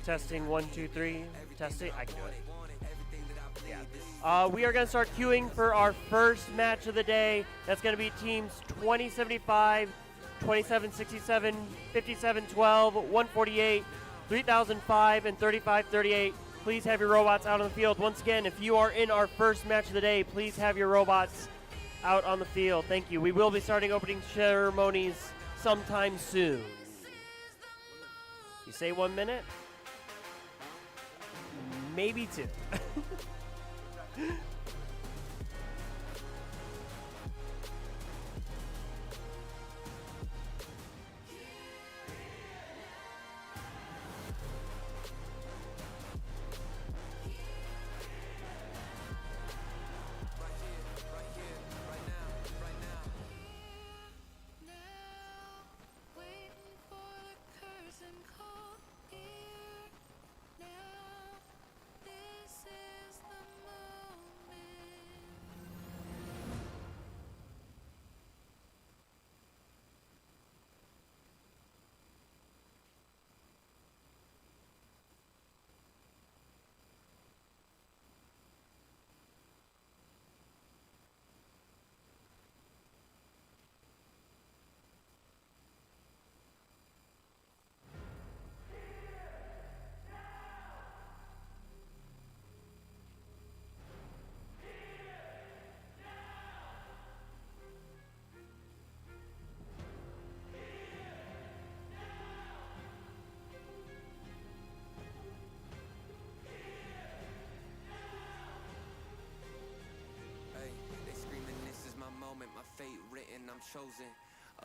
Testing, 1, 2, 3. Testing, I can do it. Yeah. We are going to start queuing for our first match of the day. That's going to be teams 2075, 2767, 5712, 148, 3005, and 3538. Please have your robots out on the field. Once again, if you are in our first match of the day, please have your robots out on the field. Thank you. We will be starting opening ceremonies sometime soon. You say 1 minute? Maybe 2. Chosen.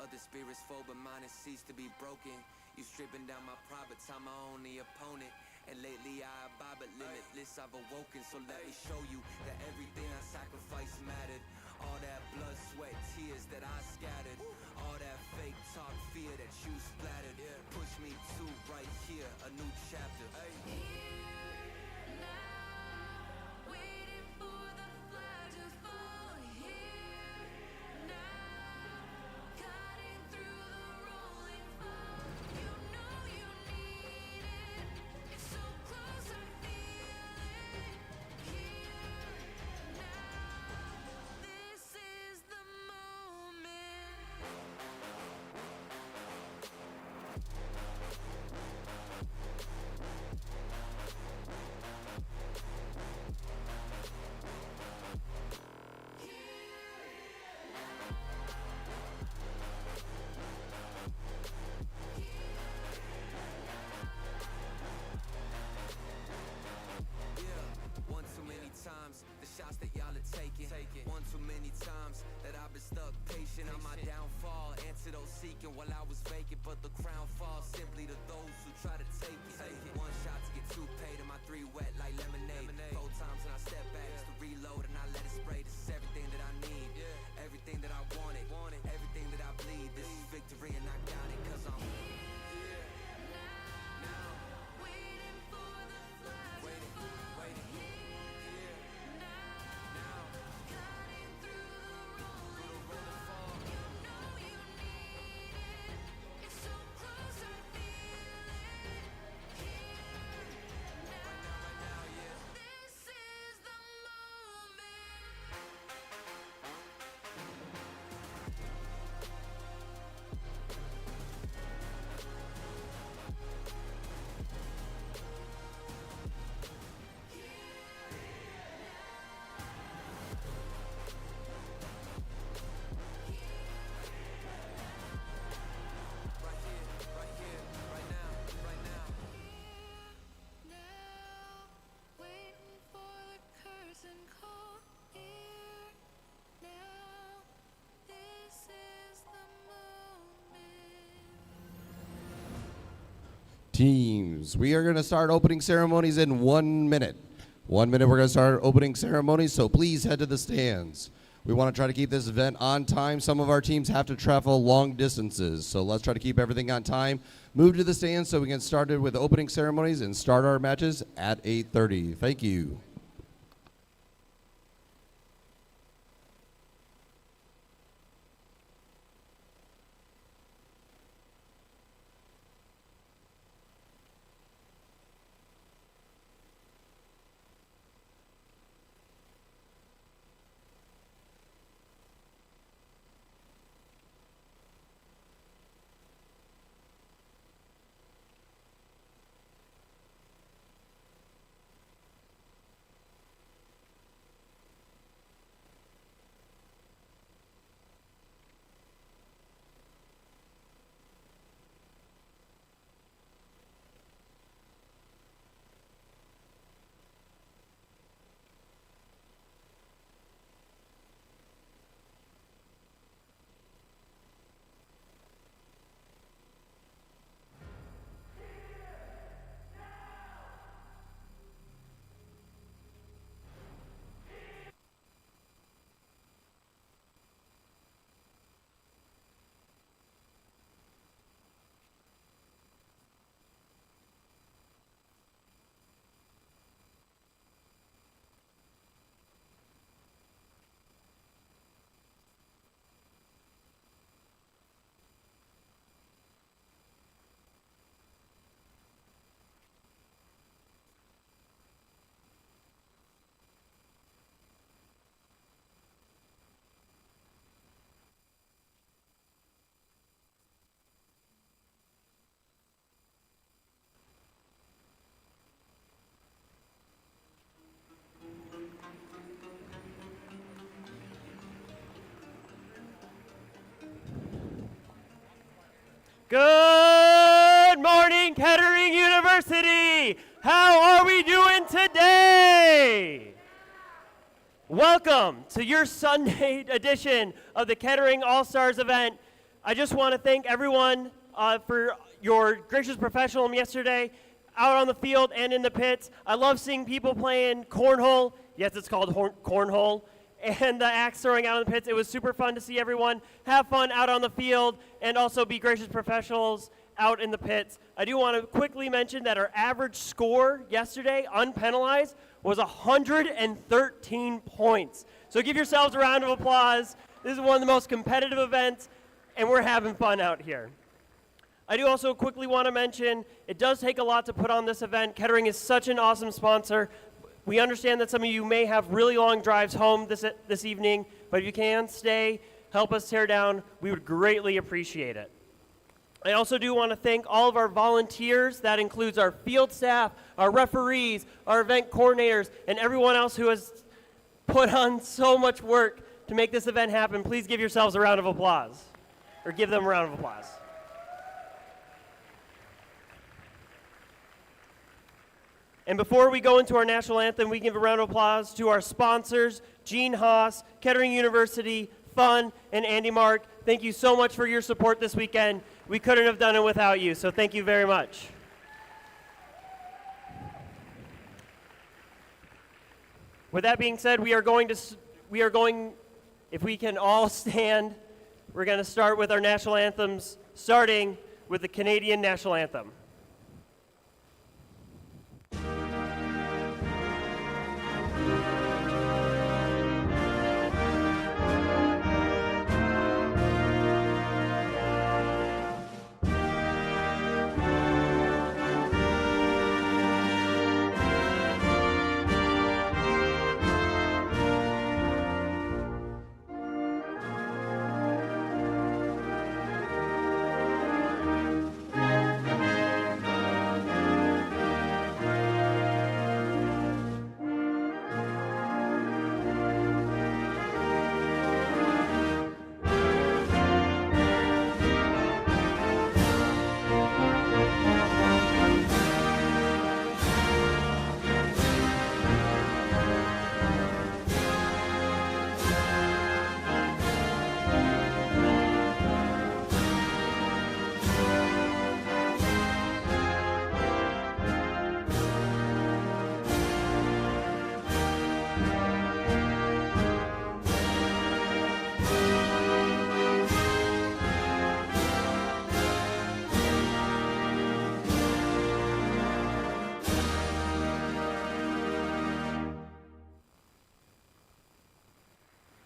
Other spirits fall, but mine has ceased to be broken. You stripping down my private time, my only opponent. And lately I abide, but limitless I've awoken. So let me show you that everything I sacrificed mattered. All that blood, sweat, tears that I scattered. All that fake talk, fear that you splattered. Push me to right here, a new chapter. Shots that y'all are taking. One too many times that I've been stuck patient on my downfall. Antidote seeking while I was vacant, but the crown falls simply to those who try to take it. One shot to get two paid, and my 3 wet like lemonade. 4 times and I step back just to reload and I let it spray. This is everything that I need, everything that I wanted, everything that I bleed. This is victory and I got it 'cause I'm here now, waiting for the flash, waiting. Teams, we are going to start opening ceremonies in 1 minute. 1 minute, we're going to start opening ceremonies, so please head to the stands. We want to try to keep this event on time. Some of our teams have to travel long distances, so let's try to keep everything on time. Move to the stands so we can start with opening ceremonies and start our matches at 8:30. Thank you. Good morning, Kettering University. How are we doing today? Welcome to your Sunday edition of the Kettering All-Stars event. I just want to thank everyone for your gracious professionalism yesterday out on the field and in the pits. I love seeing people playing cornhole. Yes, it's called cornhole. And the axe throwing out in the pits. It was super fun to see everyone have fun out on the field and also be gracious professionals out in the pits. I do want to quickly mention that our average score yesterday, unpenalized, was 113 points. So give yourselves a round of applause. This is one of the most competitive events, and we're having fun out here. I do also quickly want to mention, it does take a lot to put on this event. Kettering is such an awesome sponsor. We understand that some of you may have really long drives home this evening, but if you can, stay, help us tear down. We would greatly appreciate it. I also do want to thank all of our volunteers. That includes our field staff, our referees, our event coordinators, and everyone else who has put on so much work to make this event happen. Please give yourselves a round of applause, or give them a round of applause. And before we go into our national anthem, we give a round of applause to our sponsors, Gene Haas, Kettering University, Fun, and Andy Mark. Thank you so much for your support this weekend. We couldn't have done it without you, so thank you very much. With that being said, if we can all stand, we're going to start with our national anthems, starting with the Canadian national anthem.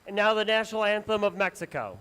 And now the national anthem of Mexico.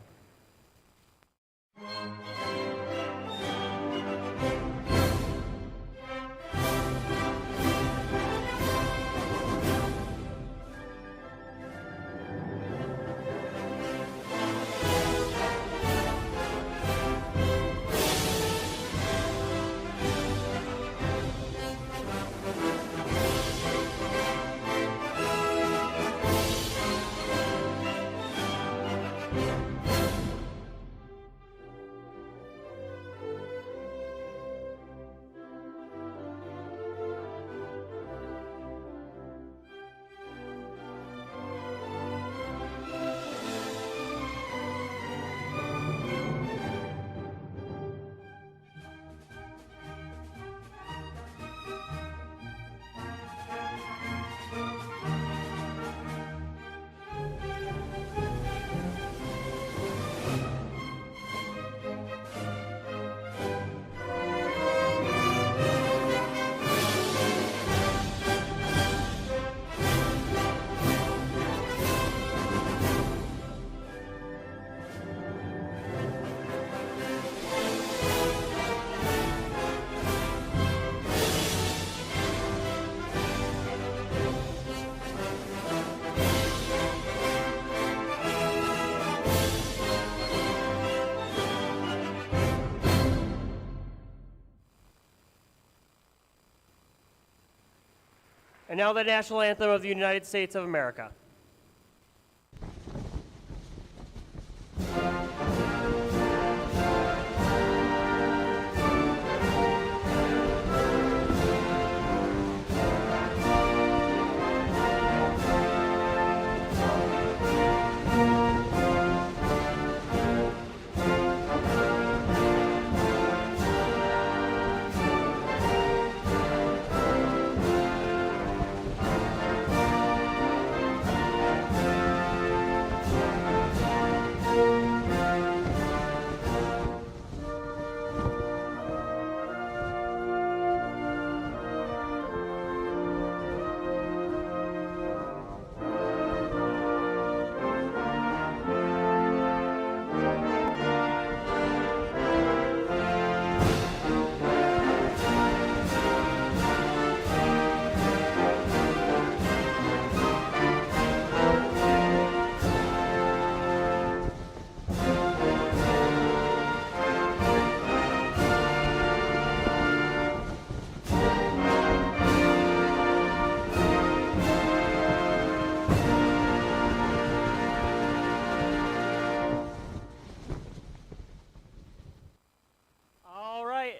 And now the national anthem of the United States of America.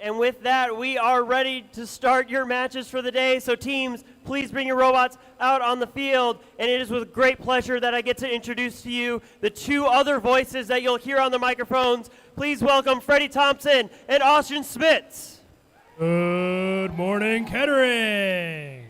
And with that, we are ready to start your matches for the day. So teams, please bring your robots out on the field. And it is with great pleasure that I get to introduce to you the two other voices that you'll hear on the microphones. Please welcome Freddie Thompson and Austin Smits. Good morning, Kettering.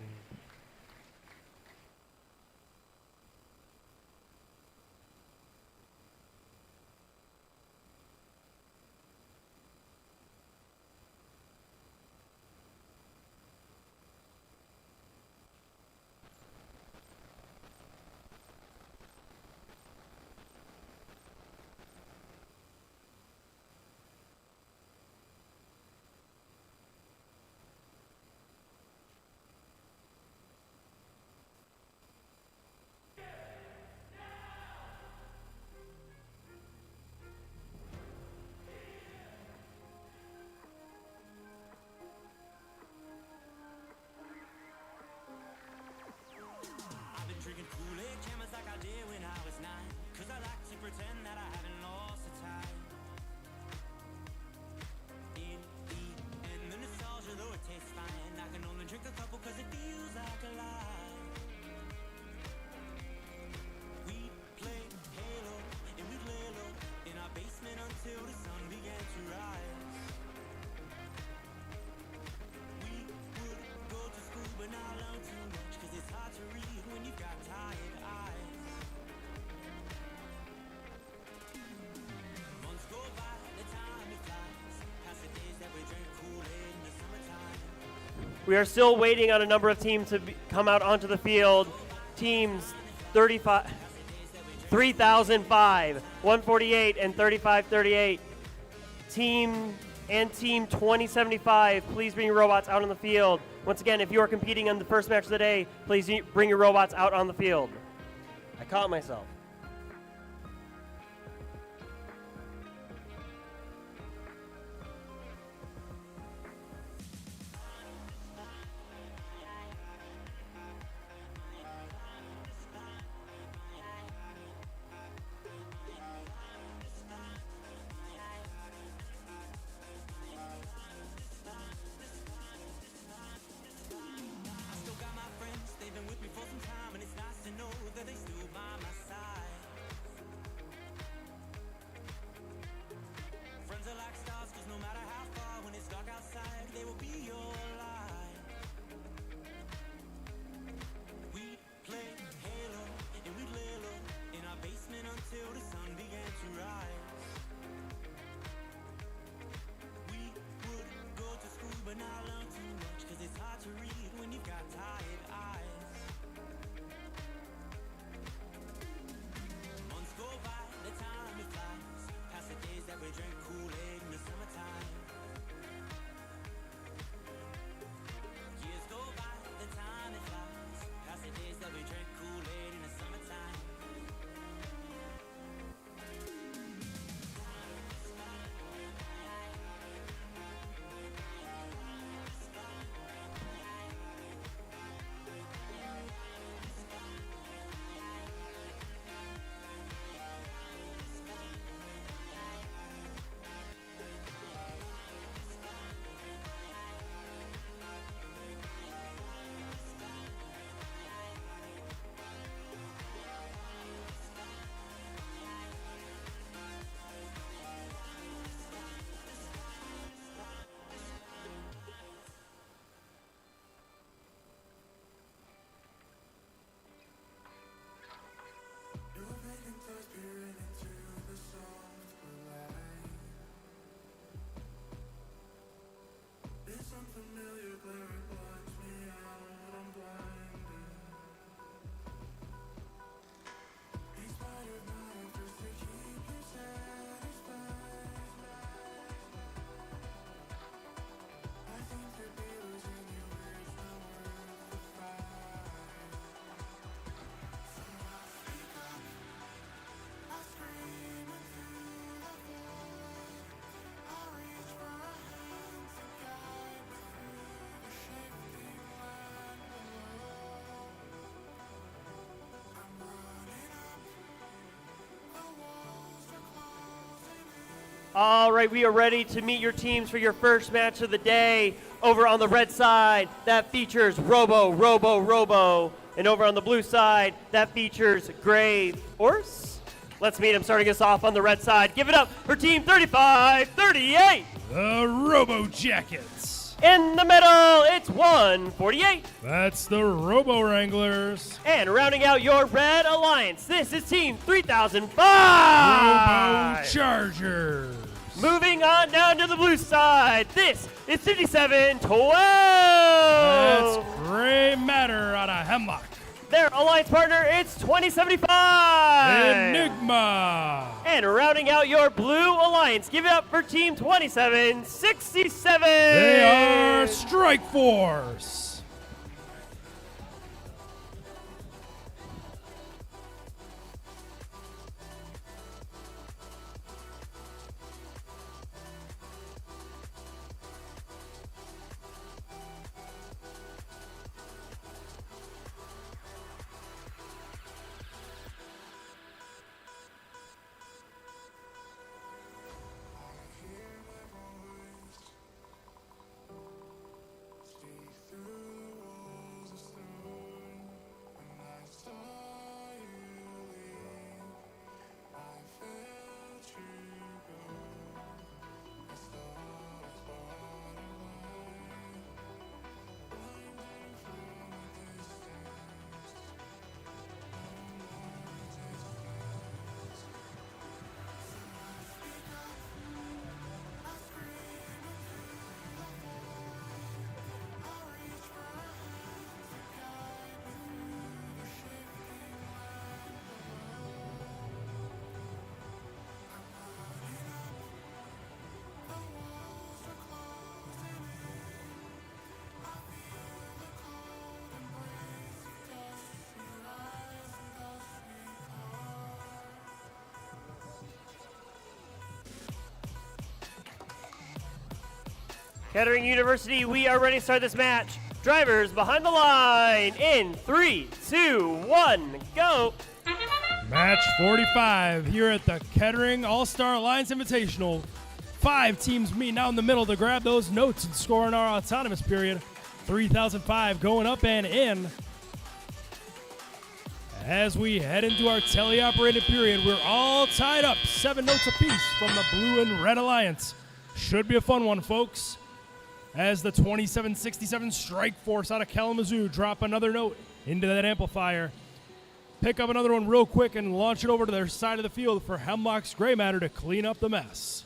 We are still waiting on a number of teams to come out onto the field. Teams 3005, 148, and 3538. Team 2075, please bring your robots out on the field. Once again, if you are competing in the first match of the day, please bring your robots out on the field. I caught myself. They've been with me for some time, and it's nice to know that they still by my side. All right, we are ready to meet your teams for your first match of the day. Over on the red side, that features Robo, Robo, Robo. And over on the blue side, that features Gray Horse. Let's meet them, starting us off on the red side. Give it up for Team 35-38. The Robo Jackets. In the middle, it's 148. That's the Robo Wranglers. And rounding out your red alliance, this is Team 3005. Robo Chargers. Moving on down to the blue side, this is 57-12. That's Gray Matter out of Hemlock. Their alliance partner, it's 2075. Enigma. And rounding out your blue alliance, give it up for Team 2767. They are Strike Force. Kettering University, we are ready to start this match. Drivers behind the line in 3, 2, 1, go. Match 45 here at the Kettering All-Star Alliance Invitational. 5 teams meeting out in the middle to grab those notes and score in our autonomous period. 3005 going up and in. As we head into our teleoperated period, we're all tied up, 7 notes apiece from the Blue and Red Alliance. Should be a fun one, folks. As the 2767 Strike Force out of Kalamazoo drop another note into that amplifier. Pick up another one real quick and launch it over to their side of the field for Hemlock's Gray Matter to clean up the mess.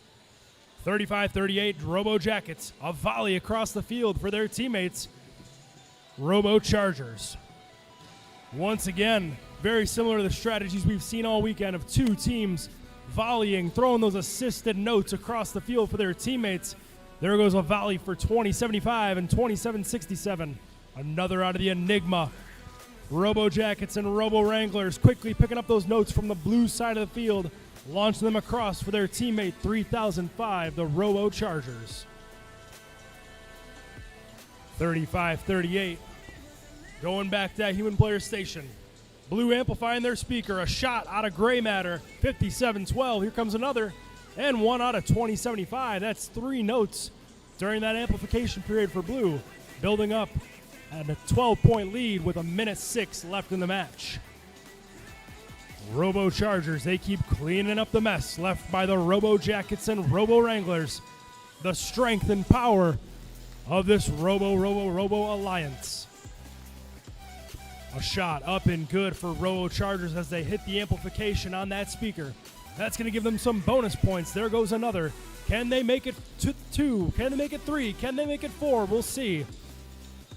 35-38 Robo Jackets, a volley across the field for their teammates, Robo Chargers. Once again, very similar to the strategies we've seen all weekend of 2 teams volleying, throwing those assisted notes across the field for their teammates. There goes a volley for 2075 and 2767. Another out of the Enigma. Robo Jackets and Robo Wranglers quickly picking up those notes from the blue side of the field, launching them across for their teammate 3005, the Robo Chargers. 35-38. Going back to that human player station. Blue amplifying their speaker, a shot out of Gray Matter, 57-12. Here comes another, and one out of 2075. That's 3 notes during that amplification period for Blue, building up at a 12-point lead with 1:06 left in the match. Robo Chargers, they keep cleaning up the mess left by the Robo Jackets and Robo Wranglers. The strength and power of this Robo Alliance. A shot up and good for Robo Chargers as they hit the amplification on that speaker. That's going to give them some bonus points. There goes another. Can they make it to 2? Can they make it 3? Can they make it 4? We'll see.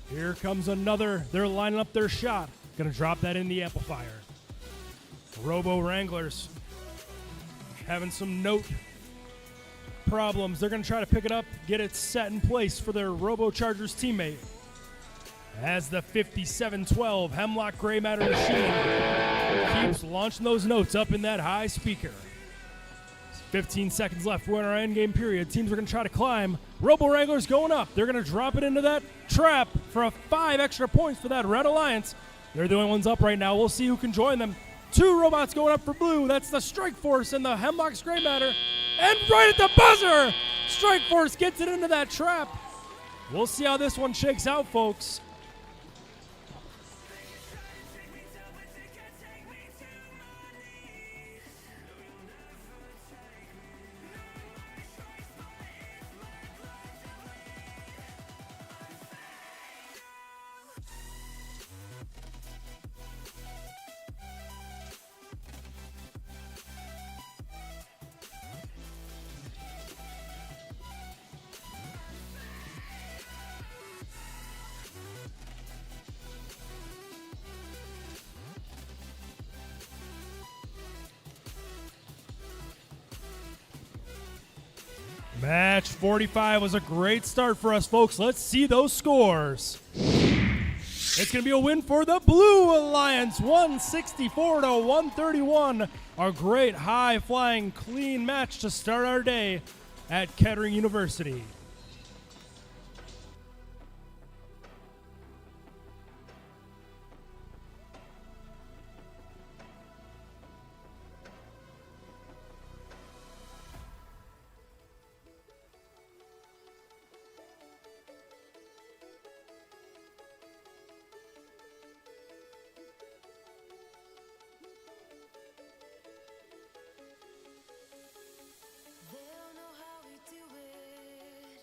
Here comes another. They're lining up their shot. Going to drop that in the amplifier. Robo Wranglers having some note problems. They're going to try to pick it up, get it set in place for their Robo Chargers teammate. As the 57-12 Hemlock Gray Matter machine keeps launching those notes up in that high speaker. 15 seconds left. We're in our endgame period. Teams are going to try to climb. Robo Wranglers going up. They're going to drop it into that trap for a 5 extra points for that Red Alliance. They're the only ones up right now. We'll see who can join them. 2 robots going up for Blue. That's the Strike Force and the Hemlock's Gray Matter. And right at the buzzer, Strikeforce gets it into that trap. We'll see how this one shakes out, folks. Match 45 was a great start for us, folks. Let's see those scores. It's going to be a win for the Blue Alliance, 164 to 131. A great high-flying, clean match to start our day at Kettering University. They'll know how we do it.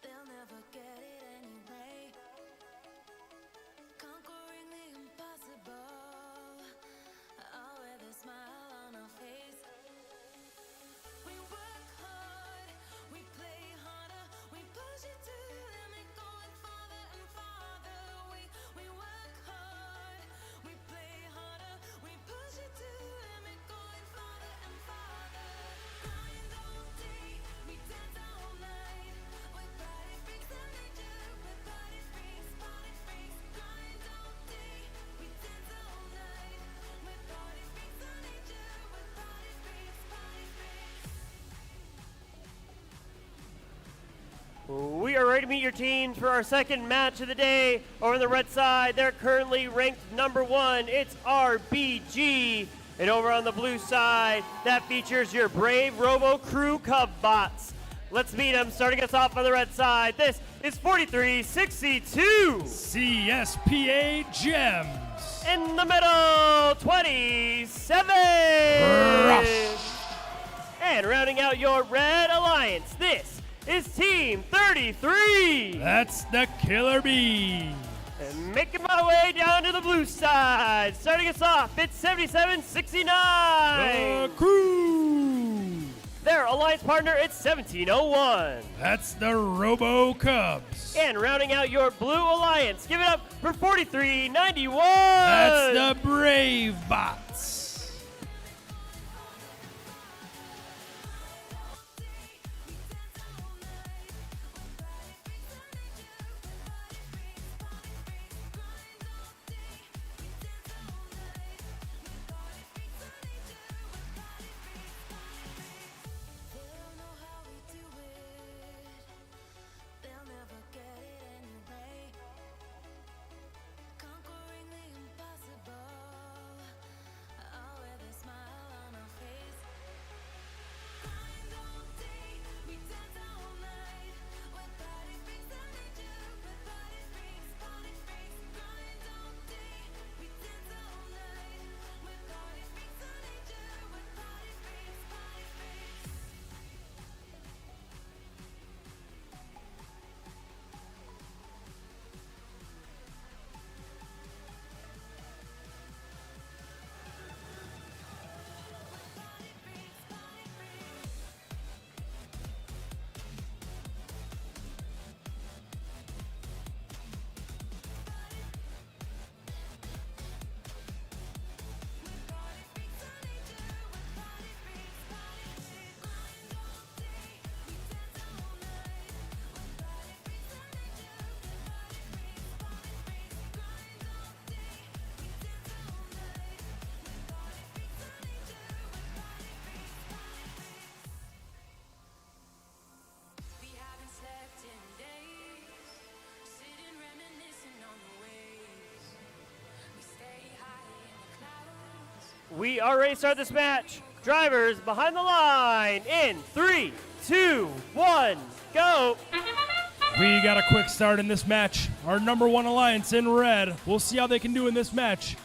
They'll never get it anyway. Conquering the impossible. All with a smile on our face. We work hard, we play harder, we push it to the limit, going farther and farther. We work hard, we play harder, we push it to the limit, going farther and farther. Grind all day, we dance all night. With body freaks and nature, with body freaks, body freaks. Grind all day, we dance all night. With body freaks and nature, with body freaks, body freaks. We are ready to meet your teams for our second match of the day. Over on the red side, they're currently ranked number 1. It's RBG. And over on the blue side, that features your Brave Robo Crew Cub bots. Let's meet them. Starting us off on the red side, this is 4362. CSPA Gems. In the middle, 27. Rush. And rounding out your red alliance, this is Team 33. That's the Killer Bee. And making my way down to the blue side. Starting us off, it's 7769. The Crew. Their alliance partner, it's 1701. That's the Robo Cubs. And rounding out your blue alliance, give it up for 4391. That's the Brave Bots. They'll know how we do it. They'll never get it anyway. Conquering the impossible. All with a smile on our face. Grind all day, we dance all night. With body freaks and nature, with body freaks, body freaks. Grind all day, we dance all night. With body freaks and nature, with body freaks, body freaks. We haven't slept in days, sitting reminiscing on the waves. We stay high in the clouds. We are ready to start this match. Drivers behind the line in 3, 2, 1, go. We got a quick start in this match. Our number 1 alliance in red. We'll see how they can do in this match.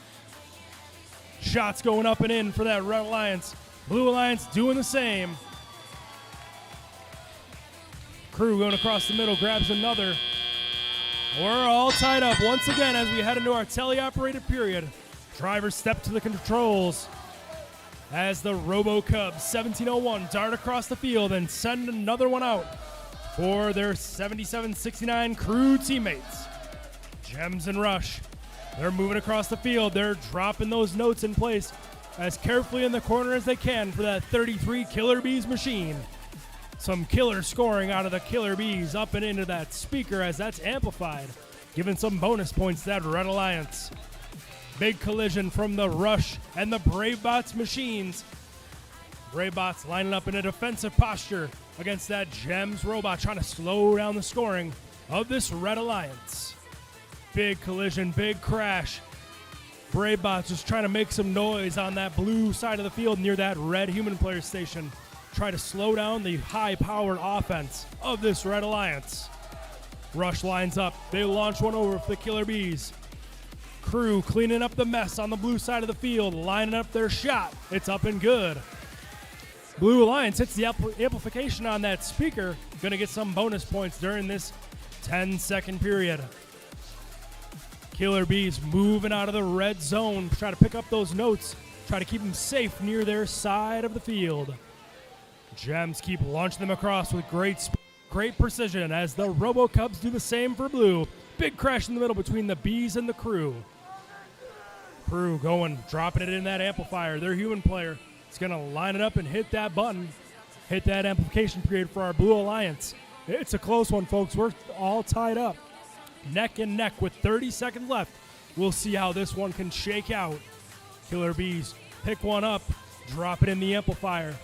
Shots going up and in for that red alliance. Blue alliance doing the same. Crew going across the middle, grabs another. We're all tied up once again as we head into our teleoperated period. Drivers step to the controls as the Robo Cubs 1701 dart across the field and send another one out for their 7769 crew teammates. Gems and Rush. They're moving across the field. They're dropping those notes in place as carefully in the corner as they can for that 33 Killer Bees machine. Some killer scoring out of the Killer Bees up and into that speaker as that's amplified, giving some bonus points to that Red Alliance. Big collision from the Rush and the BraveBots machines. BraveBots lining up in a defensive posture against that Gems robot, trying to slow down the scoring of this Red Alliance. Big collision, big crash. BraveBots just trying to make some noise on that blue side of the field near that red human player station. Try to slow down the high-powered offense of this Red Alliance. Rush lines up. They launch one over for the Killer Bees. Crew cleaning up the mess on the blue side of the field, lining up their shot. It's up and good. Blue Alliance hits the amplification on that speaker. Gonna get some bonus points during this 10-second period. Killer Bees moving out of the red zone. Try to pick up those notes. Try to keep them safe near their side of the field. Gems keep launching them across with great precision as the Robo Cubs do the same for blue. Big crash in the middle between the Bees and the crew. Crew going, dropping it in that amplifier. Their human player is going to line it up and hit that button. Hit that amplification period for our Blue Alliance. It's a close one, folks. We're all tied up. Neck and neck with 30 seconds left. We'll see how this one can shake out. Killer Bees pick one up, drop it in the amplifier.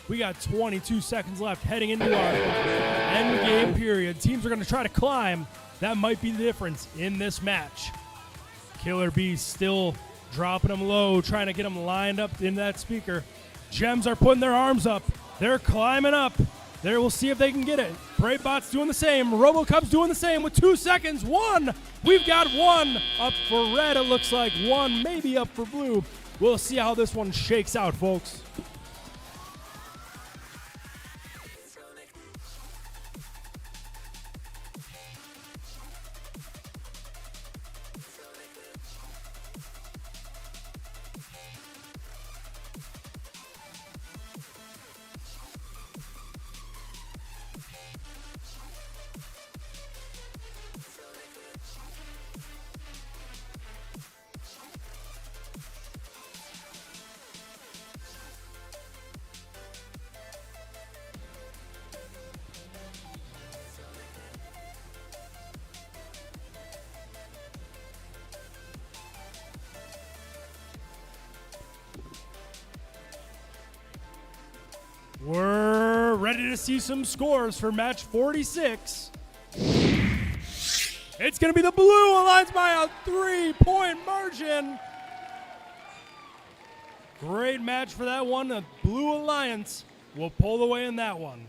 We got 22 seconds left heading into our end game period. Teams are going to try to climb. That might be the difference in this match. Killer Bees still dropping them low, trying to get them lined up in that speaker. Gems are putting their arms up. They're climbing up. There, we'll see if they can get it. BraveBots doing the same. RoboCubs doing the same with 2 seconds. One. We've got one up for red. It looks like one maybe up for blue. We'll see how this one shakes out, folks. We're ready to see some scores for match 46. It's going to be the Blue Alliance by a 3-point margin. Great match for that one. The Blue Alliance will pull away in that one.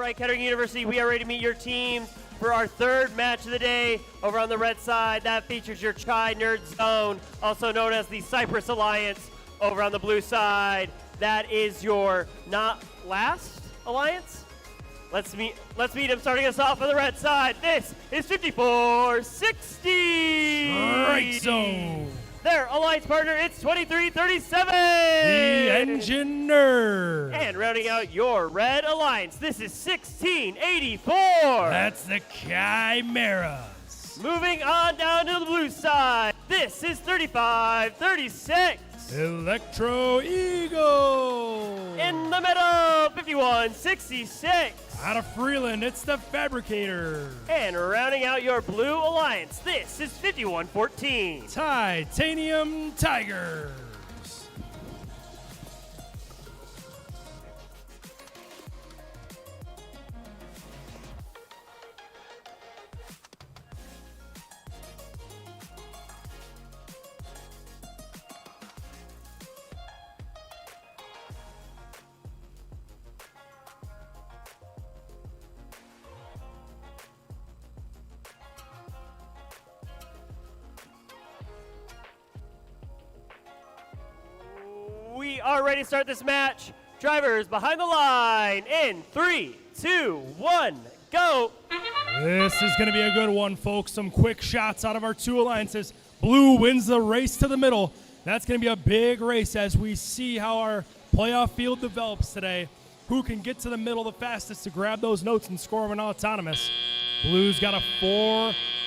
right, Kettering University, we are ready to meet your teams for our third match of the day over on the red side. That features your Chi Nerd Zone, also known as the Cypress Alliance. Over on the blue side, that is your Not Last Alliance. Let's meet them, starting us off on the red side. This is 5460. Strike Zone. Their alliance partner, it's 2337. The Engineer. And rounding out your red alliance, this is 1684. That's the Chimeras. Moving on down to the blue side, this is 3536. Electro Eagle. In the middle, 5166. Out of Freeland, it's the Fabricator. And rounding out your blue alliance, this is 5114. Titanium Tigers. We are ready to start this match. Drivers behind the line in 3, 2, 1, go. This is going to be a good one, folks. Some quick shots out of our two alliances. Blue wins the race to the middle. That's going to be a big race as we see how our playoff field develops today. Who can get to the middle the fastest to grab those notes and score them an autonomous. Blue's got a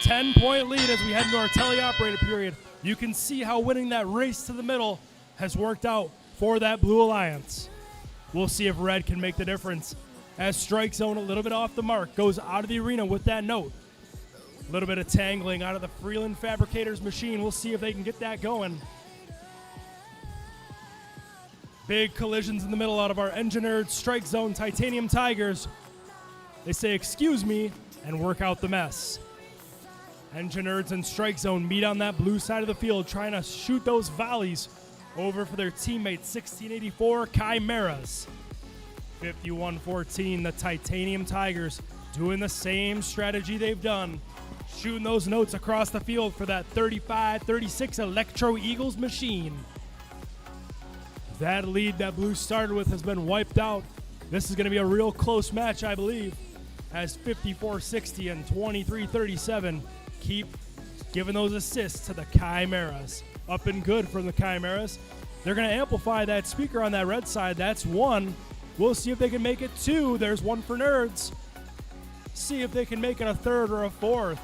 10-point lead as we head into our teleoperated period. You can see how winning that race to the middle has worked out for that blue alliance. We'll see if red can make the difference as Strike Zone, a little bit off the mark, goes out of the arena with that note. A little bit of tangling out of the Freeland Fabricators machine. We'll see if they can get that going. Big collisions in the middle out of our Engineered Strike Zone Titanium Tigers. They say, excuse me, and work out the mess. Engineers and Strike Zone meet on that blue side of the field, trying to shoot those volleys over for their teammates, 1684 Chimeras. 5114, the Titanium Tigers, doing the same strategy they've done, shooting those notes across the field for that 35-36 Electro Eagles machine. That lead that Blue started with has been wiped out. This is going to be a real close match, I believe, as 54-60 and 23-37 keep giving those assists to the Chimeras. Up and good from the Chimeras. They're going to amplify that speaker on that red side. That's one. We'll see if they can make it two. There's one for Nerds. See if they can make it a third or a fourth.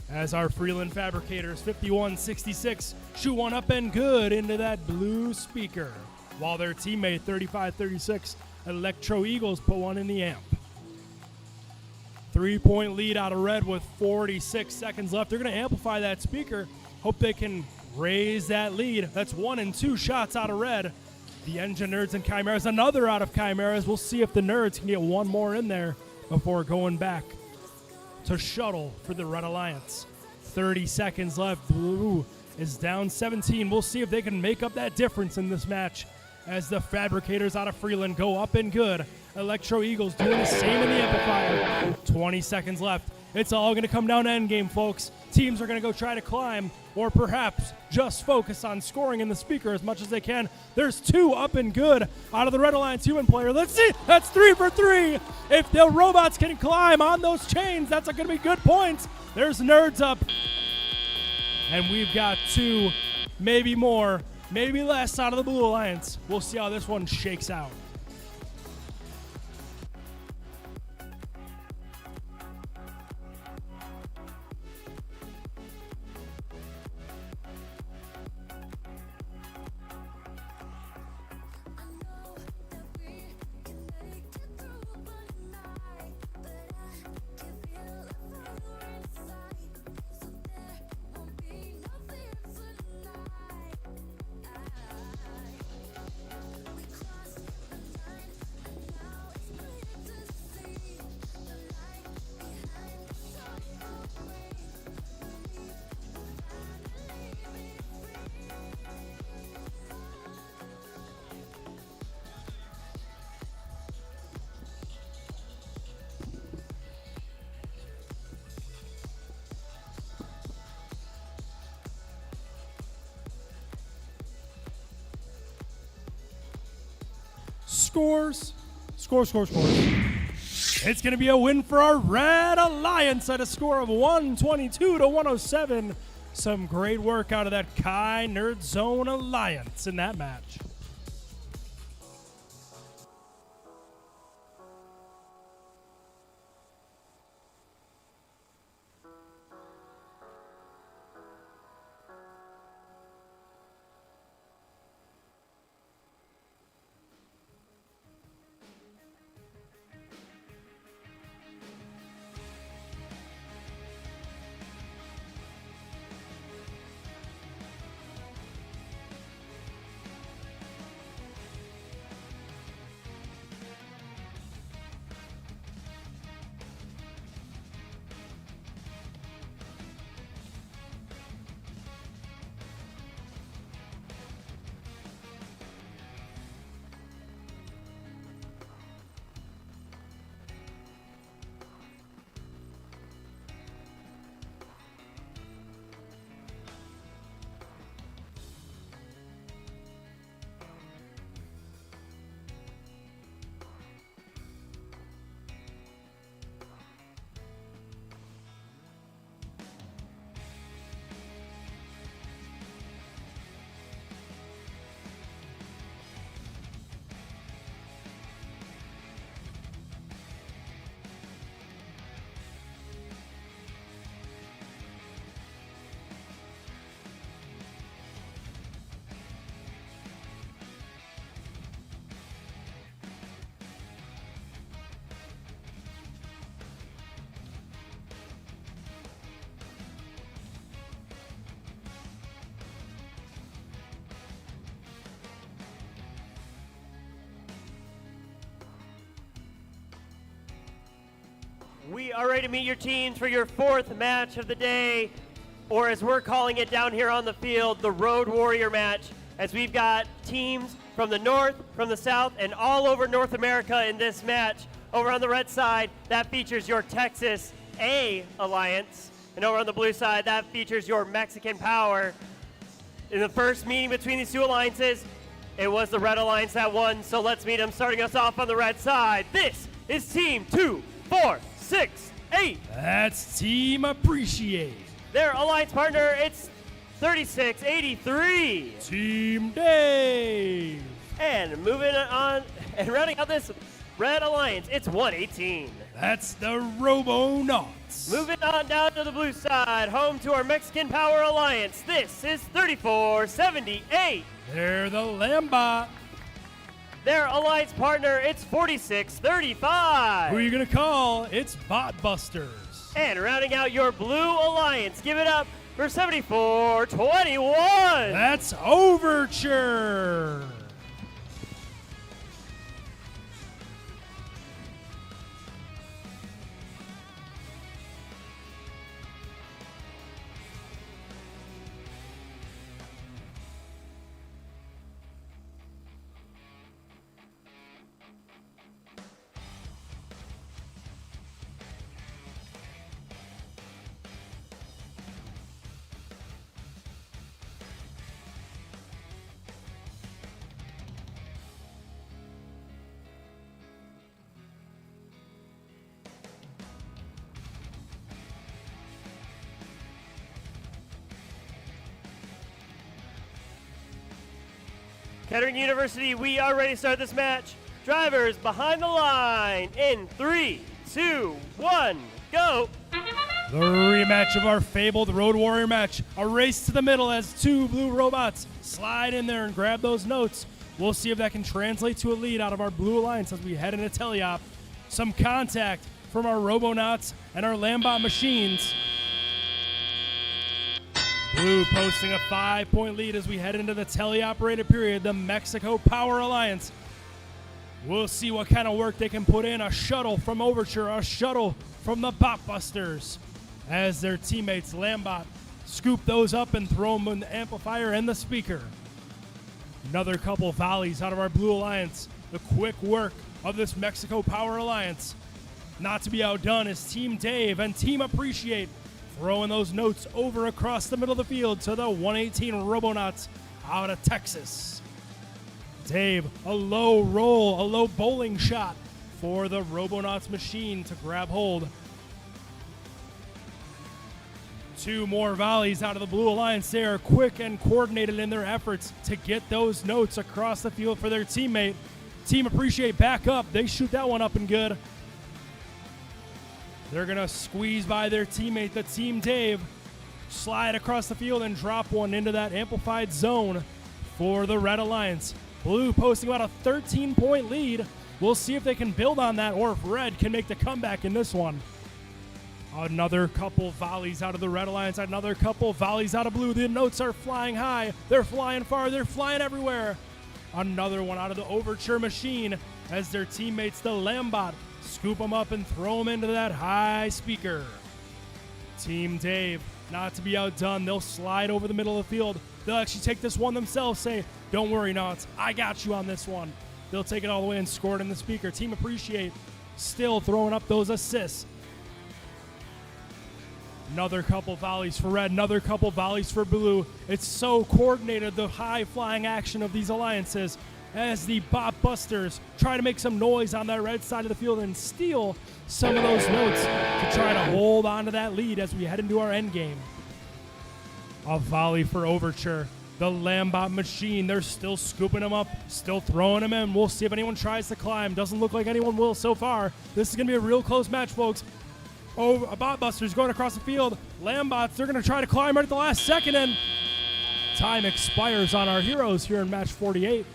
As our Freeland Fabricators, 51-66, shoot one up and good into that blue speaker. While their teammate, 35-36, Electro Eagles, put one in the amp. 3-point lead out of red with 46 seconds left. They're going to amplify that speaker. Hope they can raise that lead. That's 1 and 2 shots out of red. The Engine Nerds and Chimeras, another out of Chimeras. We'll see if the Nerds can get one more in there before going back to shuttle for the Red Alliance. 30 seconds left. Blue is down 17. We'll see if they can make up that difference in this match as the Fabricators out of Freeland go up and good. Electro Eagles doing the same in the amplifier. 20 seconds left. It's all going to come down to endgame, folks. Teams are going to go try to climb or perhaps just focus on scoring in the speaker as much as they can. There's two up and good out of the Red Alliance human player. Let's see. That's 3 for 3. If the robots can climb on those chains, that's going to be good points. There's Nerds up. And we've got 2, maybe more, maybe less out of the Blue Alliance. We'll see how this one shakes out. scores. It's going to be a win for our Red Alliance at a score of 122 to 107. Some great work out of that Kai Nerd Zone Alliance in that match. We are ready to meet your teams for your fourth match of the day, or as we're calling it down here on the field, the Road Warrior match, as we've got teams from the north, from the south, and all over North America in this match. Over on the red side, that features your Texas A Alliance, and over on the blue side, that features your Mexican Power. In the first meeting between these two alliances, it was the Red Alliance that won, so let's meet them. Starting us off on the red side, this is Team 2, 4, 6, 8. That's Team Appreciate. Their alliance partner, it's 3683. Team Dave. And moving on and rounding out this Red Alliance, it's 118. That's the Robonauts. Moving on down to the blue side, home to our Mexican Power Alliance, this is 3478. They're the Lambot. Their alliance partner, it's 4635. Who are you going to call? It's Botbusters. And rounding out your blue alliance, give it up for 7421. That's Overture. Kettering University, we are ready to start this match. Drivers behind the line in 3, 2, 1, go. The rematch of our fabled Road Warrior match. A race to the middle as two blue robots slide in there and grab those notes. We'll see if that can translate to a lead out of our blue alliance as we head into Teleop. Some contact from our Robonauts and our Lambot machines. Blue posting a 5-point lead as we head into the teleoperated period, the Mexico Power Alliance. We'll see what kind of work they can put in. A shuttle from Overture, a shuttle from the Botbusters, as their teammates Lambot scoop those up and throw them in the amplifier and the speaker. Another couple volleys out of our Blue Alliance. The quick work of this Mexico Power Alliance. Not to be outdone is Team Dave and Team Appreciate, throwing those notes over across the middle of the field to the 118 Robonauts out of Texas. Dave, a low roll, a low bowling shot for the Robonauts machine to grab hold. 2 more volleys out of the Blue Alliance. They are quick and coordinated in their efforts to get those notes across the field for their teammate. Team Appreciate back up. They shoot that one up and good. They're going to squeeze by their teammate, the Team Dave. Slide across the field and drop one into that amplified zone for the Red Alliance. Blue posting about a 13-point lead. We'll see if they can build on that or if Red can make the comeback in this one. Another couple volleys out of the Red Alliance. Another couple volleys out of Blue. The notes are flying high. They're flying far. They're flying everywhere. Another one out of the Overture machine as their teammates, the Lambot, scoop them up and throw them into that high speaker. Team Dave, not to be outdone. They'll slide over the middle of the field. They'll actually take this one themselves, say, don't worry, Knots, I got you on this one. They'll take it all the way and score it in the speaker. Team Appreciate still throwing up those assists. Another couple volleys for Red, another couple volleys for Blue. It's so coordinated, the high-flying action of these alliances as the Bop Busters try to make some noise on that red side of the field and steal some of those notes to try to hold on to that lead as we head into our end game. A volley for Overture. The Lambot machine, they're still scooping them up, still throwing them in. We'll see if anyone tries to climb. Doesn't look like anyone will so far. This is going to be a real close match, folks. Oh, Bot Busters going across the field. Lambots, they're going to try to climb right at the last second, and time expires on our heroes here in match 48.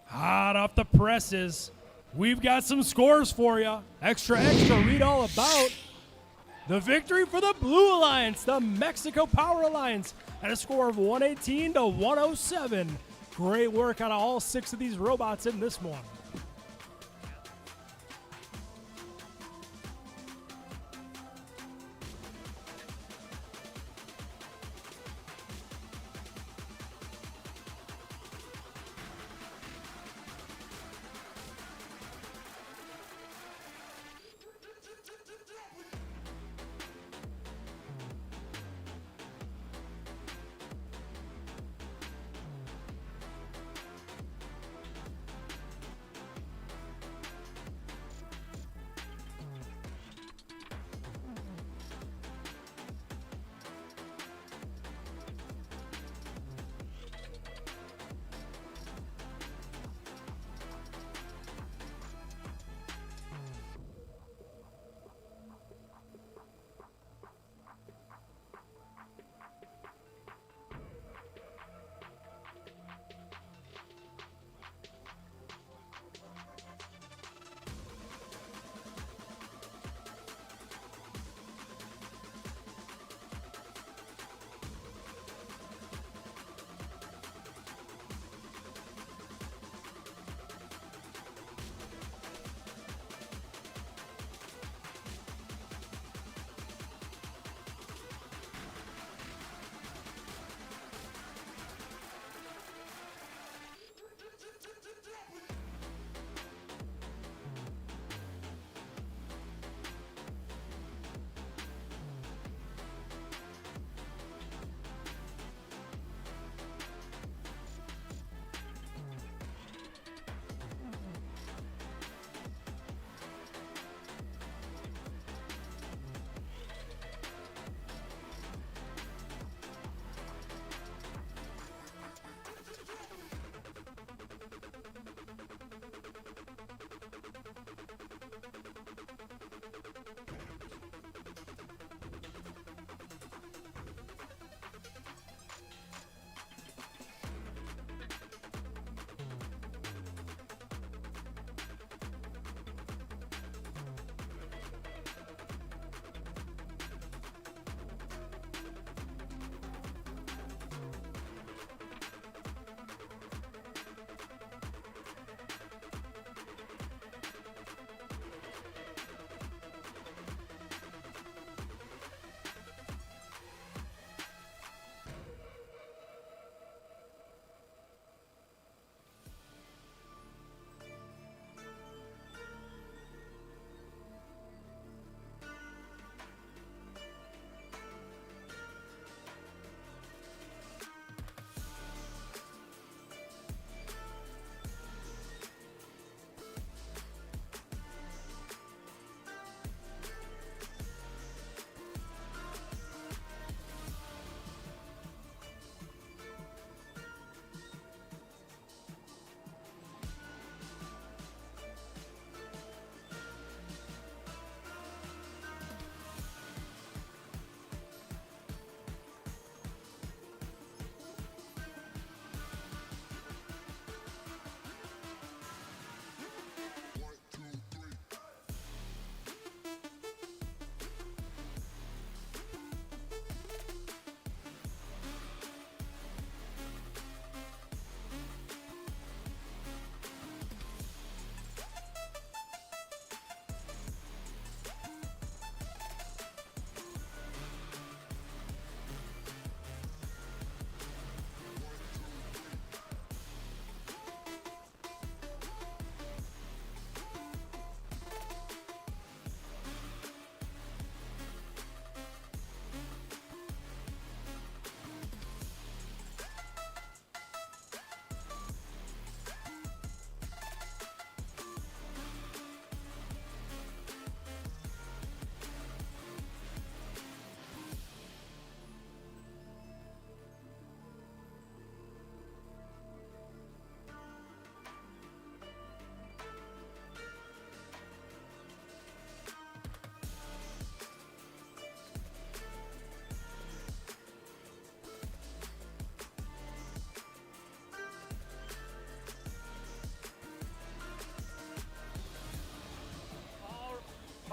Hot off the presses, we've got some scores for you. Extra, read all about the victory for the Blue Alliance, the Mexico Power Alliance, at a score of 118 to 107. Great work out of all 6 of these robots in this one.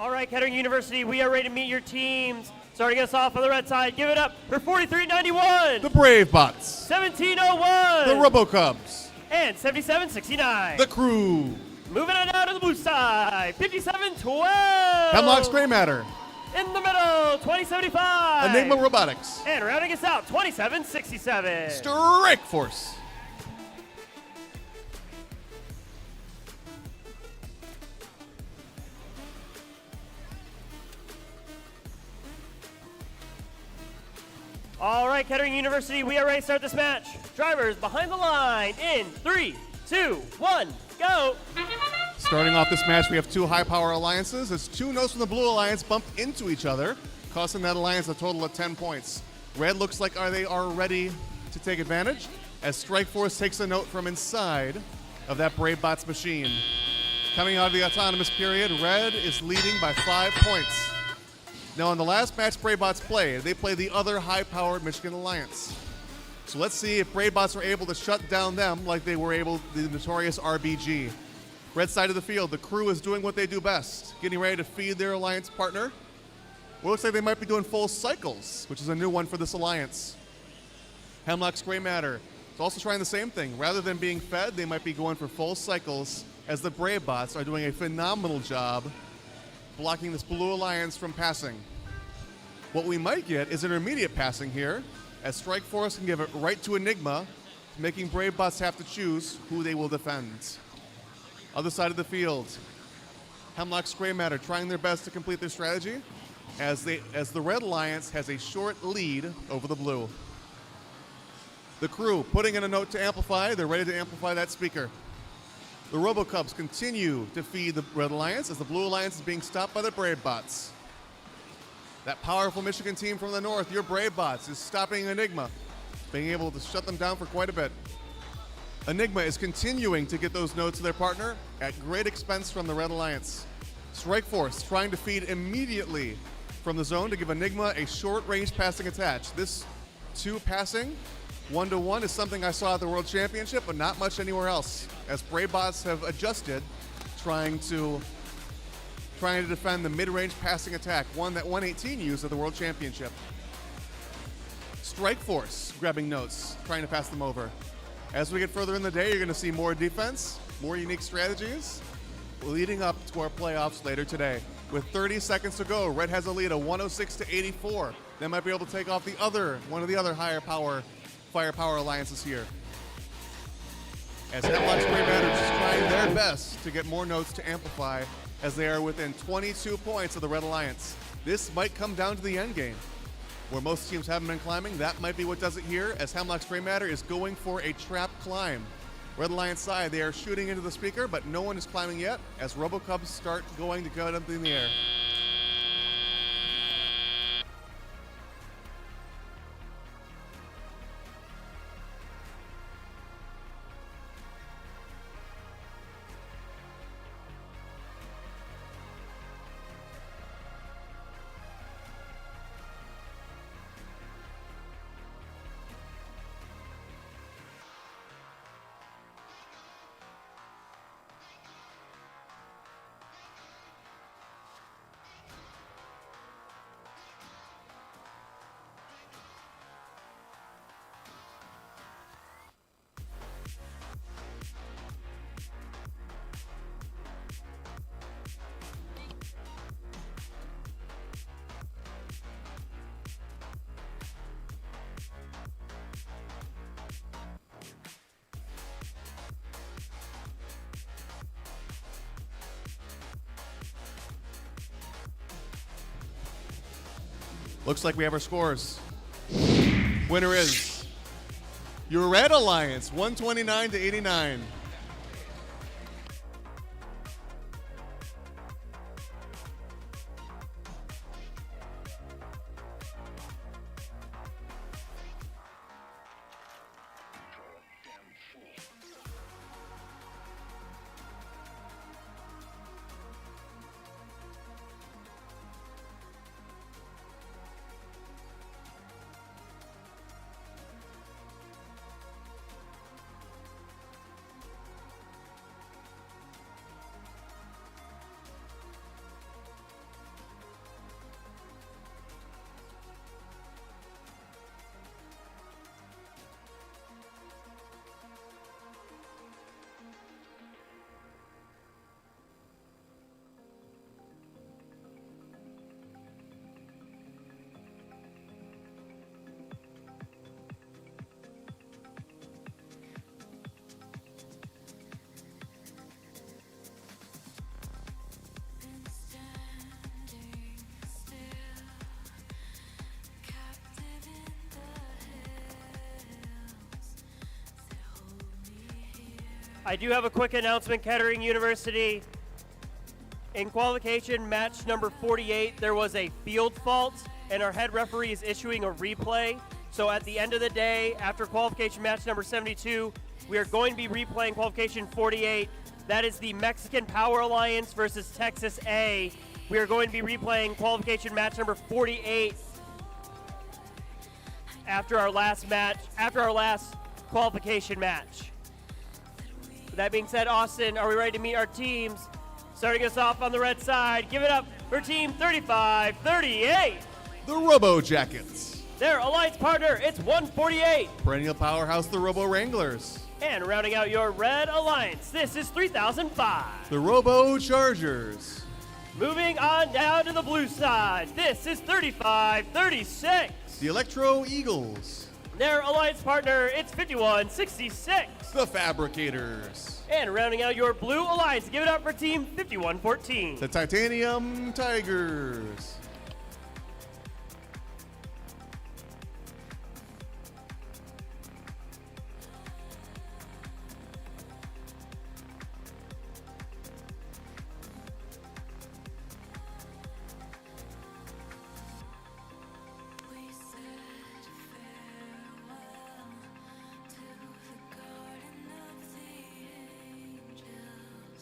All right, Kettering University, we are ready to meet your teams. Starting us off on the red side, give it up for 4391, The Brave Bots. 1701, The RoboCubs. and 7769. The Crew. Moving on down to the blue side, 5712. Hemlock's Gray Matter. In the middle, 2075. Enigma Robotics. And rounding us out, 2767. Strike Force. All right, Kettering University, we are ready to start this match. Drivers behind the line in 3, 2, 1, go. Starting off this match, we have two high-power alliances as two notes from the Blue Alliance bump into each other, costing that alliance a total of 10 points. Red looks like they are ready to take advantage as Strike Force takes a note from inside of that Brave Bots machine. Coming out of the autonomous period, Red is leading by 5 points. Now, in the last match Brave Bots played, they played the other high-powered Michigan Alliance. So let's see if Brave Bots are able to shut down them like they were able the notorious RBG. Red side of the field, the Crew is doing what they do best, getting ready to feed their alliance partner. Well, it looks like they might be doing full cycles, which is a new one for this alliance. Hemlock's Gray Matter is also trying the same thing. Rather than being fed, they might be going for full cycles as the Brave Bots are doing a phenomenal job blocking this Blue Alliance from passing. What we might get is intermediate passing here, as Strike Force can give it right to Enigma, making Brave Bots have to choose who they will defend. Other side of the field, Hemlock's Gray Matter trying their best to complete their strategy, as the Red Alliance has a short lead over the Blue. The Crew putting in a note to amplify. They're ready to amplify that speaker. The RoboCubs continue to feed the Red Alliance as the Blue Alliance is being stopped by the Brave Bots. That powerful Michigan team from the north, your Brave Bots, is stopping Enigma, being able to shut them down for quite a bit. Enigma is continuing to get those notes to their partner at great expense from the Red Alliance. Strike Force trying to feed immediately from the zone to give Enigma a short-range passing attack. This two passing, 1-to-1, is something I saw at the World Championship, but not much anywhere else, as Brave Bots have adjusted, trying to defend the mid-range passing attack, one that 118 used at the World Championship. Strike Force grabbing notes, trying to pass them over. As we get further in the day, you're going to see more defense, more unique strategies, leading up to our playoffs later today. With 30 seconds to go, Red has a lead of 106-84. They might be able to take off one of the other higher firepower alliances here. As Hemlock's Gray Matter is trying their best to get more notes to amplify, as they are within 22 points of the Red Alliance. This might come down to the end game, where most teams haven't been climbing. That might be what does it here, as Hemlock's Gray Matter is going for a trap climb. Red Alliance side, they are shooting into the speaker, but no one is climbing yet, as RoboCubs start going to go up in the air. Looks like we have our scores. Winner is your Red Alliance, 129-89. I do have a quick announcement, Kettering University. In qualification match number 48, there was a field fault, and our head referee is issuing a replay. So at the end of the day, after qualification match number 72, we are going to be replaying qualification 48. That is the Mexican Power Alliance versus Texas A. We are going to be replaying qualification match number 48 after our last qualification match. With that being said, Austin, are we ready to meet our teams? Starting us off on the red side, give it up for team 35-38. The Robo Jackets. Their alliance partner, it's 148. Perennial powerhouse, the Robo Wranglers. And rounding out your red alliance, this is 3005. The Robo Chargers. Moving on down to the blue side, this is 3536. The Electro Eagles. Their alliance partner, it's 5166. The Fabricators. And rounding out your blue alliance, give it up for team 5114. The Titanium Tigers. We said farewell to the garden of the angels,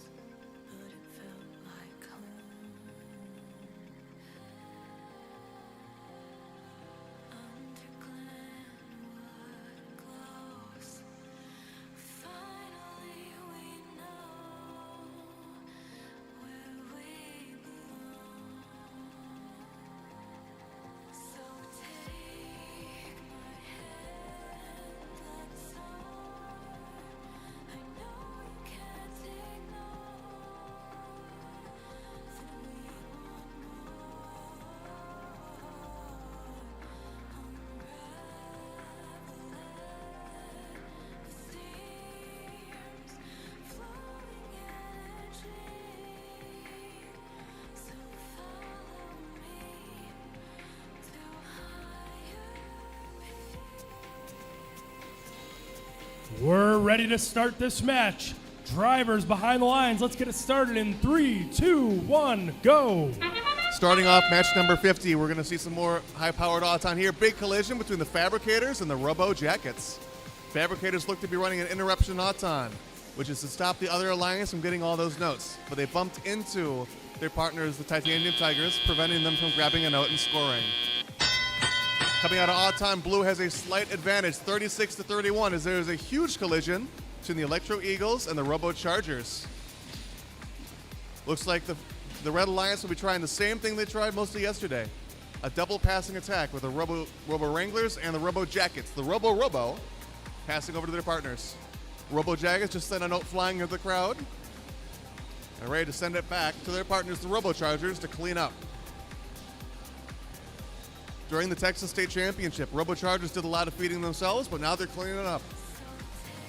but it felt like home. Under Glenwood close, finally we know where we belong. So take my hand, let's soar. I know you can't ignore that we want themes, flowing energy. So follow me to higher peaks. We're ready to start this match. Drivers behind the lines, let's get it started in 3, 2, 1, go. Starting off match number 50, we're going to see some more high-powered auton here. Big collision between the Fabricators and the Robo Jackets. Fabricators look to be running an interruption auton, which is to stop the other alliance from getting all those notes. But they bumped into their partners, the Titanium Tigers, preventing them from grabbing a note and scoring. Coming out of auton, Blue has a slight advantage, 36-31, as there is a huge collision between the Electro Eagles and the Robo Chargers. Looks like the Red Alliance will be trying the same thing they tried mostly yesterday. A double passing attack with the Robo Wranglers and the Robo Jackets. The Robo passing over to their partners. Robo Jackets just sent a note flying at the crowd and ready to send it back to their partners, the Robo Chargers, to clean up. During the Texas State Championship, Robo Chargers did a lot of feeding themselves, but now they're cleaning it up.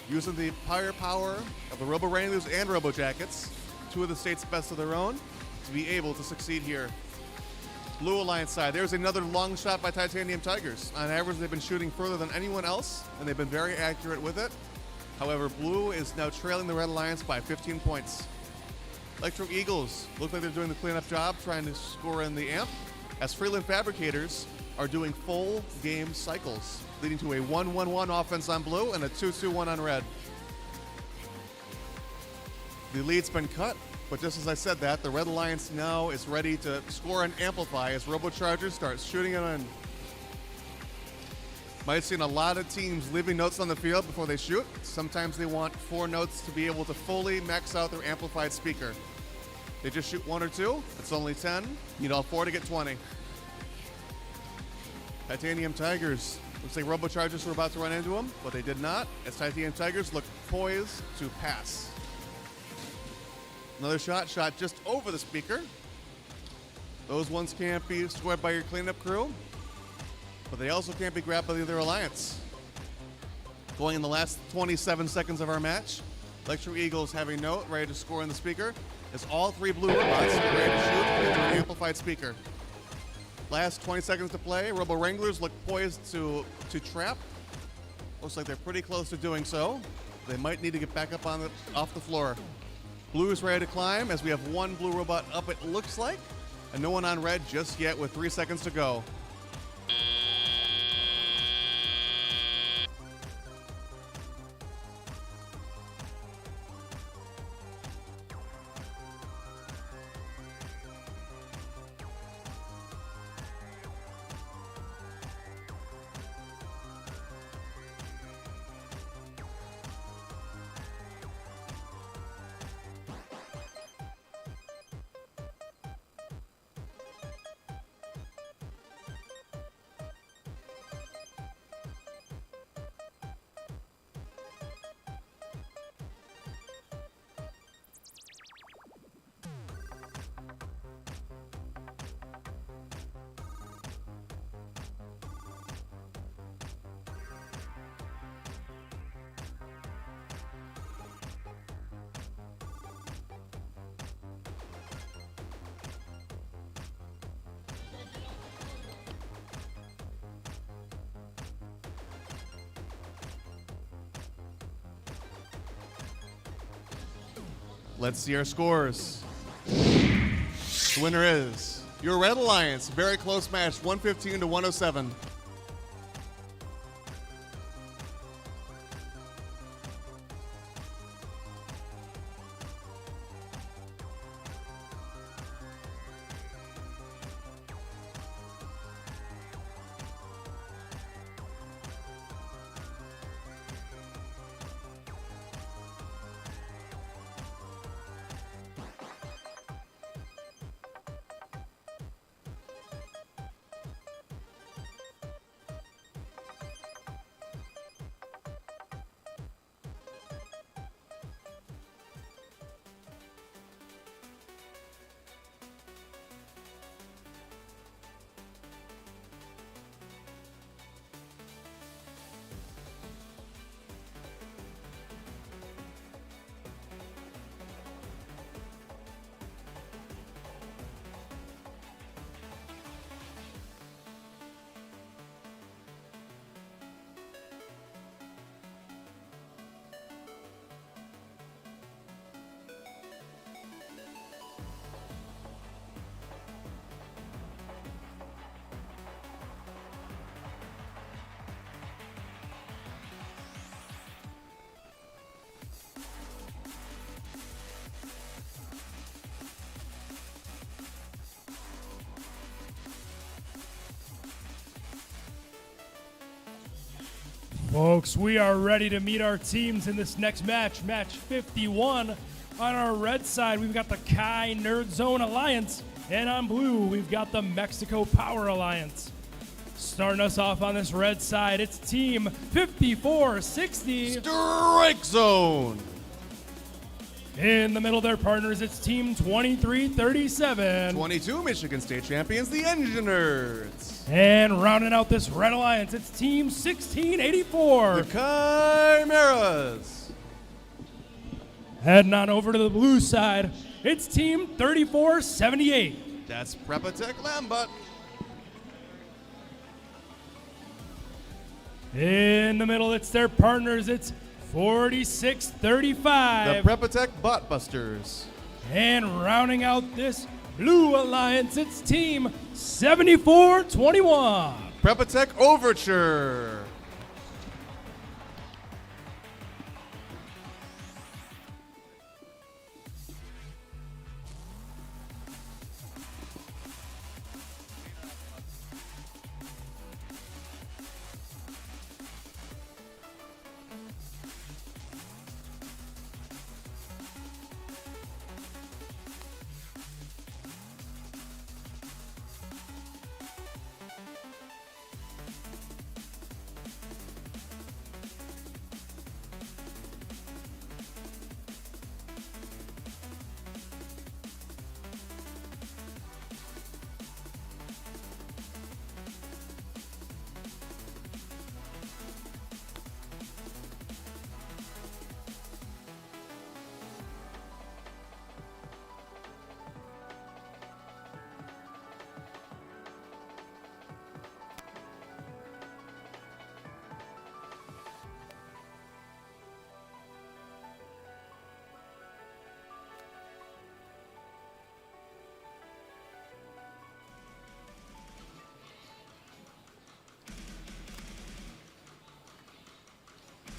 Using the firepower of the Robo Wranglers and Robo Jackets, two of the state's best of their own, to be able to succeed here. Blue Alliance side, there's another long shot by Titanium Tigers. On average, they've been shooting further than anyone else, and they've been very accurate with it. However, Blue is now trailing the Red Alliance by 15 points. Electro Eagles look like they're doing the cleanup job, trying to score in the amp, as Freeland Fabricators are doing full game cycles, leading to a 1-1-1 offense on Blue and a 2-2-1 on Red. The lead's been cut, but just as I said that, the Red Alliance now is ready to score and amplify as Robo Chargers starts shooting it in. Might have seen a lot of teams leaving notes on the field before they shoot. Sometimes they want 4 notes to be able to fully max out their amplified speaker. They just shoot 1 or 2, it's only 10. You need all 4 to get 20. Titanium Tigers, looks like Robo Chargers were about to run into them, but they did not, as Titanium Tigers look poised to pass. Another shot just over the speaker. Those ones can't be scored by your cleanup crew, but they also can't be grabbed by the other alliance. Going in the last 27 seconds of our match, Electro Eagles have a note ready to score in the speaker, as all 3 blue robots are ready to shoot into an amplified speaker. Last 20 seconds to play. Robo Wranglers look poised to trap. Looks like they're pretty close to doing so. They might need to get back up off the floor. Blue is ready to climb as we have one blue robot up, it looks like, and no one on red just yet with 3 seconds to go. Let's see our scores. The winner is your Red Alliance. Very close match, 115 to 107. Folks, we are ready to meet our teams in this next match, match 51. On our red side, we've got the Kai Nerd Zone Alliance, and on blue, we've got the Mexico Power Alliance. Starting us off on this red side, it's Team 5460. Strike Zone. In the middle of their partners, it's Team 2337. 22 Michigan State champions, the Engine Nerds. And rounding out this red alliance, it's Team 1684. The Chimeras. Heading on over to the blue side, it's Team 3478. That's Prepatech Lambot. In the middle, it's their partners, it's 4635. The Prepatech Botbusters. And rounding out this blue alliance, it's Team 7421. Prepatech Overture.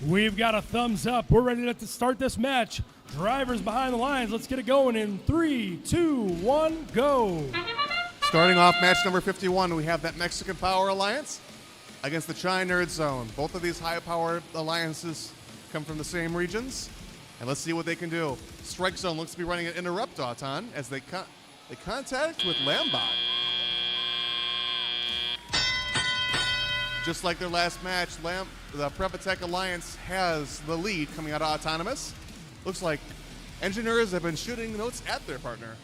We've got a thumbs up. We're ready to start this match. Drivers behind the lines. Let's get it going in 3, 2, 1, go. Starting off match number 51, we have that Mexican Power Alliance against the Chi-Nerd Zone. Both of these high-power alliances come from the same regions, and let's see what they can do. Strike Zone looks to be running an interrupt Auton as they contact with Lambot. Just like their last match, the Prepatech Alliance has the lead coming out of Autonomous. Looks like engineers have been shooting notes at their partner.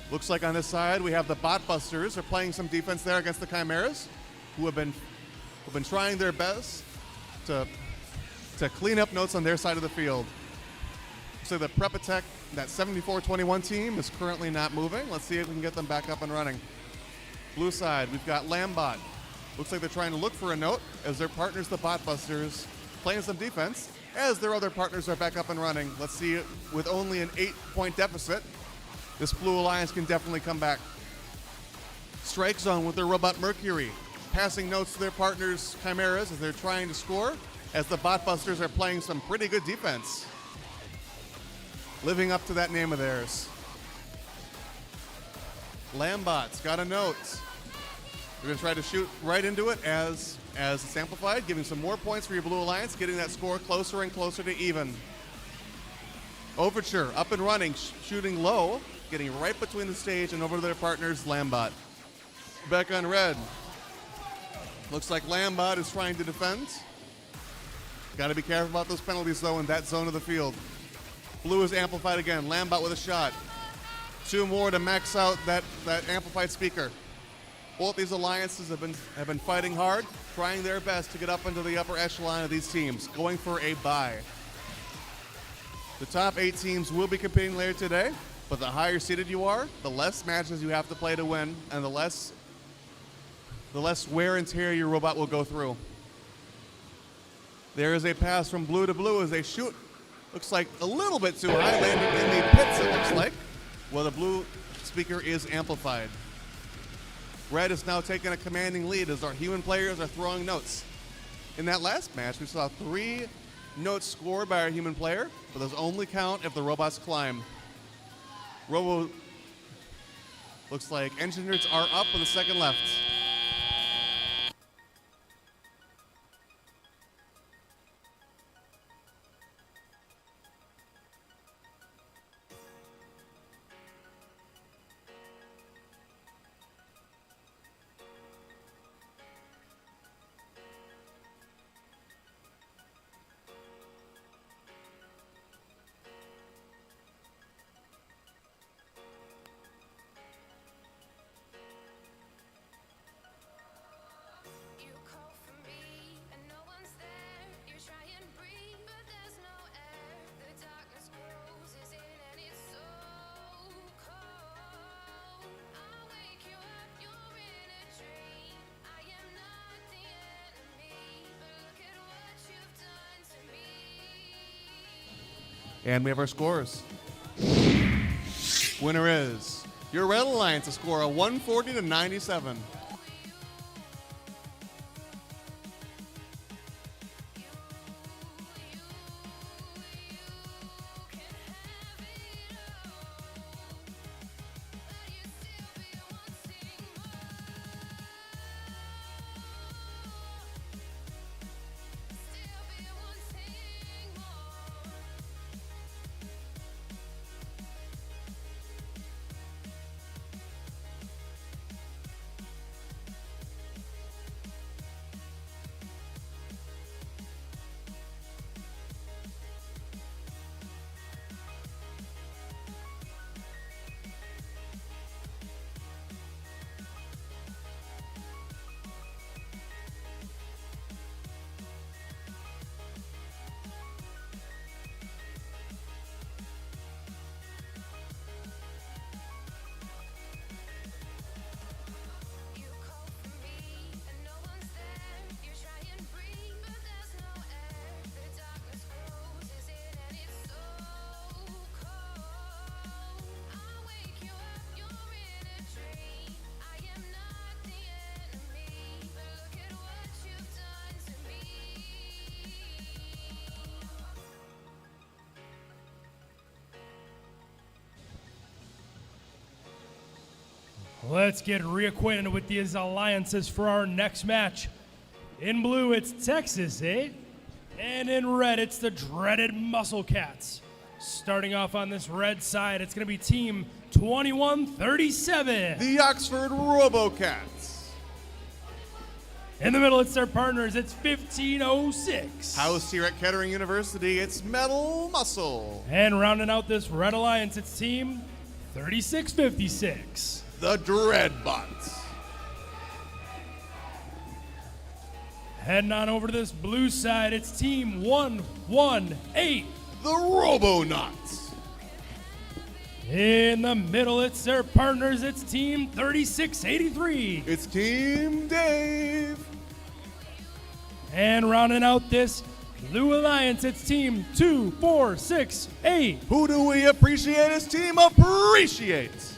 Looks like on this side we have the Bot Busters are playing some defense there against the Chimeras, who have been trying their best to clean up notes on their side of the field. So the Prepatech, that 74-21 team, is currently not moving. Let's see if we can get them back up and running. Blue side, we've got Lambot. Looks like they're trying to look for a note as their partners, the Bot Busters, playing some defense as their other partners are back up and running. Let's see, with only an 8-point deficit, this Blue Alliance can definitely come back. Strike Zone with their Robot Mercury, passing notes to their partners, Chimeras, as they're trying to score, as the Bot Busters are playing some pretty good defense. Living up to that name of theirs. Lambot's got a note. We're going to try to shoot right into it as it's amplified, giving some more points for your Blue Alliance, getting that score closer and closer to even. Overture up and running, shooting low, getting right between the stage and over to their partners, Lambot. Back on red. Looks like Lambot is trying to defend. Got to be careful about those penalties, though, in that zone of the field. Blue is amplified again. Lambot with a shot. 2 more to max out that amplified speaker. Both these alliances have been fighting hard, trying their best to get up into the upper echelon of these teams, going for a bye. The top 8 teams will be competing later today, but the higher seeded you are, the less matches you have to play to win, and the less wear and tear your robot will go through. There is a pass from blue to blue as they shoot. Looks like a little bit too high, landing in the pits, it looks like. Well, the blue speaker is amplified. Red is now taking a commanding lead as our human players are throwing notes. In that last match, we saw 3 notes scored by our human player, but those only count if the robots climb. Robo looks like engineers are up with a second left. You call for me and no one's there. You try and breathe, but there's no air. The darkness closes in and it's so cold. I'll wake you up, you're in a dream. I am not the enemy, but look at what you've done to me. And we have our scores. Winner is your Red Alliance, a score of 140-97. Let's get reacquainted with these alliances for our next match. In blue, it's Texas, eh? And in red, it's the dreaded Muscle Cats. Starting off on this red side, it's going to be Team 2137. The Oxford Robocats. In the middle, it's their partners. It's 1506. Housed here at Kettering University, it's Metal Muscle. And rounding out this red alliance, it's Team 3656. The Dreadbots. Heading on over to this blue side, it's Team 118. The Robonauts. In the middle, it's their partners. It's Team 3683. It's Team Dave. And rounding out this blue alliance, it's Team 2468. Who do we appreciate as Team Appreciate?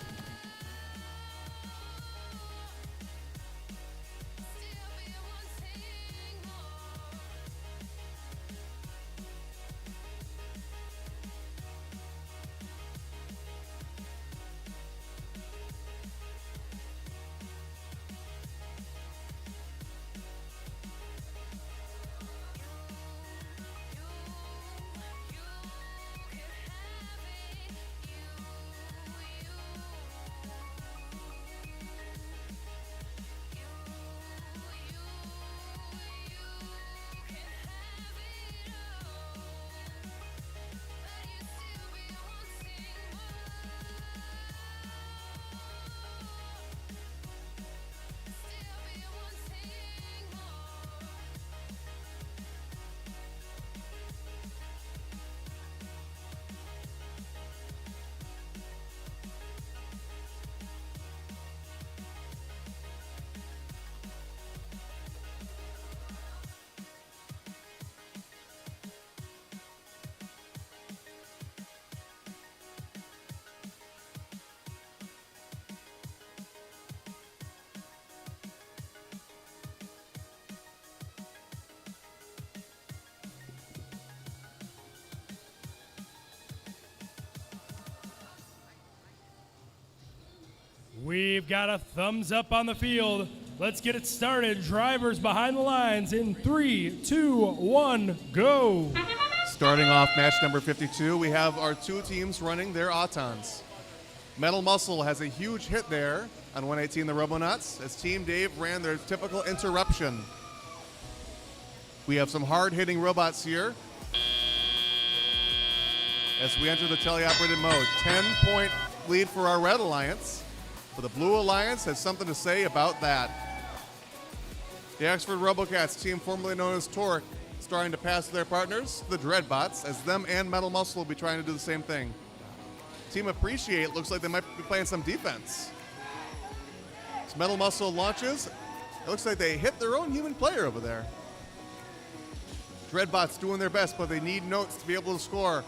We've got a thumbs up on the field. Let's get it started. Drivers behind the lines in 3, 2, 1, go. Starting off match number 52, we have our two teams running their Autons. Metal Muscle has a huge hit there on 118, the Robonauts, as Team Dave ran their typical interruption. We have some hard-hitting robots here as we enter the teleoperated mode. 10-point lead for our Red Alliance, but the Blue Alliance has something to say about that. The Oxford Robocats, team formerly known as Torque, starting to pass their partners, the Dreadbots, as them and Metal Muscle will be trying to do the same thing. Team Appreciate looks like they might be playing some defense. As Metal Muscle launches, it looks like they hit their own human player over there. Dreadbots doing their best, but they need notes to be able to score.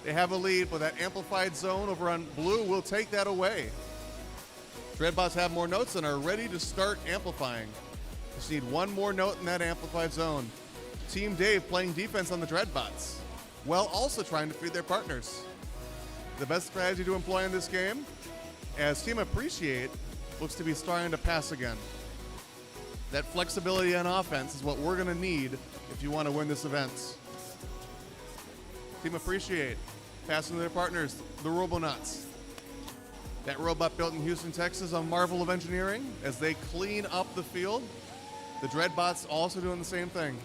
They have a lead, but that amplified zone over on Blue will take that away. Dreadbots have more notes and are ready to start amplifying. Just need one more note in that amplified zone. Team Dave playing defense on the Dreadbots, while also trying to feed their partners. The best strategy to employ in this game, as Team Appreciate looks to be starting to pass again. That flexibility on offense is what we're going to need if you want to win this event. Team Appreciate passing to their partners, the Robonauts. That robot built in Houston, Texas, a marvel of engineering as they clean up the field. The Dreadbots also doing the same thing.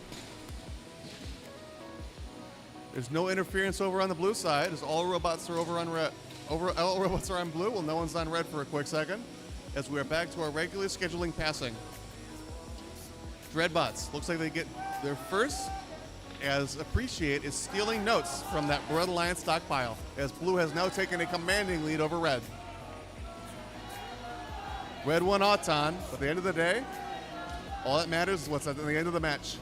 There's no interference over on the blue side, as all robots are over on red. All robots are on blue, well, no one's on red for a quick second, as we are back to our regularly scheduling passing. Dreadbots, looks like they get their first, as Appreciate is stealing notes from that Red Alliance stockpile, as blue has now taken a commanding lead over red. Red won Auton, but at the end of the day, all that matters is what's at the end of the match.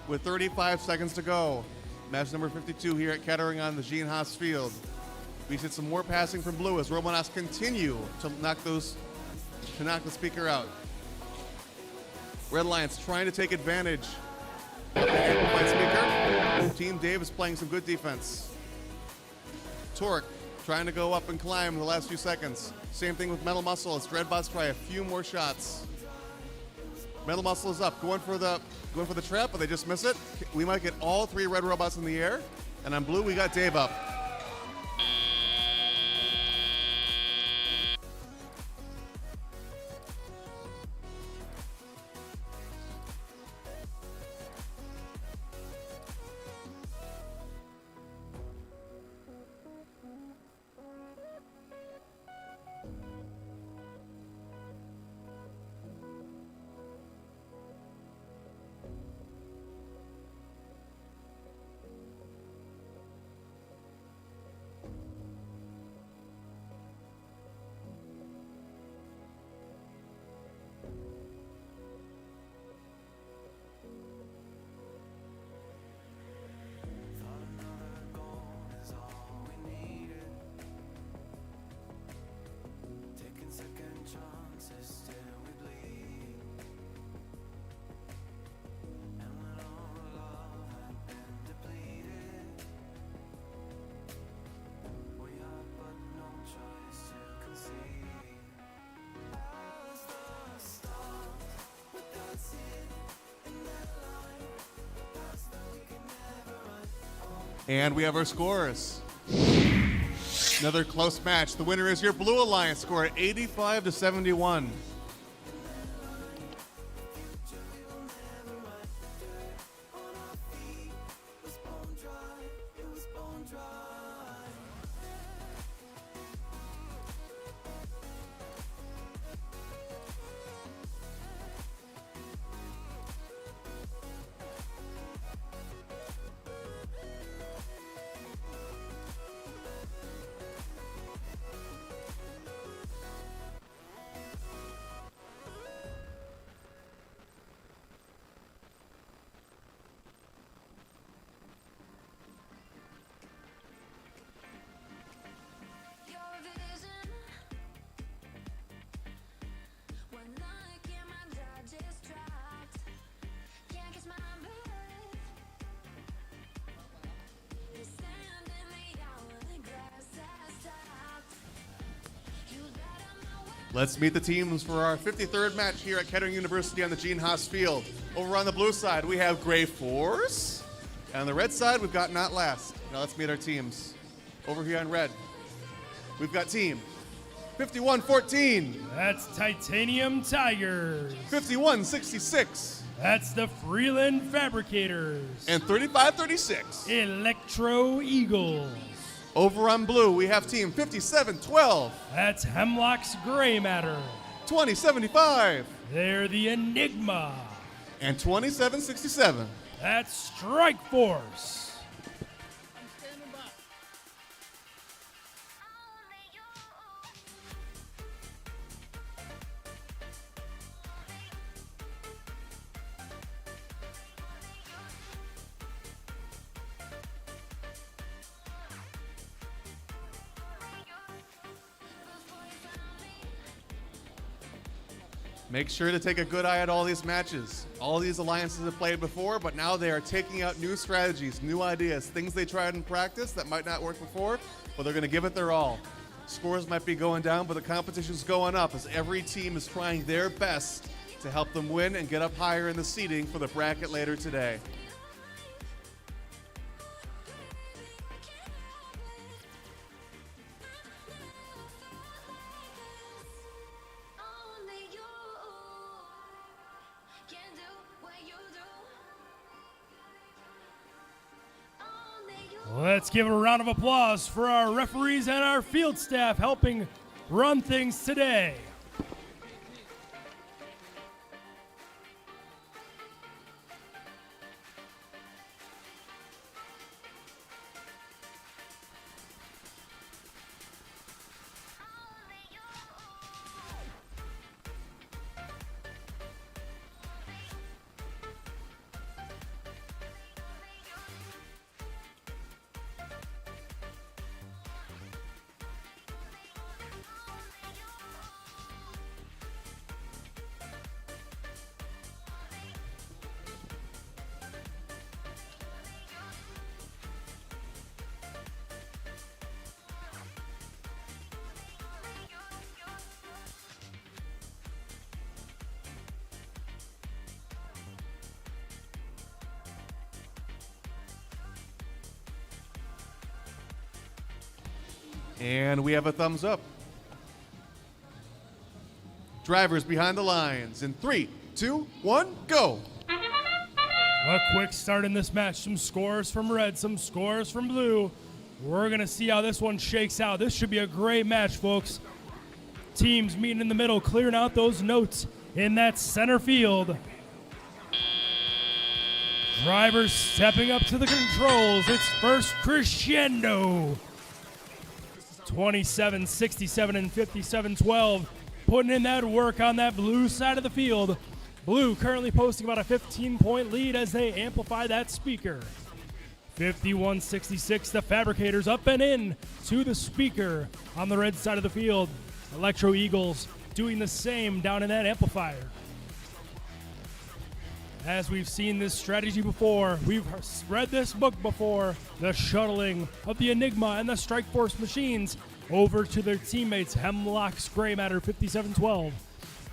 With 35 seconds to go, match number 52 here at Kettering on the Gene Haas Field. We see some more passing from blue as Robonauts continue to knock the speaker out. Red Alliance trying to take advantage of the amplified speaker. Team Dave is playing some good defense. Torque trying to go up and climb in the last few seconds. Same thing with Metal Muscle as Dreadbots try a few more shots. Metal Muscle is up, going for the trap, but they just miss it. We might get all 3 red robots in the air. And on blue, we got Dave up. And we have our scores. Another close match. The winner is your Blue Alliance, score at 85-71. Let's meet the teams for our 53rd match here at Kettering University on the Gene Haas Field. Over on the blue side, we have Gray Force. And on the red side, we've got Not Last. Now let's meet our teams. Over here on red, we've got team 51-14. That's Titanium Tigers. 51-66. That's the Freeland Fabricators. And 35-36. Electro Eagles. Over on blue, we have team 57-12. That's Hemlock's Gray Matter. 20-75. They're the Enigma. And 27-67. That's Strike Force. Make sure to take a good eye at all these matches. All these alliances have played before, but now they are taking out new strategies, new ideas, things they tried in practice that might not work before, but they're going to give it their all. Scores might be going down, but the competition's going up as every team is trying their best to help them win and get up higher in the seeding for the bracket later today. Let's give a round of applause for our referees and our field staff helping run things today. And we have a thumbs up. Drivers behind the lines in 3, 2, 1, go. A quick start in this match. Some scores from red, some scores from blue. We're going to see how this one shakes out. This should be a great match, folks. Teams meeting in the middle, clearing out those notes in that center field. Drivers stepping up to the controls. It's first crescendo. 27-67 and 57-12. Putting in that work on that blue side of the field. Blue currently posting about a 15-point lead as they amplify that speaker. 51-66, the Fabricators up and in to the speaker on the red side of the field. Electro Eagles doing the same down in that amplifier. As we've seen this strategy before, we've read this book before, the shuttling of the Enigma and the Strike Force machines over to their teammates. Hemlock's Gray Matter 57-12.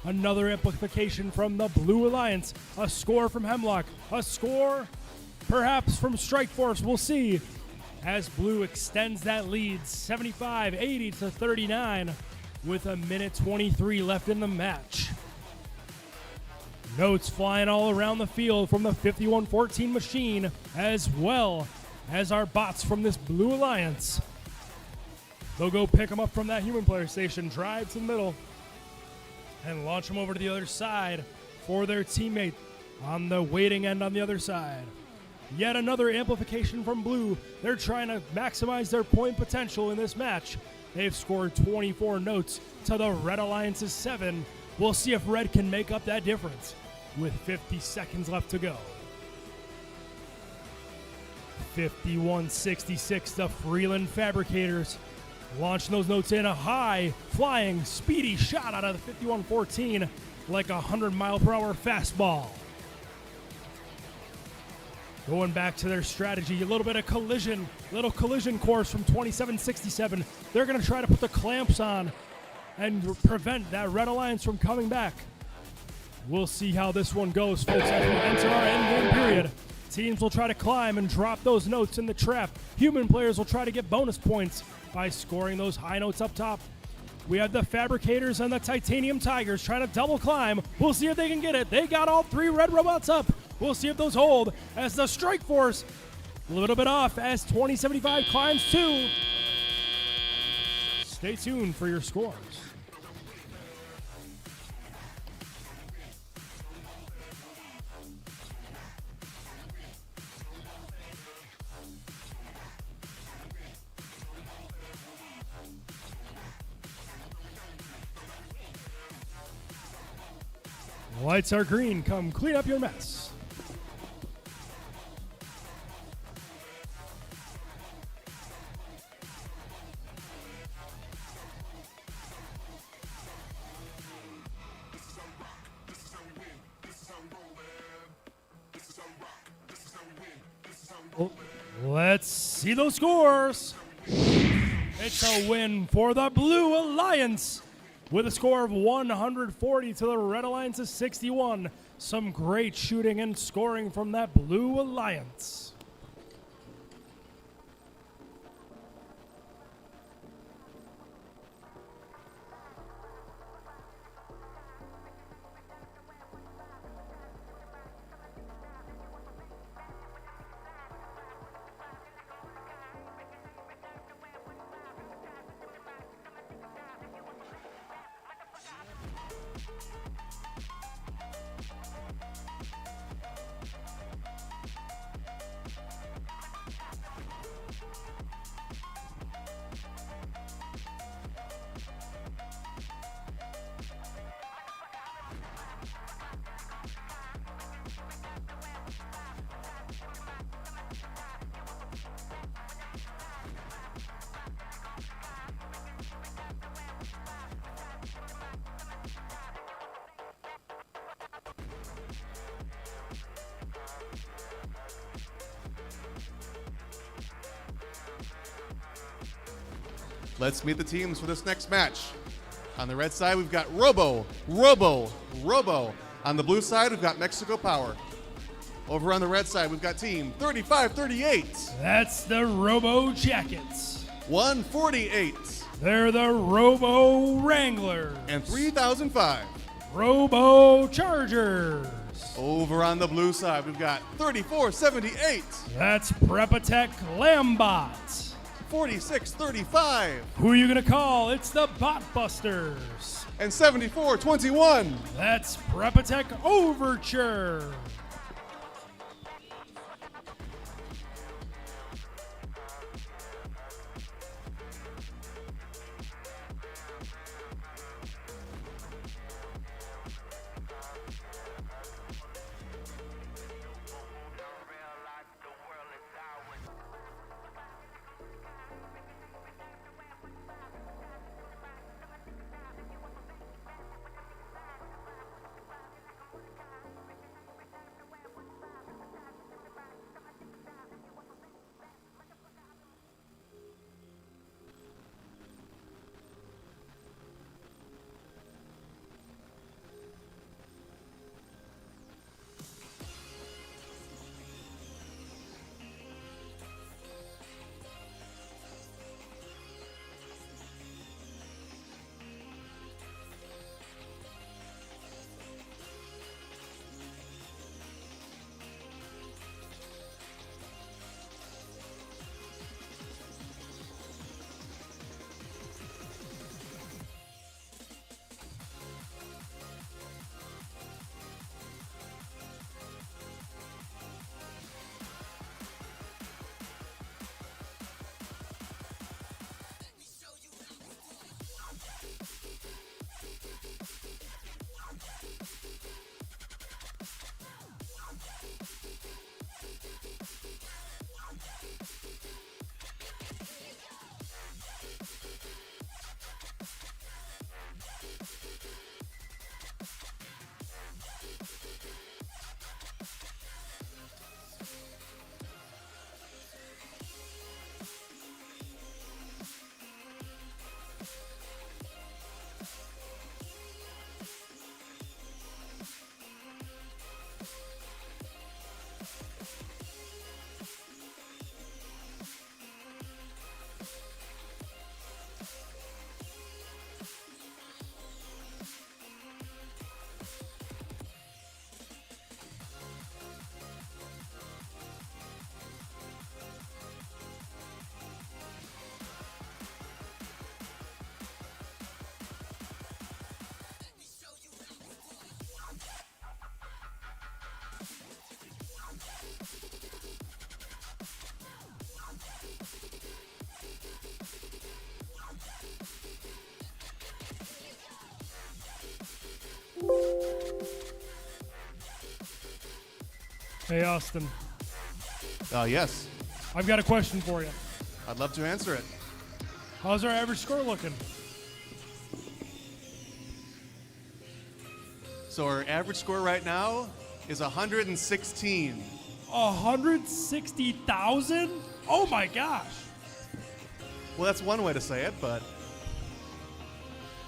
Another amplification from the Blue Alliance. A score from Hemlock. A score perhaps from Strike Force. We'll see as Blue extends that lead 75-80 to 39 with a minute 23 left in the match. Notes flying all around the field from the 51-14 machine, as well as our bots from this Blue Alliance. They'll go pick them up from that human player station, drive to the middle, and launch them over to the other side for their teammate on the waiting end on the other side. Yet another amplification from Blue. They're trying to maximize their point potential in this match. They've scored 24 notes to the Red Alliance's 7. We'll see if Red can make up that difference with 50 seconds left to go. 51-66, the Freeland Fabricators launching those notes in a high, flying, speedy shot out of the 51-14 like a 100-mile-per-hour fastball. Going back to their strategy, a little bit of collision, little collision course from 27-67. They're going to try to put the clamps on and prevent that Red Alliance from coming back. We'll see how this one goes, folks, as we enter our endgame period. Teams will try to climb and drop those notes in the trap. Human players will try to get bonus points by scoring those high notes up top. We have the Fabricators and the Titanium Tigers trying to double climb. We'll see if they can get it. They got all 3 red robots up. We'll see if those hold as the Strike Force a little bit off as 2075 climbs 2. Stay tuned for your scores. Lights are green. Come clean up your mess. Let's see those scores. It's a win for the Blue Alliance with a score of 140 to the Red Alliance's 61. Some great shooting and scoring from that Blue Alliance. Let's meet the teams for this next match. On the red side, we've got Robo. On the blue side, we've got Mexico Power. Over on the red side, we've got team 3538. That's the Robo Jackets. 148. They're the Robo Wranglers. And 3005. Robo Chargers. Over on the blue side, we've got 3478, That's Prepatech Lambot. 4635, Who are you going to call? It's the Botbusters. and 7421. That's Prepatech Overture. Hey, Austin, Yes, I've got a question for you. I'd love to answer it. How's our average score looking? So our average score right now is 116. 160,000? Oh my gosh. Well, that's one way to say it, but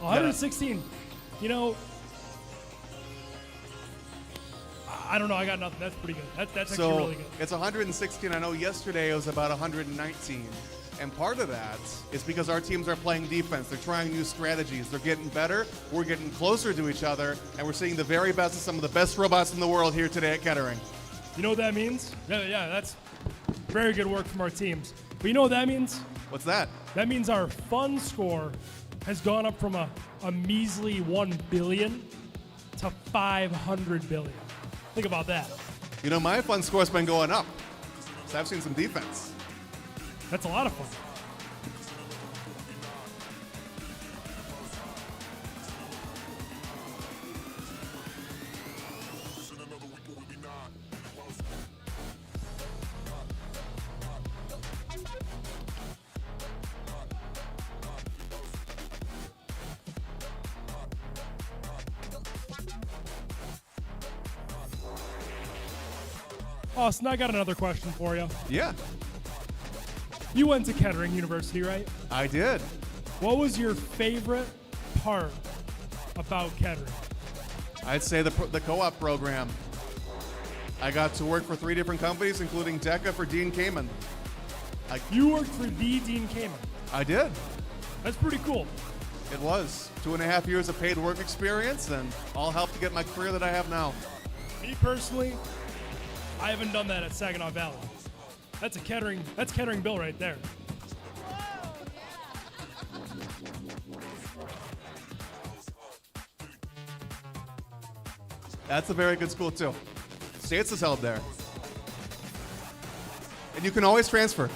116. You know, I don't know. I got nothing. That's pretty good. That's actually so really good. it's 116. I know yesterday it was about 119. And part of that is because our teams are playing defense. They're trying new strategies. They're getting better. We're getting closer to each other. And we're seeing the very best of some of the best robots in the world here today at Kettering. You know what that means? Yeah, that's very good work from our teams. But you know what that means? What's that? That means our fun score has gone up from a measly 1 billion to 500 billion. Think about that. You know, my fun score's been going up. So I've seen some defense. That's a lot of fun. Austin, I got another question for you. Yeah, You went to Kettering University, right? I did. What was your favorite part about Kettering? I'd say the co-op program. I got to work for 3 different companies, including DECA for Dean Kamen. You worked for the Dean Kamen. I did. That's pretty cool. It was 2.5 years of paid work experience, and all helped to get my career that I have now. Me personally, I haven't done that at Saginaw Valley. That's Kettering Bill right there. That's a very good school too. States is held there. And you can always transfer.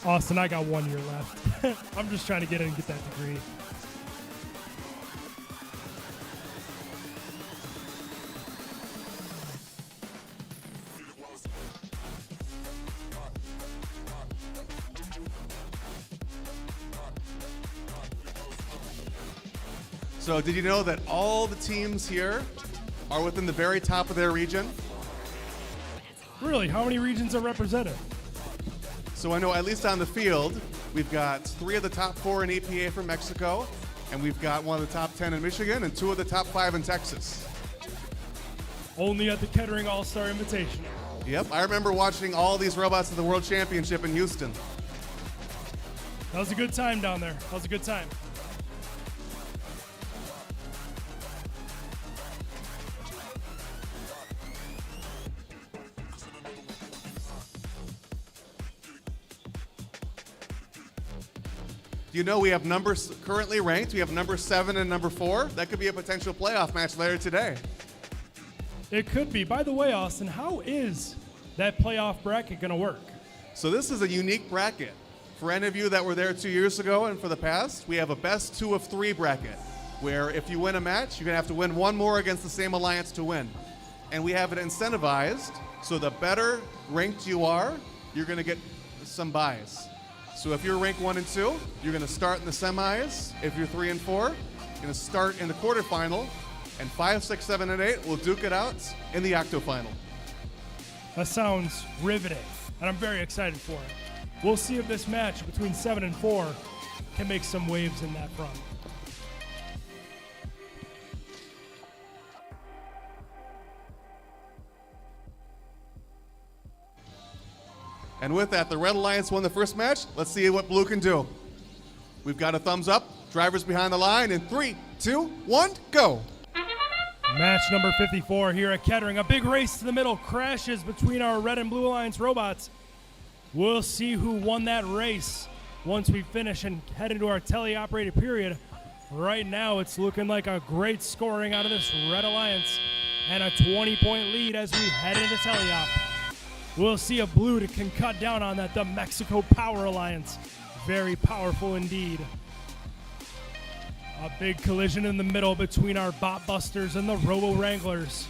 Austin, I got 1 year left. I'm just trying to get in and get that degree. So did you know that all the teams here are within the very top of their region? Really, how many regions are represented? So I know at least on the field, we've got 3 of the top 4 in EPA from Mexico, and we've got 1 of the top 10 in Michigan and 2 of the top 5 in Texas. Only at the Kettering All-Star Invitational. Yep, I remember watching all these robots at the World Championship in Houston. That was a good time down there. That was a good time. You know we have numbers currently ranked. We have number 7 and number 4. That could be a potential playoff match later today. It could be. By the way, Austin, how is that playoff bracket going to work? So this is a unique bracket. For any of you that were there 2 years ago and for the past, we have a best 2 of 3 bracket, where if you win a match, you're going to have to win 1 more against the same alliance to win. And we have it incentivized, so the better ranked you are, you're going to get some buys. So if you're ranked 1 and 2, you're going to start in the semis. If you're 3 and 4, you're going to start in the quarterfinal. And 5, 6, 7, and 8 will duke it out in the octofinal. That sounds riveting, and I'm very excited for it. We'll see if this match between 7 and 4 can make some waves in that front. And with that, the Red Alliance won the first match. Let's see what Blue can do. We've got a thumbs up. Drivers behind the line in 3, 2, 1, go. Match number 54 here at Kettering. A big race to the middle crashes between our Red and Blue Alliance robots. We'll see who won that race once we finish and head into our teleoperated period. Right now, it's looking like a great scoring out of this Red Alliance and a 20-point lead as we head into teleop. We'll see if Blue can cut down on that. The Mexico Power Alliance. Very powerful indeed. A big collision in the middle between our Bot Busters and the Robo Wranglers.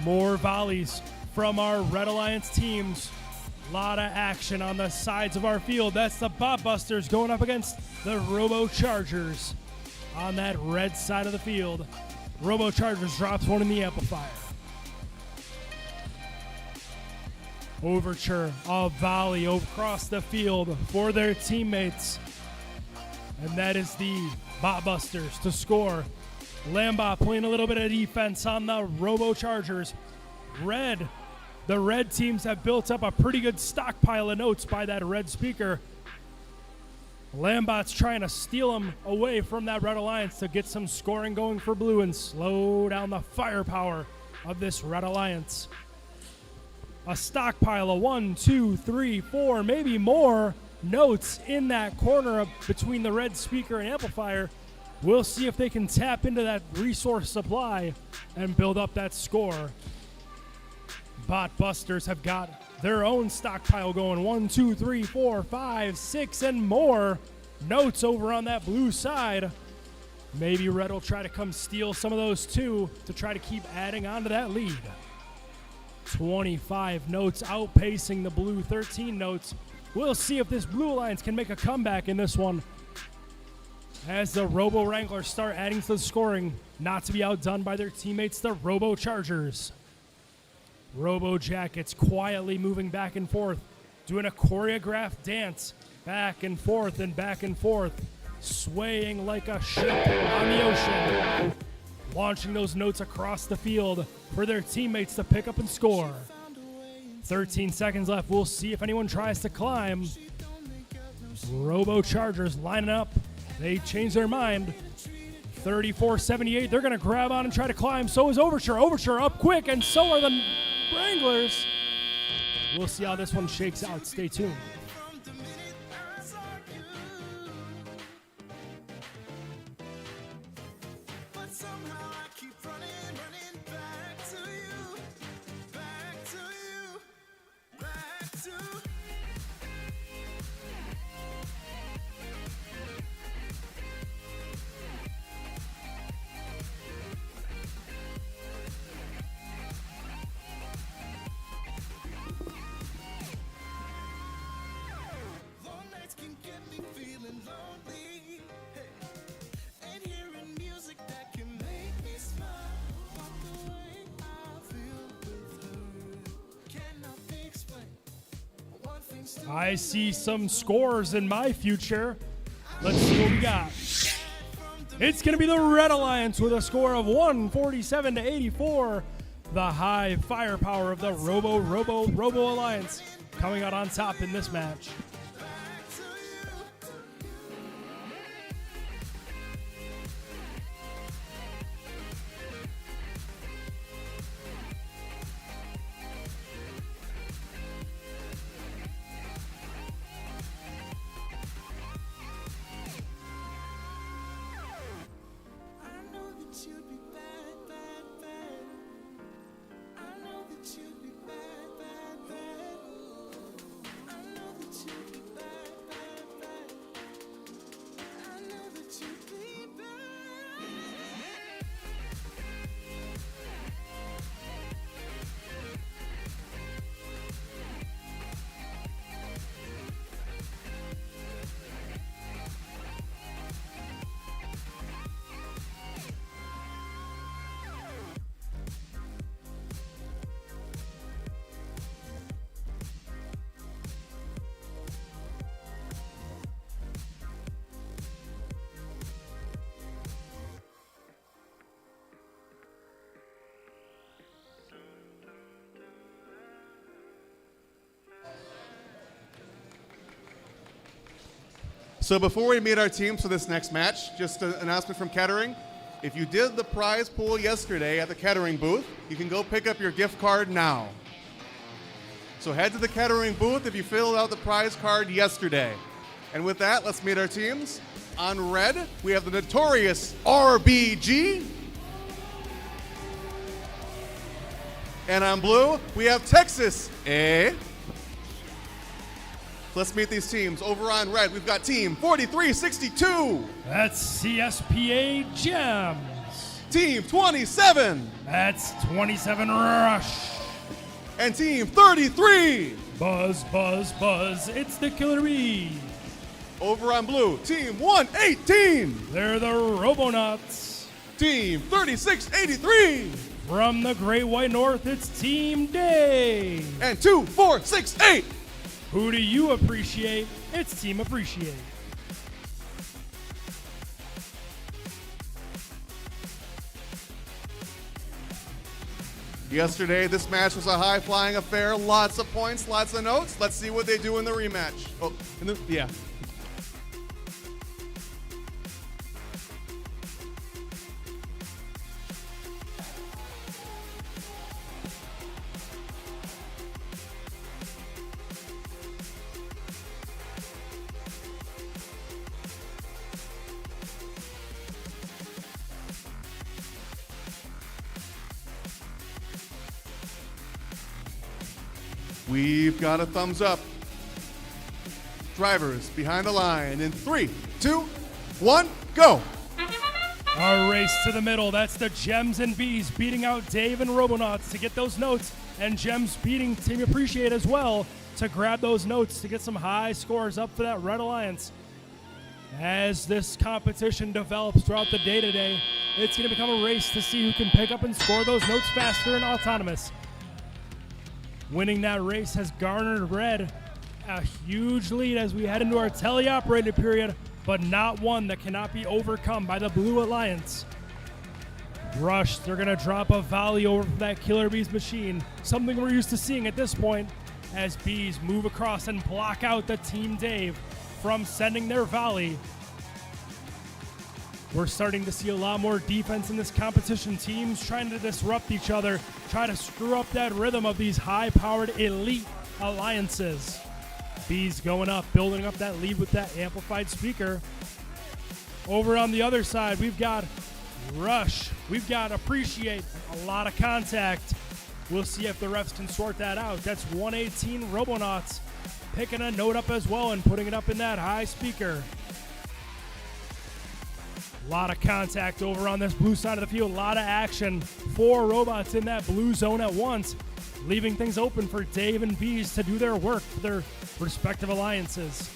More volleys from our Red Alliance teams. A lot of action on the sides of our field. That's the Bot Busters going up against the Robo Chargers on that red side of the field. Robo Chargers drops 1 in the amplifier. Overture, a volley across the field for their teammates. And that is the Bot Busters to score. Lambot playing a little bit of defense on the Robo Chargers. The red teams have built up a pretty good stockpile of notes by that red speaker. Lambot's trying to steal them away from that Red Alliance to get some scoring going for Blue and slow down the firepower of this Red Alliance. A stockpile of 1, 2, 3, 4, maybe more notes in that corner between the red speaker and amplifier. We'll see if they can tap into that resource supply and build up that score. Bot Busters have got their own stockpile going. 1, 2, 3, 4, 5, 6, and more notes over on that blue side. Maybe Red will try to come steal some of those too to try to keep adding on to that lead. 25 notes outpacing the Blue 13 notes. We'll see if this Blue Alliance can make a comeback in this one as the Robo Wranglers start adding to the scoring, not to be outdone by their teammates, the Robo Chargers. Robo Jackets quietly moving back and forth, doing a choreographed dance, back and forth and back and forth, swaying like a ship on the ocean, launching those notes across the field for their teammates to pick up and score. 13 seconds left. We'll see if anyone tries to climb. Robo Chargers lining up. They change their mind. 34-78. They're going to grab on and try to climb. So is Overture. Overture up quick, and so are the Wranglers. We'll see how this one shakes out. Stay tuned. I see some scores in my future. Let's see what we got. It's going to be the Red Alliance with a score of 147-84. The high firepower of the Robo Alliance coming out on top in this match. So before we meet our teams for this next match, just an announcement from Kettering. If you did the prize pool yesterday at the Kettering booth, you can go pick up your gift card now. So head to the Kettering booth if you filled out the prize card yesterday. And with that, let's meet our teams. On red, we have the notorious RBG. And on blue, we have Texas A. Let's meet these teams. Over on red, we've got team 4362. That's CSPA Gems. Team 27. That's 27 Rush. And team 33. Buzz, buzz, buzz. It's the Killer Bee. Over on blue, team 118. They're the Robonauts. Team 3683. From the Great White North, it's Team Day. And 2468. Who do you appreciate? It's Team Appreciate. Yesterday, this match was a high-flying affair. Lots of points, lots of notes. Let's see what they do in the rematch. Yeah. We've got a thumbs up. Drivers behind the line in 3, 2, 1, go. A race to the middle. That's the Gems and Bees beating out Dave and Robonauts to get those notes, and Gems beating Team Appreciate as well to grab those notes to get some high scores up for that Red Alliance. As this competition develops throughout the day today, it's going to become a race to see who can pick up and score those notes faster and autonomous. Winning that race has garnered Red a huge lead as we head into our teleoperated period, but not one that cannot be overcome by the Blue Alliance. Rush, they're going to drop a volley over from that Killer Bees machine, something we're used to seeing at this point, as Bees move across and block out the Team Dave from sending their volley. We're starting to see a lot more defense in this competition. Teams trying to disrupt each other, try to screw up that rhythm of these high-powered elite alliances. Bees going up, building up that lead with that amplified speaker. Over on the other side, we've got Rush. We've got Appreciate. A lot of contact. We'll see if the refs can sort that out. That's 118 Robonauts picking a note up as well and putting it up in that high speaker. A lot of contact over on this blue side of the field. A lot of action. 4 robots in that blue zone at once, leaving things open for Dave and Bees to do their work for their respective alliances.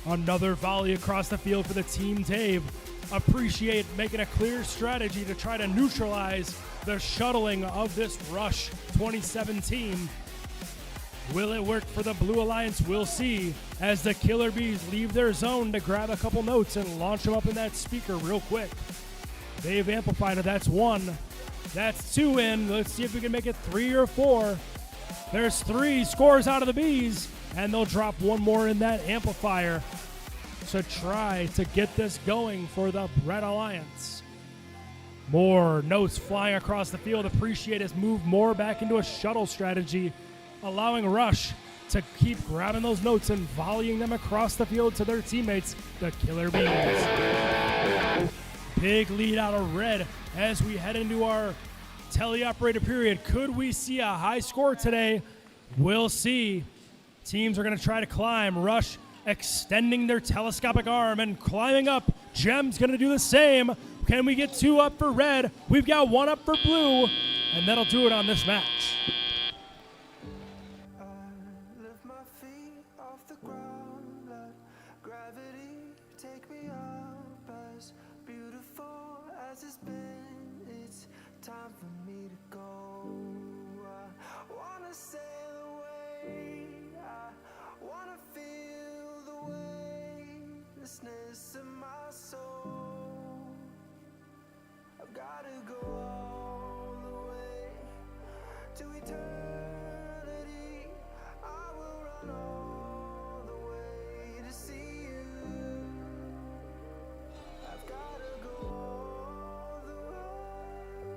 Another volley across the field for the Team Dave. Appreciate making a clear strategy to try to neutralize the shuttling of this Rush 2017. Will it work for the Blue Alliance? We'll see as the Killer Bees leave their zone to grab a couple notes and launch them up in that speaker real quick. They've amplified it. That's 1. That's 2 in. Let's see if we can make it 3 or 4. There's 3 scores out of the Bees, and they'll drop 1 more in that amplifier to try to get this going for the Red Alliance. More notes flying across the field. Appreciate has moved more back into a shuttle strategy, allowing Rush to keep grabbing those notes and volleying them across the field to their teammates, the Killer Bees. Big lead out of Red as we head into our teleoperator period. Could we see a high score today? We'll see. Teams are going to try to climb. Rush extending their telescopic arm and climbing up. Gem's going to do the same. Can we get 2 up for Red? We've got 1 up for Blue, and that'll do it on this match. Lift my feet off the ground, let gravity take me up. As beautiful as it's been, it's time for me to go. I wanna sail away, I wanna feel the weightlessness in my soul. I've gotta go all the way to eternity. I will run all the way to see you. I've gotta go all the way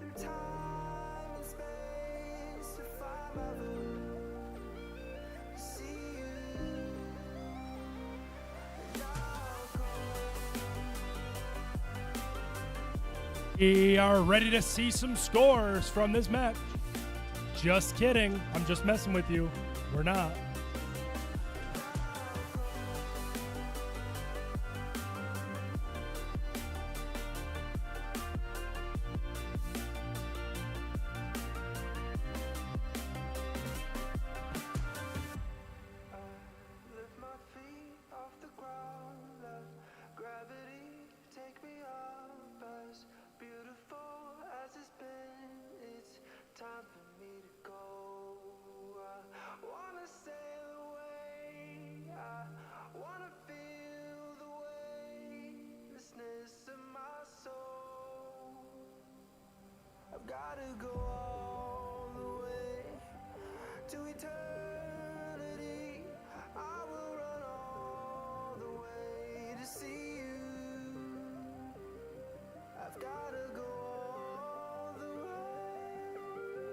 through time and space to find my to see you. And I'll go. We are ready to see some scores from this match. Just kidding. I'm just messing with you. We're not. Lift my feet off the ground, let gravity take me up. As beautiful as it's been, it's time for me to go. I wanna sail away, I wanna feel the weightlessness in my soul. I've gotta go all the way to eternity. I will run all the way to see you. I've gotta go all the way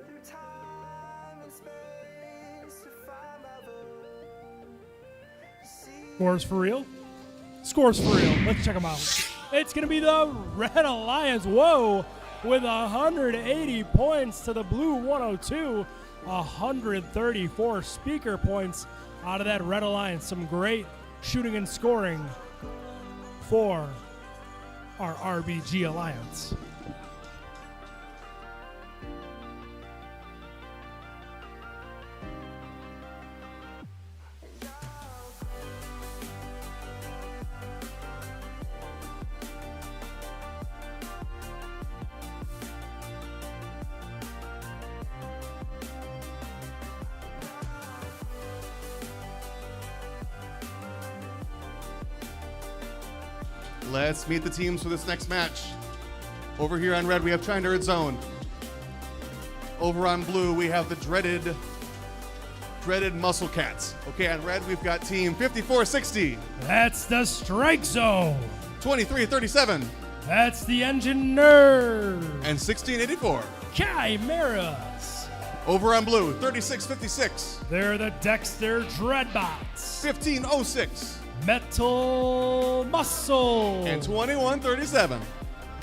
through time and space to find my Scores for real? Scores for real. Let's check them out. It's going to be the Red Alliance. Whoa. With 180 points to the Blue 102. 134 speaker points out of that Red Alliance. Some great shooting and scoring for our RBG Alliance. Let's meet the teams for this next match. Over here on red, we have Tri-Nerd Zone. Over on blue, we have the dreaded Muscle Cats. Okay, on red, we've got team 5460, That's the Strike Zone. 2337, That's the Engine Nerd. and 1684. Chimeras. Over on blue, 3656, They're the Dexter Dreadbots. 1506, Metal Muscle. and 2137.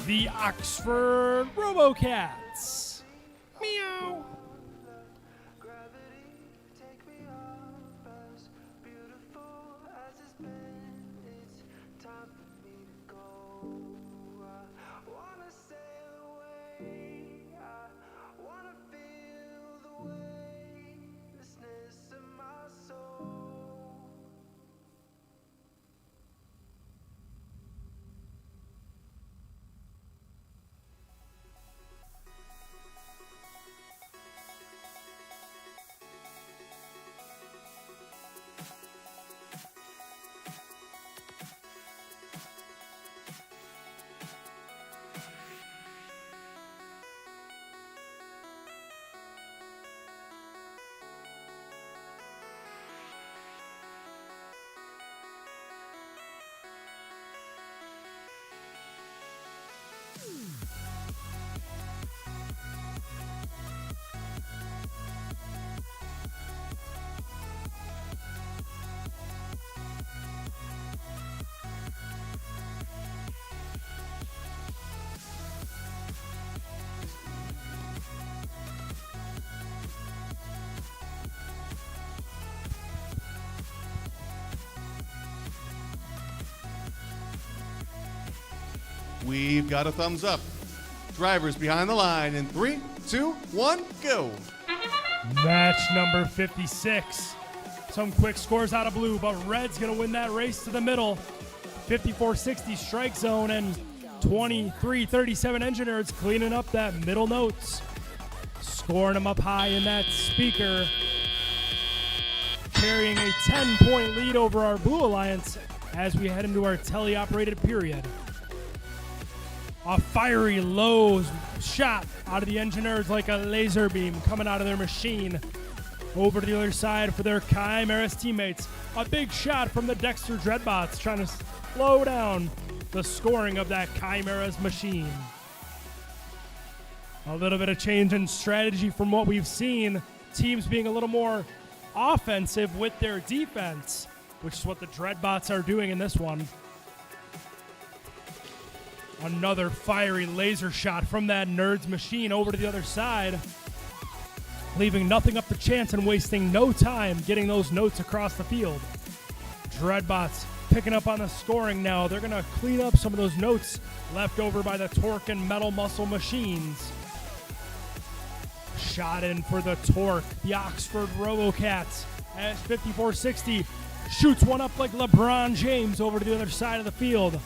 The Oxford Robocats. Meow. Gravity, take me up as beautiful as it's been. It's time for me to go. I wanna sail away. I wanna feel the weightlessness of my soul. We've got a thumbs up. Drivers behind the line in 3, 2, 1, go. Match number 56. Some quick scores out of blue, but red's going to win that race to the middle. 5460 Strike Zone and 2337 Engine Nerds cleaning up that middle notes. Scoring them up high in that speaker. Carrying a 10-point lead over our Blue Alliance as we head into our teleoperated period. A fiery low shot out of the Engineers like a laser beam coming out of their machine. Over to the other side for their Chimeras teammates. A big shot from the Dexter Dreadbots trying to slow down the scoring of that Chimeras machine. A little bit of change in strategy from what we've seen. Teams being a little more offensive with their defense, which is what the Dreadbots are doing in this one. Another fiery laser shot from that Nerd's machine over to the other side, leaving nothing up to chance and wasting no time getting those notes across the field. Dreadbots picking up on the scoring now. They're going to clean up some of those notes left over by the Torque and Metal Muscle machines. Shot in for the Torque, the Oxford Robocats, as 5460 shoots one up like LeBron James over to the other side of the field.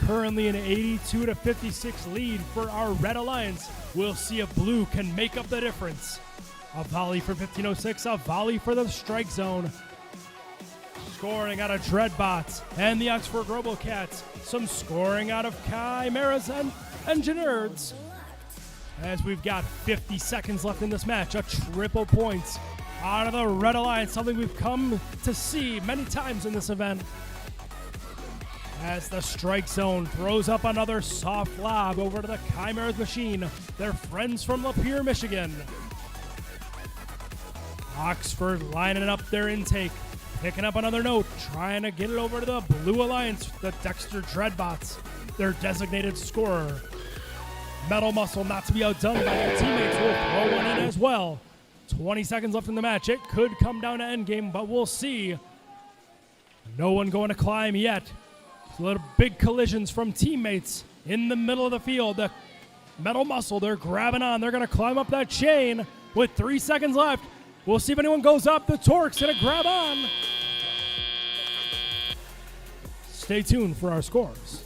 Currently an 82-56 lead for our Red Alliance. We'll see if Blue can make up the difference. A volley for 1506, a volley for the Strike Zone. Scoring out of Dreadbots and the Oxford Robocats. Some scoring out of Chimeras and Engineers. As we've got 50 seconds left in this match, a triple points out of the Red Alliance, something we've come to see many times in this event. As the Strike Zone throws up another soft lob over to the Chimeras machine. They're friends from Lapeer, Michigan. Oxford lining up their intake, picking up another note, trying to get it over to the Blue Alliance, the Dexter Dreadbots, their designated scorer. Metal Muscle, not to be outdone by their teammates, will throw one in as well. 20 seconds left in the match. It could come down to endgame, but we'll see. No one going to climb yet. Little big collisions from teammates in the middle of the field. The Metal Muscle, they're grabbing on. They're going to climb up that chain with 3 seconds left. We'll see if anyone goes up. The Torque's going to grab on. Stay tuned for our scores.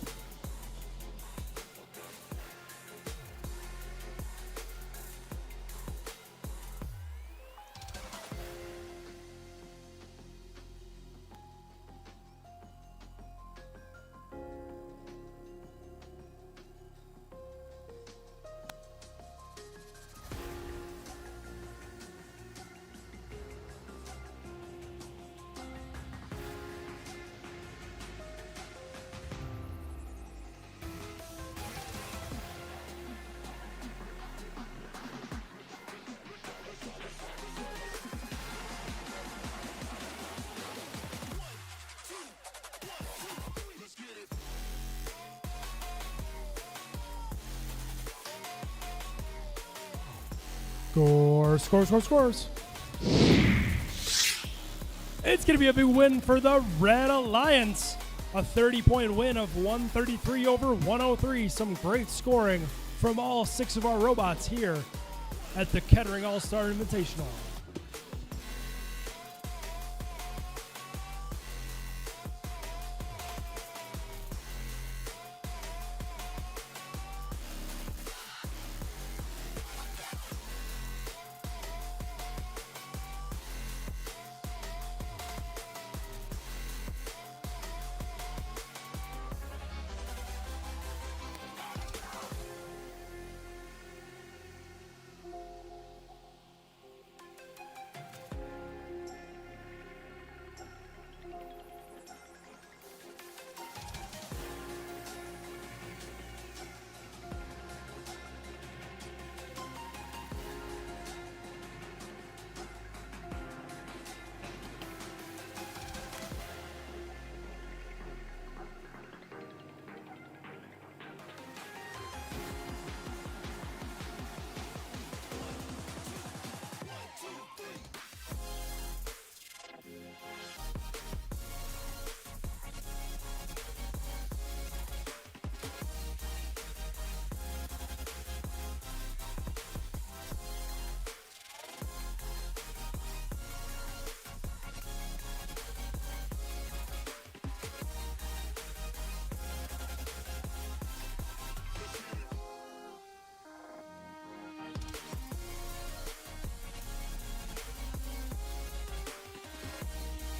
Scores. It's going to be a big win for the Red Alliance. A 30-point win of 133 over 103. Some great scoring from all 6 of our robots here at the Kettering All-Star Invitational.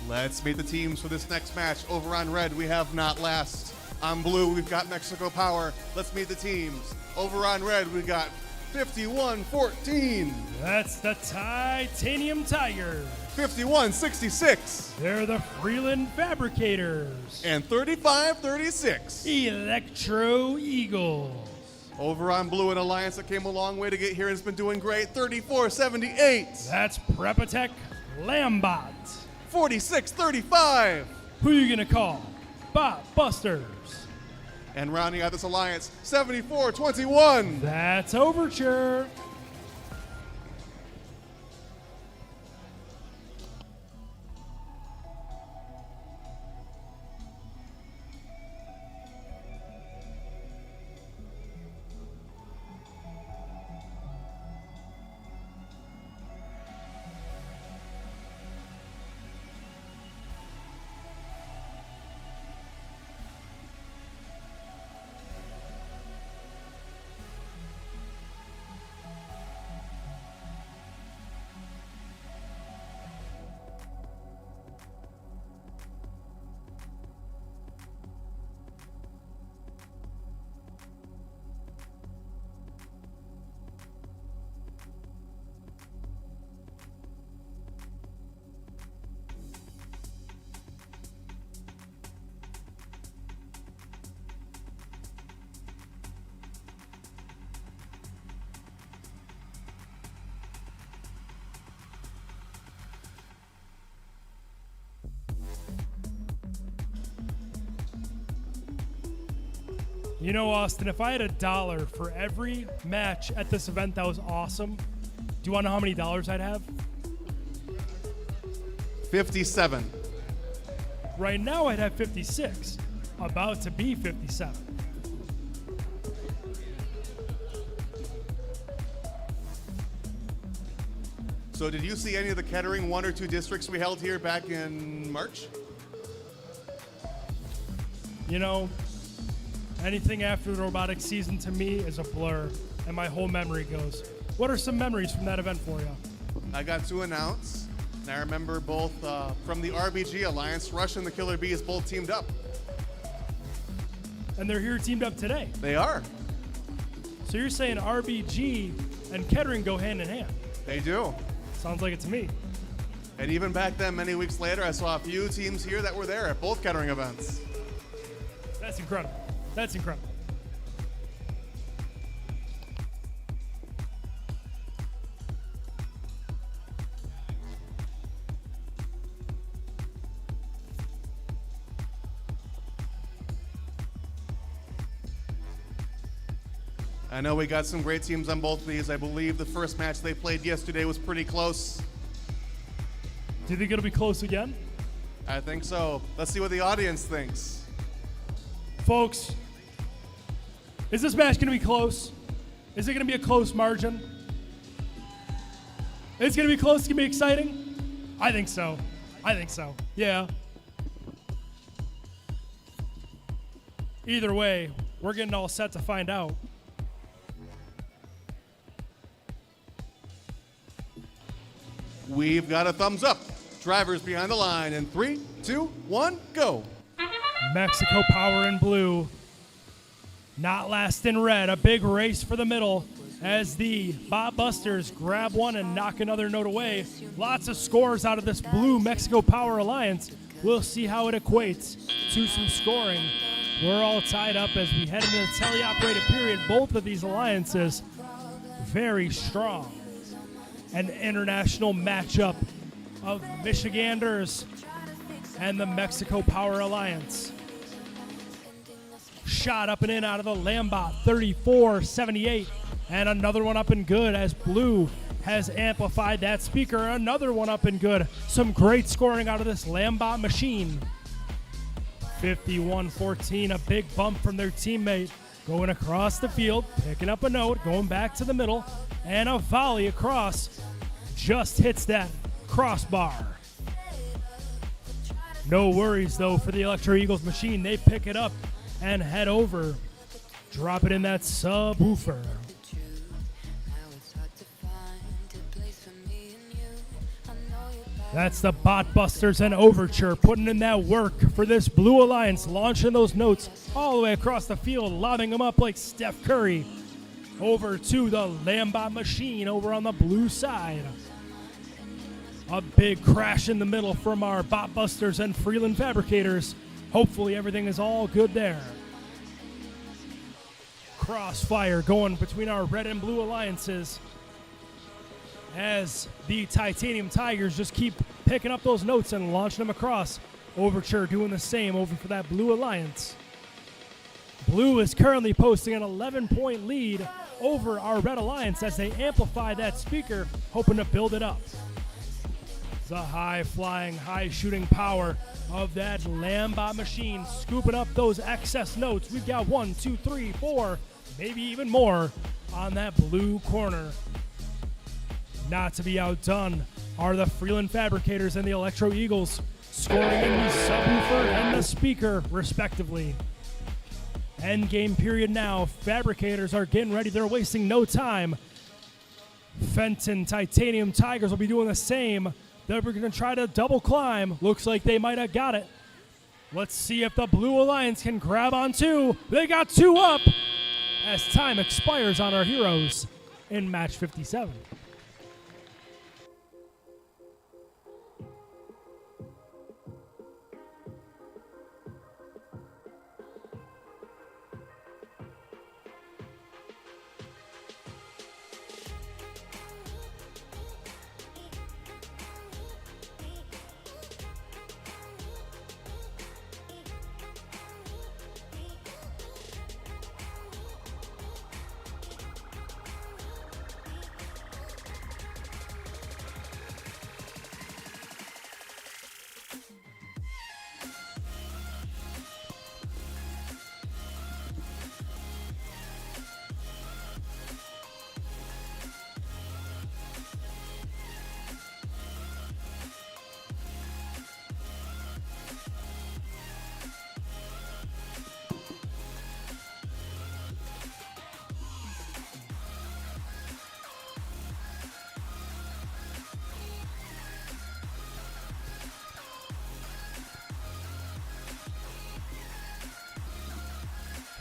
Let's meet the teams for this next match. Over on red, we have Not Last. On blue, we've got Mexico Power. Let's meet the teams. Over on red, we got 51-14. That's the Titanium Tigers. 51-66. They're the Freeland Fabricators. And 35-36. Electro Eagles. Over on blue, an alliance that came a long way to get here and has been doing great. 34-78. That's Prepatech Lambot. 46-35. Who you gonna call? Bot Busters. And rounding out this alliance, 74-21. That's Overture. You know, Austin, if I had $1 for every match at this event that was awesome, do you want to know how many dollars I'd have? 57. Right now I'd have 56, about to be 57. So did you see any of the Kettering 1 or 2 districts we held here back in March? You know, anything after the robotics season to me is a blur, and my whole memory goes. What are some memories from that event for you? I got to announce, and I remember both from the RBG Alliance, Rush and the Killer Bees both teamed up. And they're here teamed up today. They are. So you're saying RBG and Kettering go hand in hand? They do. Sounds like it to me. And even back then, many weeks later, I saw a few teams here that were there at both Kettering events. That's incredible. That's incredible. I know we got some great teams on both of these. I believe the first match they played yesterday was pretty close. Do you think it'll be close again? I think so. Let's see what the audience thinks. Folks, is this match going to be close? Is it going to be a close margin? It's going to be close. It's going to be exciting? I think so. I think so. Yeah. Either way, we're getting all set to find out. We've got a thumbs up. Drivers behind the line in 3, 2, 1, go. Mexico Power in blue. Not last in red. A big race for the middle as the Bob Busters grab one and knock another note away. Lots of scores out of this blue Mexico Power Alliance. We'll see how it equates to some scoring. We're all tied up as we head into the teleoperated period. Both of these alliances very strong. An international matchup of Michiganders and the Mexico Power Alliance. Shot up and in out of the Lambot, 34-78. And another one up and good as Blue has amplified that speaker. Another one up and good. Some great scoring out of this Lambot machine. 51-14, a big bump from their teammate. Going across the field, picking up a note, going back to the middle, and a volley across. Just hits that crossbar. No worries, though, for the Electro Eagles machine. They pick it up and head over. Drop it in that subwoofer. That's the Bot Busters and Overture putting in that work for this Blue Alliance, launching those notes all the way across the field, lobbing them up like Steph Curry. Over to the Lambot machine over on the blue side. A big crash in the middle from our Bot Busters and Freeland Fabricators. Hopefully everything is all good there. Crossfire going between our red and blue alliances as the Titanium Tigers just keep picking up those notes and launching them across. Overture doing the same over for that blue alliance. Blue is currently posting an 11-point lead over our red alliance as they amplify that speaker, hoping to build it up. The high-flying, high-shooting power of that Lambot machine scooping up those excess notes. We've got 1, 2, 3, 4, maybe even more on that blue corner. Not to be outdone are the Freeland Fabricators and the Electro Eagles, scoring in the subwoofer and the speaker, respectively. End game period now. Fabricators are getting ready. They're wasting no time. Fenton Titanium Tigers will be doing the same. They're going to try to double climb. Looks like they might have got it. Let's see if the Blue Alliance can grab on two. They got two up as time expires on our heroes in match 57.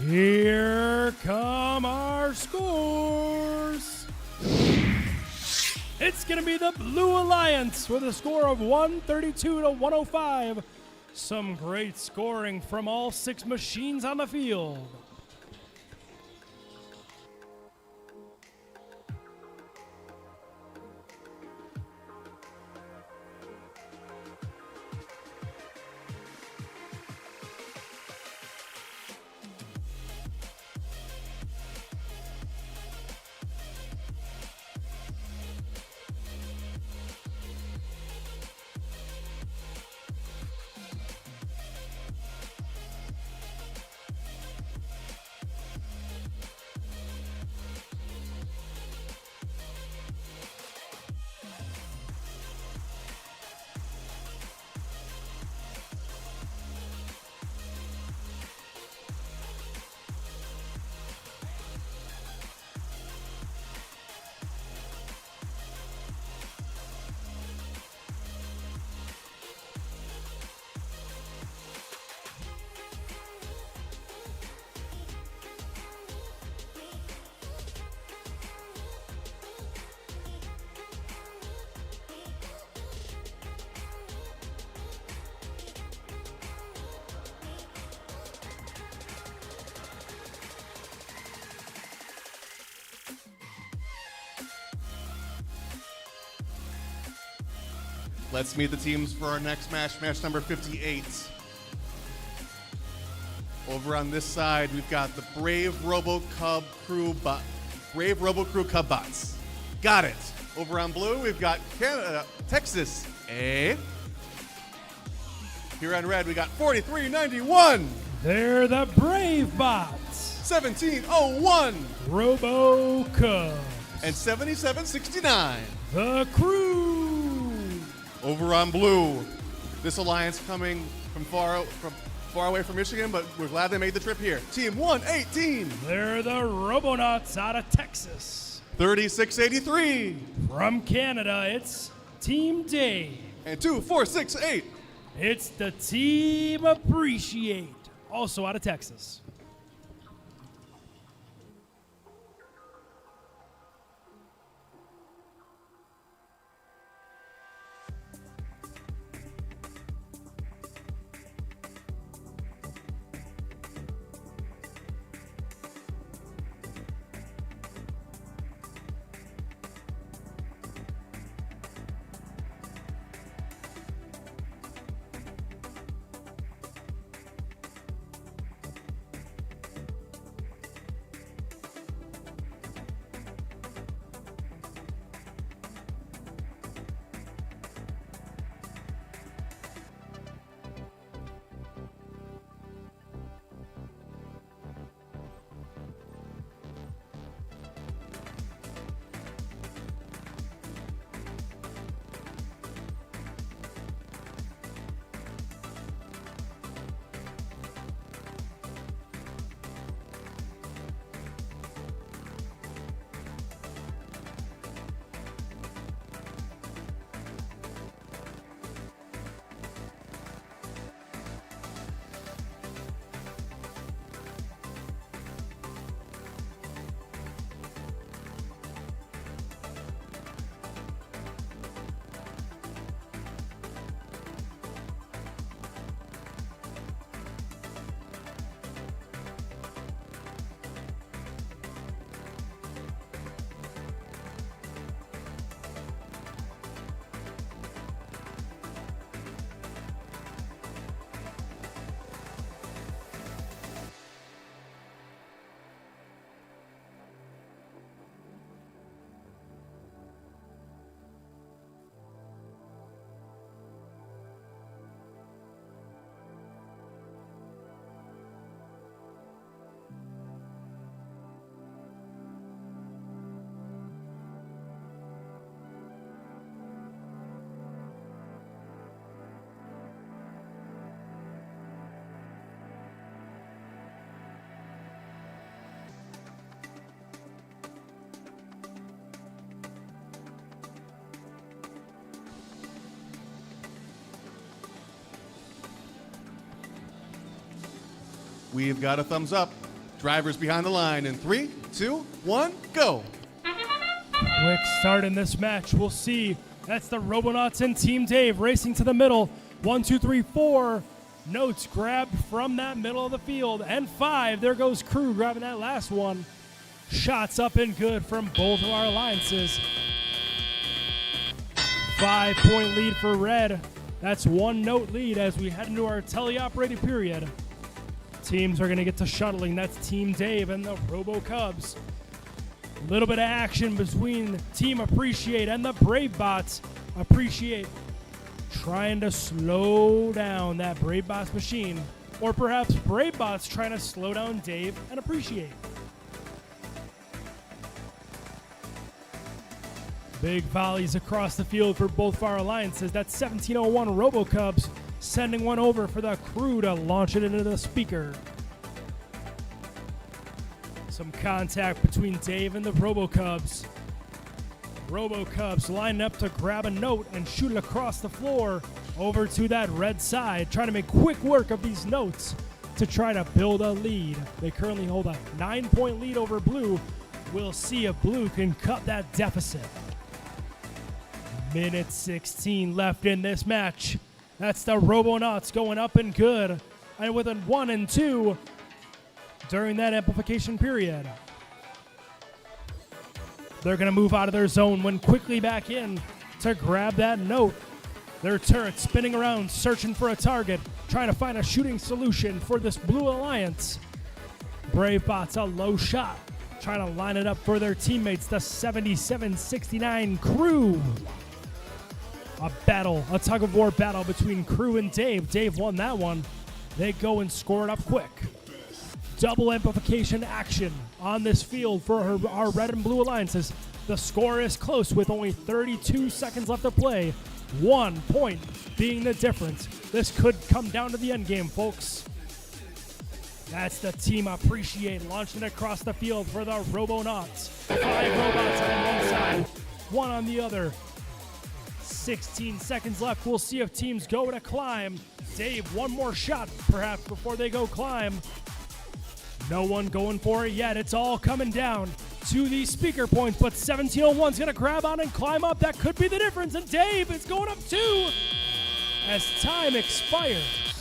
Here come our scores. It's going to be the Blue Alliance with a score of 132 to 105. Some great scoring from all six machines on the field. Let's meet the teams for our next match, match number 58. Over on this side, we've got the Brave Robo Crew Cub Bots. Got it. Over on blue, we've got Canada, Texas A. Here on red, we got 4391, They're the Brave Bots, 1701, Robo Cubs, and 7769. the Crew. Over on blue, this alliance coming from far away from Michigan, but we're glad they made the trip here. Team 118, They're the Robonauts out of Texas. 3683, From Canada, it's Team Dave. and 2468. It's the Team Appreciate, also out of Texas. We've got a thumbs up. Drivers behind the line in 3, 2, 1, go. Quick start in this match. We'll see. That's the Robonauts and Team Dave racing to the middle. 1, 2, 3, 4. Notes grabbed from that middle of the field. And 5. There goes Crew grabbing that last one. Shots up and good from both of our alliances. 5-point lead for red. That's 1 note lead as we head into our teleoperated period. Teams are going to get to shuttling. That's Team Dave and the Robo Cubs. A little bit of action between Team Appreciate and the Brave Bots. Appreciate trying to slow down that Brave Bots machine. Or perhaps Brave Bots trying to slow down Dave and Appreciate. Big volleys across the field for both of our alliances. That's 1701 Robo Cubs sending one over for the Crew to launch it into the speaker. Some contact between Dave and the Robo Cubs. Robo Cubs lining up to grab a note and shoot it across the floor over to that red side, trying to make quick work of these notes to try to build a lead. They currently hold a 9-point lead over blue. We'll see if blue can cut that deficit. Minute 16 left in this match. That's the Robonauts going up and good, and with a 1 and 2 during that amplification period. They're going to move out of their zone when quickly back in to grab that note. Their turret spinning around, searching for a target, trying to find a shooting solution for this Blue Alliance. Brave Bots a low shot, trying to line it up for their teammates, the 7769 Crew. A battle, a tug-of-war battle between Crew and Dave. Dave won that one. They go and score it up quick. Double amplification action on this field for our red and blue alliances. The score is close with only 32 seconds left to play. 1 point being the difference. This could come down to the end game, folks. That's the Team Appreciate launching across the field for the Robonauts. 5 robots on one side, 1 on the other. 16 seconds left. We'll see if teams go to climb. Dave, one more shot perhaps before they go climb. No one going for it yet. It's all coming down to these speaker points, but 1701's going to grab on and climb up. That could be the difference, and Dave is going up too as time expires.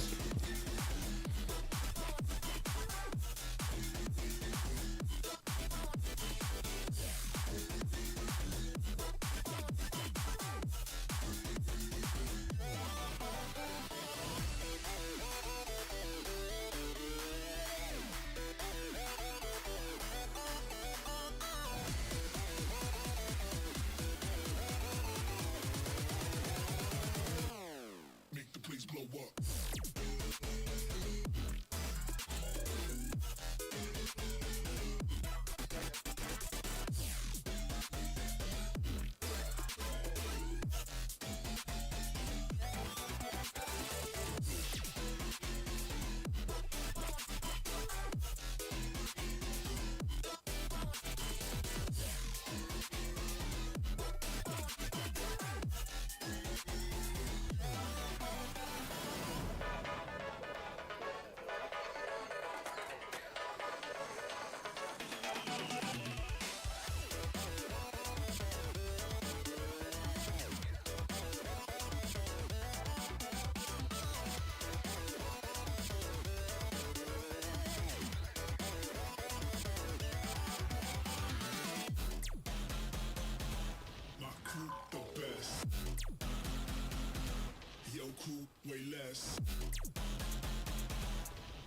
Way less.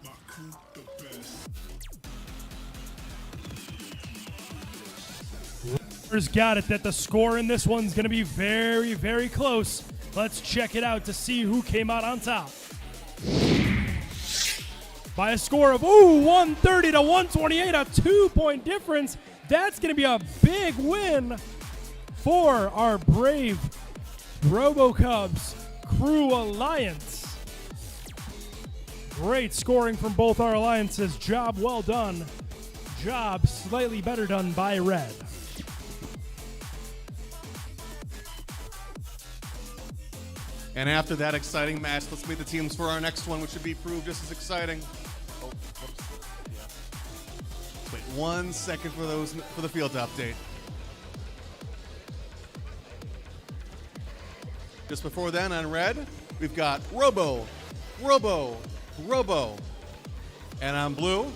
My crew the best. Got it that the score in this one's going to be very, very close. Let's check it out to see who came out on top. By a score of 130 to 128, a 2-point difference. That's going to be a big win for our brave RoboCubs Crew Alliance. Great scoring from both our alliances. Job well done. Job slightly better done by Red. And after that exciting match, let's meet the teams for our next one, which should be proved just as exciting. Oh, whoops. Yeah. Let's wait 1 second for the field to update. Just before then on red, we've got Robo. And on blue,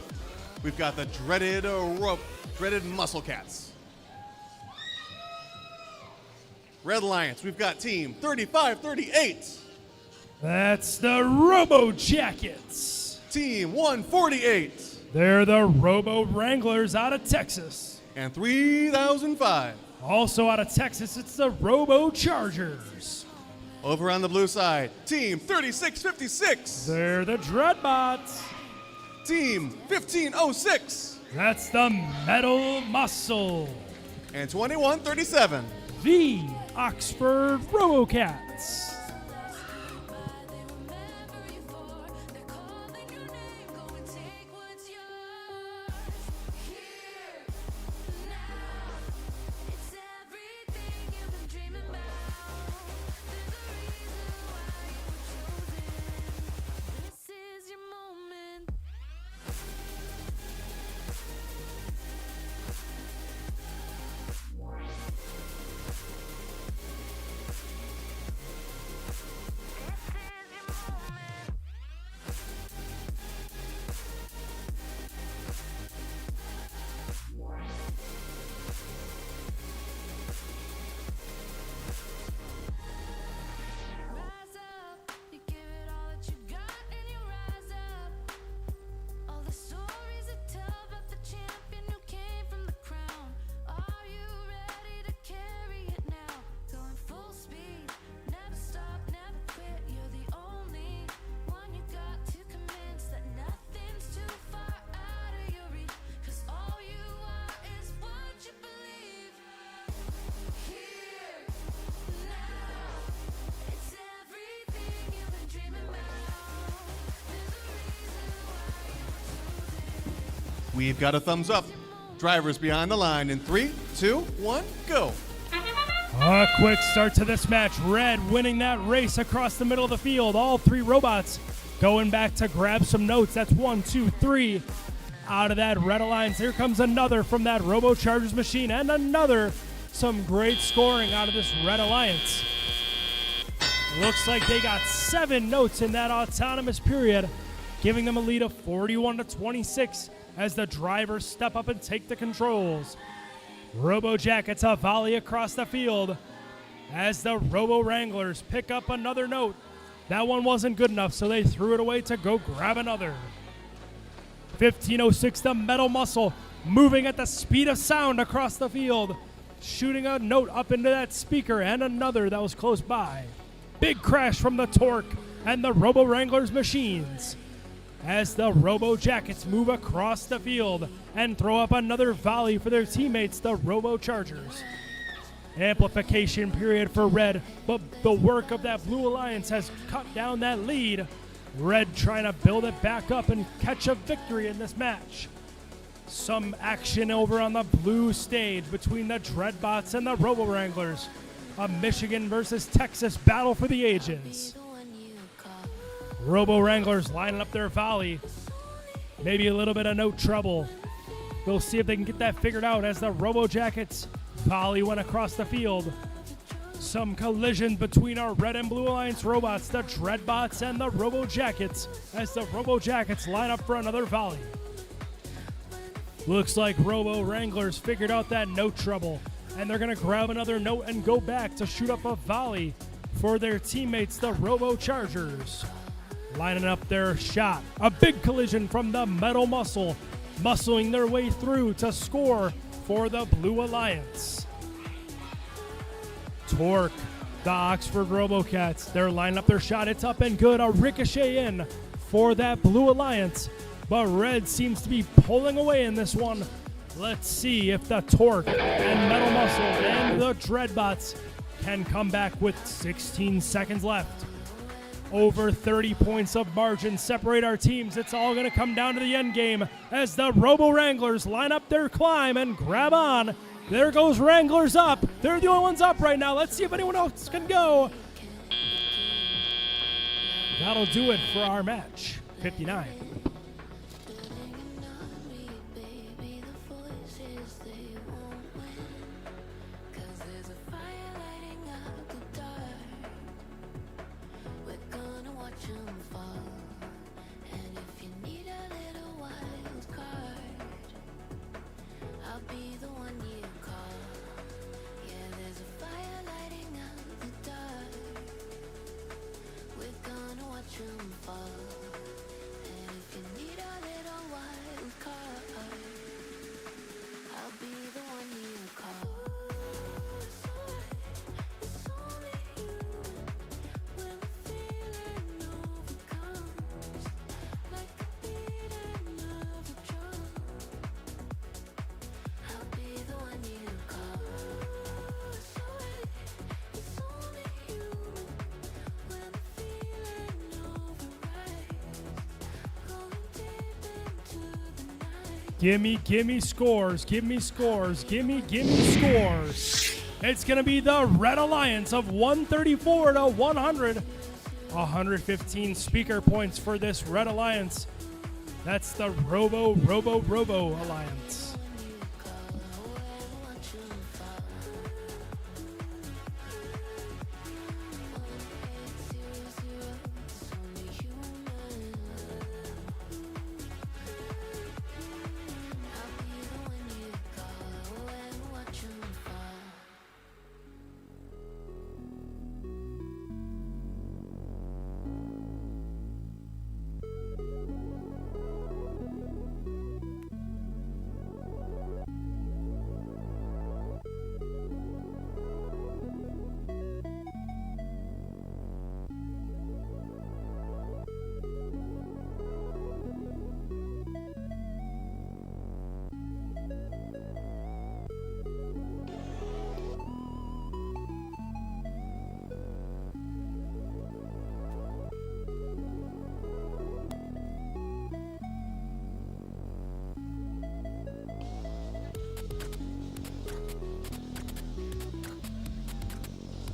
we've got the dreaded Muscle Cats. Red Alliance, we've got team 3538. That's the Robo Jackets. Team 148. They're the Robo Wranglers out of Texas. And 3005. Also out of Texas, it's the Robo Chargers. Over on the blue side, team 3656. They're the Dreadbots. Team 1506. That's the Metal Muscle. And 2137. The Oxford RoboCats. We've got a thumbs up. Drivers behind the line in 3, 2, 1, go. A quick start to this match. Red winning that race across the middle of the field. All three robots going back to grab some notes. That's 1, 2, 3 out of that Red Alliance. Here comes another from that Robochargers machine, and another. Some great scoring out of this Red Alliance. Looks like they got 7 notes in that autonomous period, giving them a lead of 41-26 as the drivers step up and take the controls. Robo Jackets a volley across the field as the Robo Wranglers pick up another note. That one wasn't good enough, so they threw it away to go grab another. 15:06, the Metal Muscle moving at the speed of sound across the field, shooting a note up into that speaker, and another that was close by. Big crash from the Torque and the Robo Wranglers machines as the Robo Jackets move across the field and throw up another volley for their teammates, the Robo Chargers. Amplification period for Red, but the work of that Blue Alliance has cut down that lead. Red trying to build it back up and catch a victory in this match. Some action over on the blue stage between the Dreadbots and the Robo Wranglers. A Michigan versus Texas battle for the ages. Robo Wranglers lining up their volley. Maybe a little bit of no trouble. We'll see if they can get that figured out as the Robo Jackets volley went across the field. Some collision between our Red and Blue Alliance robots, the Dreadbots and the Robo Jackets, as the Robo Jackets line up for another volley. Looks like Robo Wranglers figured out that note trouble, and they're going to grab another note and go back to shoot up a volley for their teammates, the Robo Chargers. Lining up their shot. A big collision from the Metal Muscle, muscling their way through to score for the Blue Alliance. Torque, the Oxford RoboCats, they're lining up their shot. It's up and good. A ricochet in for that Blue Alliance, but Red seems to be pulling away in this one. Let's see if the Torque and Metal Muscle and the Dreadbots can come back with 16 seconds left. Over 30 points of margin separate our teams. It's all going to come down to the end game as the Robo Wranglers line up their climb and grab on. There goes Wranglers up. They're the only ones up right now. Let's see if anyone else can go. That'll do it for our match. 59. Gimme scores, gimme scores, gimme scores. It's going to be the Red Alliance of 134 to 100. 115 speaker points for this Red Alliance. That's the Robo Alliance.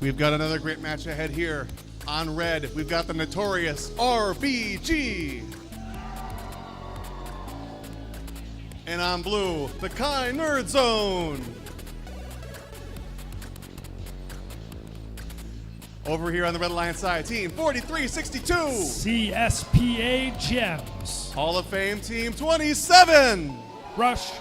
We've got another great match ahead here. On red, we've got the notorious RBG. And on blue, the Kai Nerd Zone. Over here on the Red Alliance side, team 4362. CSPA Gems. Hall of Fame team 27. Rush.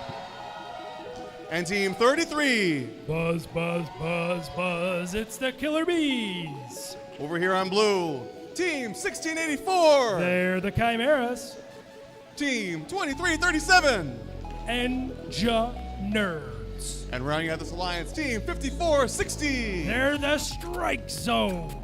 And team 33. Buzz, buzz, buzz, buzz. It's the Killer Bees. Over here on blue, team 1684. They're the Chimeras. Team 2337. Nerds. And rounding out this alliance, team 5460. They're the Strike Zone.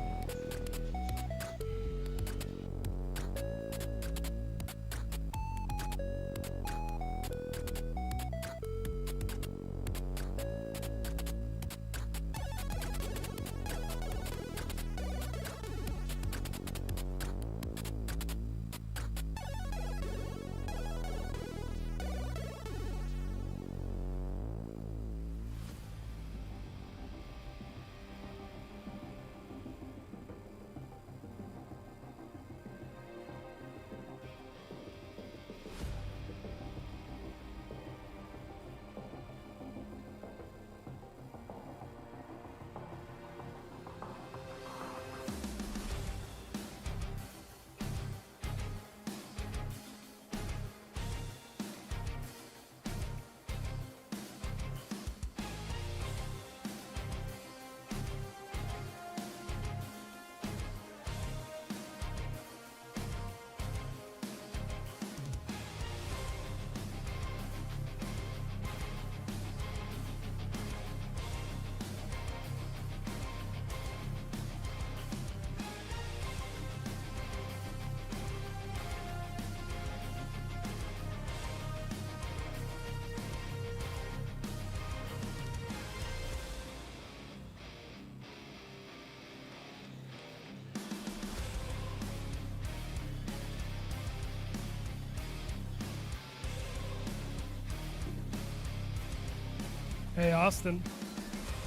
Hey, Austin.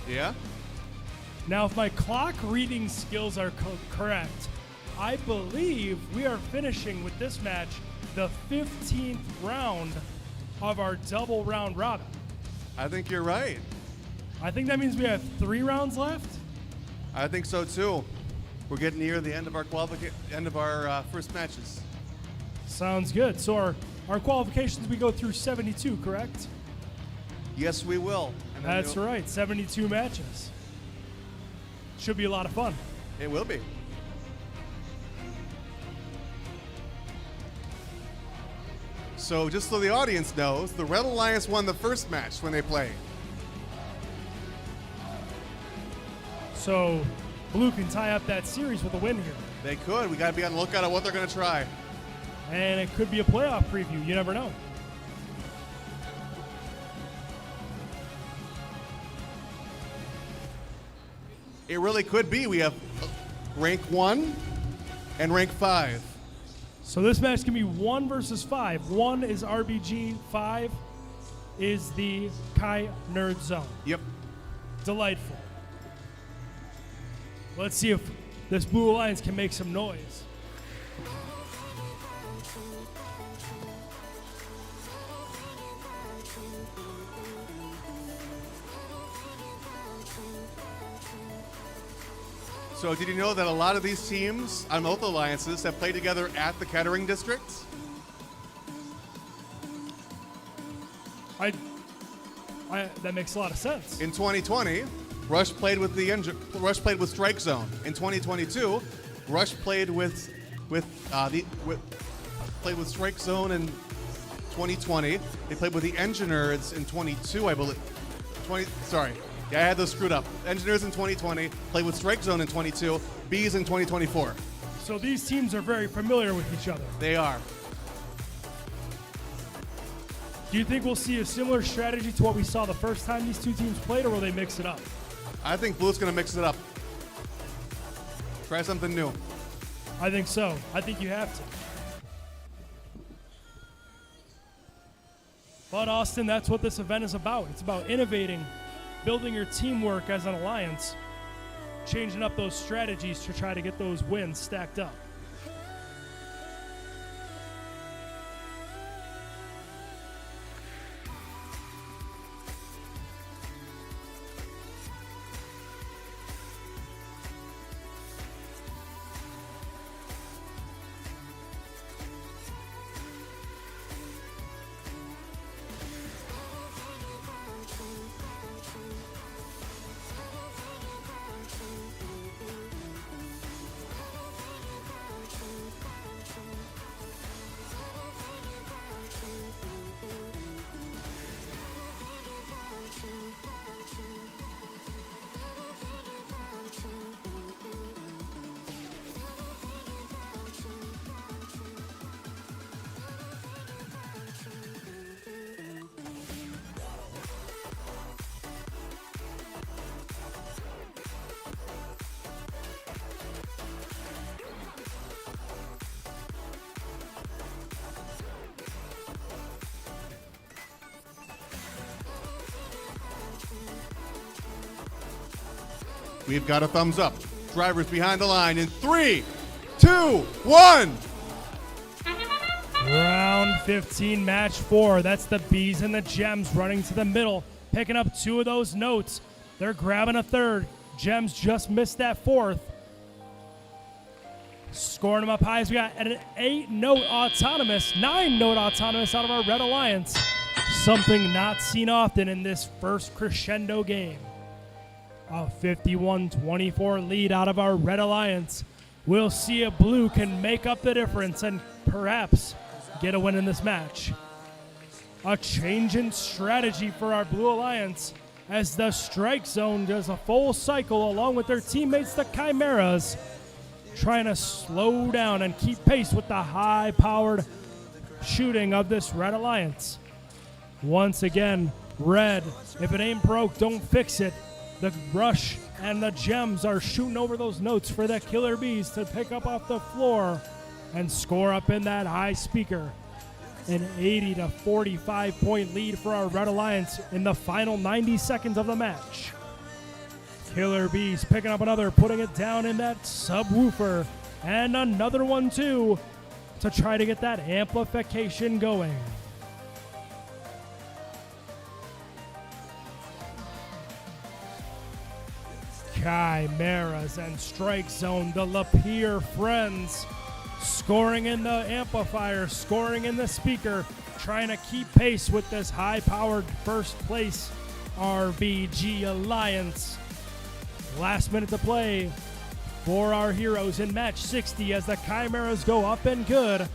Yeah? Now, if my clock reading skills are correct, I believe we are finishing with this match the 15th round of our double round robin. I think you're right. I think that means we have 3 rounds left. I think so too. We're getting near the end of our first matches. Sounds good. So our qualifications, we go through 72, correct? Yes, we will. And then That's right, 72 matches. Should be a lot of fun. It will be. So just so the audience knows, the Red Alliance won the first match when they played. So Blue can tie up that series with a win here. They could. We got to be on the lookout at what they're going to try. And it could be a playoff preview. You never know. It really could be. We have rank 1 and rank 5. So this match can be 1 versus 5. 1 is RBG, 5 is the Kai Nerd Zone. Yep. Delightful. Let's see if this Blue Alliance can make some noise. So did you know that a lot of these teams on both alliances have played together at the Kettering district? That makes a lot of sense. In 2020, Rush played with Strike Zone. In 2022, Rush played with Strike Zone in 2020. They played with the Engineers in 22, I believe. I had those screwed up. Engineers in 2020, played with Strike Zone in 22, Bees in 2024. So these teams are very familiar with each other. They are. Do you think we'll see a similar strategy to what we saw the first time these two teams played, or will they mix it up? I think Blue's going to mix it up. Try something new. I think so. I think you have to. But Austin, that's what this event is about. It's about innovating, building your teamwork as an alliance, changing up those strategies to try to get those wins stacked up. We've got a thumbs up. Drivers behind the line in 3, 2, 1. Round 15, match 4. That's the Bees and the Gems running to the middle, picking up 2 of those notes. They're grabbing a third. Gems just missed that 4th. Scoring them up high as we got an 8-note autonomous, 9-note autonomous out of our Red Alliance. Something not seen often in this first crescendo game. A 51-24 lead out of our Red Alliance. We'll see if Blue can make up the difference and perhaps get a win in this match. A change in strategy for our Blue Alliance as the Strike Zone does a full cycle along with their teammates, the Chimeras, trying to slow down and keep pace with the high-powered shooting of this Red Alliance. Once again, Red, if it ain't broke, don't fix it. The Rush and the Gems are shooting over those notes for the Killer Bees to pick up off the floor and score up in that high speaker. An 80-45 point lead for our Red Alliance in the final 90 seconds of the match. Killer Bees picking up another, putting it down in that subwoofer, and another one too to try to get that amplification going. Chimeras and Strike Zone, the Lapeer friends, scoring in the amplifier, scoring in the speaker, trying to keep pace with this high-powered first place RBG Alliance. Last minute to play for our heroes in match 60 as the Chimeras go up and good.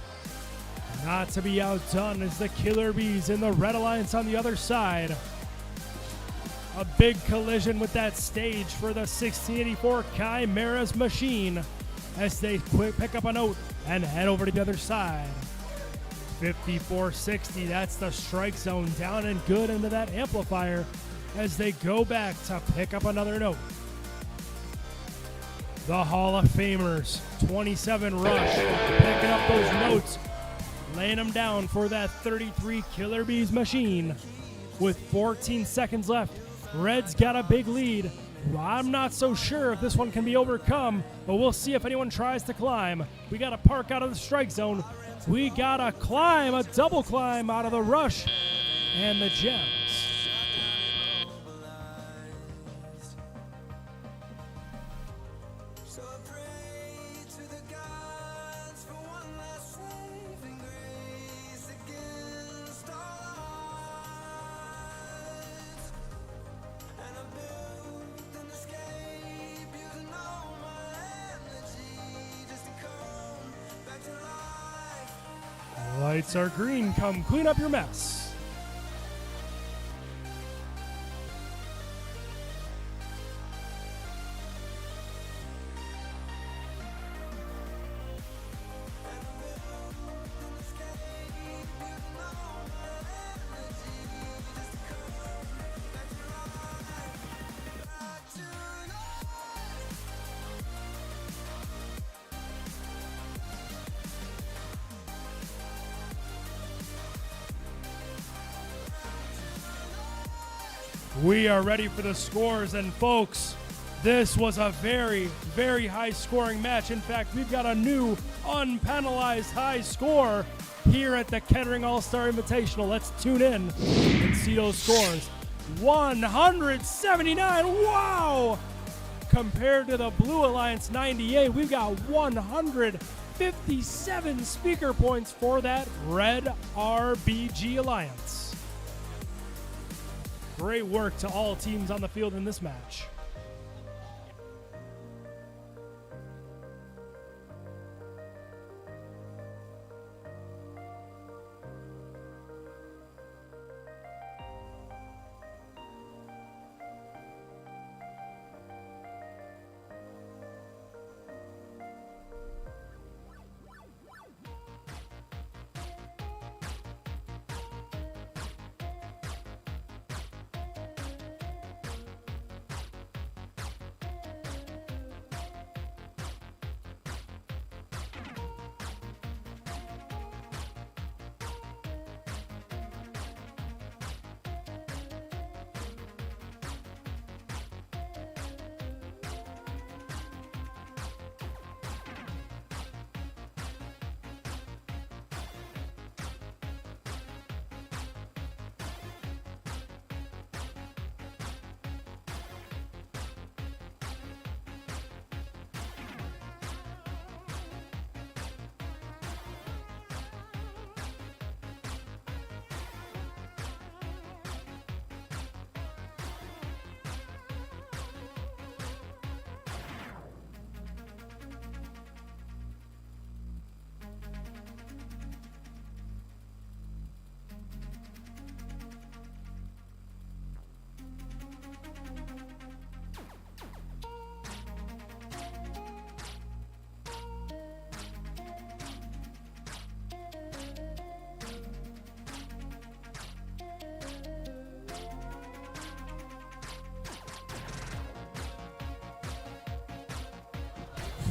Not to be outdone is the Killer Bees in the Red Alliance on the other side. A big collision with that stage for the 1684 Chimeras machine as they pick up a note and head over to the other side. 5460, that's the Strike Zone down and good into that amplifier as they go back to pick up another note. The Hall of Famers, 27 Rush, picking up those notes, laying them down for that 33 Killer Bees machine. With 14 seconds left, Red's got a big lead. I'm not so sure if this one can be overcome, but we'll see if anyone tries to climb. We got to park out of the Strike Zone. We got to climb, a double climb out of the Rush and the Gems. So I pray to the gods for one last saving grace against all odds. And I built an escape using all my energy just to come back to life. Lights are green. Come clean up your mess. We are ready for the scores, and folks, This was a very, very high scoring match. In fact, we've got a new unpenalized high score here at the Kettering All-Star Invitational. Let's tune in and see those scores. 179, wow! Compared to the Blue Alliance 98, we've got 157 speaker points for that Red RBG Alliance. Great work to all teams on the field in this match.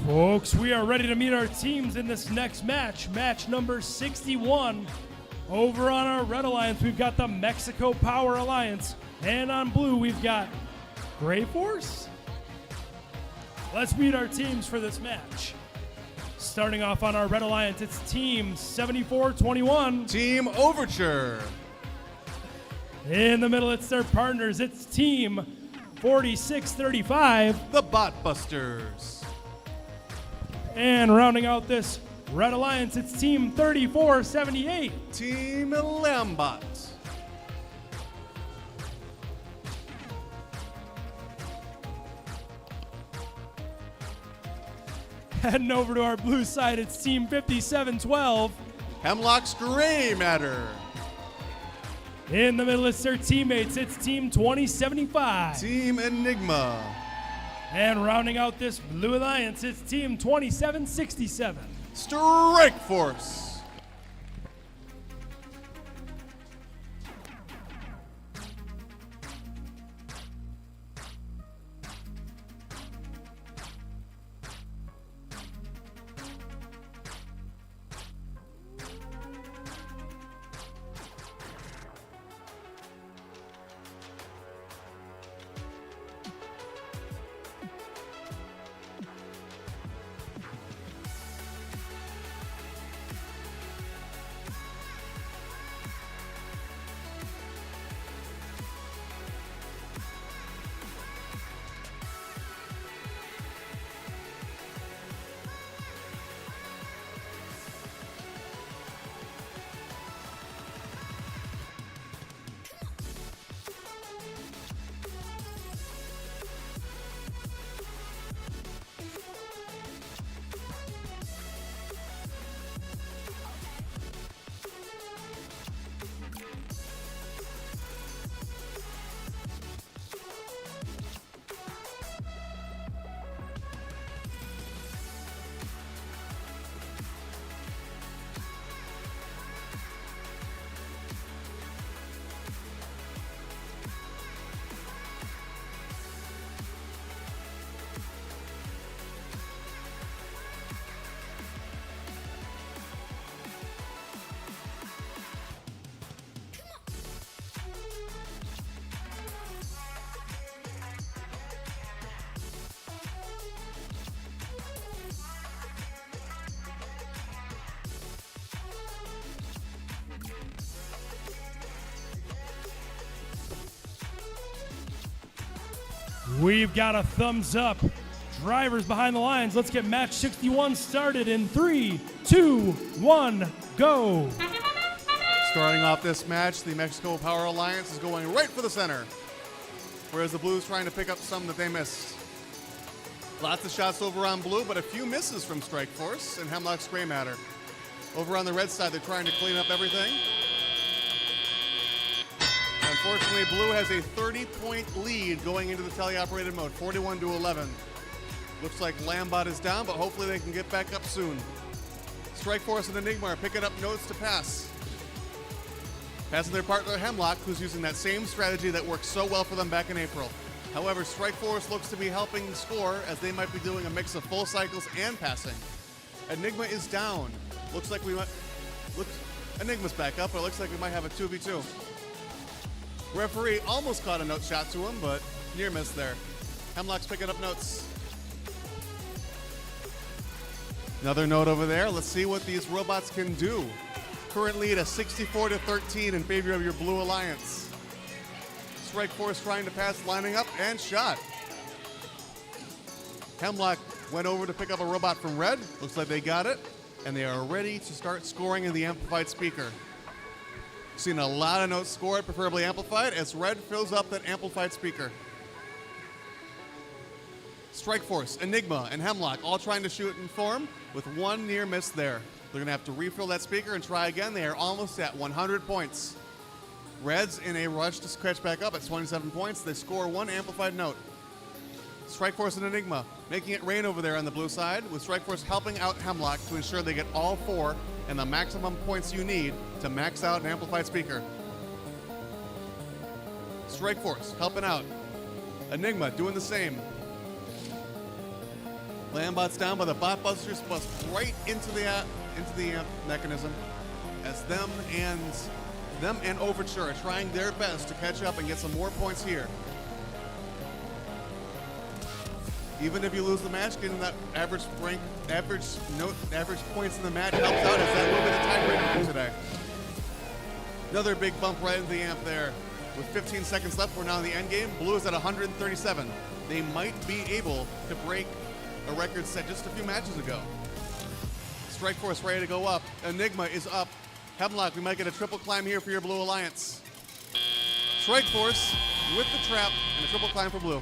Folks, we are ready to meet our teams in this next match, match number 61. Over on our Red Alliance, we've got the Mexico Power Alliance, and on blue, we've got Gray Force. Let's meet our teams for this match. Starting off on our Red Alliance, it's Team 7421. Team Overture. In the middle, it's their partners. It's Team 4635. The Botbusters. And rounding out this Red Alliance, it's Team 3478. Team Lambot. Heading over to our blue side, it's Team 5712. Hemlock's Gray Matter. In the middle, it's their teammates. It's Team 2075. Team Enigma. And rounding out this Blue Alliance, it's Team 2767. Strike Force. We've got a thumbs up. Drivers behind the lines. Let's get match 61 started in 3, 2, 1, go. Starting off this match, the Mexico Power Alliance is going right for the center, whereas the Blues trying to pick up some that they missed. Lots of shots over on Blue, but a few misses from Strikeforce and Hemlock's Gray Matter. Over on the red side, they're trying to clean up everything. Unfortunately, Blue has a 30-point lead going into the teleoperated mode, 41-11. Looks like Lambot is down, but hopefully they can get back up soon. Strikeforce and Enigma are picking up notes to pass. Passing their partner Hemlock, who's using that same strategy that worked so well for them back in April. However, Strikeforce looks to be helping score as they might be doing a mix of full cycles and passing. Enigma is down. Looks like we might... Enigma's back up, but it looks like we might have a 2v2. Referee almost caught a note shot to him, but near miss there. Hemlock's picking up notes. Another note over there. Let's see what these robots can do. Currently at a 64-13 in favor of your Blue Alliance. Strikeforce trying to pass, lining up, and shot. Hemlock went over to pick up a robot from Red. Looks like they got it, and they are ready to start scoring in the amplified speaker. Seen a lot of notes scored, preferably amplified, as Red fills up that amplified speaker. Strikeforce, Enigma, and Hemlock all trying to shoot in form with one near miss there. They're going to have to refill that speaker and try again. They are almost at 100 points. Reds in a rush to catch back up at 27 points. They score one amplified note. Strikeforce and Enigma making it rain over there on the blue side, with Strikeforce helping out Hemlock to ensure they get all four and the maximum points you need to max out an amplified speaker. Strikeforce helping out. Enigma doing the same. Lambot's down, but the bot busters bust right into the mechanism as them and Overture are trying their best to catch up and get some more points here. Even if you lose the match, getting that average points in the match helps out as that will be the tiebreaker for today. Another big bump right into the amp there. With 15 seconds left, we're now in the end game. Blue is at 137. They might be able to break a record set just a few matches ago. Strikeforce ready to go up. Enigma is up. Hemlock, we might get a triple climb here for your Blue Alliance. Strikeforce with the trap and a triple climb for Blue.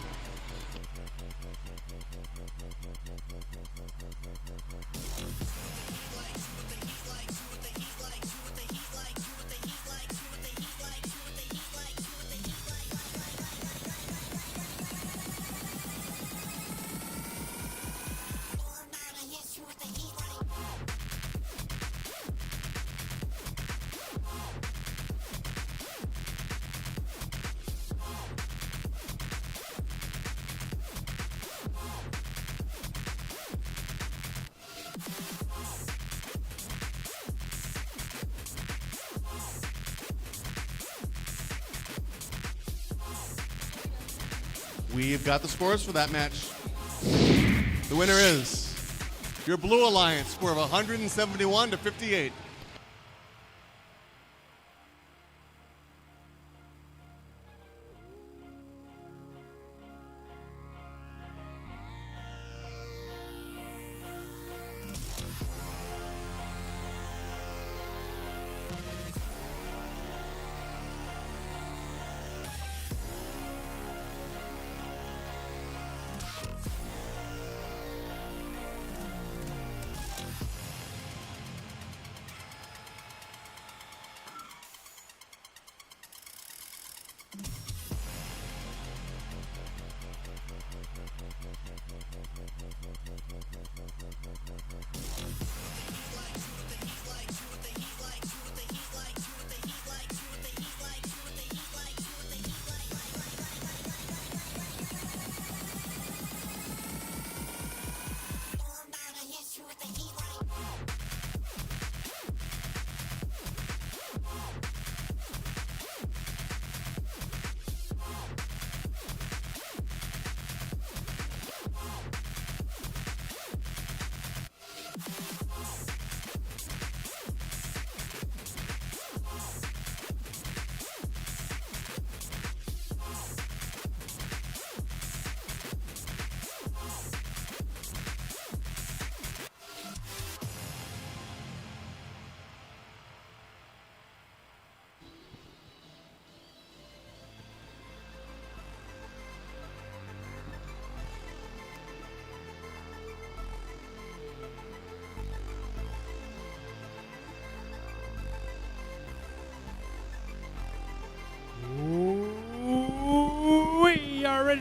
We've got the scores for that match. The winner is your Blue Alliance, score of 171-58.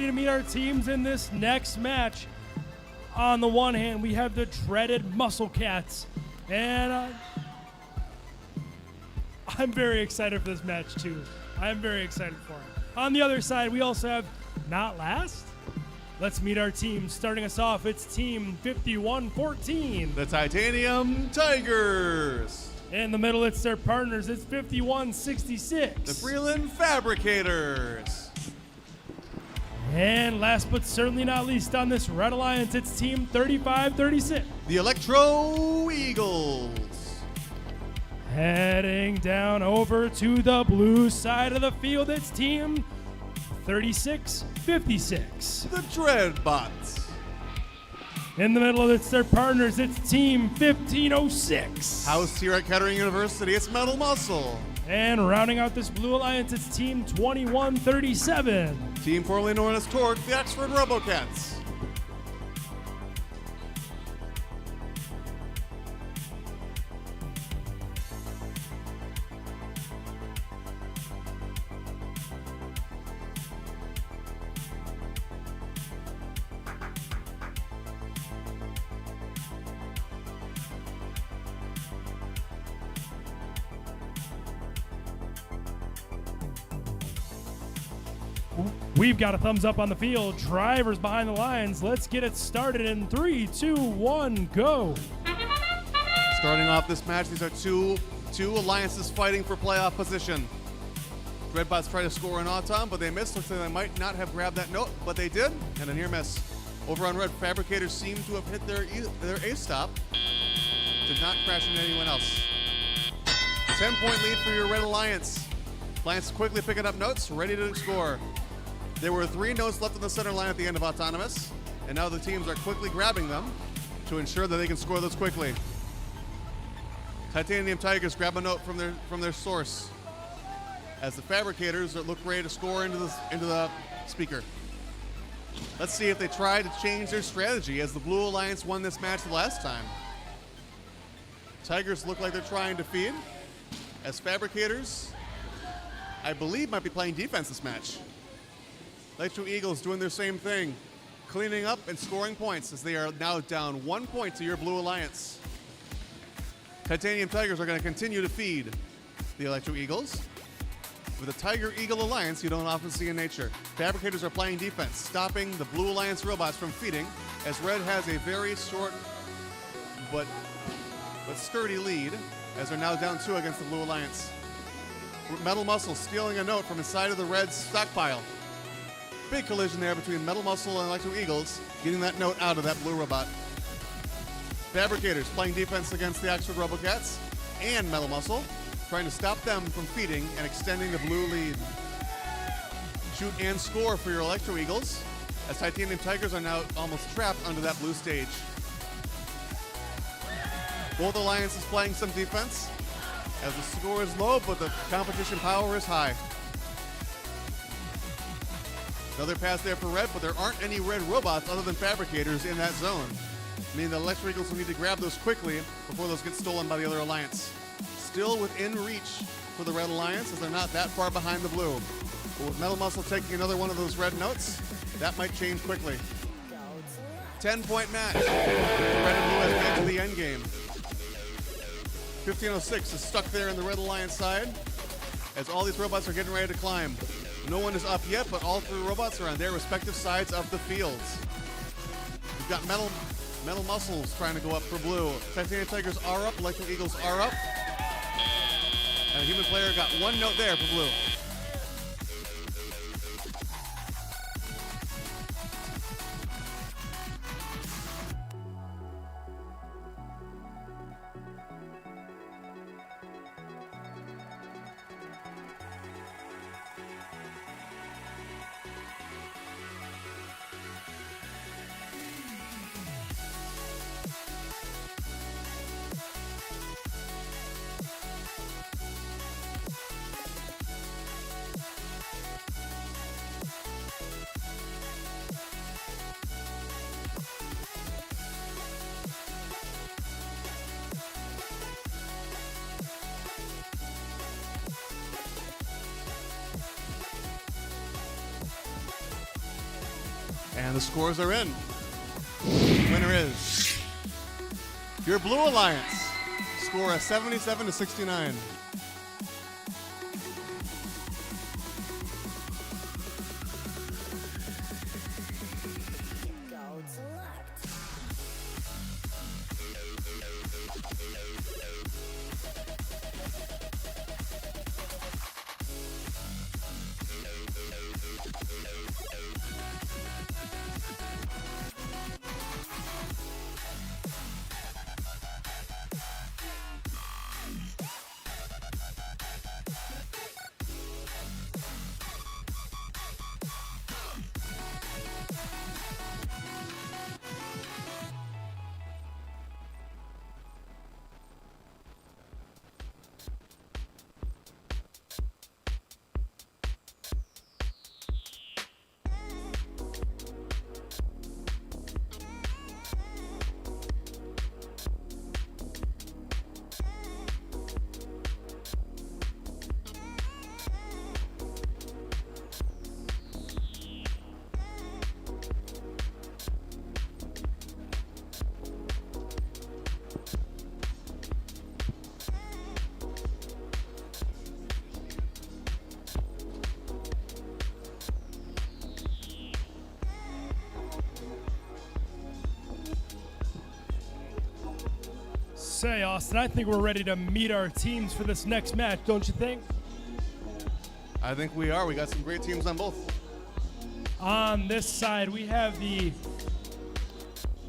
ready to meet our teams in this next match. On the one hand, we have the dreaded Muscle Cats, and I'm very excited for this match too. I'm very excited for it. On the other side, we also have Not Last. Let's meet our team. Starting us off, it's Team 5114. The Titanium Tigers. In the middle, it's their partners. It's 5166. The Freeland Fabricators. And last but certainly not least on this Red Alliance, it's Team 3536. The Electro Eagles. Heading down over to the blue side of the field, it's Team 3656. The Dreadbots. In the middle, it's their partners. It's Team 1506. Housed here at Kettering University, it's Metal Muscle. And rounding out this blue alliance, it's Team 2137. Team formerly known as Torque, the Oxford Robocats. We've got a thumbs up on the field. Drivers behind the lines. Let's get it started in 3, 2, 1, go. Starting off this match, these are two alliances fighting for playoff position. Dreadbots try to score an autom, but they missed. Looks like they might not have grabbed that note, but they did, and a near miss. Over on Red, Fabricators seem to have hit their ace stop. Did not crash into anyone else. 10-point lead for your Red Alliance. Alliance quickly picking up notes, ready to score. There were 3 notes left in the center line at the end of Autonomous, and now the teams are quickly grabbing them to ensure that they can score those quickly. Titanium Tigers grab a note from their source as the Fabricators look ready to score into the speaker. Let's see if they try to change their strategy as the Blue Alliance won this match the last time. Tigers look like they're trying to feed, as Fabricators, I believe, might be playing defense this match. Electro Eagles doing their same thing, cleaning up and scoring points as they are now down 1 point to your Blue Alliance. Titanium Tigers are going to continue to feed the Electro Eagles. With a Tiger Eagle Alliance you don't often see in nature. Fabricators are playing defense, stopping the Blue Alliance robots from feeding, as Red has a very short but sturdy lead, as they're now down 2 against the Blue Alliance. Metal Muscle stealing a note from inside of the Red's stockpile. Big collision there between Metal Muscle and Electro Eagles, getting that note out of that blue robot. Fabricators playing defense against the Oxford Robocats and Metal Muscle, trying to stop them from feeding and extending the blue lead. Shoot and score for your Electro Eagles, as Titanium Tigers are now almost trapped under that blue stage. Both alliances playing some defense, as the score is low, but the competition power is high. Another pass there for Red, but there aren't any Red robots other than Fabricators in that zone, meaning the Electro Eagles will need to grab those quickly before those get stolen by the other alliance. Still within reach for the Red Alliance, as they're not that far behind the blue. But with Metal Muscle taking another one of those red notes, that might change quickly. 10-point match. Red and Blue has made to the end game. 1506 is stuck there in the Red Alliance side, as all these robots are getting ready to climb. No one is up yet, but all 3 robots are on their respective sides of the fields. We've got Metal Muscles trying to go up for blue. Titanium Tigers are up, Electro Eagles are up. And a human player got 1 note there for blue. And the scores are in. Winner is your Blue Alliance. Score a 77-69. Say, Austin, I think we're ready to meet our teams for this next match, don't you think? I think we are. We got some great teams on both. On this side, we have the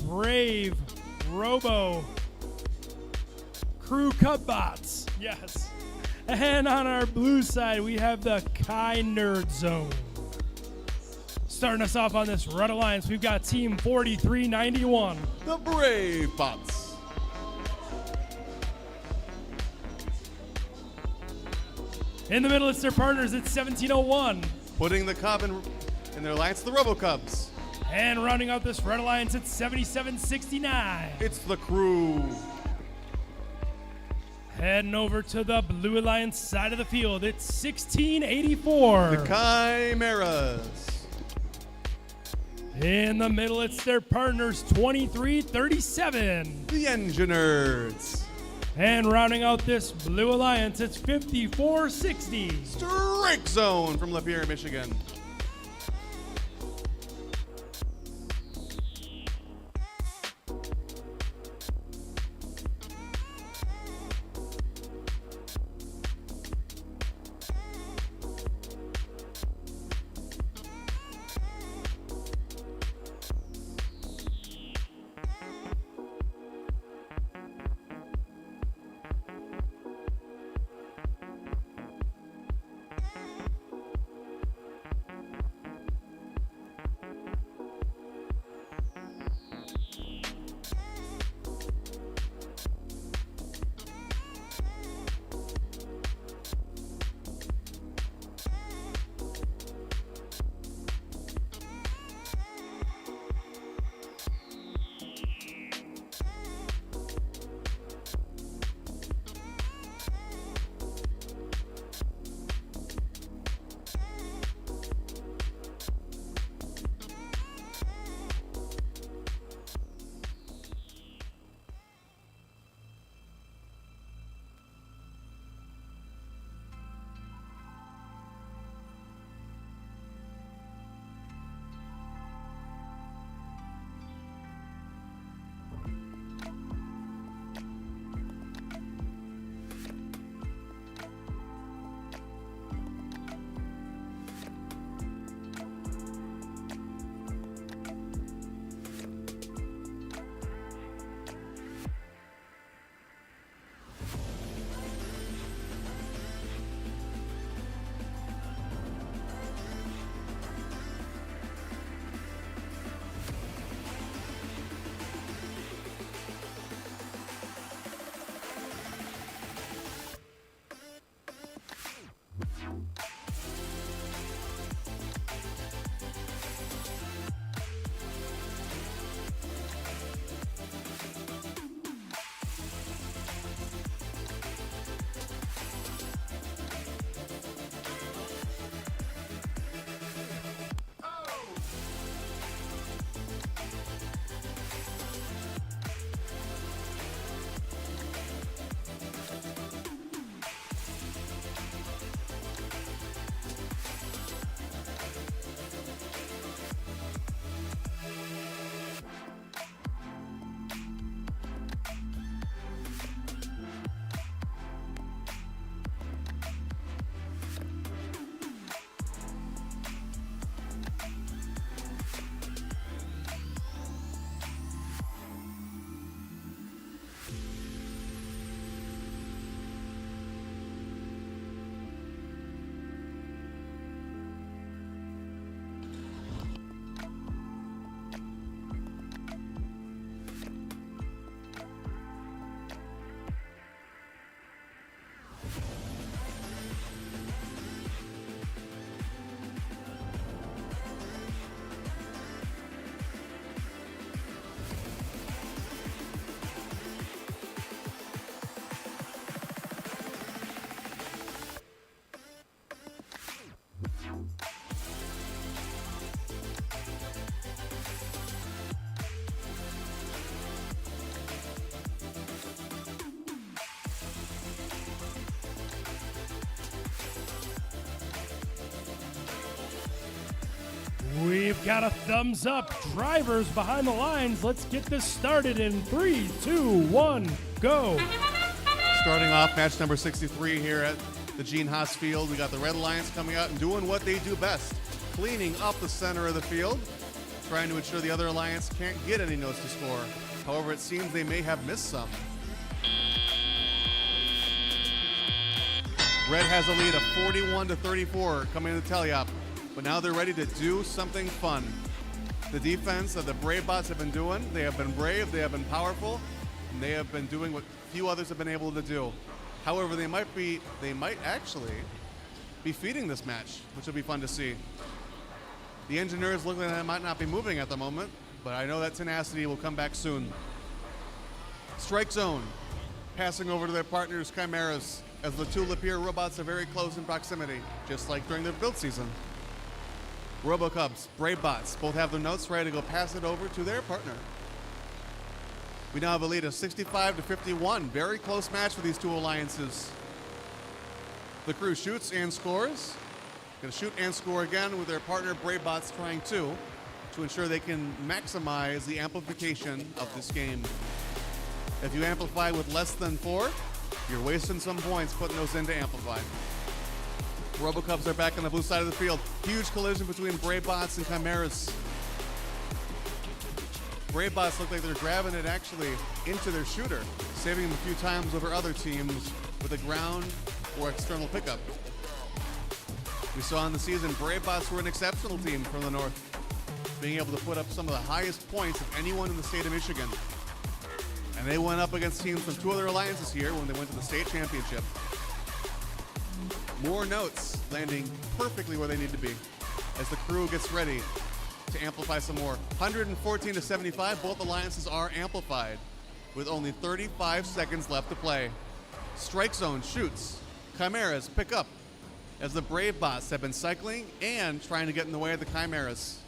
Brave Robo Crew Cutbots. Yes. And on our blue side, we have the Kai Nerd Zone. Starting us off on this Red Alliance, we've got Team 4391. The Brave Bots. In the middle, it's their partners at 1701. Putting the Cub in their alliance, the Robo Cubs. And rounding out this Red Alliance at 7769. It's the Crew. Heading over to the Blue Alliance side of the field, it's 1684. The Chimeras. In the middle, it's their partners, 2337. The Engineers. And rounding out this Blue Alliance, it's 5460. Strike Zone from Lapeer, Michigan. We've got a thumbs up. Drivers behind the lines. Let's get this started in 3, 2, 1, go. Starting off match number 63 here at the Gene Haas Field. We got the Red Alliance coming out and doing what they do best, cleaning up the center of the field, trying to ensure the other alliance can't get any notes to score. However, it seems they may have missed some. Red has a lead of 41-34 coming into Teliop, but now they're ready to do something fun. The defense that the Brave Bots have been doing, they have been brave, they have been powerful, and they have been doing what few others have been able to do. However, they might actually be feeding this match, which will be fun to see. The engineers look like they might not be moving at the moment, but I know that tenacity will come back soon. Strike zone, passing over to their partners, Chimeras, as the two Lapeer robots are very close in proximity, just like during their build season. RoboCubs, Brave Bots, both have their notes ready to go pass it over to their partner. We now have a lead of 65-51. Very close match for these two alliances. The crew shoots and scores. Gonna shoot and score again with their partner Brave Bots trying to ensure they can maximize the amplification of this game. If you amplify with less than 4, you're wasting some points putting those in to amplify. RoboCubs are back on the blue side of the field. Huge collision between Brave Bots and Chimeras. Brave Bots look like they're grabbing it actually into their shooter, saving them a few times over other teams with a ground or external pickup. We saw in the season, Brave Bots were an exceptional team from the north, being able to put up some of the highest points of anyone in the state of Michigan. And they went up against teams from 2 other alliances here when they went to the state championship. More notes landing perfectly where they need to be as the crew gets ready to amplify some more. 114-75, both alliances are amplified with only 35 seconds left to play. Strike zone shoots. Chimeras pick up as the Brave Bots have been cycling and trying to get in the way of the Chimeras.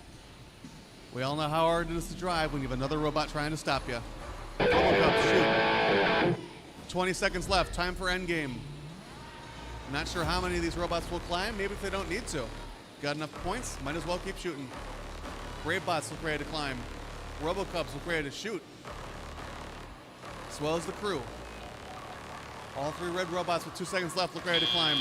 We all know how hard it is to drive when you have another robot trying to stop you. Shoot. 20 seconds left, time for endgame. Not sure how many of these robots will climb, maybe if they don't need to. Got enough points, might as well keep shooting. Brave Bots look ready to climb. RoboCubs look ready to shoot, as well as the crew. All 3 red robots with 2 seconds left look ready to climb.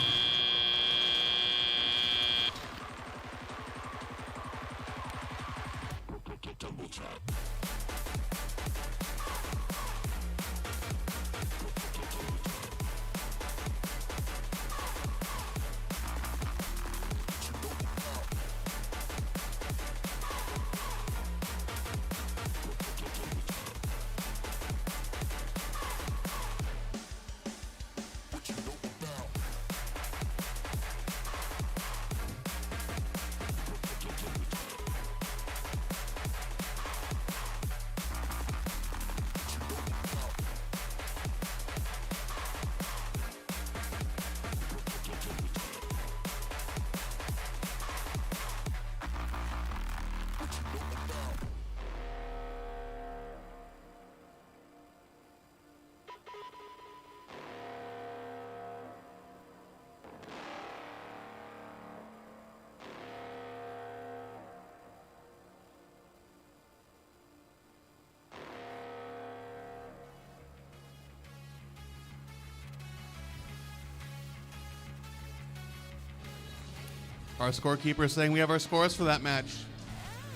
Our scorekeeper is saying we have our scores for that match.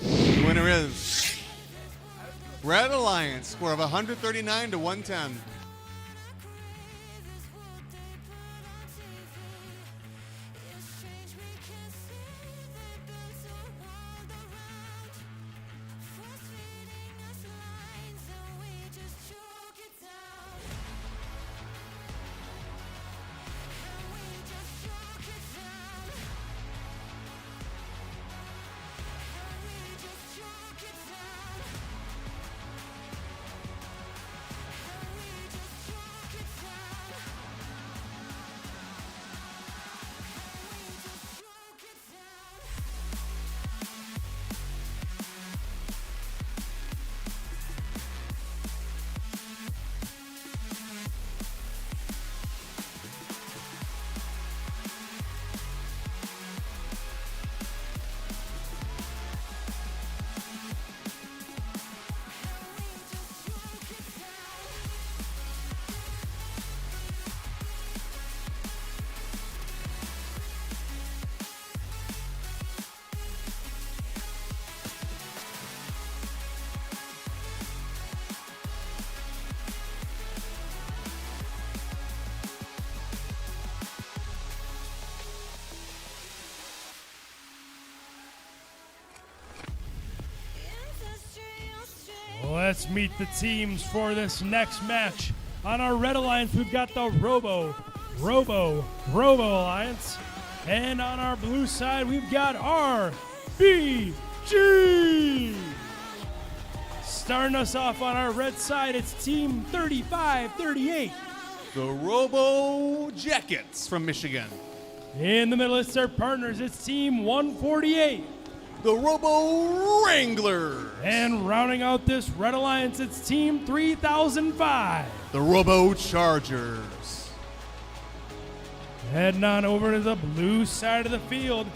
The winner is Red Alliance, score of 139-110. Let's meet the teams for this next match. On our Red Alliance, we've got the Robo Alliance. And on our blue side, we've got RBG. Starting us off on our red side, it's Team 3538. The Robo Jackets from Michigan. In the middle, it's their partners. It's Team 148. The Robo Wranglers. And rounding out this Red Alliance, it's Team 3005. The Robo Chargers. Heading on over to the blue side of the field,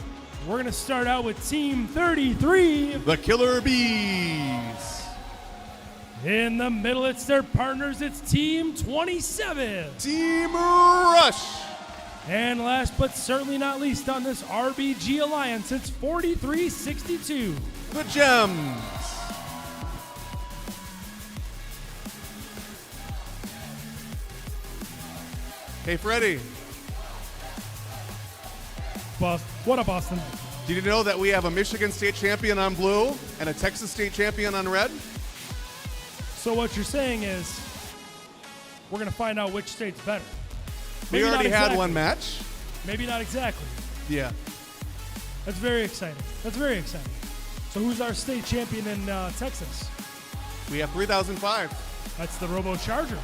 we're going to start out with Team 33. The Killer Bees. In the middle, it's their partners. It's Team 27. Team Rush. And last but certainly not least on this RBG Alliance, it's 4362. The Gems. Hey, Freddie, What up, Boston? did you know that we have a Michigan State champion on blue and a Texas State champion on red? So what you're saying is we're going to find out which state's better. We Maybe not already had exactly. one match. Maybe not exactly. Yeah. That's very exciting. So who's our state champion in Texas? We have 3005. That's the Robo Chargers.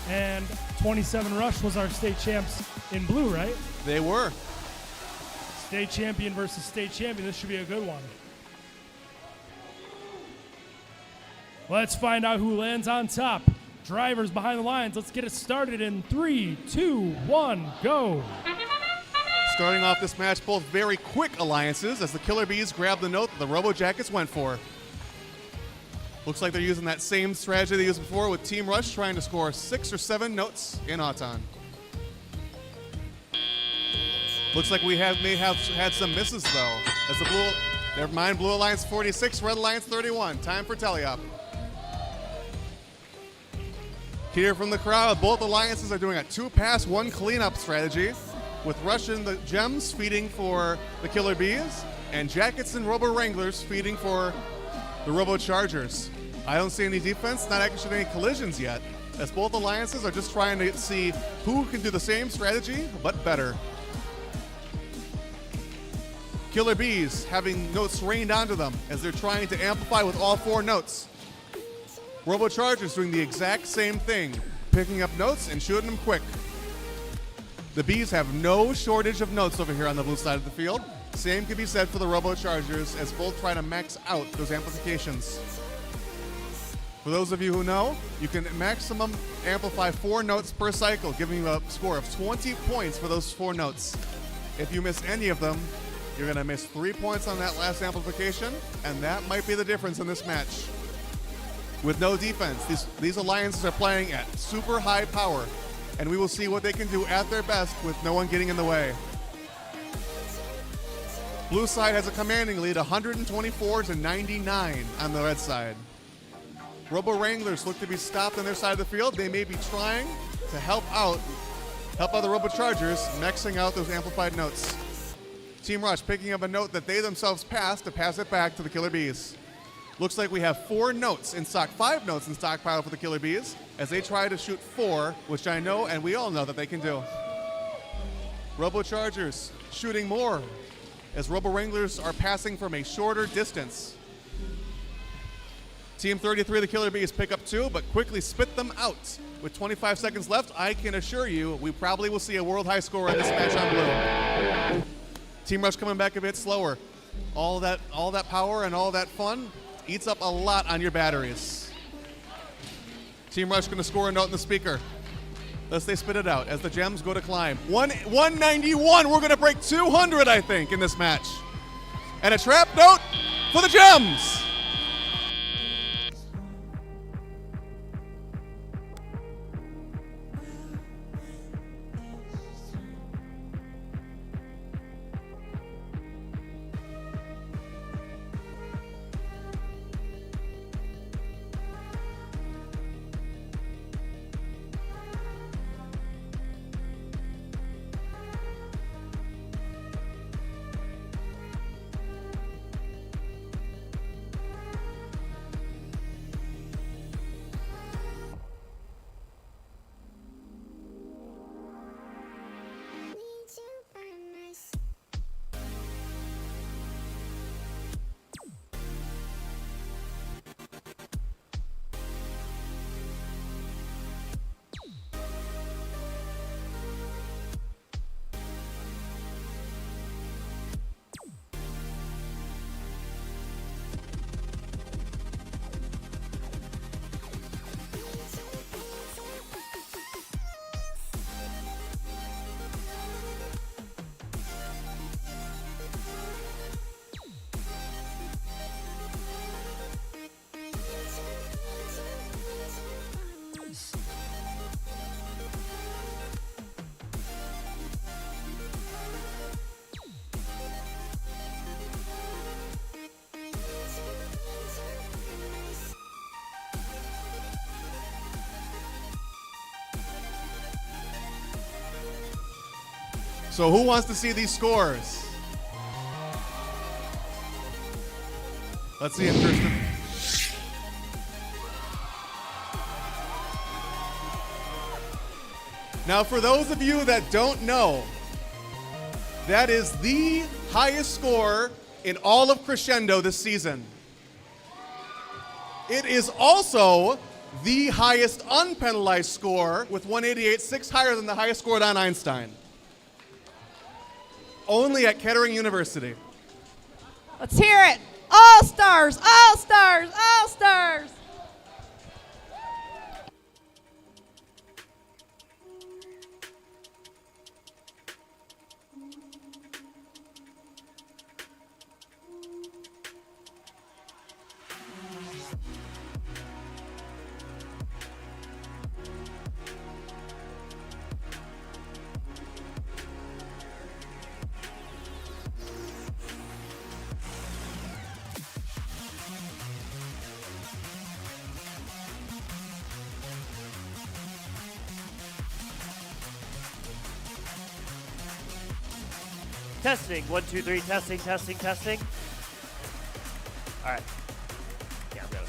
And 27 Rush was our state champs in blue, right? They were. State champion versus state champion. This should be a good one. Let's find out who lands on top. Drivers behind the lines. Let's get it started in 3, 2, 1, go. Starting off this match, both very quick alliances as the Killer Bees grab the note that the Robo Jackets went for. Looks like they're using that same strategy they used before with Team Rush trying to score 6 or 7 notes in Auton. Looks like we may have had some misses though. As the blue, never mind, Blue Alliance 46, Red Alliance 31. Time for teleop. Here from the crowd, both alliances are doing a 2-pass, 1 cleanup strategy, with Rush and the Gems feeding for the Killer Bees, and Jackets and Robo Wranglers feeding for the Robo Chargers. I don't see any defense, not actually any collisions yet, as both alliances are just trying to see who can do the same strategy, but better. Killer Bees having notes rained onto them as they're trying to amplify with all 4 notes. Robo Chargers doing the exact same thing, picking up notes and shooting them quick. The Bees have no shortage of notes over here on the blue side of the field. Same can be said for the Robo Chargers as both try to max out those amplifications. For those of you who know, you can maximum amplify 4 notes per cycle, giving you a score of 20 points for those 4 notes. If you miss any of them, you're going to miss 3 points on that last amplification, and that might be the difference in this match. With no defense, these alliances are playing at super high power, and we will see what they can do at their best with no one getting in the way. Blue side has a commanding lead, 124-99 on the red side. Robo Wranglers look to be stopped on their side of the field. They may be trying to help out the Robo Chargers, maxing out those amplified notes. Team Rush picking up a note that they themselves passed to pass it back to the Killer Bees. Looks like we have 4 notes in stock, 5 notes in stockpile for the Killer Bees as they try to shoot 4, which I know and we all know that they can do. Robo Chargers shooting more as Robo Wranglers are passing from a shorter distance. Team 33, the Killer Bees, pick up 2, but quickly spit them out. With 25 seconds left, I can assure you we probably will see a world high score in this match on blue. Team Rush coming back a bit slower. All that power and all that fun eats up a lot on your batteries. Team Rush going to score a note in the speaker. Let's they spit it out as the Gems go to climb. 191, we're going to break 200, I think, in this match. And a trap note for the Gems. So who wants to see these scores? Let's see it, Kirsten. Now, for those of you that don't know, that is the highest score in all of Crescendo this season. It is also the highest unpenalized score with 188, 6 higher than the highest scored on Einstein. Only at Kettering University. Let's hear it. All-Stars, All-Stars, All-Stars. Testing. 1, 2, 3. Testing, testing, testing. All right. Yeah, I'm good.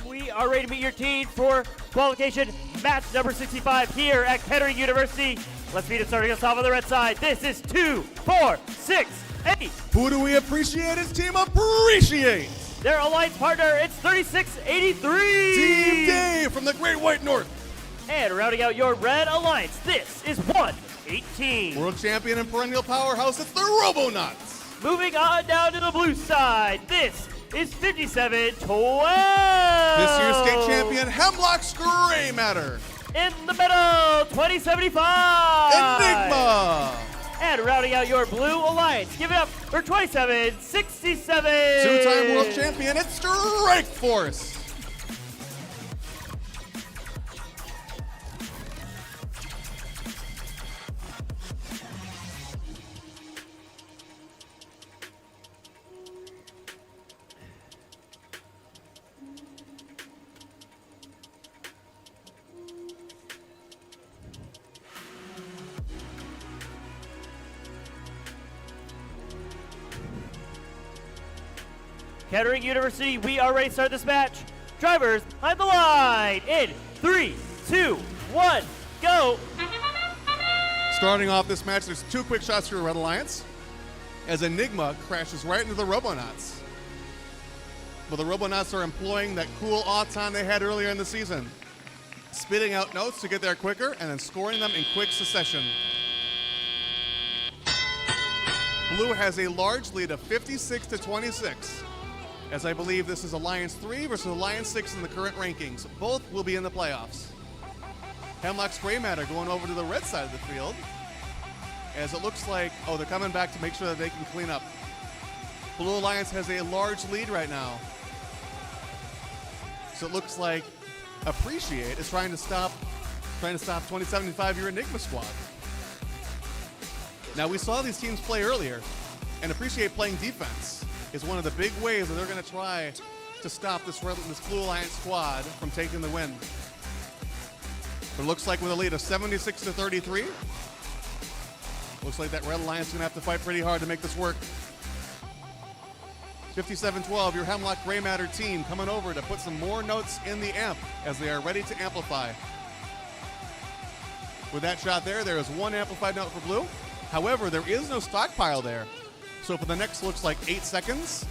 We are ready to meet your team for qualification match number 65 here at Kettering University. Let's meet it starting us off on the red side. This is 2, 4, 6, 8. Who do we appreciate? His team appreciate. Their alliance partner, it's 3683. Team Dave from the Great White North. And rounding out your red alliance, this is 118. World champion and perennial powerhouse, it's the Robonauts. Moving on down to the blue side, this is 5712. This year's state champion, Hemlock's Gray Matter. In the middle, 2075. Enigma. And rounding out your blue alliance, give it up for 2767. Two-time world champion, it's Strike Force. Kettering University, we are ready to start this match. Drivers, behind the line. In 3, 2, 1, go. Starting off this match, there's 2 quick shots for your Red Alliance as Enigma crashes right into the Robonauts. But the Robonauts are employing that cool auton they had earlier in the season, spitting out notes to get there quicker and then scoring them in quick succession. Blue has a large lead of 56-26. As I believe this is Alliance 3 versus Alliance 6 in the current rankings. Both will be in the playoffs. Hemlock's Gray Matter going over to the red side of the field. As it looks like, oh, they're coming back to make sure that they can clean up. Blue Alliance has a large lead right now. So it looks like Appreciate is trying to stop 2075 your Enigma squad. Now we saw these teams play earlier, and Appreciate playing defense is one of the big ways that they're going to try to stop this Blue Alliance squad from taking the win. But it looks like with a lead of 76-33, looks like that Red Alliance is going to have to fight pretty hard to make this work. 5712, your Hemlock Gray Matter team coming over to put some more notes in the amp as they are ready to amplify. With that shot there is 1 amplified note for Blue. However, there is no stockpile there. So for the next looks like 8 seconds,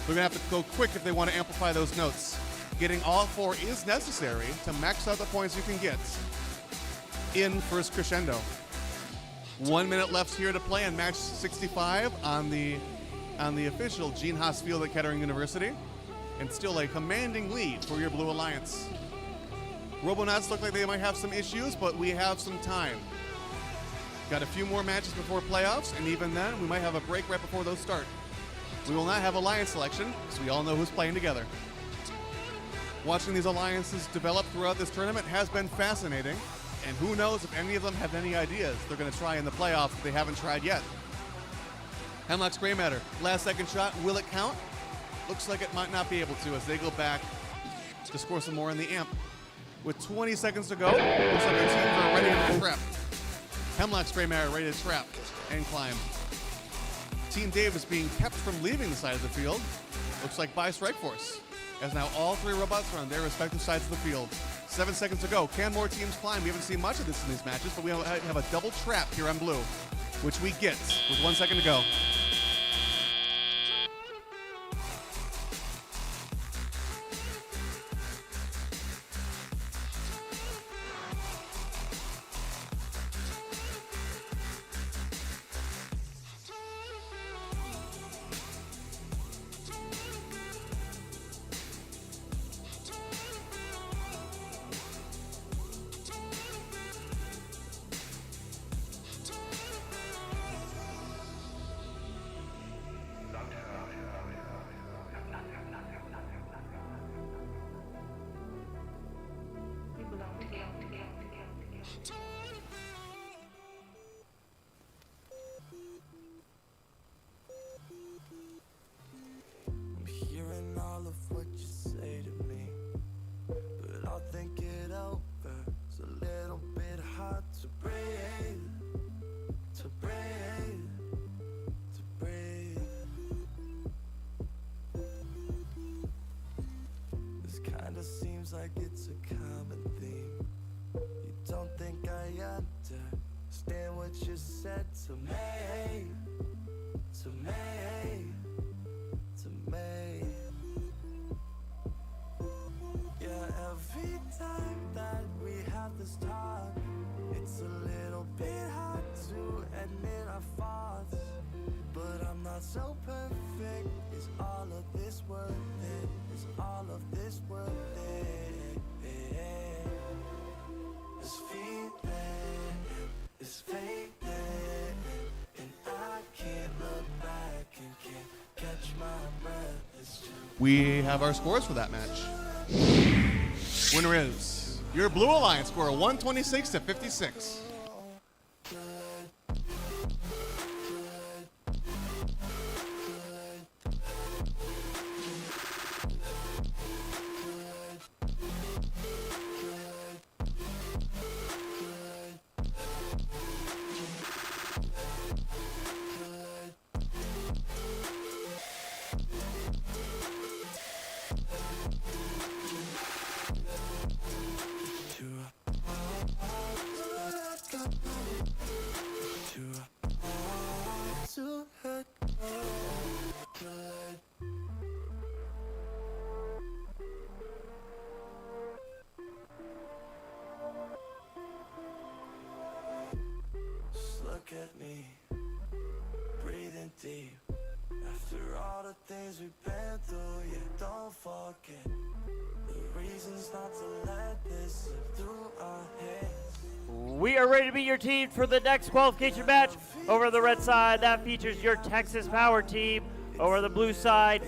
they're gonna have to go quick if they want to amplify those notes. Getting all 4 is necessary to max out the points you can get in first crescendo. 1 minute left here to play in match 65 on the official Gene Haas field at Kettering University. And still a commanding lead for your Blue Alliance. Robonauts look like they might have some issues, but we have some time. Got a few more matches before playoffs, and even then, we might have a break right before those start. We will not have alliance selection, so we all know who's playing together. Watching these alliances develop throughout this tournament has been fascinating, and who knows if any of them have any ideas they're going to try in the playoffs that they haven't tried yet. Hemlock's Gray Matter, last second shot, will it count? Looks like it might not be able to as they go back to score some more in the amp. With 20 seconds to go, looks like their teams are ready to trap. Hemlock's Gray Matter ready to trap and climb. Team Dave is being kept from leaving the side of the field. Looks like by Strike Force, as now all three robots are on their respective sides of the field. 7 seconds to go. Can more teams climb? We haven't seen much of this in these matches, but we have a double trap here on blue, which we get with 1 second to go. I'm hearing all of what you say to me, but I'll think it over. It's a little bit hard to breathe, to breathe, to breathe. This kinda seems like it's a common theme. You don't think I understand what you said to me, to me, to me. Yeah, every time that we have this talk, it's a little bit hard to admit our faults. But I'm not so perfect. Is all of this worth it? Is all of this worth it? This feeling is fading, and I can't look back and can't catch my breath. It's too We have our scores for that match. Winner is your Blue Alliance score, 126 to 56. to hurt. Just look at me, breathing deep. After all the things we've been through, yeah, don't forget the reasons not to let this slip through our heads. We are ready to be your team for the next qualification match. Over on the red side, that features your Texas Power team. Over on the blue side,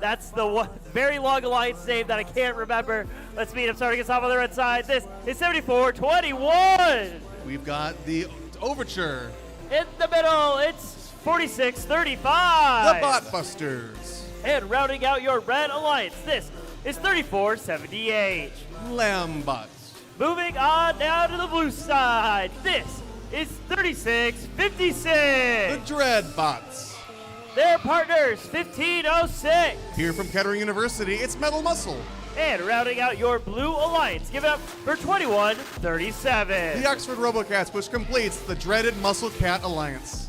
that's the one very long alliance name that I can't remember. Let's meet him starting us off on the red side. This is 74-21. We've got the Overture, In the middle, it's 46-35. the Botbusters, And rounding out your red alliance, this is 34-78. Lambots, Moving on down to the blue side, this is 36-56. the Dreadbots. Their partners, 15-06. Here from Kettering University, it's Metal Muscle, And rounding out your blue alliance, give it up for 21-37. the Oxford Robocats, which completes the dreaded Muscle Cat Alliance.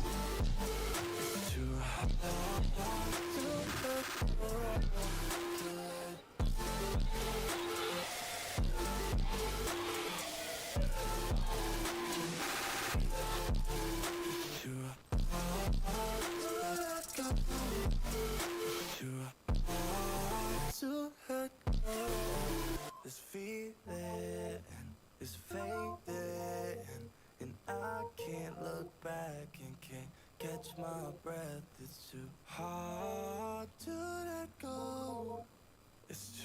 To hurt. This feeling is fading, and I can't look back and can't catch my breath. It's too hard to let go. It's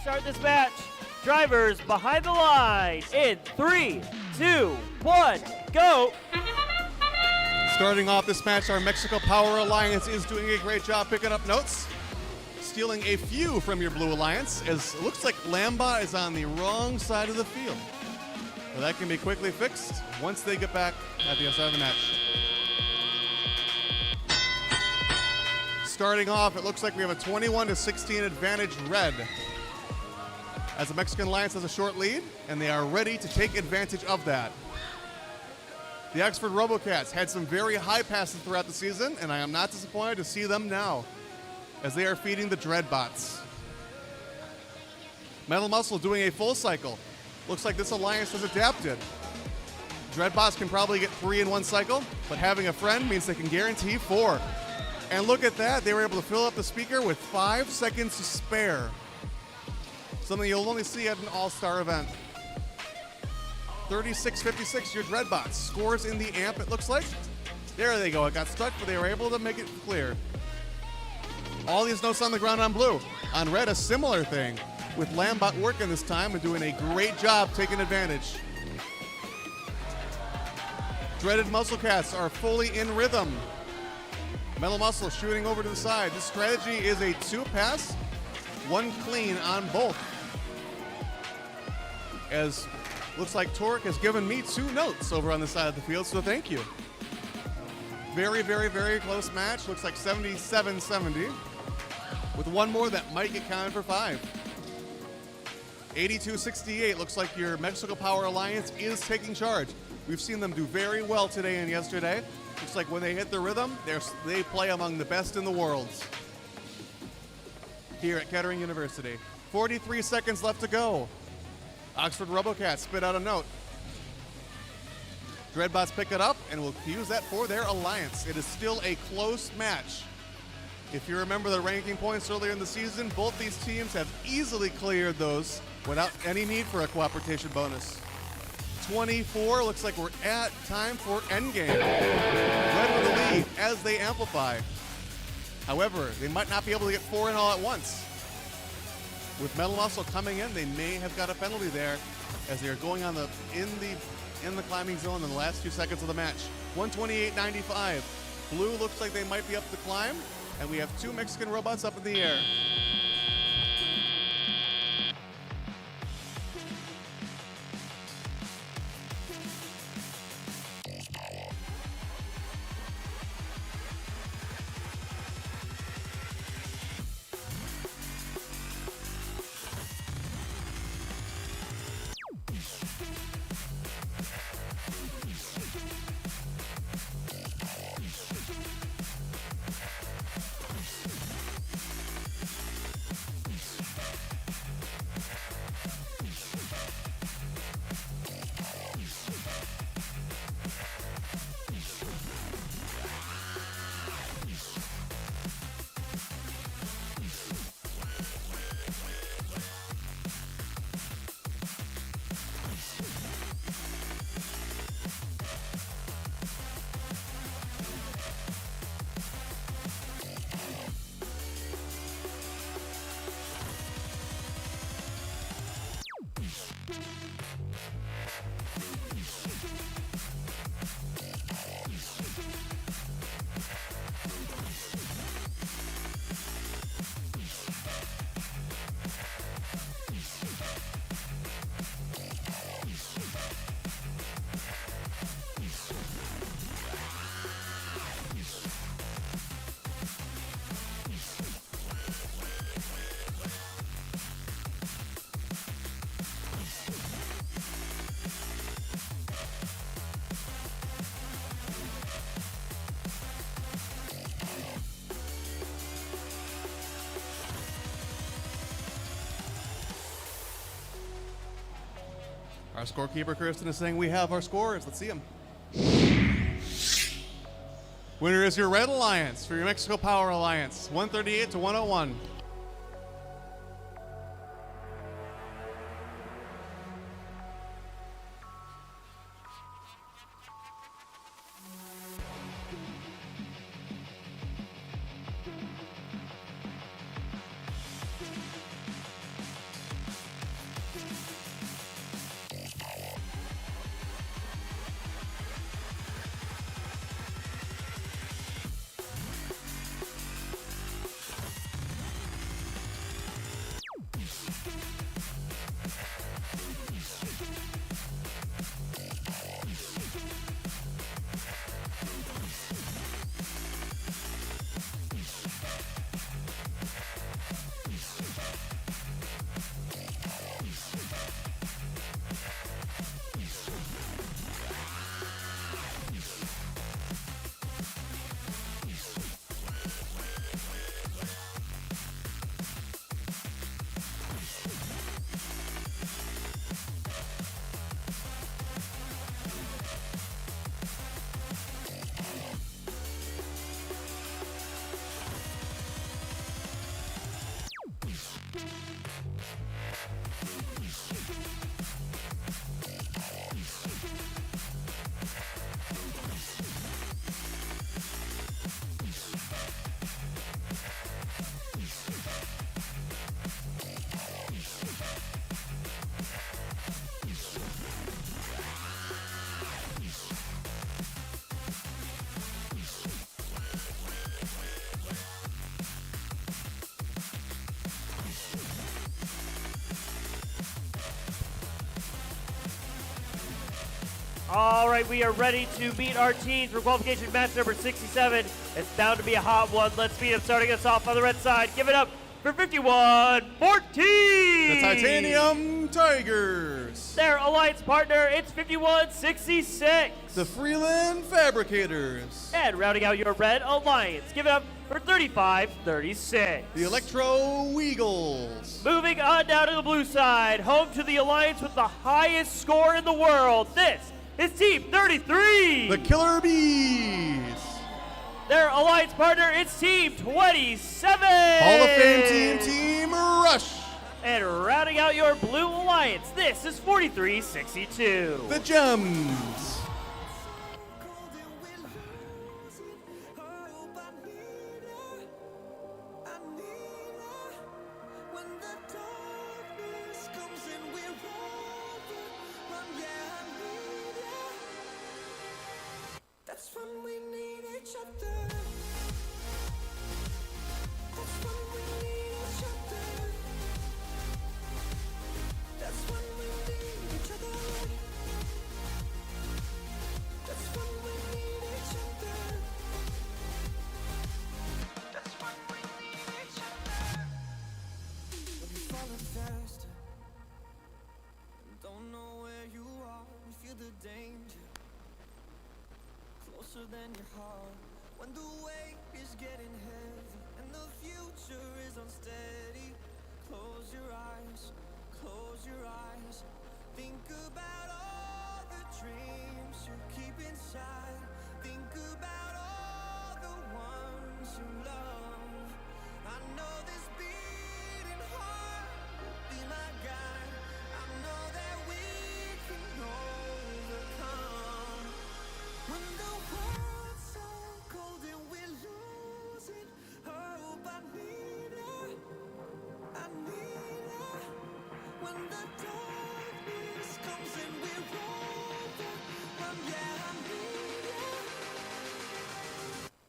start this match. Drivers behind the line in 3, 2, 1, go. Starting off this match, our Mexico Power Alliance is doing a great job picking up notes, stealing a few from your Blue Alliance, as it looks like Lamba is on the wrong side of the field. But that can be quickly fixed once they get back at the start of the match. Starting off, it looks like we have a 21-16 advantage red, as the Mexican Alliance has a short lead, and they are ready to take advantage of that. The Oxford RoboCats had some very high passes throughout the season, and I am not disappointed to see them now, as they are feeding the Dreadbots. Metal Muscle doing a full cycle. Looks like this alliance has adapted. Dreadbots can probably get 3 in one cycle, but having a friend means they can guarantee 4. And look at that, they were able to fill up the speaker with 5 seconds to spare. Something you'll only see at an all-star event. 36-56, your Dreadbots. Scores in the amp, it looks like. There they go, it got stuck, but they were able to make it clear. All these notes on the ground on blue. On red, a similar thing, with Lambot working this time and doing a great job taking advantage. Dreaded Muscle Cats are fully in rhythm. Metal Muscle shooting over to the side. This strategy is a 2-pass, 1 clean on both. As looks like Torque has given me 2 notes over on the side of the field, so thank you. Very, very, very close match. Looks like 77-70. With one more that might get counted for 5. 82-68. Looks like your Mexico Power Alliance is taking charge. We've seen them do very well today and yesterday. Looks like when they hit the rhythm, they play among the best in the world here at Kettering University. 43 seconds left to go. Oxford RoboCats spit out a note. Dreadbots pick it up and will use that for their alliance. It is still a close match. If you remember the ranking points earlier in the season, both these teams have easily cleared those without any need for a cooperation bonus. 24, looks like we're at time for endgame. Red with the lead as they amplify. However, they might not be able to get 4 in all at once. With Metal Muscle coming in, they may have got a penalty there, as they are going on in the climbing zone in the last few seconds of the match. 128.95. Blue looks like they might be up the climb, and we have 2 Mexican robots up in the air. Our scorekeeper, Kirsten, is saying we have our scores. Let's see them. Winner is your Red Alliance for your Mexico Power Alliance, 138 to 101. All right, we are ready to meet our teams for qualification match number 67. It's bound to be a hot one. Let's meet them, starting us off on the red side. Give it up for 51-14. The Titanium Tigers. Their alliance partner, it's 51-66. The Freeland Fabricators. And rounding out your red alliance, give it up for 35-36. The Electro Weagles. Moving on down to the blue side, home to the alliance with the highest score in the world. This is Team 33. The Killer Bees. Their alliance partner, it's Team 27. Hall of Fame Team Rush. And rounding out your blue alliance, this is 43-62. The Gems. That's when we need each other. That's when we need each other. That's when we need each other. That's when we need each other. That's when we need each other. When you're falling faster and don't know where you are, you feel the danger closer than your heart. When the weight is getting heavy and the future is unsteady, close your eyes, close your eyes. Think about all the dreams you keep inside. Think about all the ones you love. I know this beating heart will be my guide. I know that we can overcome. When the world's so cold and we're losing hope, I need her, I need her. When the darkness comes and we're overrun, yeah, I need her.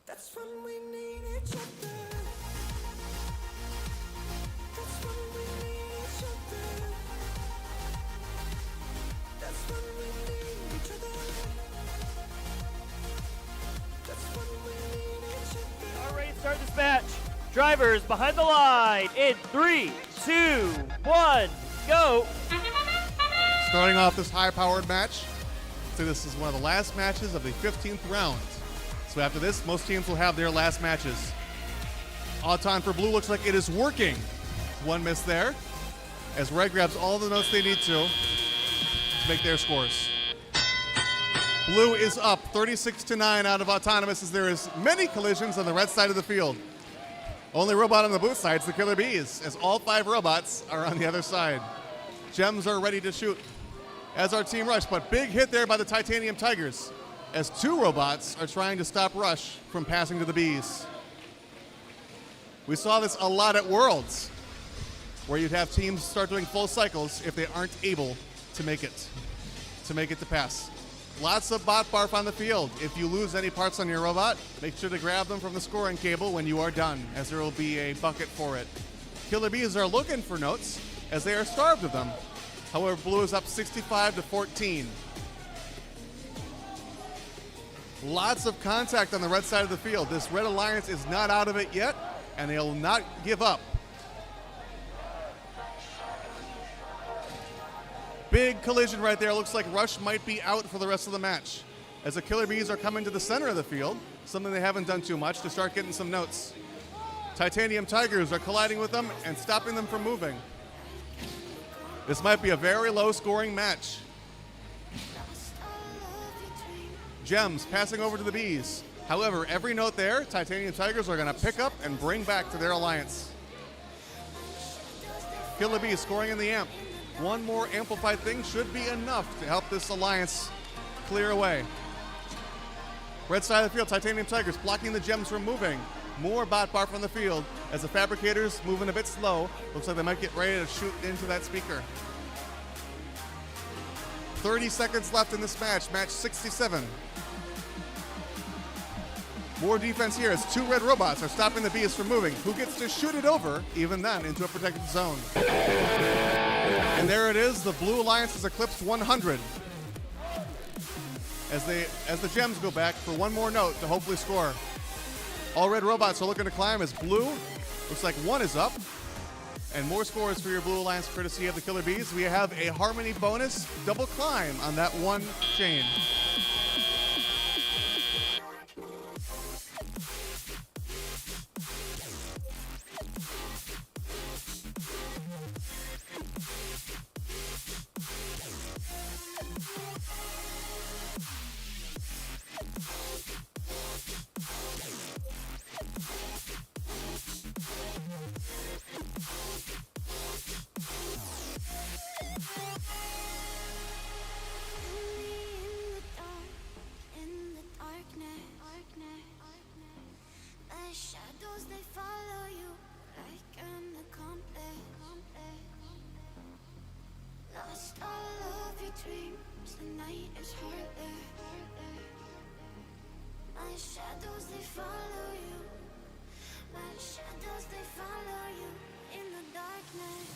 That's when we need each other. That's when we need each other. That's when we need each other. All right, start this match. Drivers behind the line in 3, 2, 1, go. Starting off this high-powered match. So this is one of the last matches of the 15th round. So after this, most teams will have their last matches. Auton for Blue looks like it is working. One miss there, as Red grabs all the notes they need to make their scores. Blue is up 36-9 out of Autonomous as there is many collisions on the red side of the field. Only robot on the blue side is the Killer Bees, as all 5 robots are on the other side. Gems are ready to shoot, as our Team Rush, but big hit there by the Titanium Tigers, as 2 robots are trying to stop Rush from passing to the Bees. We saw this a lot at Worlds, where you'd have teams start doing full cycles if they aren't able to make it to pass. Lots of bot barf on the field. If you lose any parts on your robot, make sure to grab them from the scoring cable when you are done, as there will be a bucket for it. Killer Bees are looking for notes, as they are starved of them. However, Blue is up 65-14. Lots of contact on the red side of the field. This Red Alliance is not out of it yet, and they'll not give up. Big collision right there. Looks like Rush might be out for the rest of the match, as the Killer Bees are coming to the center of the field, something they haven't done too much, to start getting some notes. Titanium Tigers are colliding with them and stopping them from moving. This might be a very low scoring match. Gems passing over to the Bees. However, every note there, Titanium Tigers are going to pick up and bring back to their alliance. Killer Bees scoring in the amp. One more amplified thing should be enough to help this alliance clear away. Red side of the field, Titanium Tigers blocking the Gems from moving. More bot barf on the field as the Fabricators moving a bit slow. Looks like they might get ready to shoot into that speaker. 30 seconds left in this match, match 67. More defense here as 2 red robots are stopping the Bees from moving. Who gets to shoot it over, even then, into a protected zone? And there it is, the Blue Alliance has eclipsed 100. as the gems go back for one more note to hopefully score. All red robots are looking to climb as blue. Looks like one is up. And more scores for your Blue Alliance courtesy of the Killer Bees. We have a Harmony bonus double climb on that one chain. Shadows, they follow you like an accomplice. Lost all of your dreams, the night is heartless. My shadows, they follow you. My shadows, they follow you in the darkness.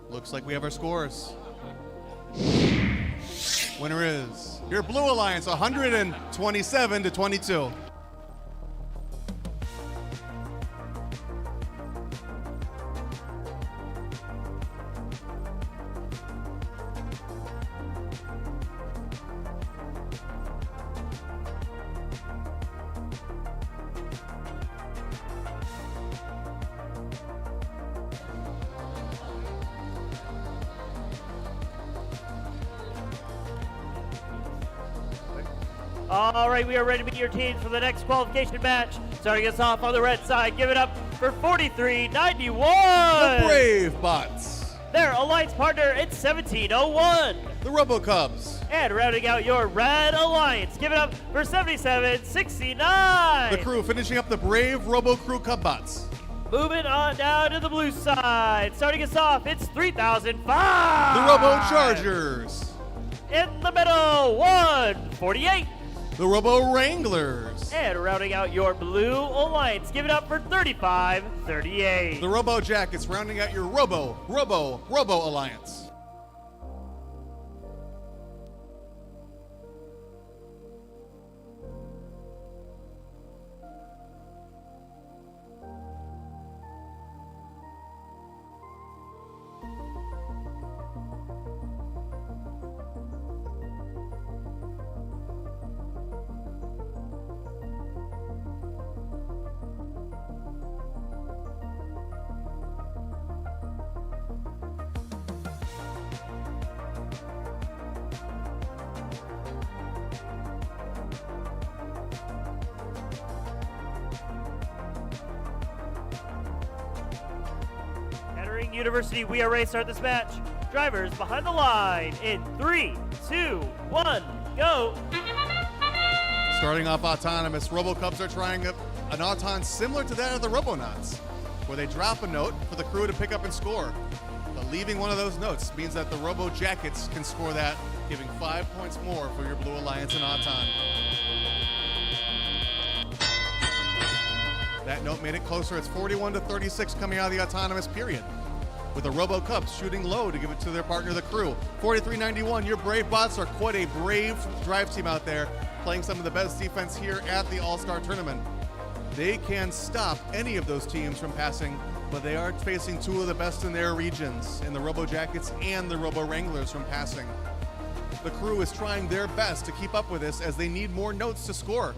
Looks like we have our scores. Winner is your Blue Alliance, 127 to 22. All right, we are ready to meet your teams for the next qualification match. Starting us off on the red side, give it up for 4391. The Brave Bots. Their alliance partner, it's 1701. The Robo Cubs. And rounding out your red alliance, give it up for 7769. The crew finishing up the Brave Robo Crew Cub Bots. Moving on down to the blue side. Starting us off, it's 3005. The Robo Chargers. In the middle, 148. the Robo Wranglers. And rounding out your Blue Alliance, give it up for 35-38. The Robo Jackets rounding out your Robo Alliance. Kettering University, we are ready to start this match. Drivers behind the line in 3, 2, 1, go. Starting off autonomous, Robo-Cubs are trying an auton similar to that of the Robonauts, where they drop a note for the crew to pick up and score. But leaving one of those notes means that the Robo Jackets can score that, giving 5 points more for your Blue Alliance and auton. That note made it closer. It's 41-36 coming out of the autonomous period, with the Robo Cubs shooting low to give it to their partner, the crew. 43-91, your Brave Bots are quite a brave drive team out there, playing some of the best defense here at the All-Star Tournament. They can stop any of those teams from passing, but they are facing two of the best in their regions, in the Robo Jackets and the Robo Wranglers from passing. The crew is trying their best to keep up with this as they need more notes to score.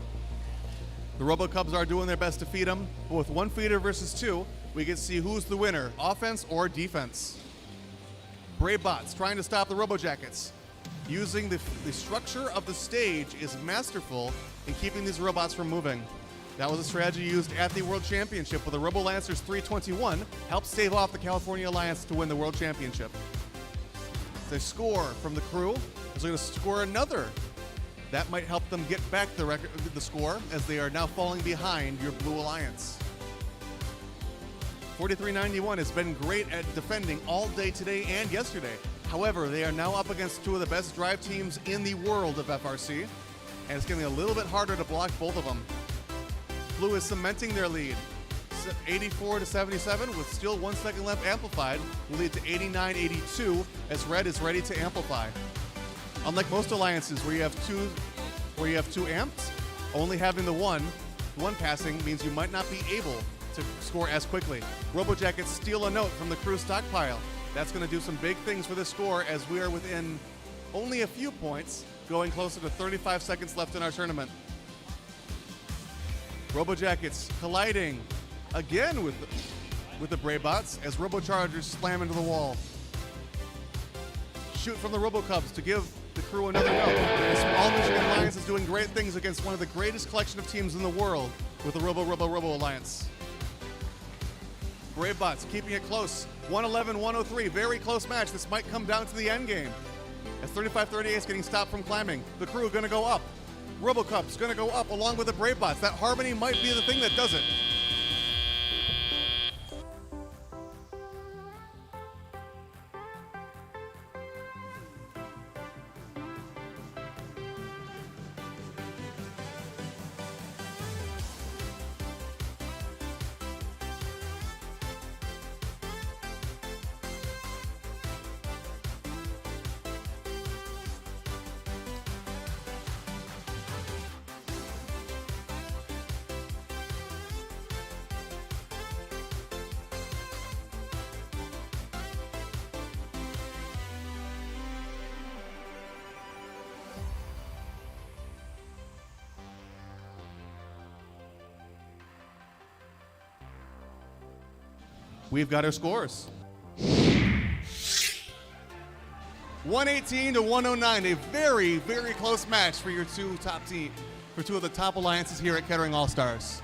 The Robo Cubs are doing their best to feed them, but with one feeder versus two, we get to see who's the winner, offense or defense. Brave Bots trying to stop the Robo Jackets. Using the structure of the stage is masterful in keeping these robots from moving. That was a strategy used at the World Championship, where the Robo Lancers 321 helped stave off the California Alliance to win the World Championship. They score from the crew. They're going to score another. That might help them get back the score, as they are now falling behind your Blue Alliance. 43-91 has been great at defending all day today and yesterday. However, they are now up against two of the best drive teams in the world of FRC, and it's getting a little bit harder to block both of them. Blue is cementing their lead. 84-77 with still 1 second left amplified will lead to 89-82 as Red is ready to amplify. Unlike most alliances where you have two amps, only having the one passing means you might not be able to score as quickly. Robo Jackets steal a note from the crew stockpile. That's going to do some big things for the score, as we are within only a few points, going closer to 35 seconds left in our tournament. Robo Jackets colliding again with the Brave Bots as Robo Chargers slam into the wall. Shoot from the Robo Cubs to give the crew another note. The Small Michigan Alliance is doing great things against one of the greatest collection of teams in the world with the Robo Alliance. Brave Bots keeping it close. 111-103, very close match. This might come down to the end game. As 35-38 is getting stopped from climbing. The crew going to go up. RoboCup's going to go up along with the Brave Bots. That harmony might be the thing that does it. We've got our scores. 118-109, a very, very close match for your two of the top alliances here at Kettering All-Stars.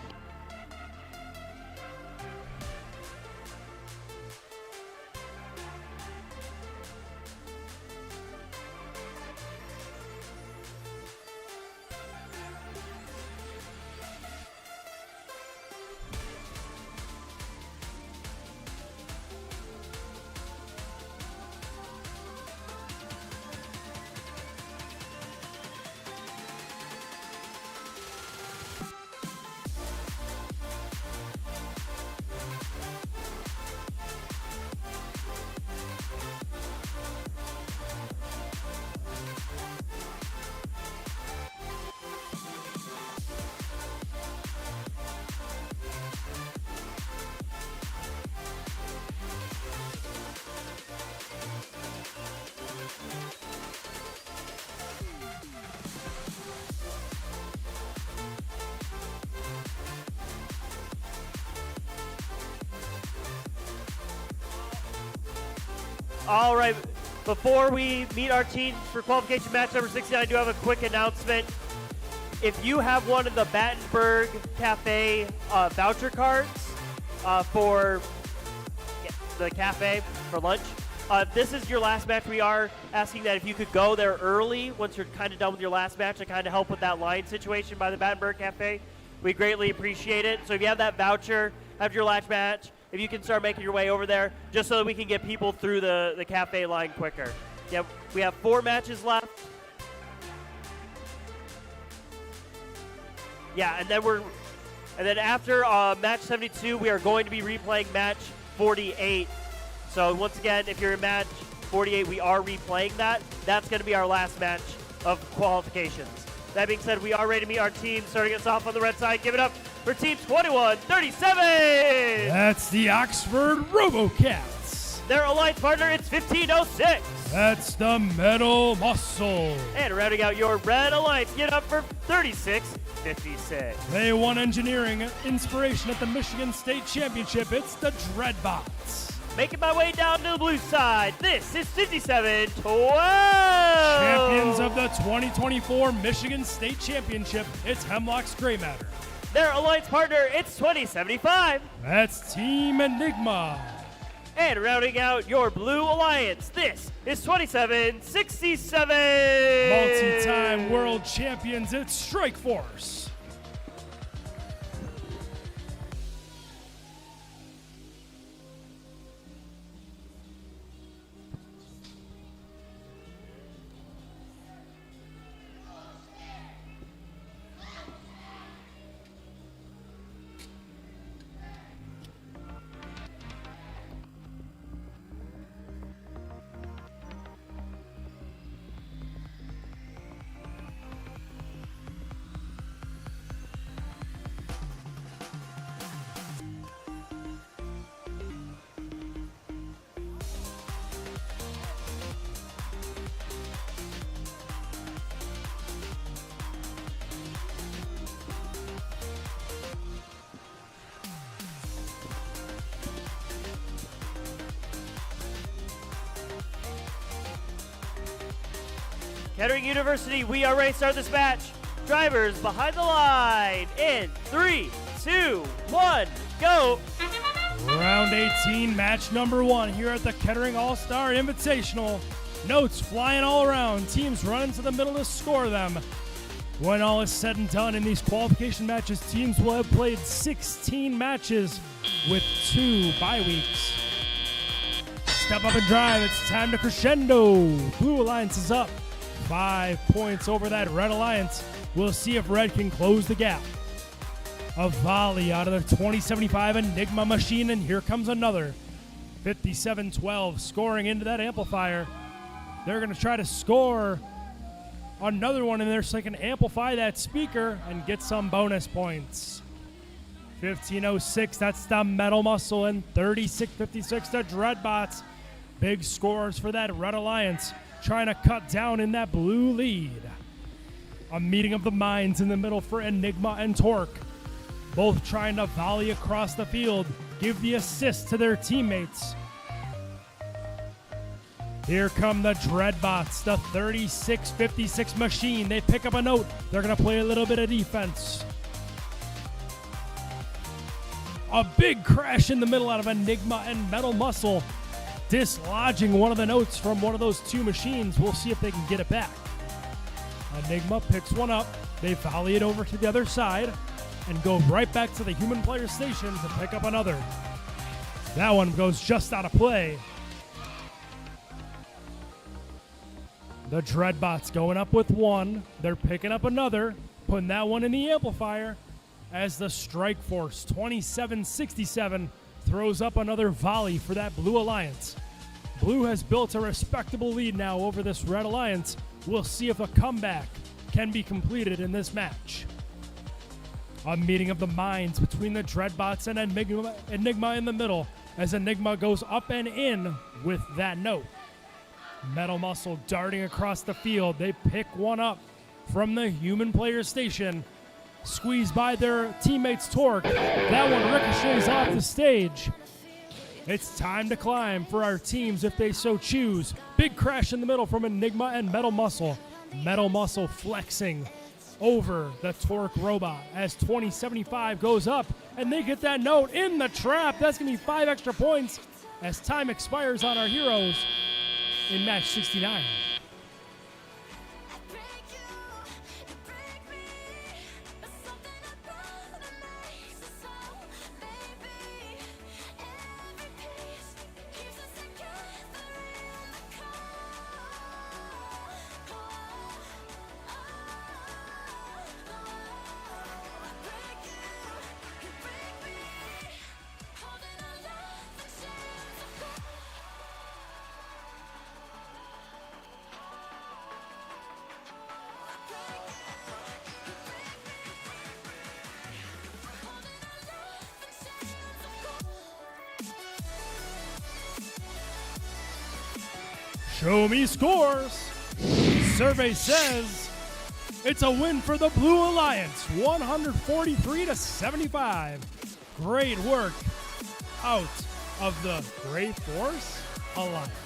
All right. Before we meet our teams for qualification match number 16, I do have a quick announcement. If you have one of the Battenberg Cafe voucher cards for the cafe for lunch, this is your last match. We are asking that if you could go there early once you're kind of done with your last match to kind of help with that line situation by the Battenberg Cafe. We greatly appreciate it. So if you have that voucher after your last match, if you can start making your way over there just so that we can get people through the cafe line quicker. Yeah, we have 4 matches left. Yeah, and then after match 72, we are going to be replaying match 48. So once again, if you're in match 48, we are replaying that. That's going to be our last match of qualifications. That being said, we are ready to meet our team. Starting us off on the red side, give it up for Team 2137. That's the Oxford RoboCats. Their alliance partner, it's 1506. That's the Metal Muscle. And rounding out your red alliance, get up for 3656. They won engineering inspiration at the Michigan State Championship. It's the Dreadbots. Making my way down to the blue side, this is 5712. Champions of the 2024 Michigan State Championship, it's Hemlock's Gray Matter. Their alliance partner, it's 2075. That's Team Enigma. And rounding out your blue alliance, this is 2767. Multi-time world champions, it's Strike Force. Kettering University, we are ready to start this match. Drivers behind the line in 3, 2, 1, go. Round 18, match number 1 here at the Kettering All-Star Invitational. Notes flying all around. Teams running to the middle to score them. When all is said and done in these qualification matches, teams will have played 16 matches with 2 bye weeks. Step up and drive. It's time to crescendo. Blue Alliance is up 5 points over that Red Alliance. We'll see if Red can close the gap. A volley out of the 2075 Enigma machine, and here comes another. 57-12 scoring into that amplifier. They're going to try to score another one in there so they can amplify that speaker and get some bonus points. 15-06, that's the Metal Muscle, and 36-56 the Dreadbots. Big scores for that Red Alliance, trying to cut down in that blue lead. A meeting of the minds in the middle for Enigma and Torque. Both trying to volley across the field, give the assist to their teammates. Here come the Dreadbots, the 36-56 machine. They pick up a note. They're going to play a little bit of defense. A big crash in the middle out of Enigma and Metal Muscle, dislodging one of the notes from one of those 2 machines. We'll see if they can get it back. Enigma picks one up. They volley it over to the other side and go right back to the human player station to pick up another. That one goes just out of play. The Dreadbots going up with 1. They're picking up another, putting that one in the amplifier as the Strike Force 2767 throws up another volley for that Blue Alliance. Blue has built a respectable lead now over this Red Alliance. We'll see if a comeback can be completed in this match. A meeting of the minds between the Dreadbots and Enigma in the middle as Enigma goes up and in with that note. Metal Muscle darting across the field. They pick one up from the human player station. Squeezed by their teammates Torque. That one ricochets off the stage. It's time to climb for our teams if they so choose. Big crash in the middle from Enigma and Metal Muscle. Metal Muscle flexing over the Torque Robot as 2075 goes up, and they get that note in the trap. That's going to be 5 extra points as time expires on our heroes in match 69. Show me scores. Survey says it's a win for the Blue Alliance, 143-75. Great work out of the Gray Force Alliance.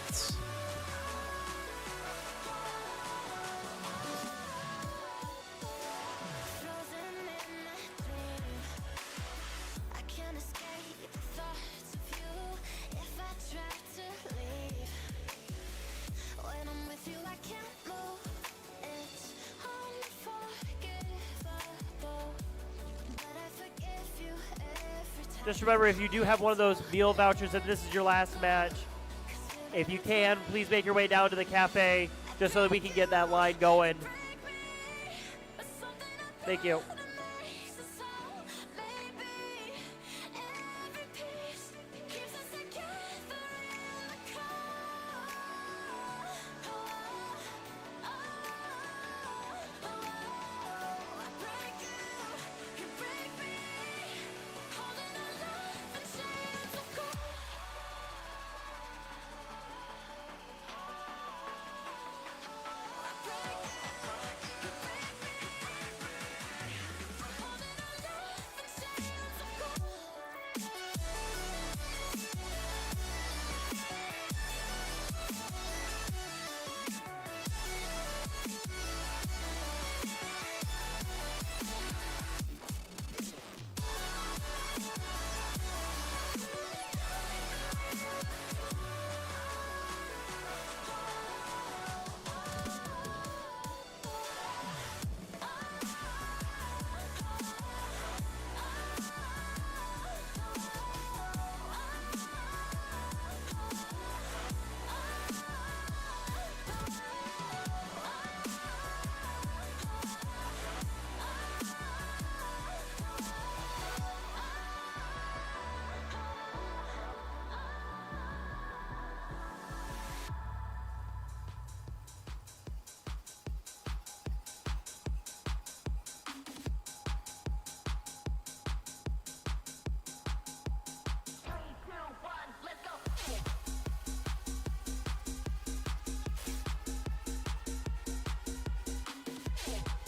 Just remember, if you do have one of those meal vouchers and this is your last match, if you can, please make your way down to the cafe just so that we can get that line going. Thank you.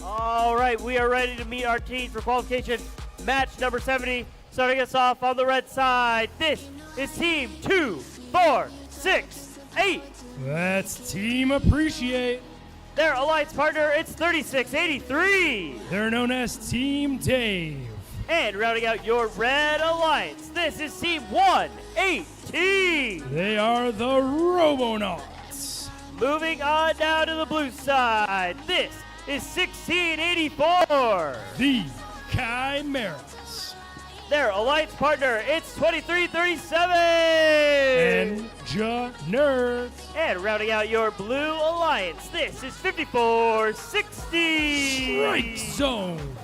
All right, we are ready to meet our teams for qualification. Match number 70, starting us off on the red side. This is team 2, 4, 6, 8. That's Team Appreciate. Their alliance partner, it's 3683. They're known as Team Dave. And rounding out your red alliance, this is team 118. They are the Robonauts. Moving on down to the blue side, this is 1684. The Chimeras. Their alliance partner, it's 2337. Nerds. And rounding out your blue alliance, this is 5460. Strike Zone.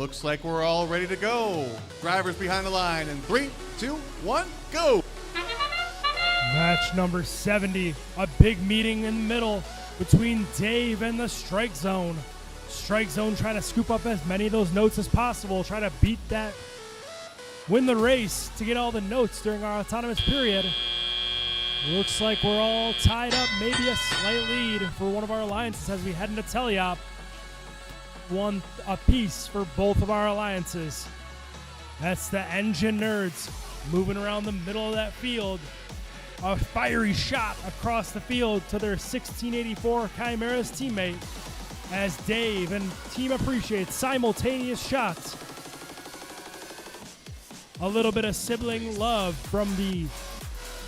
Looks like we're all ready to go. Drivers behind the line in 3, 2, 1, go! Match number 70, a big meeting in the middle between Dave and the Strike Zone. Strike Zone trying to scoop up as many of those notes as possible, try to beat that, win the race to get all the notes during our autonomous period. Looks like we're all tied up, maybe a slight lead for one of our alliances as we head into Teleop. One apiece for both of our alliances. That's the Engine Nerds moving around the middle of that field. A fiery shot across the field to their 1684 Chimera's teammate as Dave and Team Appreciate simultaneous shots. A little bit of sibling love from the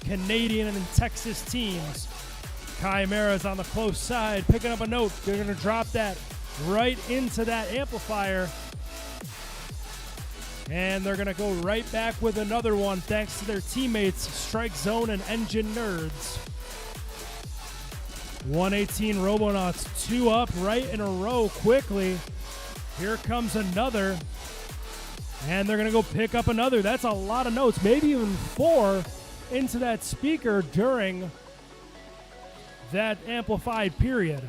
Canadian and Texas teams. Chimera's on the close side, picking up a note. They're going to drop that right into that amplifier. And they're going to go right back with another one thanks to their teammates, Strike Zone and Engine Nerds. 118 Robonauts, 2 up right in a row quickly. Here comes another. And they're going to go pick up another. That's a lot of notes, maybe even 4 into that speaker during that amplified period.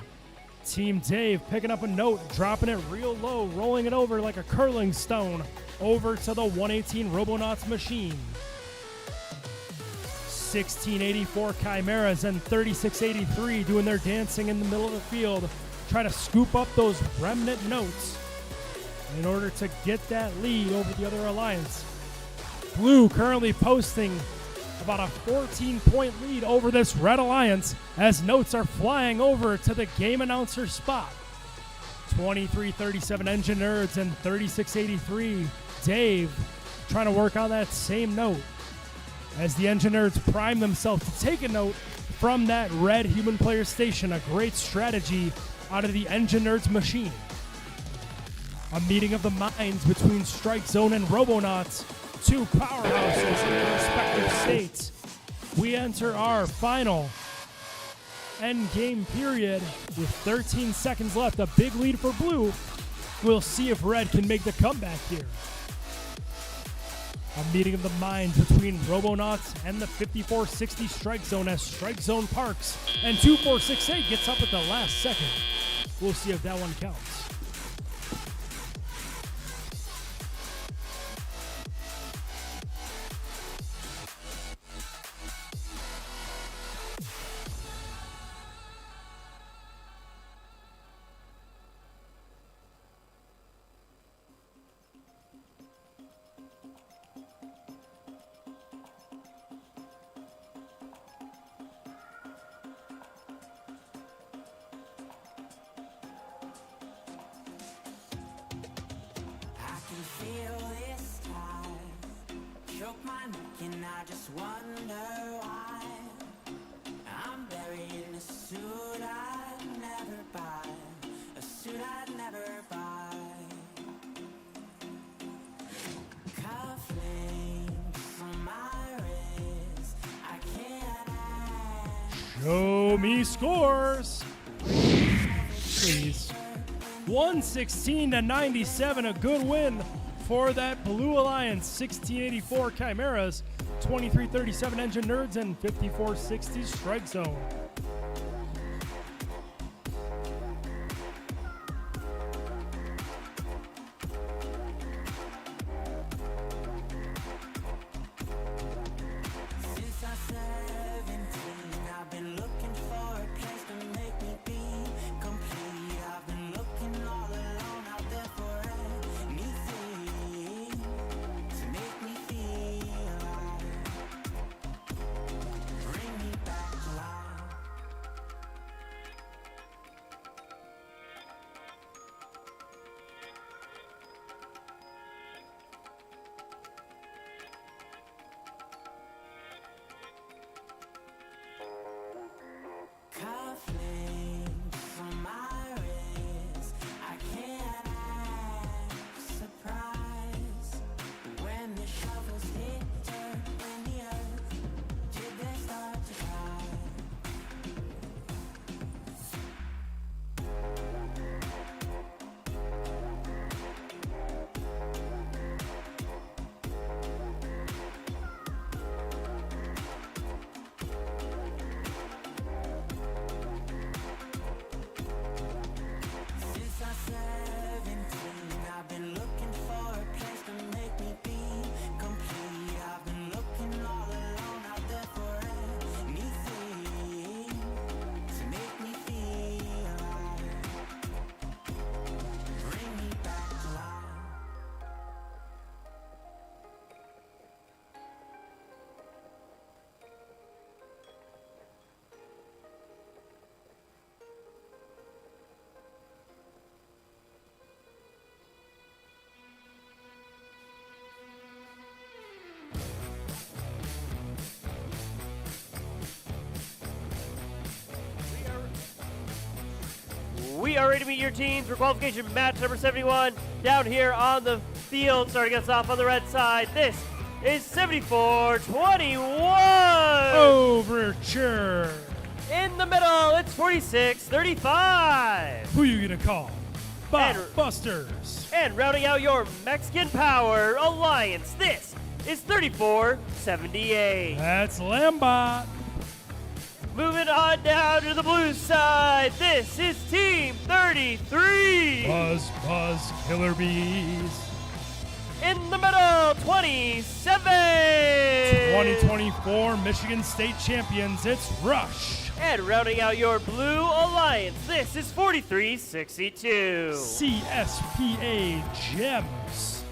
Team Dave picking up a note, dropping it real low, rolling it over like a curling stone over to the 118 Robonauts machine. 1684 Chimeras and 3683 doing their dancing in the middle of the field, trying to scoop up those remnant notes in order to get that lead over the other alliance. Blue currently posting about a 14-point lead over this red alliance as notes are flying over to the game announcer spot. 2337 Engine Nerds and 3683 Dave trying to work on that same note as the Engine Nerds prime themselves to take a note from that red human player station. A great strategy out of the Engine Nerds machine. A meeting of the minds between Strike Zone and Robonauts, 2 powerhouses in their respective states. We enter our final end game period with 13 seconds left. A big lead for Blue. We'll see if Red can make the comeback here. A meeting of the minds between Robonauts and the 5460 Strike Zone as Strike Zone parks and 2468 gets up at the last second. We'll see if that one counts. Feel this time, choke my neck and I just wonder why I'm buried in a suit I'd never buy, a suit I'd never buy. Cufflinks from my wrist, I can't act. Show me scores, please. 116-97, a good win for that Blue Alliance. 1684 Chimeras, 2337 Engine Nerds, and 5460 Strike Zone. Since I was 17, I've been looking for a place to make me be complete. I've been looking all alone out there for anything to make me feel alive. Bring me back to life. we are ready to meet your teams for qualification match number 71 down here on the field. Starting us off on the red side, this is 74-21. Overture. In the middle, it's 46-35. Who you gonna call? Bob And- Busters. And rounding out your Mexican Power Alliance, this is 34-78. That's Lambot. Moving on down to the blue side, this is Team 33. Buzz, buzz, killer bees. In the middle, 27. 2024 Michigan State champions, it's Rush. And rounding out your blue alliance, this is 43-62. CSPA Gems.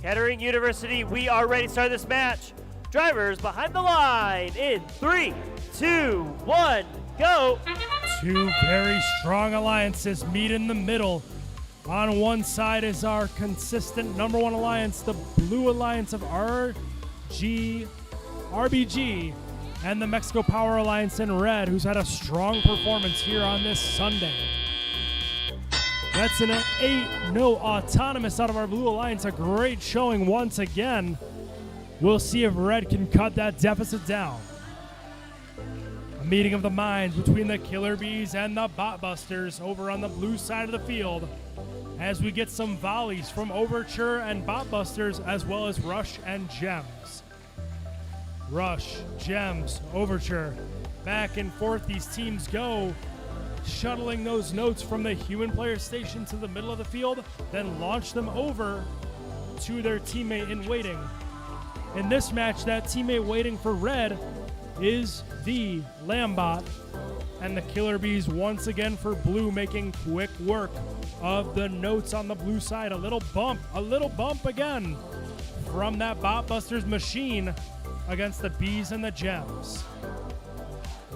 Kettering University, we are ready to start this match. Drivers behind the line in 3, 2, 1, go. Two very strong alliances meet in the middle. On one side is our consistent number one alliance, the Blue Alliance of RBG, and the Mexico Power Alliance in red, who's had a strong performance here on this Sunday. That's an 8-0 autonomous out of our Blue Alliance. A great showing once again. We'll see if red can cut that deficit down. A meeting of the minds between the Killer Bees and the Bot Busters over on the blue side of the field, as we get some volleys from Overture and Bot Busters, as well as Rush and Gems. Rush, Gems, Overture. Back and forth these teams go, shuttling those notes from the human player station to the middle of the field, then launch them over to their teammate in waiting. In this match, that teammate waiting for red is the Lambot, and the Killer Bees once again for blue, making quick work of the notes on the blue side. A little bump again from that Bot Busters machine against the Bees and the Gems.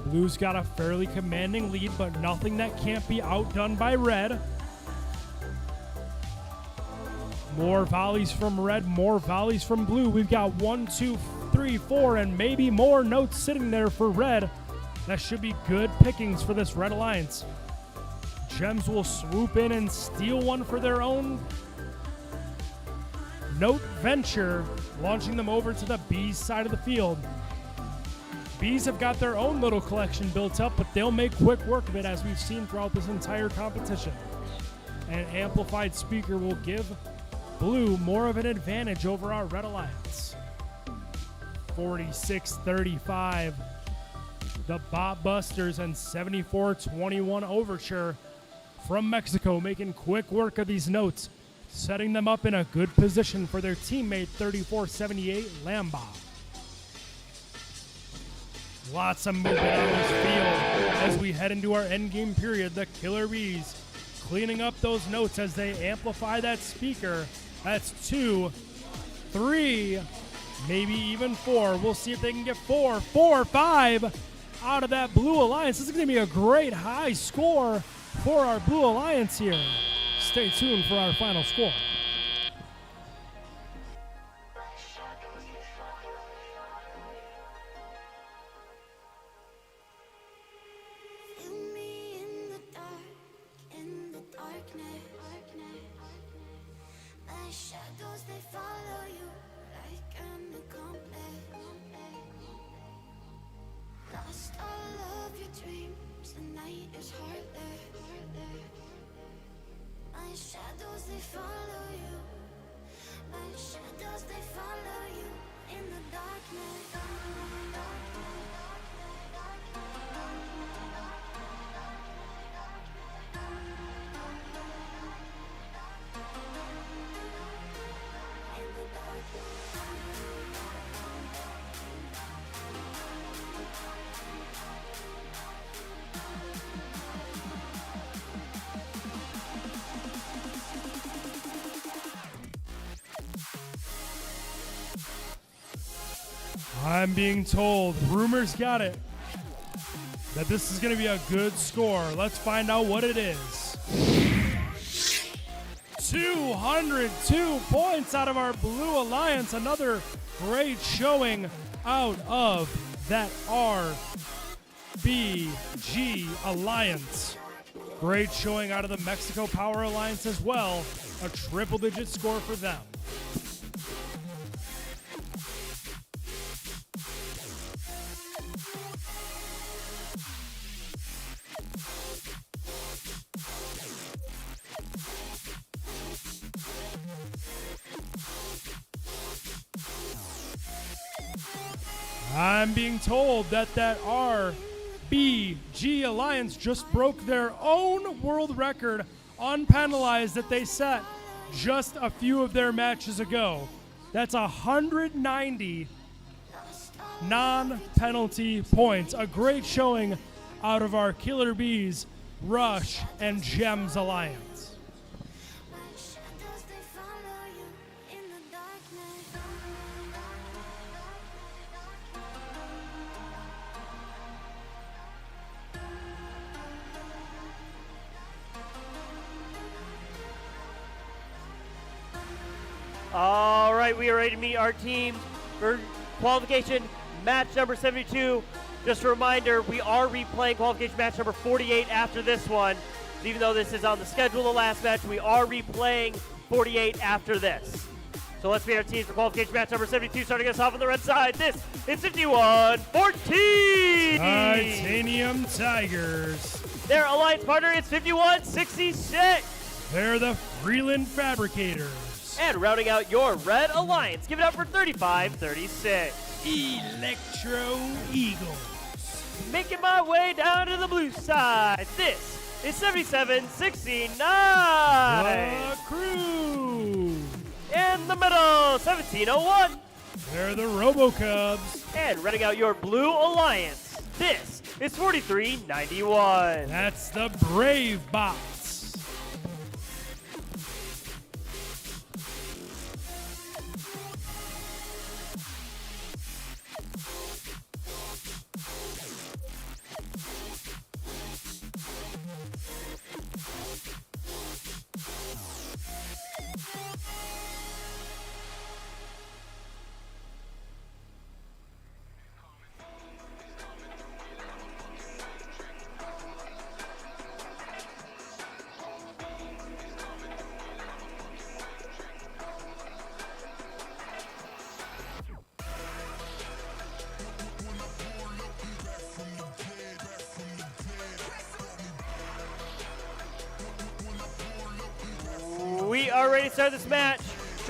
Blue's got a fairly commanding lead, but nothing that can't be outdone by red. More volleys from red, more volleys from blue. We've got 1, 2, 3, 4, and maybe more notes sitting there for red. That should be good pickings for this red alliance. Gems will swoop in and steal one for their own note venture, launching them over to the Bees side of the field. Bees have got their own little collection built up, but they'll make quick work of it, as we've seen throughout this entire competition. An amplified speaker will give blue more of an advantage over our Red Alliance. 46-35, the Bob Busters, and 74-21 Overture from Mexico, making quick work of these notes, setting them up in a good position for their teammate 34-78 Lamba. Lots of movement on this field as we head into our endgame period. The Killer Bees cleaning up those notes as they amplify that speaker. That's 2, 3, maybe even 4. We'll see if they can get 4, 5 out of that Blue Alliance. This is going to be a great high score for our Blue Alliance here. Stay tuned for our final score. Feel me in the darkness. My shadows, they follow you like an accomplice. Lost all of your dreams, the night is heartless. My shadows, they follow you. My shadows, they follow you in the darkness. I'm being told, rumors got it, that this is going to be a good score. Let's find out what it is. 202 points out of our Blue Alliance. Another great showing out of that RBG Alliance. Great showing out of the Mexico Power Alliance as well. A triple-digit score for them. I'm being told that RBG Alliance just broke their own world record unpenalized that they set just a few of their matches ago. That's 190 non-penalty points. A great showing out of our Killer Bees, Rush, and Gems Alliance. My shadows, they follow you in the darkness. All right, we are ready to meet our team for qualification match number 72. Just a reminder, we are replaying qualification match number 48 after this one. So even though this is on the schedule, the last match, we are replaying 48 after this. So let's meet our teams for qualification match number 72. Starting us off on the red side, this is 51-14. Titanium Tigers. Their alliance partner is 51-66. They're the Freeland Fabricators. And rounding out your red alliance, give it up for 35-36. Electro Eagles. Making my way down to the blue side, this is 77-69. The Crew. In the middle, 1701. They're the Robo Cubs. And running out your blue alliance, this is 43-91. That's the Brave Bots. We are ready to start this match.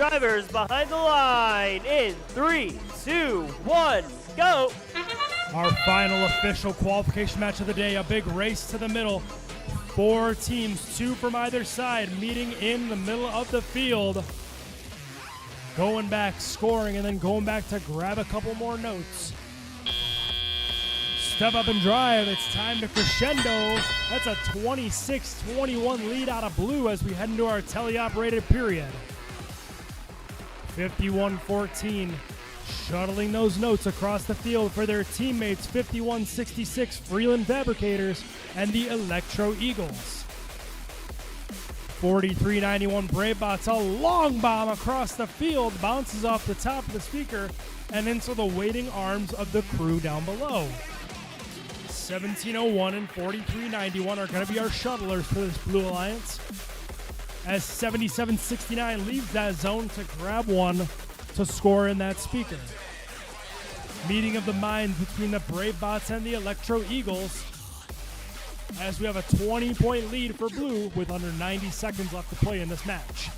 Drivers behind the line in 3, 2, 1, go. Our final official qualification match of the day, a big race to the middle. 4 teams, 2 from either side, meeting in the middle of the field. Going back, scoring, and then going back to grab a couple more notes. Step up and drive. It's time to crescendo. That's a 26-21 lead out of blue as we head into our teleoperated period. 51-14, shuttling those notes across the field for their teammates, 51-66 Freeland Fabricators and the Electro Eagles. 43-91 Bravebots, a long bomb across the field, bounces off the top of the speaker and into the waiting arms of the crew down below. 1701 and 4391 are going to be our shuttlers for this Blue Alliance, as 7769 leaves that zone to grab one to score in that speaker. Meeting of the minds between the Bravebots and the Electro Eagles, as we have a 20-point lead for Blue with under 90 seconds left to play in this match.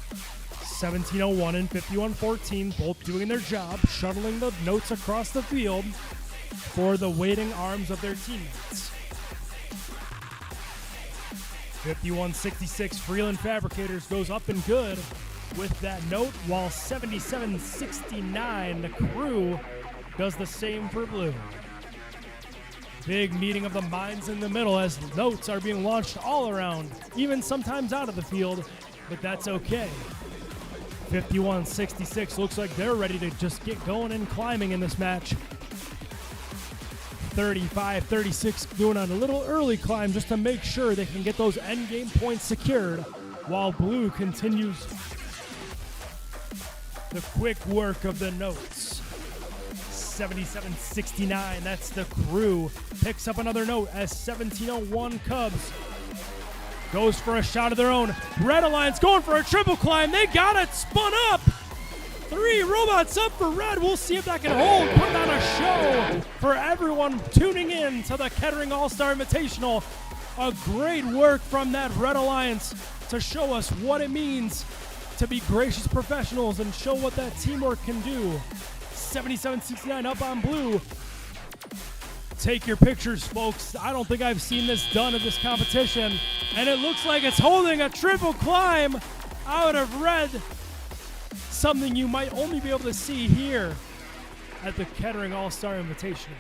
1701 and 5114 both doing their job, shuttling the notes across the field for the waiting arms of their teammates. 51-66 Freeland Fabricators goes up and good with that note, while 77-69 the crew does the same for Blue. Big meeting of the minds in the middle as notes are being launched all around, even sometimes out of the field, but that's okay. 51-66 looks like they're ready to just get going and climbing in this match. 35-36 doing a little early climb just to make sure they can get those end game points secured, while Blue continues the quick work of the notes. 77-69, that's the crew, picks up another note as 1701 Cubs goes for a shot of their own. Red Alliance going for a triple climb. They got it spun up. 3 robots up for Red. We'll see if that can hold. Putting on a show for everyone tuning in to the Kettering All-Star Invitational. A great work from that Red Alliance to show us what it means to be gracious professionals and show what that teamwork can do. 77-69 up on Blue. Take your pictures, folks. I don't think I've seen this done at this competition. And it looks like it's holding a triple climb out of Red. Something you might only be able to see here at the Kettering All-Star Invitational.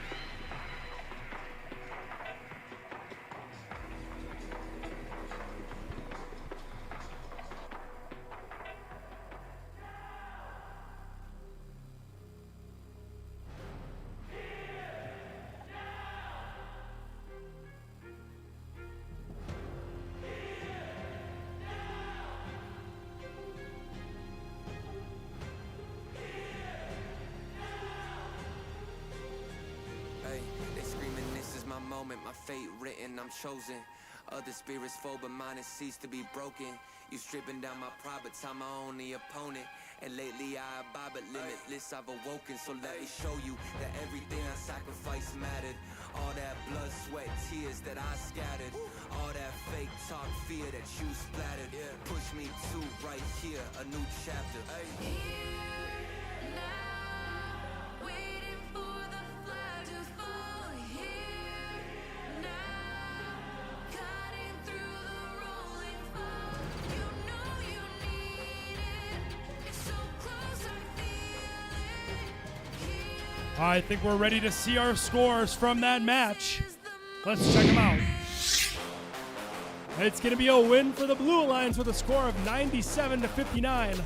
My fate written, I'm chosen. Other spirits fall, but mine has ceased to be broken. You stripping down my pride, but time my only opponent. And lately I abide, but limitless I've awoken. So let me show you that everything I sacrificed mattered. All that blood, sweat, tears that I scattered. All that fake talk, fear that you splattered. Push me to right here, a new chapter. Waiting for the flag to fall here now, cutting through the rolling fog. You know you need it. It's so close, I feel it here. I think we're ready to see our scores from that match. Let's check them out. It's going to be a win for the Blue Alliance with a score of 97-59.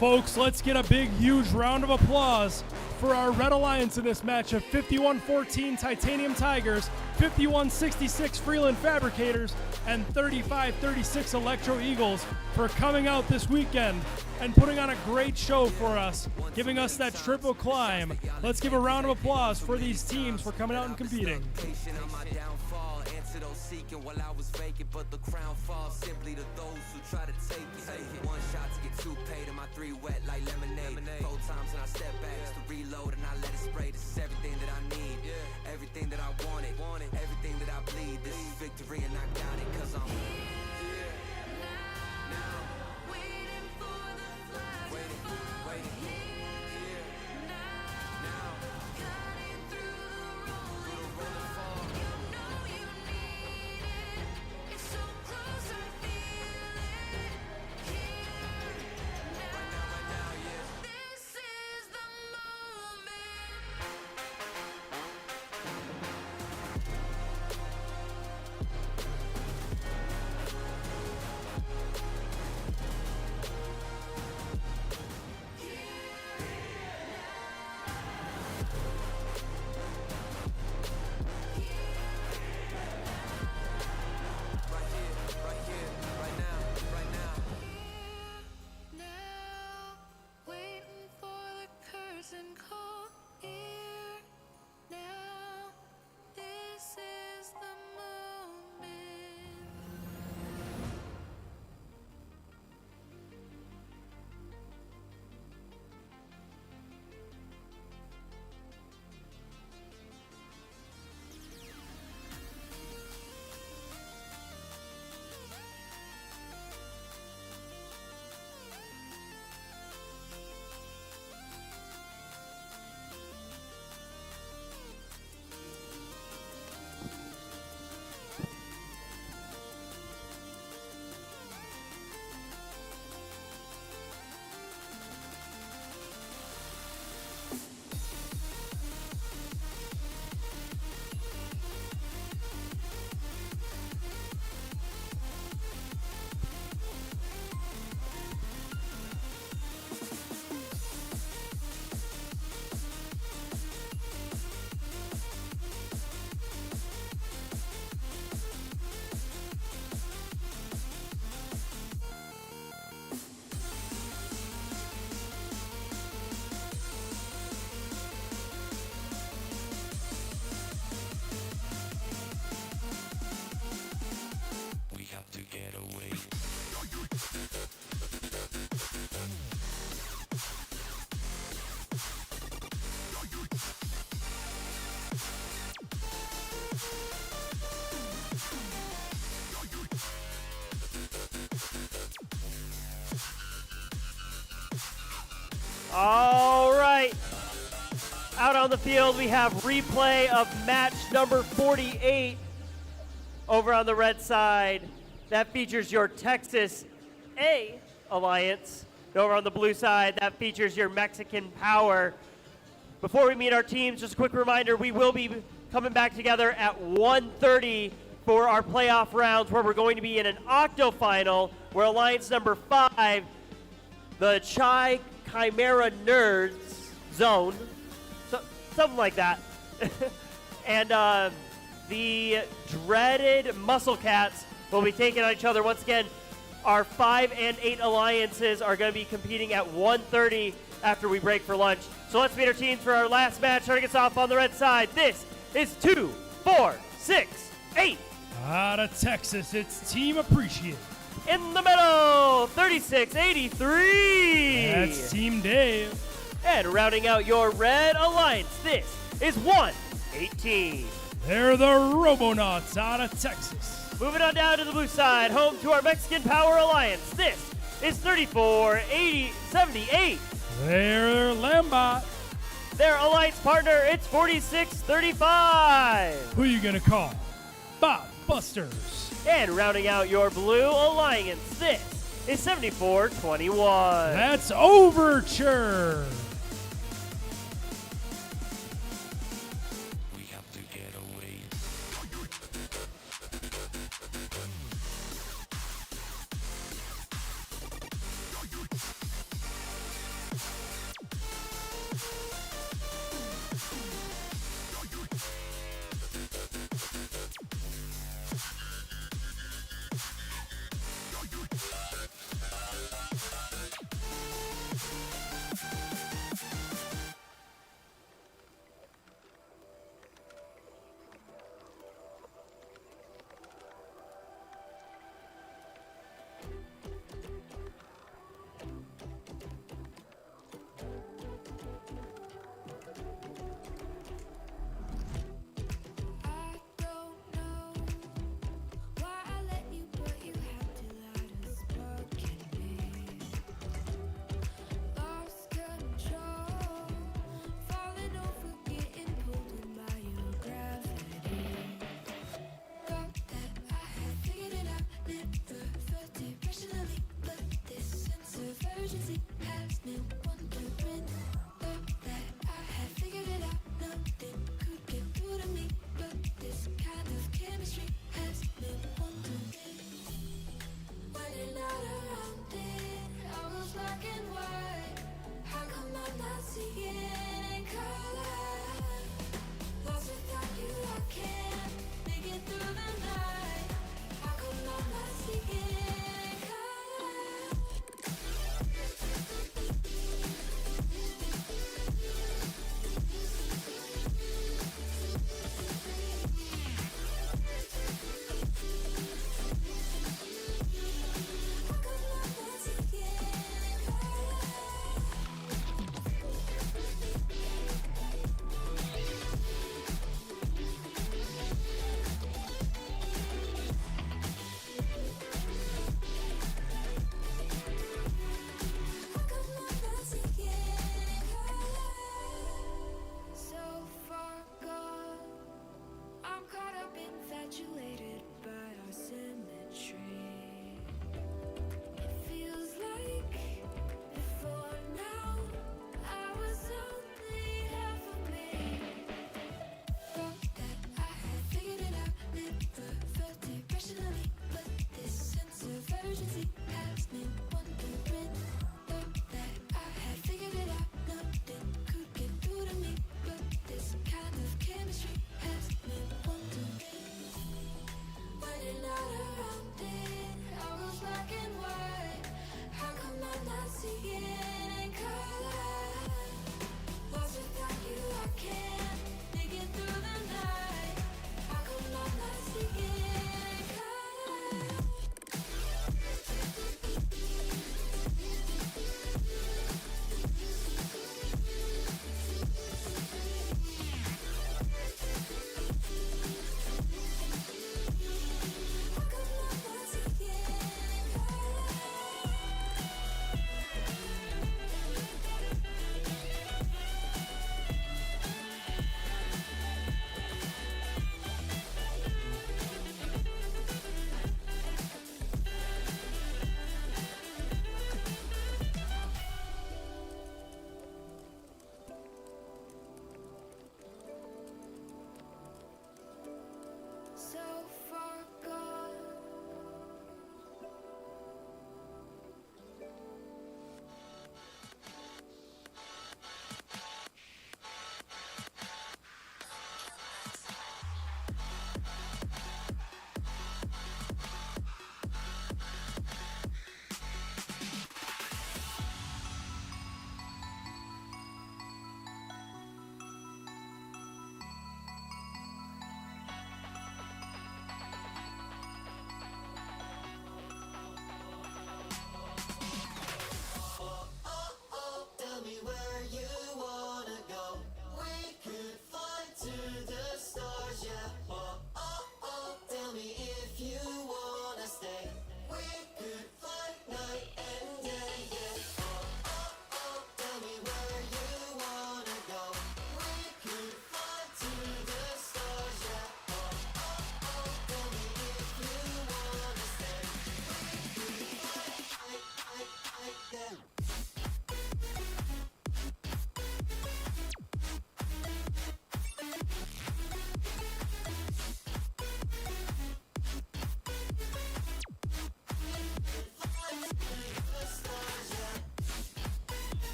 Folks, let's get a big, huge round of applause for our Red Alliance in this match of 51-14 Titanium Tigers, 51-66 Freeland Fabricators, and 35-36 Electro Eagles for coming out this weekend and putting on a great show for us, giving us that triple climb. Let's give a round of applause for these teams for coming out and competing. Seeking while I was vacant, but the crown falls simply to those who try to take it. One shot to get two paid, and my three wet like lemonade. 4 times and I step back just to reload, and I let it spray. This is everything that I need, everything that I wanted, everything that I bleed. This is victory, and I got it, cause I'm Now, waiting for All right. Out on the field, we have replay of match number 48 over on the red side. That features your Texas A Alliance. And over on the blue side, that features your Mexican Power. Before we meet our teams, just a quick reminder, we will be coming back together at 1:30 for our playoff rounds, where we're going to be in an octofinal where Alliance number 5, the Chai Chimera Nerds Zone, something like that, and the dreaded Muscle Cats will be taking on each other. Once again, our 5 and 8 alliances are going to be competing at 1:30 after we break for lunch. So let's meet our teams for our last match. Starting us off on the red side, this is 2, 4, 6, 8. Out of Texas, it's Team Appreciate. In the middle, 3683. That's Team Dave. And rounding out your red alliance, this is 118. They're the Robonauts out of Texas. Moving on down to the blue side, home to our Mexican Power Alliance. This is 3478. They're Lambot. Their alliance partner, it's 4635. Who you gonna call? Bob Busters. And rounding out your blue alliance, this is 7421. That's Overture.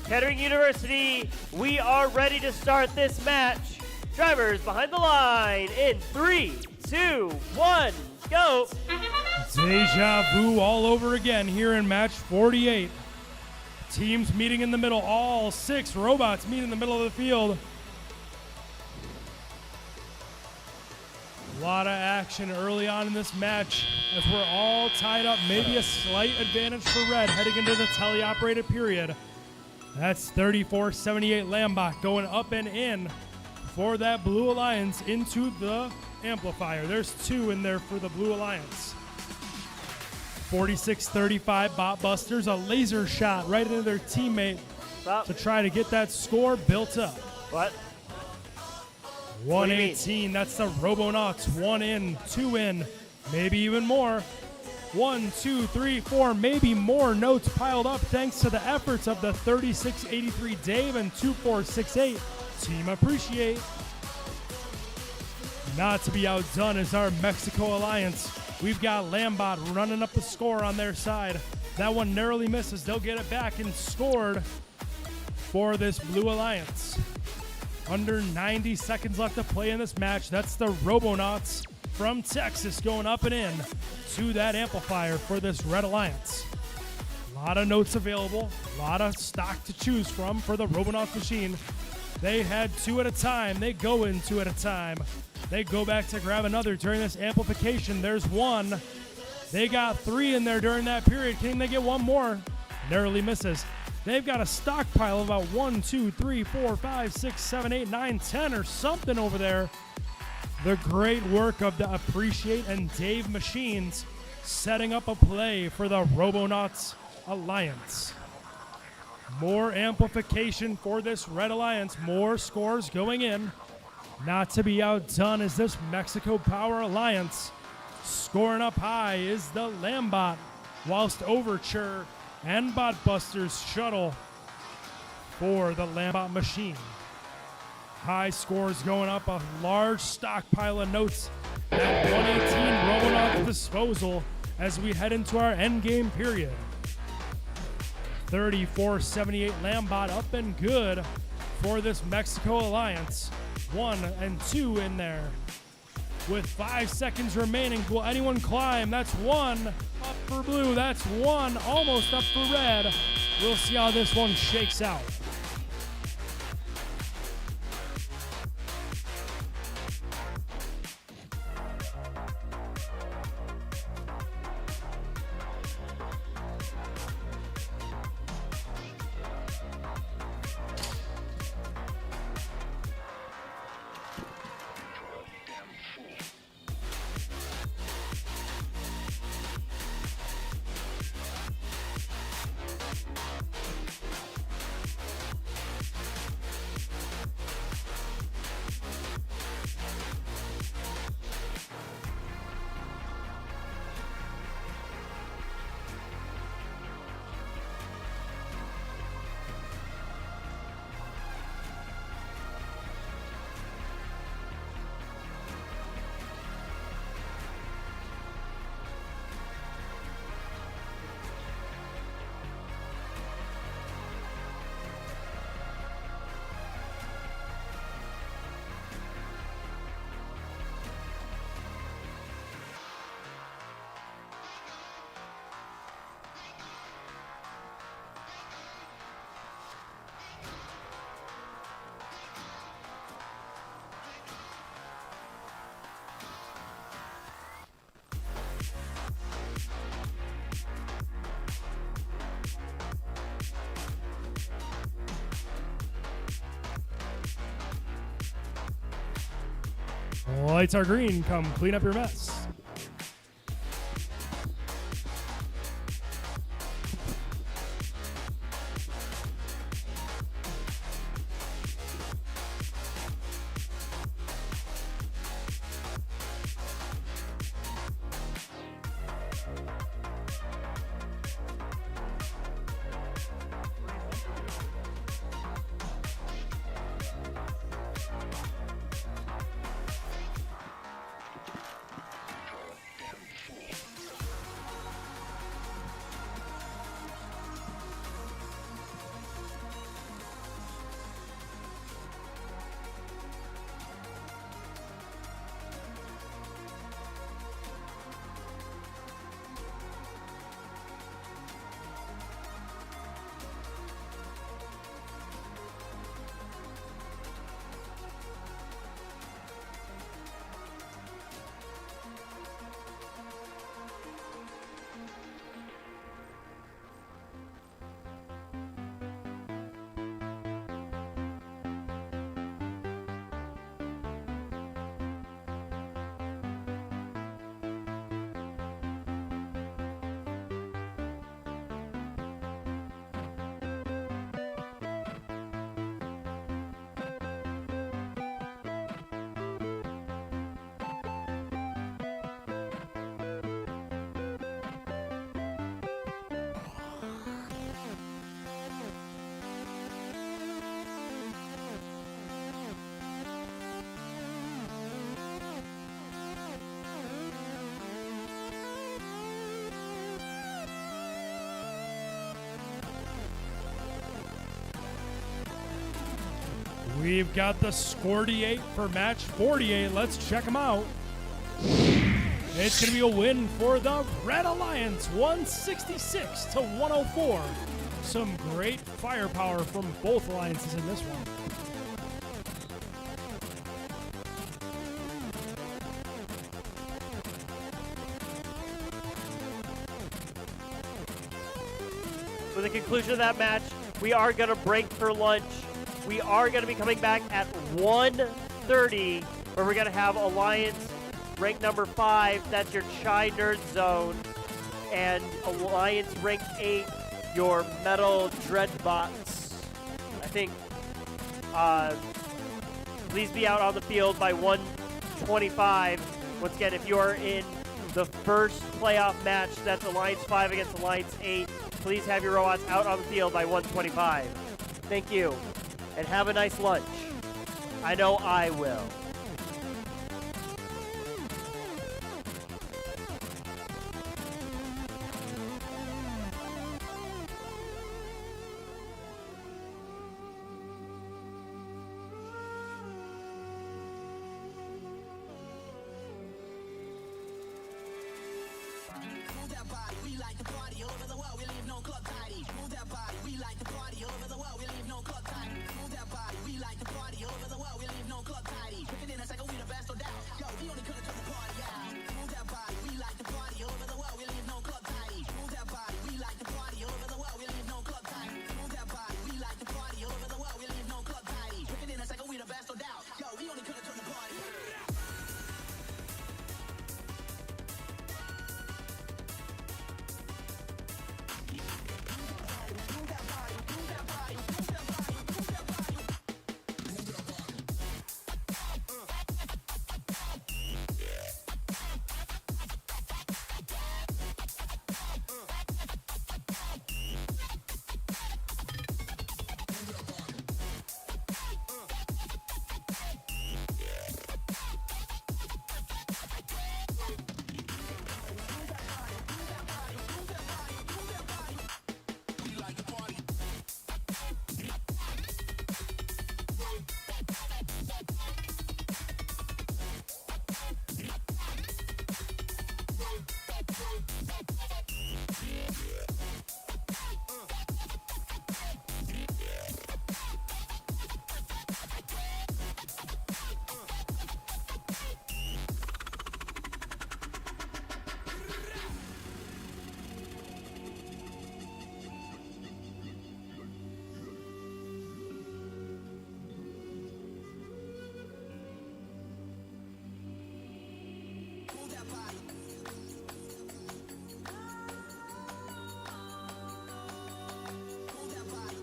Kettering University, we are ready to start this match. Drivers behind the line in 3, 2, 1, go. Deja vu all over again here in match 48. Teams meeting in the middle, all 6 robots meet in the middle of the field. A lot of action early on in this match as we're all tied up. Maybe a slight advantage for Red heading into the teleoperated period. That's 34-78 Lambot going up and in for that Blue Alliance into the amplifier. There's 2 in there for the Blue Alliance. 46-35 Bot Busters, a laser shot right into their teammate to try to get that score built up. What? 118, that's the Robonauts. 1 in, 2 in, maybe even more. 1, 2, 3, 4, maybe more notes piled up thanks to the efforts of the 3683 Dave and 2468 Team Appreciate. Not to be outdone is our Mexico Alliance. We've got Lambot running up the score on their side. That one narrowly misses. They'll get it back and scored for this Blue Alliance. Under 90 seconds left to play in this match. That's the Robonauts from Texas going up and in to that amplifier for this Red Alliance. A lot of notes available, a lot of stock to choose from for the Robonauts machine. They had 2 at a time. They go in 2 at a time. They go back to grab another during this amplification. There's 1. They got 3 in there during that period. Can they get 1 more? Narrowly misses. They've got a stockpile of about 1, 2, 3, 4, 5, 6, 7, 8, 9, 10 or something over there. The great work of the Appreciate and Dave machines setting up a play for the Robonauts Alliance. More amplification for this Red Alliance. More scores going in. Not to be outdone is this Mexico Power Alliance. Scoring up high is the Lambot, whilst Overture and Botbusters shuttle for the Lambot machine. High scores going up, a large stockpile of notes at 118 Robonaut disposal as we head into our endgame period. 34-78 Lambot up and good for this Mexico Alliance. 1 and 2 in there. With 5 seconds remaining, will anyone climb? That's 1 up for blue. That's 1 almost up for red. We'll see how this one shakes out. Lights are green. Come clean up your mess. We've got the Scordiate for match 48. Let's check them out. It's going to be a win for the Red Alliance, 166 to 104. Some great firepower from both alliances in this one. With the conclusion of that match, we are going to break for lunch. We are going to be coming back at 1:30, where we're going to have Alliance rank number 5. That's your Chai Nerd Zone. And Alliance rank 8, your Metal Dreadbots. I think, please be out on the field by 1:25. Once again, if you are in the first playoff match, that's Alliance 5 against Alliance 8, please have your robots out on the field by 1:25. Thank you, and have a nice lunch. I know I will. Move that body, we like to party over the world, we leave no club tidy. Move that body, we like to party over the world, we leave no club tidy. Move that body, we like to party over the world, we leave no club tidy. Looking in a second, we the best, no doubt. Yo, we only could've turned the party out. Move that body, we like to party over the world, we leave no club tidy. Move that body, we like to party over the world, we leave no club tidy. Move that body, we like to party over the world, we leave no club tidy. Looking in a second, we the best, no doubt. Yo, we only could've turned the party out. Move that body. Move that body.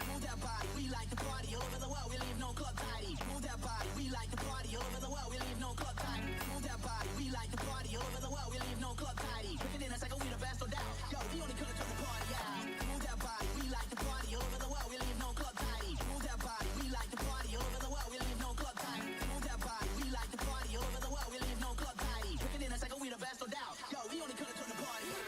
Move that body. We like to party over the world. We leave no club tidy. Move that body. We like to party over the world. We leave no club tidy. Move that body. We like to party over the world. We leave no club tidy. Looking in a second, we the best, no doubt. Yo, we only could've turned the party out. Move that body. We like to party over the world. We leave no club tidy. Move that body. We like to party over the world. We leave no club tidy. Move that body. We like to party over the world. We leave no club tidy. Looking in a second, we the best, no doubt. Yo, we only could've turned the party out.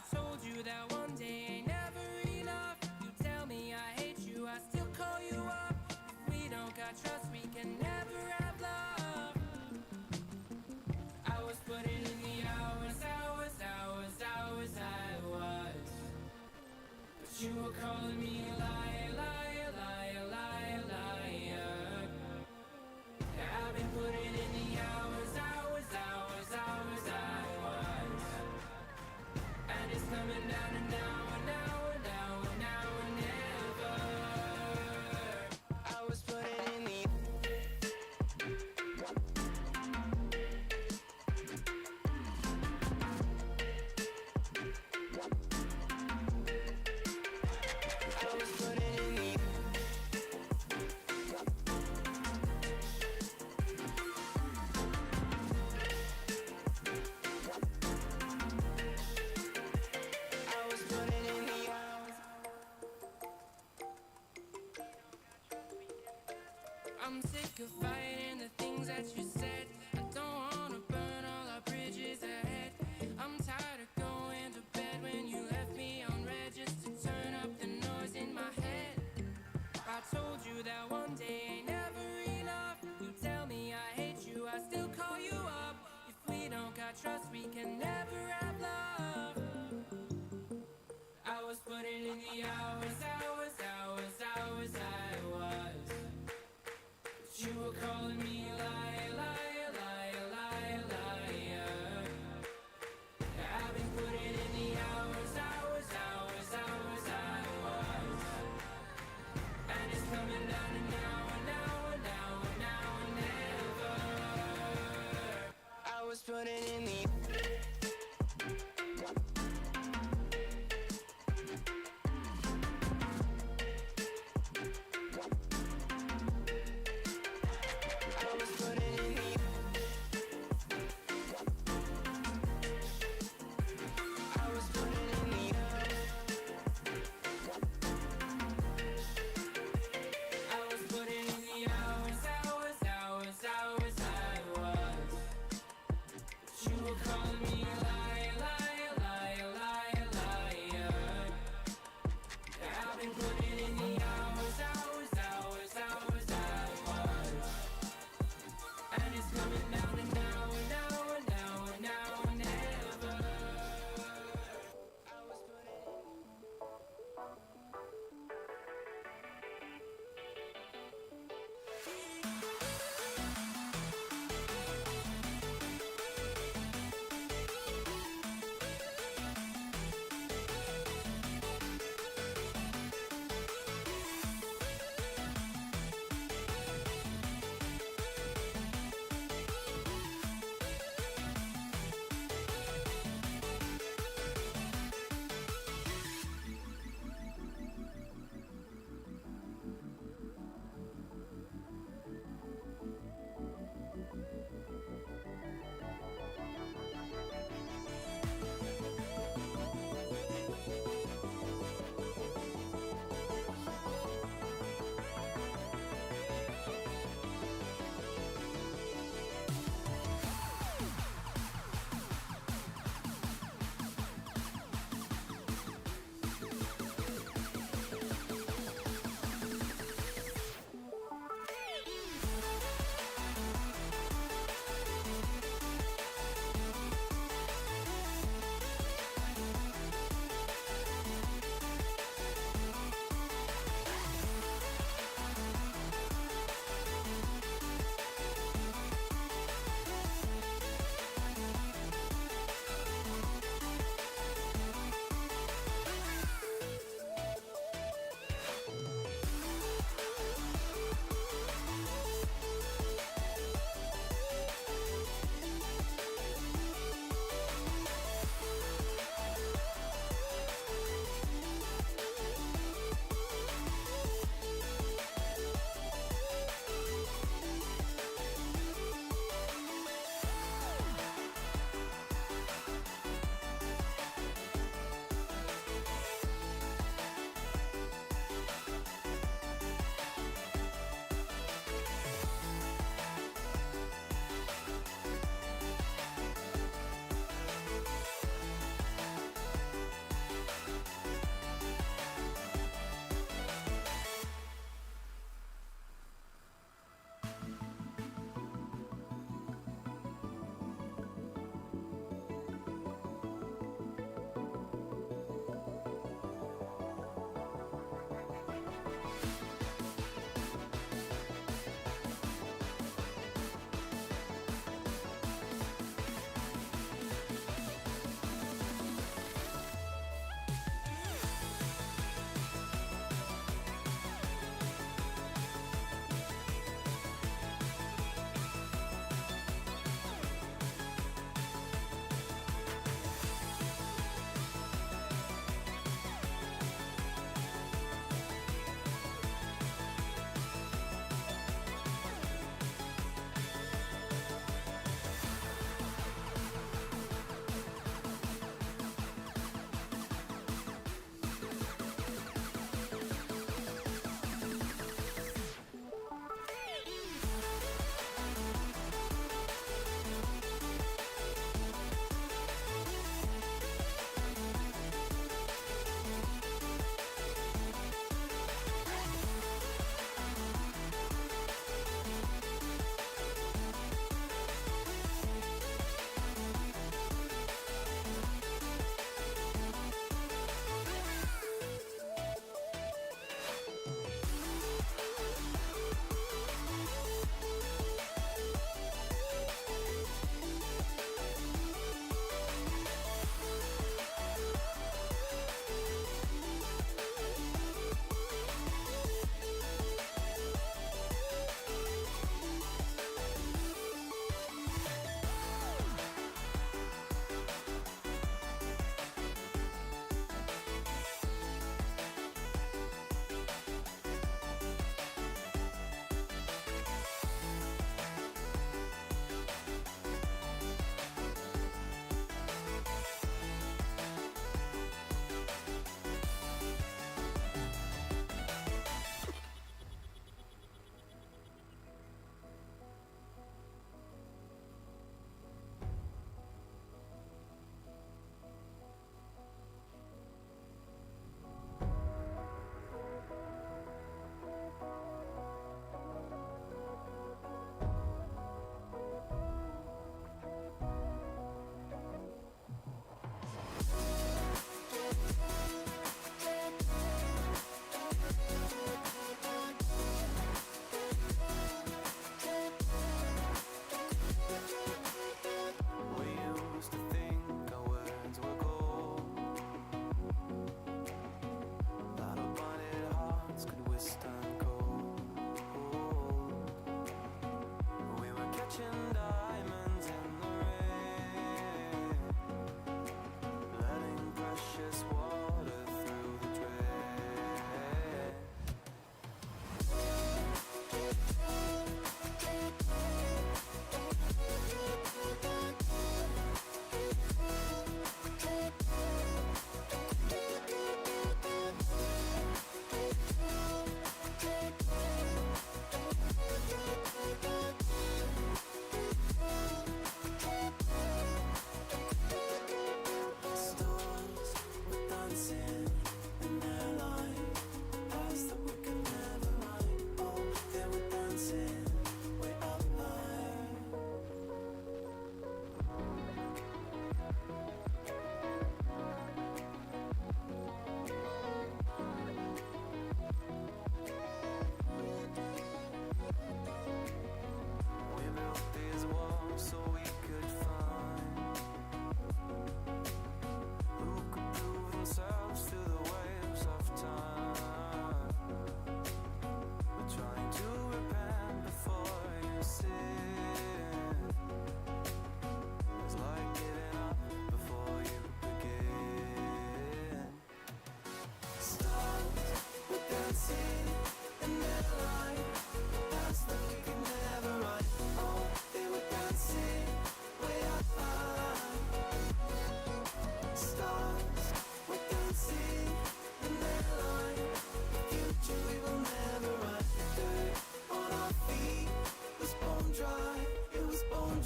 I told you that one day ain't never enough. You tell me I hate you, I still call you up. If we don't got trust, we can never have love. I was putting in the hours, I was. But you were calling me a liar, liar, liar, liar, liar. I've been putting in the hours, I was. And it's coming down to now and never. I was putting in the I'm sick of fighting the things that you said. I don't wanna burn all our bridges ahead. I'm tired of going to bed when you left me on red just to turn up the noise in my head. I told you that one day ain't never enough. You tell me I hate you, I still call you up. If we don't got trust, we can never have love. I was putting in the hours, I was. You were calling me a liar, liar,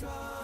try.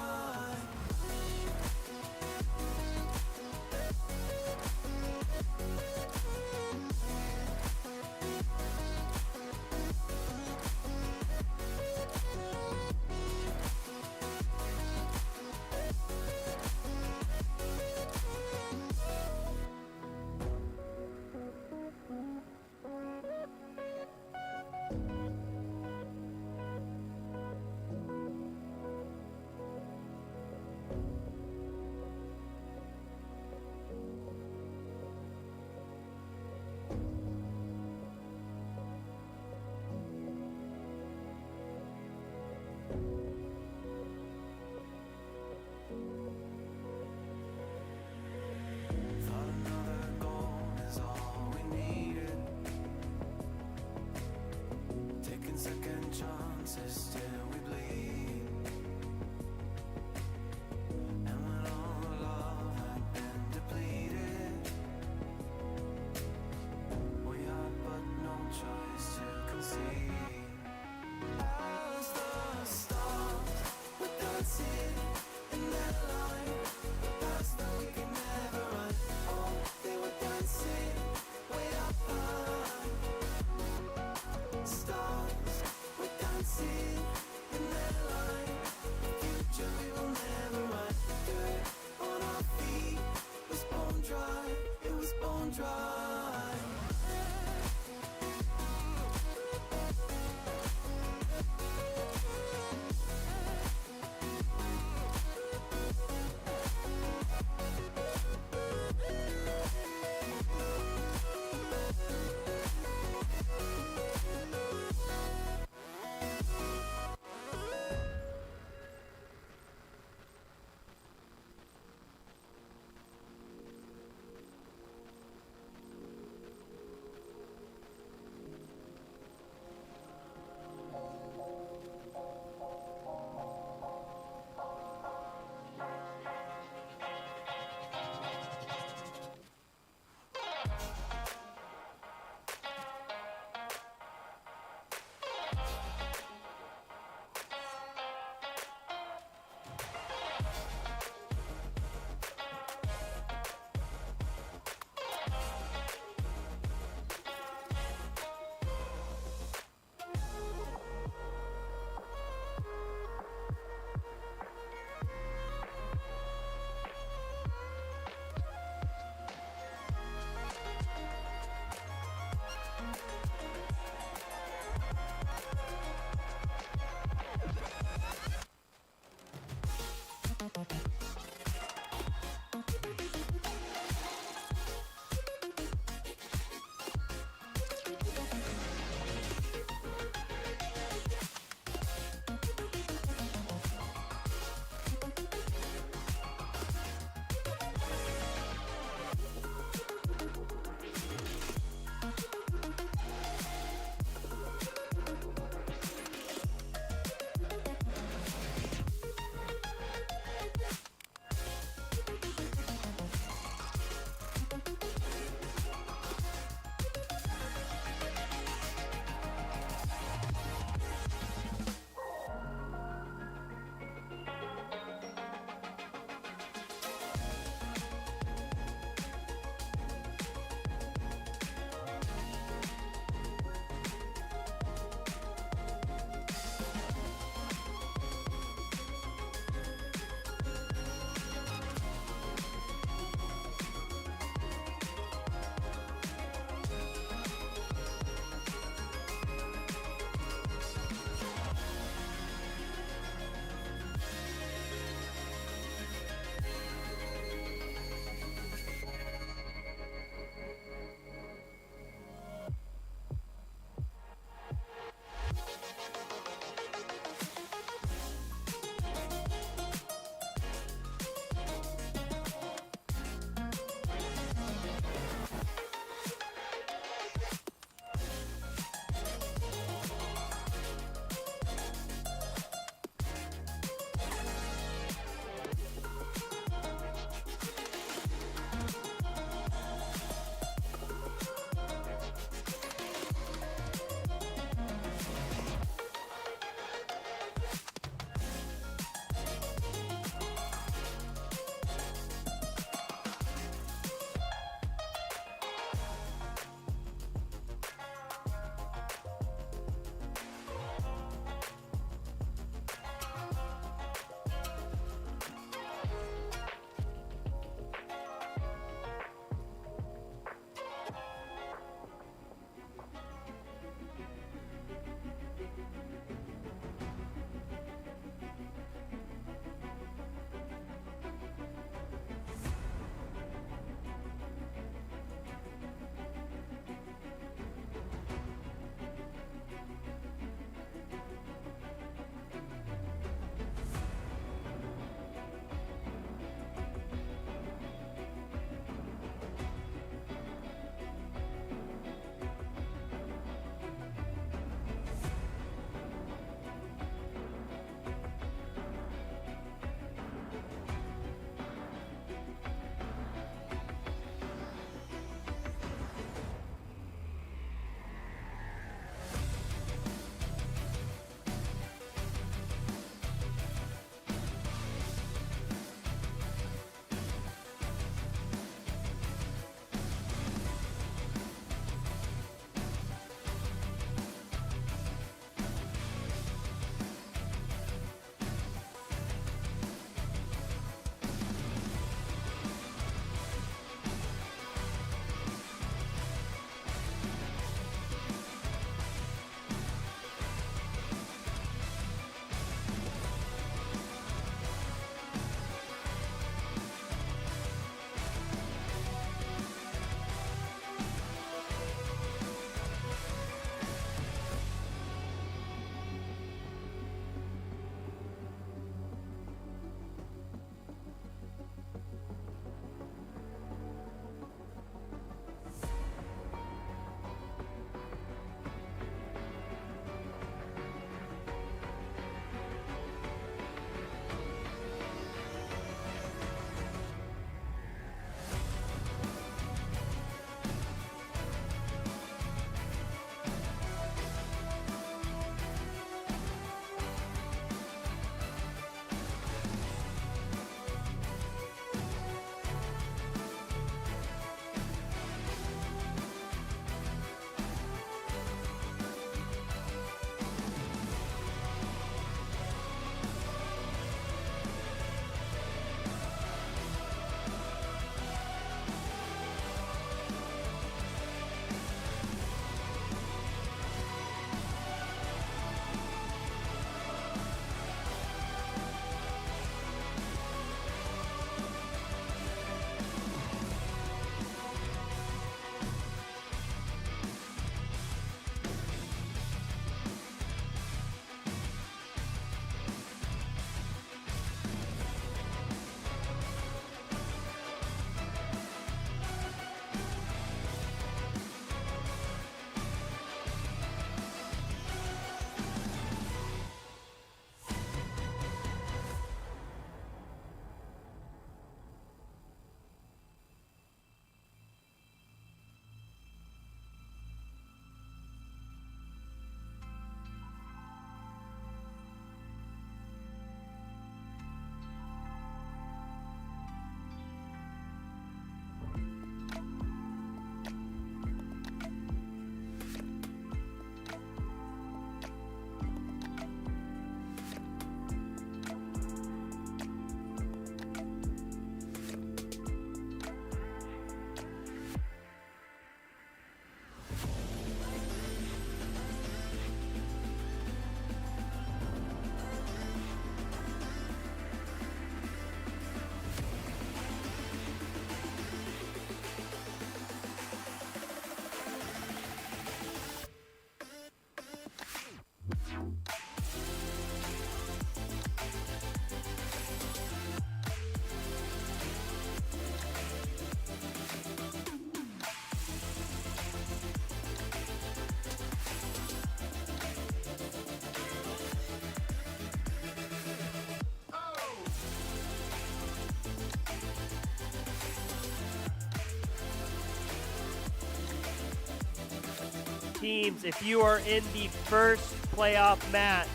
Teams, if you are in the first playoff match,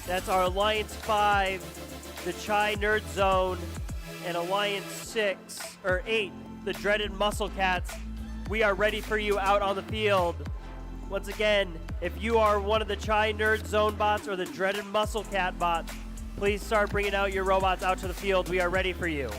that's our Alliance 5, the Chai Nerd Zone, and Alliance 6, or 8, the dreaded Muscle Cats, we are ready for you out on the field. Once again, if you are one of the Chai Nerd Zone bots or the dreaded Muscle Cat bots, please start bringing out your robots out to the field. We are ready for you.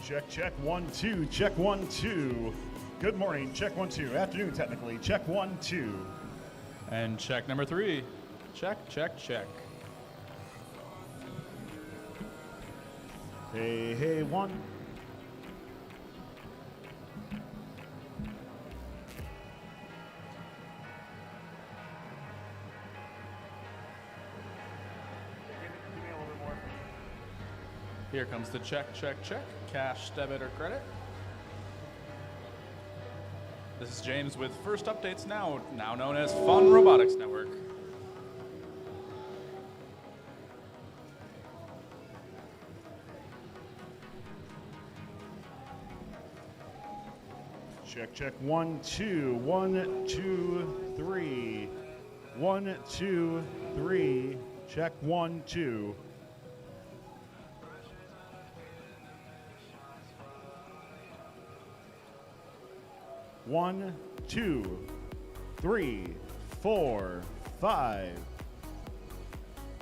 Check, check, 1, 2, check, 1, 2. Good morning, check, 1, 2. Afternoon, technically, check, 1, 2. And check number 3. Check, check, check. Hey, hey, 1. Here comes the check, check, check. Cash, debit, or credit. This is James with First Updates Now, now known as Fun Robotics Network. Check, check, 1, 2, 1, 2, 3. 1, 2, 3. Check, 1, 2. One, 2, 3, 4, 5.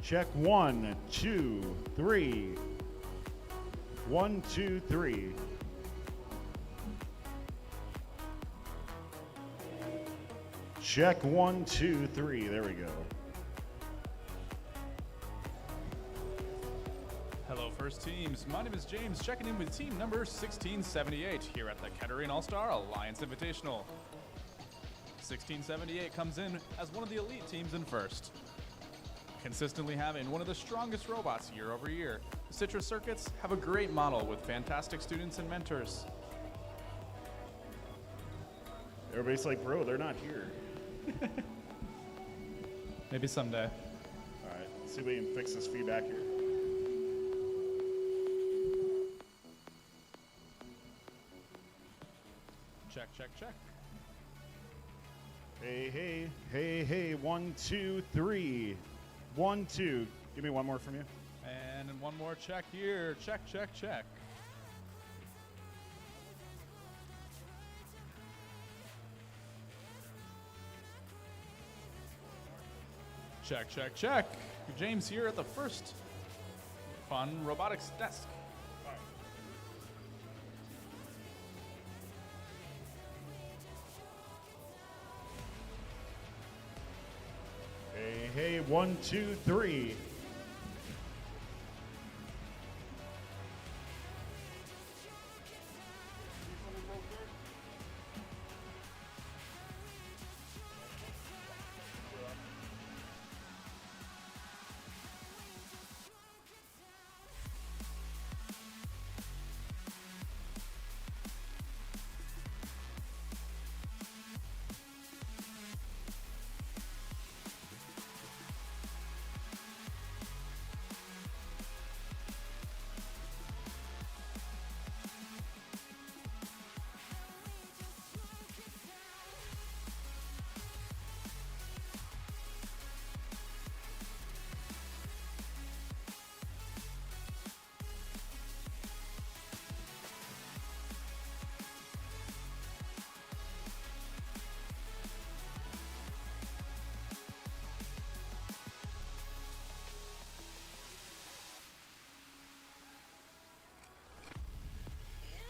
Check 1, 2, 3. 1, 2, 3. Check 1, 2, 3. There we go. Hello, First Teams. My name is James, checking in with team number 1678 here at the Kettering All-Star Alliance Invitational. 1678 comes in as one of the elite teams in first, consistently having one of the strongest robots year over year. The Citrus Circuits have a great model with fantastic students and mentors. Everybody's like, bro, they're not here. Maybe someday. All right, let's see if we can fix this feedback here. Check, check, check. Hey, hey, hey, hey, 1, 2, 3. 1, 2. Give me one more from you. And one more check here. Check, check, check. Check, check, check. James here at the first Fun Robotics desk. Hey, hey, 1, 2, 3.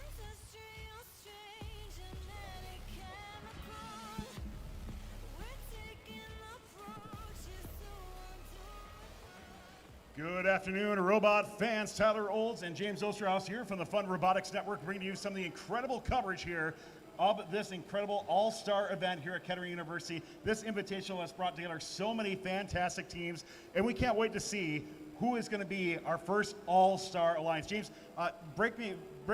Industrial strange and any chemical. We're taking approaches so Good afternoon, robot fans. Tyler Olds and James Osterhaus here from the Fun Robotics Network, bringing you some of the incredible coverage here of this incredible all-star event here at Kettering University. This invitational has brought together so many fantastic teams, and we can't wait to see who is going to be our first All-Star Alliance. James, break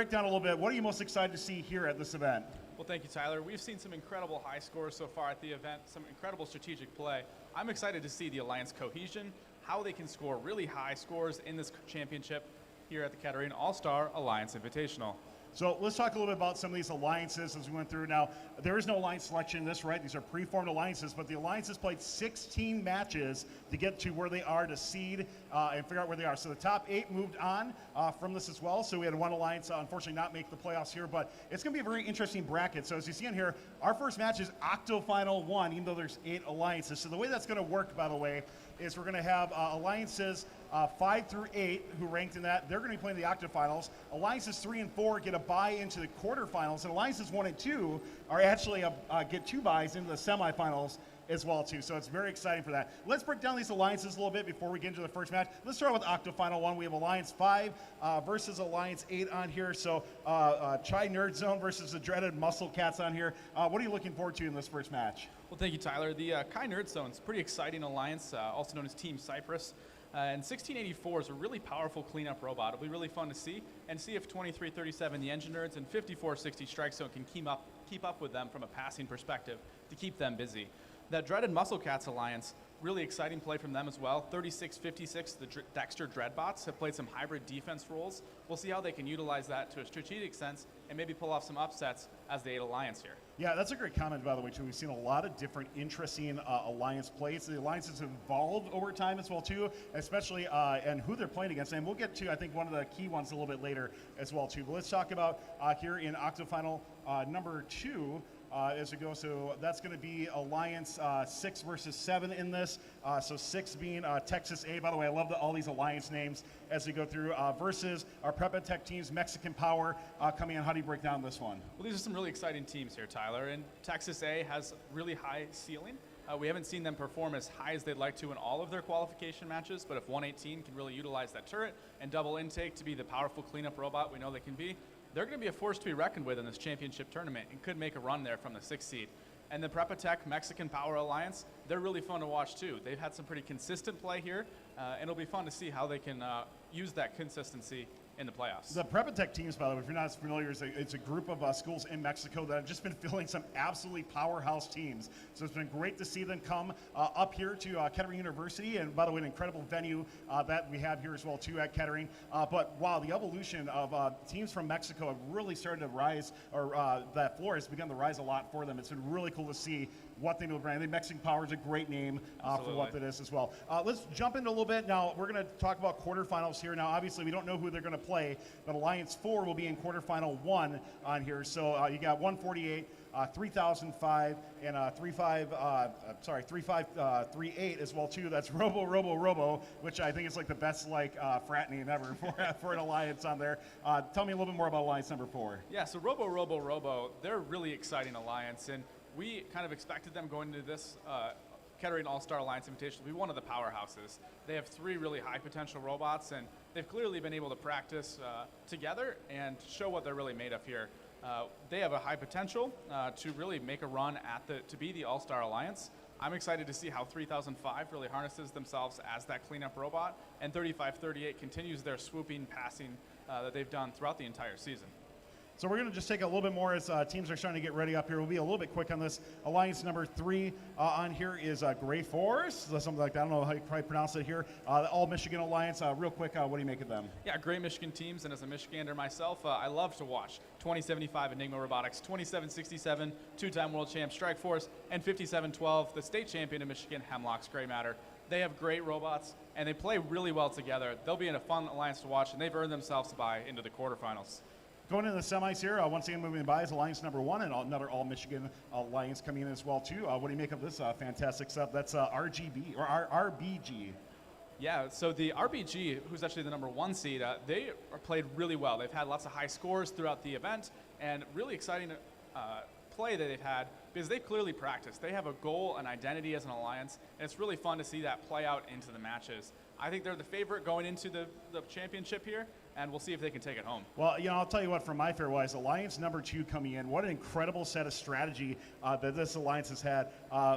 down a little bit. What are you most excited to see here at this event? Well, thank you, Tyler. We've seen some incredible high scores so far at the event, some incredible strategic play. I'm excited to see the Alliance cohesion, how they can score really high scores in this championship here at the Kettering All-Star Alliance Invitational. So let's talk a little bit about some of these alliances as we went through. Now, there is no alliance selection in this, right? These are pre-formed alliances, but the alliances played 16 matches to get to where they are, to seed and figure out where they are. So the top 8 moved on from this as well. So we had one alliance, unfortunately, not make the playoffs here, but it's going to be a very interesting bracket. So as you see in here, our first match is Octo Final 1, even though there's 8 alliances. So the way that's going to work, by the way, is we're going to have alliances 5 through 8 who ranked in that. They're going to be playing the octofinals. Alliances 3 and 4 get a bye into the quarterfinals, and alliances 1 and 2 are actually get 2 byes into the semifinals as well too. So it's very exciting for that. Let's break down these alliances a little bit before we get into the first match. Let's start with Octofinal 1. We have Alliance 5 versus Alliance 8 on here. So Chai Nerd Zone versus the dreaded Muscle Cats on here. What are you looking forward to in this first match? Well, thank you, Tyler. The Kai Nerd Zone is a pretty exciting alliance, also known as Team Cypress. And 1684 is a really powerful cleanup robot. It'll be really fun to see, and see if 2337, the Engine Nerds, and 5460 Strike Zone can keep up with them from a passing perspective to keep them busy. That dreaded Muscle Cats alliance, really exciting play from them as well. 3656, the Dexter Dreadbots have played some hybrid defense roles. We'll see how they can utilize that to a strategic sense and maybe pull off some upsets as the 8 alliance here. Yeah, that's a great comment, by the way, too. We've seen a lot of different interesting alliance plays. The alliances have evolved over time as well, too, especially and who they're playing against. And we'll get to, I think, one of the key ones a little bit later as well, too. But let's talk about here in Octofinal number 2. As we go, so that's going to be Alliance 6 versus 7 in this. So 6 being Texas A. By the way, I love all these alliance names as we go through. Versus our Prepa Tech teams, Mexican Power coming in. How do you break down this one? Well, these are some really exciting teams here, Tyler. And Texas A has really high ceiling. We haven't seen them perform as high as they'd like to in all of their qualification matches, but if 118 can really utilize that turret and double intake to be the powerful cleanup robot we know they can be, they're going to be a force to be reckoned with in this championship tournament and could make a run there from the 6th seed. And the Prepa Tech Mexican Power Alliance, they're really fun to watch too. They've had some pretty consistent play here, and it'll be fun to see how they can use that consistency in the playoffs. The Prepatech teams, by the way, if you're not familiar, it's a group of schools in Mexico that have just been filling some absolutely powerhouse teams. So it's been great to see them come up here to Kettering University, and by the way, an incredible venue that we have here as well too at Kettering. But wow, the evolution of teams from Mexico have really started to rise, or that floor has begun to rise a lot for them. It's been really cool to see what they do with brand. I think Mexican Power is a great name for what that is as well. Let's jump into a little bit now. We're going to talk about quarterfinals here. Now, obviously, we don't know who they're going to play, but Alliance 4 will be in quarterfinal 1 on here. So you got 148, 3005, and 3538 as well too. That's Robo, which I think is like the best frat name ever for an alliance on there. Tell me a little bit more about Alliance number 4. Yeah, so Robo, they're a really exciting alliance, and we kind of expected them going into this Kettering All-Star Alliance Invitational to be one of the powerhouses. They have 3 really high potential robots, and they've clearly been able to practice together and show what they're really made of here. They have a high potential to really make a run to be the All-Star Alliance. I'm excited to see how 3005 really harnesses themselves as that cleanup robot, and 3538 continues their swooping passing that they've done throughout the entire season. So we're going to just take a little bit more as teams are starting to get ready up here. We'll be a little bit quick on this. Alliance number 3 on here is Gray Force, something like that. I don't know how you probably pronounce it here. The All-Michigan Alliance, real quick, what do you make of them? Yeah, great Michigan teams, and as a Michigander myself, I love to watch 2075 Enigma Robotics, 2767 two-time world champ Strike Force, and 5712 the state champion of Michigan, Hemlock's Gray Matter. They have great robots, and they play really well together. They'll be in a fun alliance to watch, and they've earned themselves to buy into the quarterfinals. Going into the semis here, once again moving by is Alliance number 1, and another All-Michigan Alliance coming in as well too. What do you make of this fantastic stuff? That's RGB, or RBG. Yeah, so the RBG, who's actually the number 1 seed, they are played really well. They've had lots of high scores throughout the event, and really exciting play that they've had because they've clearly practiced. They have a goal, an identity as an alliance, and it's really fun to see that play out into the matches. I think they're the favorite going into the championship here, and we'll see if they can take it home. Well, I'll tell you what, from my fair wise, Alliance number 2 coming in, what an incredible set of strategy that this alliance has had.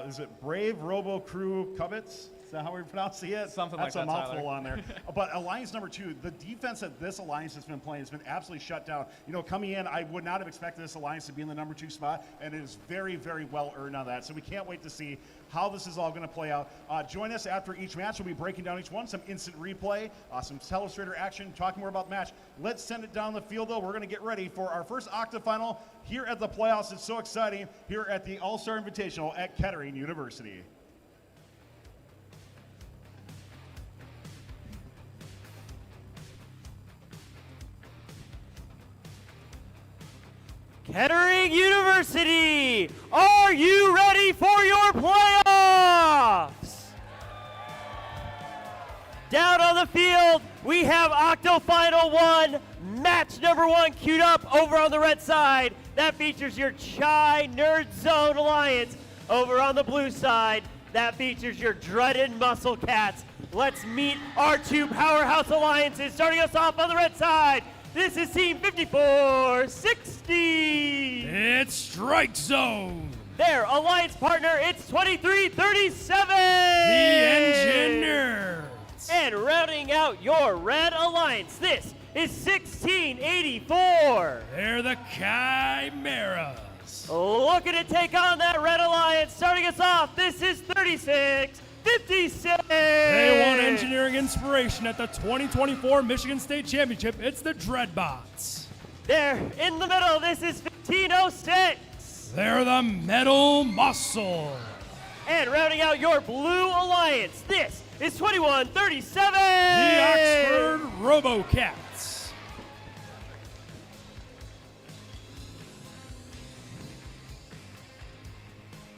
Is it Brave Robo Crew Covets? Is that how we pronounce it? Something like that, That's a mouthful Tyler. on there. But Alliance number 2, the defense that this alliance has been playing has been absolutely shut down. Coming in, I would not have expected this alliance to be in the number 2 spot, and it is very, very well earned on that. So we can't wait to see how this is all going to play out. Join us after each match. We'll be breaking down each one, some instant replay, some telestrator action, talking more about the match. Let's send it down the field, though. We're going to get ready for our first octafinal here at the playoffs. It's so exciting here at the All-Star Invitational at Kettering University. Kettering University, are you ready for your playoffs? Down on the field, we have Octo Final 1, match number 1 queued up over on the red side. That features your Chai Nerd Zone Alliance. Over on the blue side, that features your dreaded Muscle Cats. Let's meet our 2 powerhouse alliances. Starting us off on the red side, this is Team 5460. It's Strike Zone. Their alliance partner, it's 2337. The Engineers. And rounding out your red alliance, this is 1684. They're the Chimeras. Looking to take on that red alliance. Starting us off, this is 3656. They won engineering inspiration at the 2024 Michigan State Championship. It's the Dreadbots. There in the middle, this is 1506. They're the Metal Muscle. And rounding out your blue alliance, this is 2137. The Oxford RoboCats.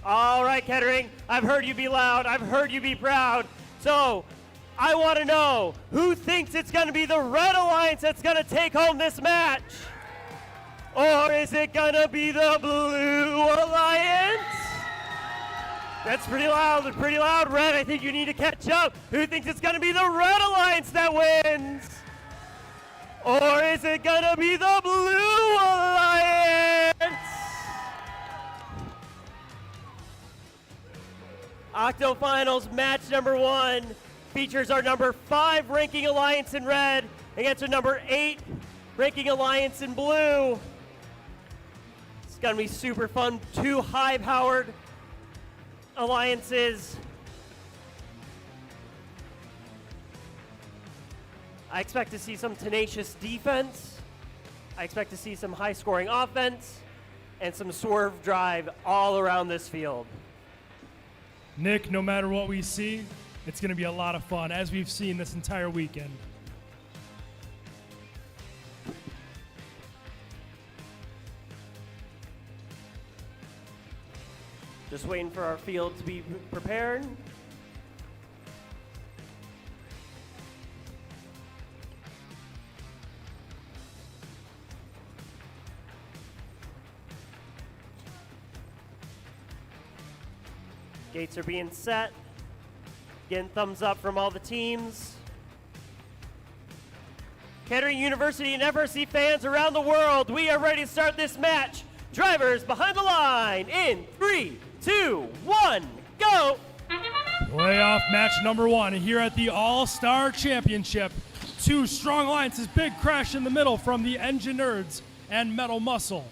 All right, Kettering, I've heard you be loud. I've heard you be proud. So I want to know who thinks it's going to be the red alliance that's going to take home this match? Or is it going to be the blue alliance? That's pretty loud, Red. I think you need to catch up. Who thinks it's going to be the red alliance that wins? Or is it going to be the blue alliance? Octofinals match number 1 features our number 5 ranking alliance in red. against a number 8 ranking alliance in blue. It's going to be super fun. 2 high-powered alliances. I expect to see some tenacious defense. I expect to see some high-scoring offense and some swerve drive all around this field. Nick, no matter what we see, it's going to be a lot of fun, as we've seen this entire weekend. Just waiting for our field to be prepared. Gates are being set. Getting thumbs up from all the teams. Kettering University and FRC fans around the world, we are ready to start this match. Drivers behind the line in 3, 2, 1, go! Playoff match number 1 here at the All-Star Championship. 2 strong alliances, big crash in the middle from the Engine Nerds and Metal Muscle.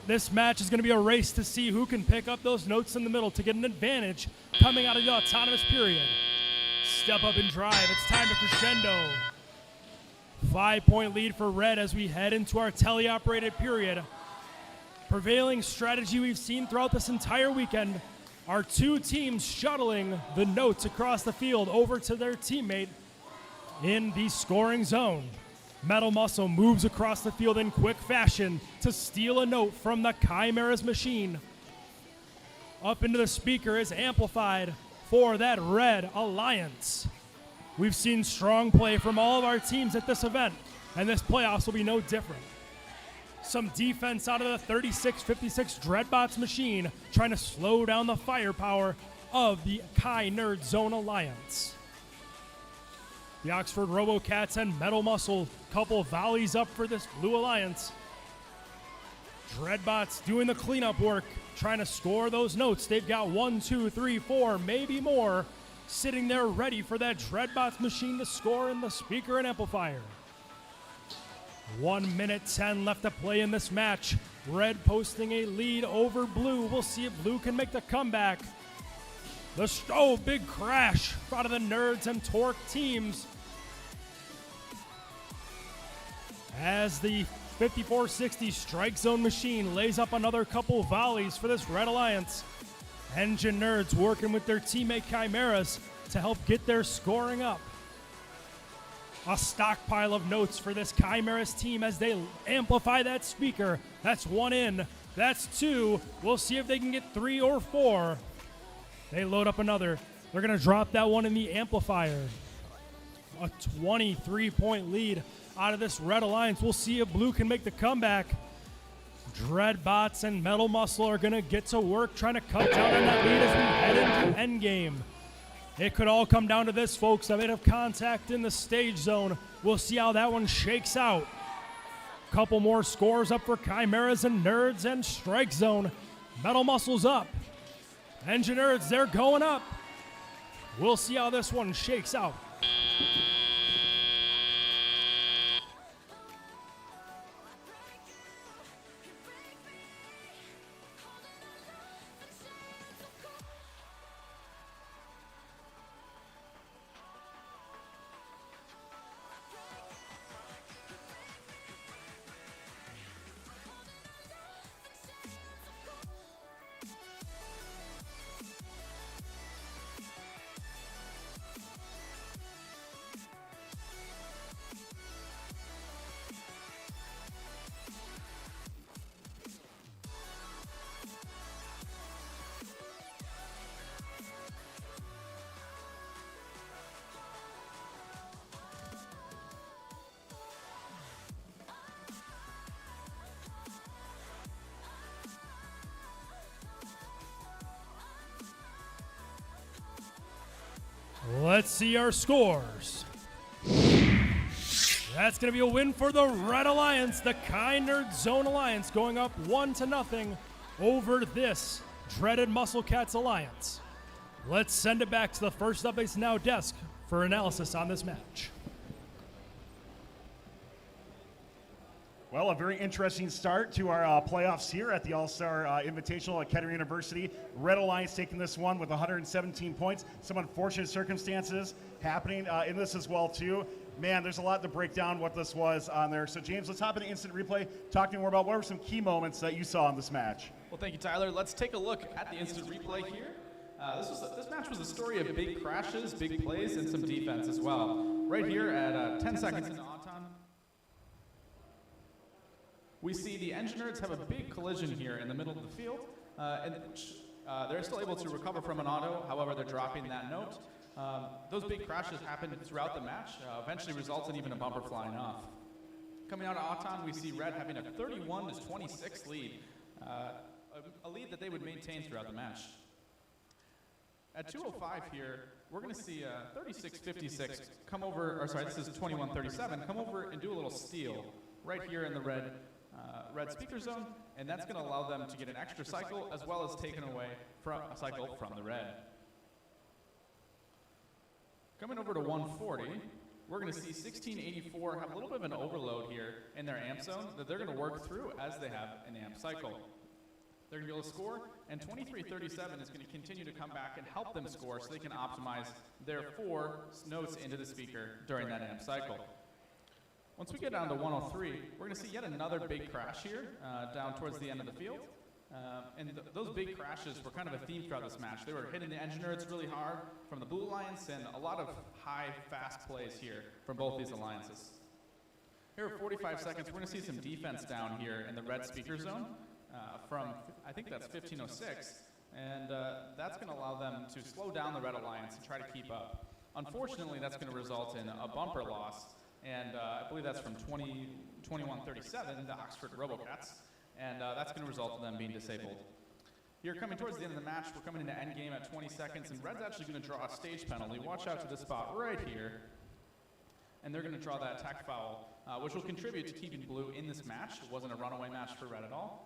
This match is going to be a race to see who can pick up those notes in the middle to get an advantage coming out of the autonomous period. Step up and drive. It's time to crescendo. 5-point lead for Red as we head into our teleoperated period. Prevailing strategy we've seen throughout this entire weekend are 2 teams shuttling the notes across the field over to their teammate in the scoring zone. Metal Muscle moves across the field in quick fashion to steal a note from the Chimera's machine. Up into the speaker is amplified for that Red Alliance. We've seen strong play from all of our teams at this event, and this playoffs will be no different. Some defense out of the 3656 Dreadbots machine, trying to slow down the firepower of the Chi Nerd Zone Alliance. The Oxford RoboCats and Metal Muscle couple volleys up for this Blue Alliance. Dreadbots doing the cleanup work, trying to score those notes. They've got 1, 2, 3, 4, maybe more, sitting there ready for that Dreadbots machine to score in the speaker and amplifier. 1 minute 10 left to play in this match. Red posting a lead over Blue. We'll see if Blue can make the comeback. Big crash out of the Nerds and Torque teams as the 5460 Strike Zone machine lays up another couple volleys for this Red Alliance. Engine Nerds working with their teammate Chimeras to help get their scoring up. A stockpile of notes for this Chimeras team as they amplify that speaker. That's 1 in, that's 2. We'll see if they can get 3 or 4. They load up another. They're going to drop that one in the amplifier. A 23-point lead out of this Red Alliance. We'll see if Blue can make the comeback. Dreadbots and Metal Muscle are going to get to work trying to cut down on that lead as we head into endgame. It could all come down to this, folks. A bit of contact in the stage zone. We'll see how that one shakes out. Couple more scores up for Chimeras and Nerds and Strike Zone. Metal Muscle's up. Engine Nerds, they're going up. We'll see how this one shakes out. Let's see our scores. That's going to be a win for the Red Alliance, the Chi Nerd Zone Alliance, going up 1-0 over this dreaded Muscle Cats Alliance. Let's send it back to the First Up Base Now desk for analysis on this match. Well, a very interesting start to our playoffs here at the All-Star Invitational at Kettering University. Red Alliance taking this one with 117 points. Some unfortunate circumstances happening in this as well, too. Man, there's a lot to break down what this was on there. So, James, let's hop into instant replay. Talk to me more about what were some key moments that you saw in this match. Well, thank you, Tyler. Let's take a look at the instant replay here. This match was a story of big crashes, big plays, and some defense as well. Right here at 10 seconds into Auton, we see the Engineers have a big collision here in the middle of the field, and they're still able to recover from an auto. However, they're dropping that note. Those big crashes happened throughout the match, eventually results in even a bumper flying off. Coming out of Auton, we see Red having a 31-26 lead, a lead that they would maintain throughout the match. At 2:05 here, we're going to see 36-56 come over, or sorry, this is 21-37, come over and do a little steal right here in the red speaker zone, and that's going to allow them to get an extra cycle as well as taken away from a cycle from the red. Coming over to 140, we're going to see 1684 have a little bit of an overload here in their amp zone that they're going to work through as they have an amp cycle. They're going to be able to score, and 2337 is going to continue to come back and help them score so they can optimize their 4 notes into the speaker during that amp cycle. Once we get down to 103, we're going to see yet another big crash here down towards the end of the field. Those big crashes were kind of a theme throughout this match. They were hitting the Engineers really hard from the Blue Alliance, and a lot of high, fast plays here from both these alliances. Here at 45 seconds, we're going to see some defense down here in the red speaker zone from, I think that's 1506, and that's going to allow them to slow down the Red Alliance and try to keep up. Unfortunately, that's going to result in a bumper loss, and I believe that's from 2137, the Oxford Robocats, and that's going to result in them being disabled. Here, coming towards the end of the match, we're coming into endgame at 20 seconds, and Red's actually going to draw a stage penalty. Watch out to this spot right here, and they're going to draw that tech foul, which will contribute to keeping Blue in this match. It wasn't a runaway match for Red at all.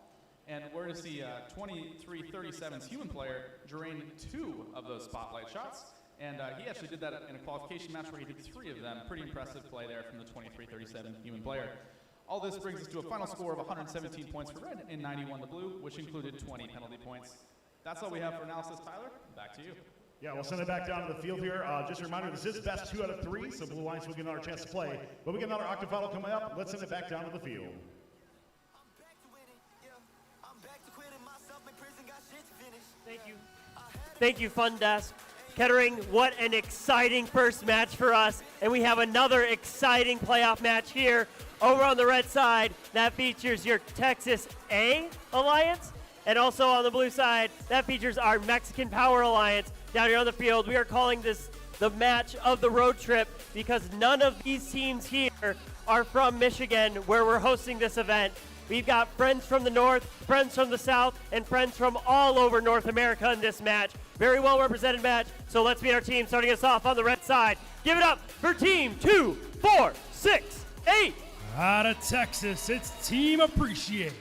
And we're to see 2337's human player drain 2 of those spotlight shots, and he actually did that in a qualification match where he did 3 of them. Pretty impressive play there from the 2337 human player. All this brings us to a final score of 117 points for Red and 91 to Blue, which included 20 penalty points. That's all we have for analysis, Tyler. Back to you. Yeah, we'll send it back down to the field here. Just a reminder, this is best 2 out of 3, so Blue Alliance will get another chance to play. But we get another octafinal coming up. Let's send it back down to the field. Thank you, Fun Desk. Kettering, what an exciting first match for us. And we have another exciting playoff match here over on the red side that features your Texas A Alliance. And also on the blue side, that features our Mexican Power Alliance down here on the field. We are calling this the match of the road trip because none of these teams here are from Michigan, where we're hosting this event. We've got friends from the north, friends from the south, and friends from all over North America in this match. Very well represented match. So let's meet our team, starting us off on the red side. Give it up for team 2, 4, 6, 8. Out of Texas, it's Team Appreciate.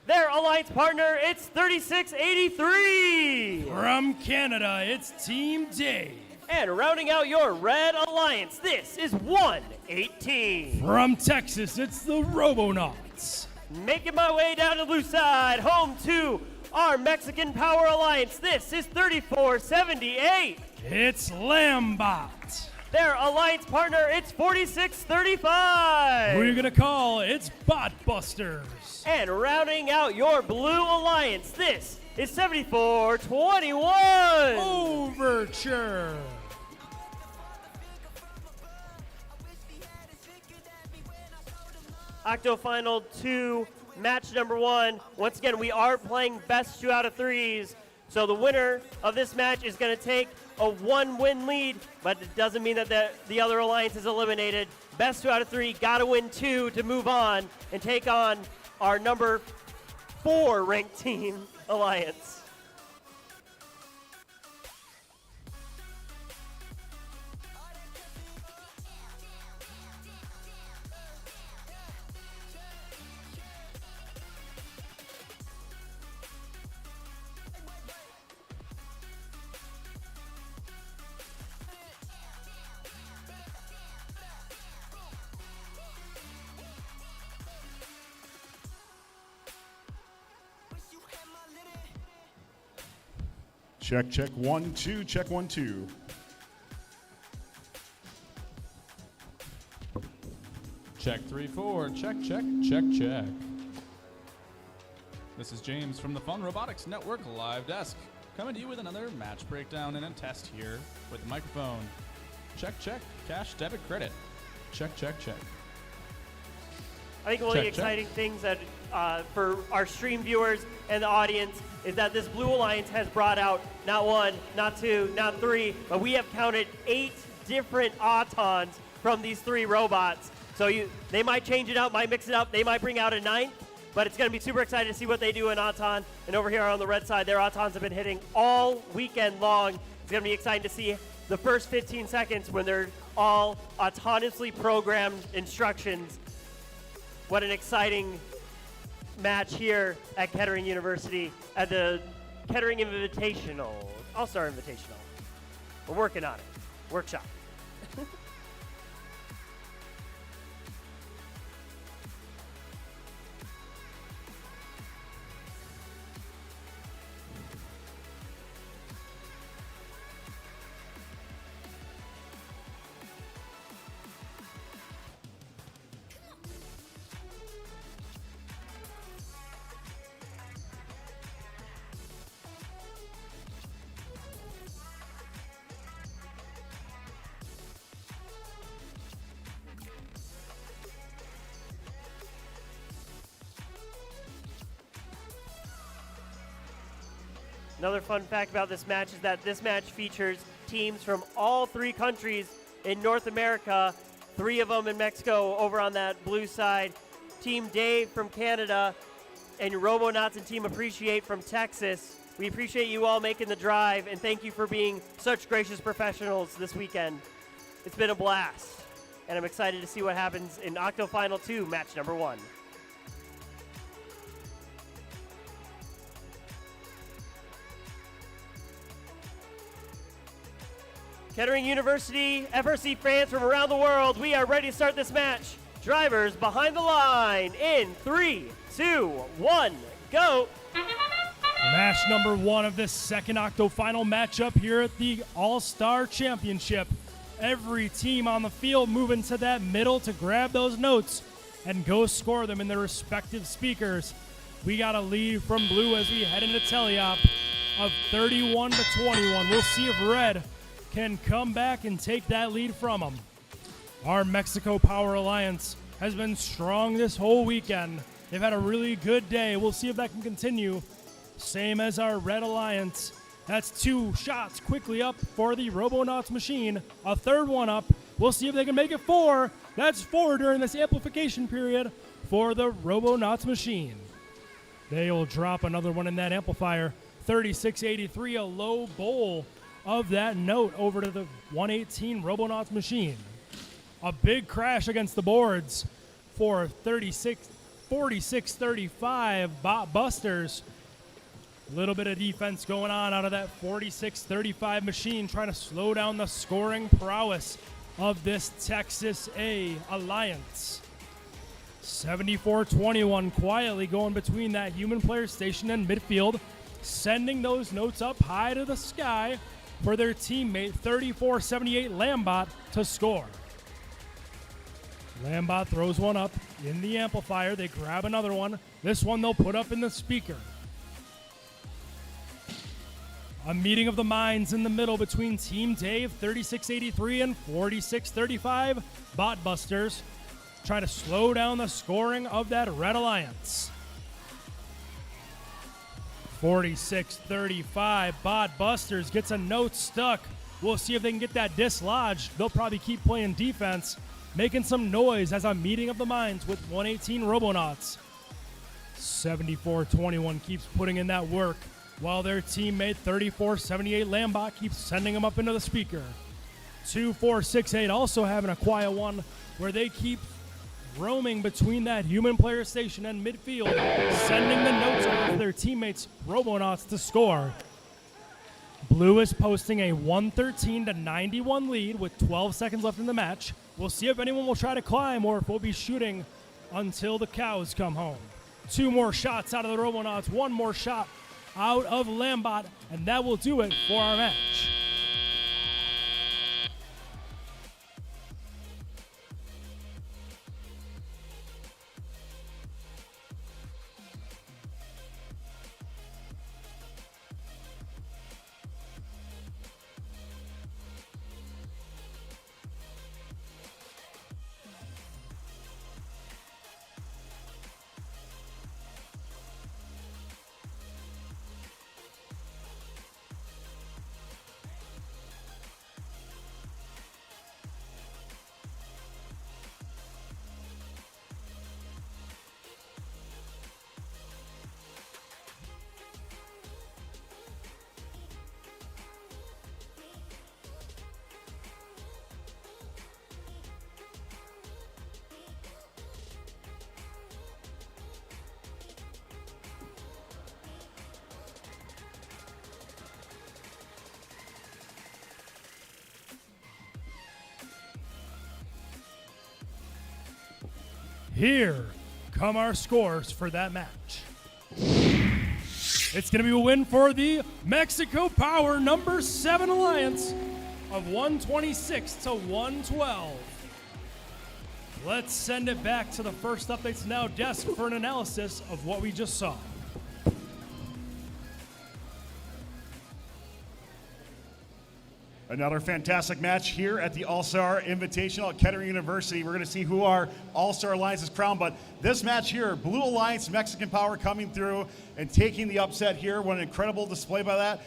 Their alliance partner, it's 3683. From Canada, it's Team Dave. And rounding out your red alliance, this is 118. From Texas, it's the Robonauts. Making my way down to the blue side, home to our Mexican Power Alliance. This is 3478. It's Lambot. Their alliance partner, it's 4635. We're going to call it's Botbusters. And rounding out your blue alliance, this is 7421. Overture. Octo Final 2, match number 1. Once again, we are playing best 2 out of 3s. So the winner of this match is going to take a 1-win lead, but it doesn't mean that the other alliance is eliminated. Best 2 out of 3, got to win 2 to move on and take on our number 4 ranked team, Alliance. Check, check, 1, 2, check, 1, 2. Check 3, 4. Check, check, check, check. This is James from the Fun Robotics Network Live Desk, coming to you with another match breakdown and a test here with the microphone. Check, check, cash, debit, credit. Check, check, check. I think one of the exciting things that for our stream viewers and the audience is that this Blue Alliance has brought out not 1, not 2, not 3, but we have counted 8 different autons from these 3 robots. So they might change it up, might mix it up, they might bring out a 9th, but it's going to be super exciting to see what they do in Auton. And over here on the red side, their Autons have been hitting all weekend long. It's going to be exciting to see the first 15 seconds when they're all autonomously programmed instructions. What an exciting match here at Kettering University at the Kettering Invitational, All-Star Invitational. We're working on it. Workshop. Another fun fact about this match is that this match features teams from all 3 countries in North America, 3 of them in Mexico over on that blue side. Team Dave from Canada and Robonauts and Team Appreciate from Texas. We appreciate you all making the drive, and thank you for being such gracious professionals this weekend. It's been a blast, and I'm excited to see what happens in Octo Final 2, match number 1. Kettering University, FRC fans from around the world, we are ready to start this match. Drivers behind the line in 3, 2, 1, go. Match number 1 of this second octo-final matchup here at the All-Star Championship. Every team on the field moving to that middle to grab those notes and go score them in their respective speakers. We got a lead from blue as we head into teleop of 31 to 21. We'll see if red can come back and take that lead from them. Our Mexico Power Alliance has been strong this whole weekend. They've had a really good day. We'll see if that can continue. Same as our Red Alliance. That's 2 shots quickly up for the Robonauts machine. A third one up. We'll see if they can make it 4. That's 4 during this amplification period for the Robonauts machine. They will drop another one in that amplifier. 3683, a low bowl of that note over to the 118 Robonauts machine. A big crash against the boards for 4635 Bot Busters. A little bit of defense going on out of that 4635 machine, trying to slow down the scoring prowess of this Texas A Alliance. 7421 quietly going between that human player station and midfield, sending those notes up high to the sky for their teammate 3478 Lambot to score. Lambot throws one up in the amplifier. They grab another one. This one they'll put up in the speaker. A meeting of the minds in the middle between Team Dave 3683 and 4635 Bot Busters, trying to slow down the scoring of that Red Alliance. 4635 Bot Busters gets a note stuck. We'll see if they can get that dislodged. They'll probably keep playing defense, making some noise as a meeting of the minds with 118 Robonauts. 7421 keeps putting in that work, while their teammate 3478 Lambot keeps sending them up into the speaker. 2468 also having a quiet one where they keep roaming between that human player station and midfield, sending the notes over to their teammates Robonauts to score. Blue is posting a 113 to 91 lead with 12 seconds left in the match. We'll see if anyone will try to climb or if we'll be shooting until the cows come home. 2 more shots out of the Robonauts, 1 more shot out of Lambot, and that will do it for our match. Here come our scores for that match. It's going to be a win for the Mexico Power number 7 Alliance of 126 to 112. Let's send it back to the First Updates Now desk for an analysis of what we just saw. Another fantastic match here at the All-Star Invitational at Kettering University. We're going to see who our All-Star Alliance is crowned, but this match here, Blue Alliance, Mexican Power coming through and taking the upset here. What an incredible display by that.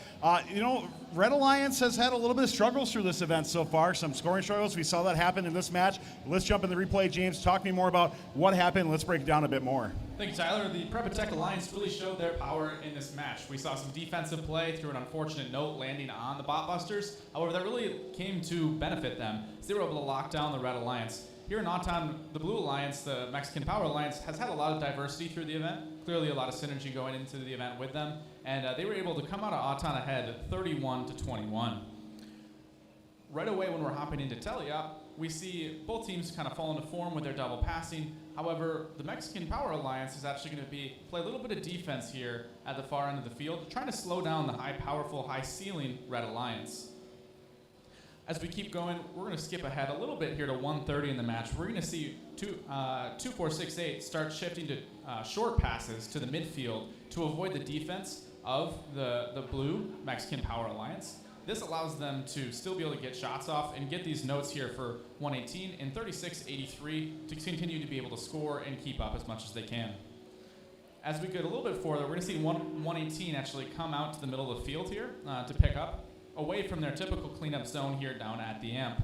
Red Alliance has had a little bit of struggles through this event so far, some scoring struggles. We saw that happen in this match. Let's jump in the replay. James, talk to me more about what happened. Let's break it down a bit more. Thank you, Tyler. The Prepatech Alliance really showed their power in this match. We saw some defensive play through an unfortunate note landing on the Botbusters. However, that really came to benefit them as they were able to lock down the Red Alliance. Here in Auton, the Blue Alliance, the Mexican Power Alliance, has had a lot of diversity through the event. Clearly a lot of synergy going into the event with them. And they were able to come out of Auton ahead 31-21. Right away when we're hopping into Telia, we see both teams kind of fall into form with their double passing. However, the Mexican Power Alliance is actually going to play a little bit of defense here at the far end of the field, trying to slow down the high powerful, high ceiling Red Alliance. As we keep going, we're going to skip ahead a little bit here to 1:30 in the match. We're going to see 2-4-6-8 start shifting to short passes to the midfield to avoid the defense of the blue Mexican Power Alliance. This allows them to still be able to get shots off and get these notes here for 118 and 36-83 to continue to be able to score and keep up as much as they can. As we get a little bit further, we're going to see 118 actually come out to the middle of the field here to pick up, away from their typical cleanup zone here down at the amp.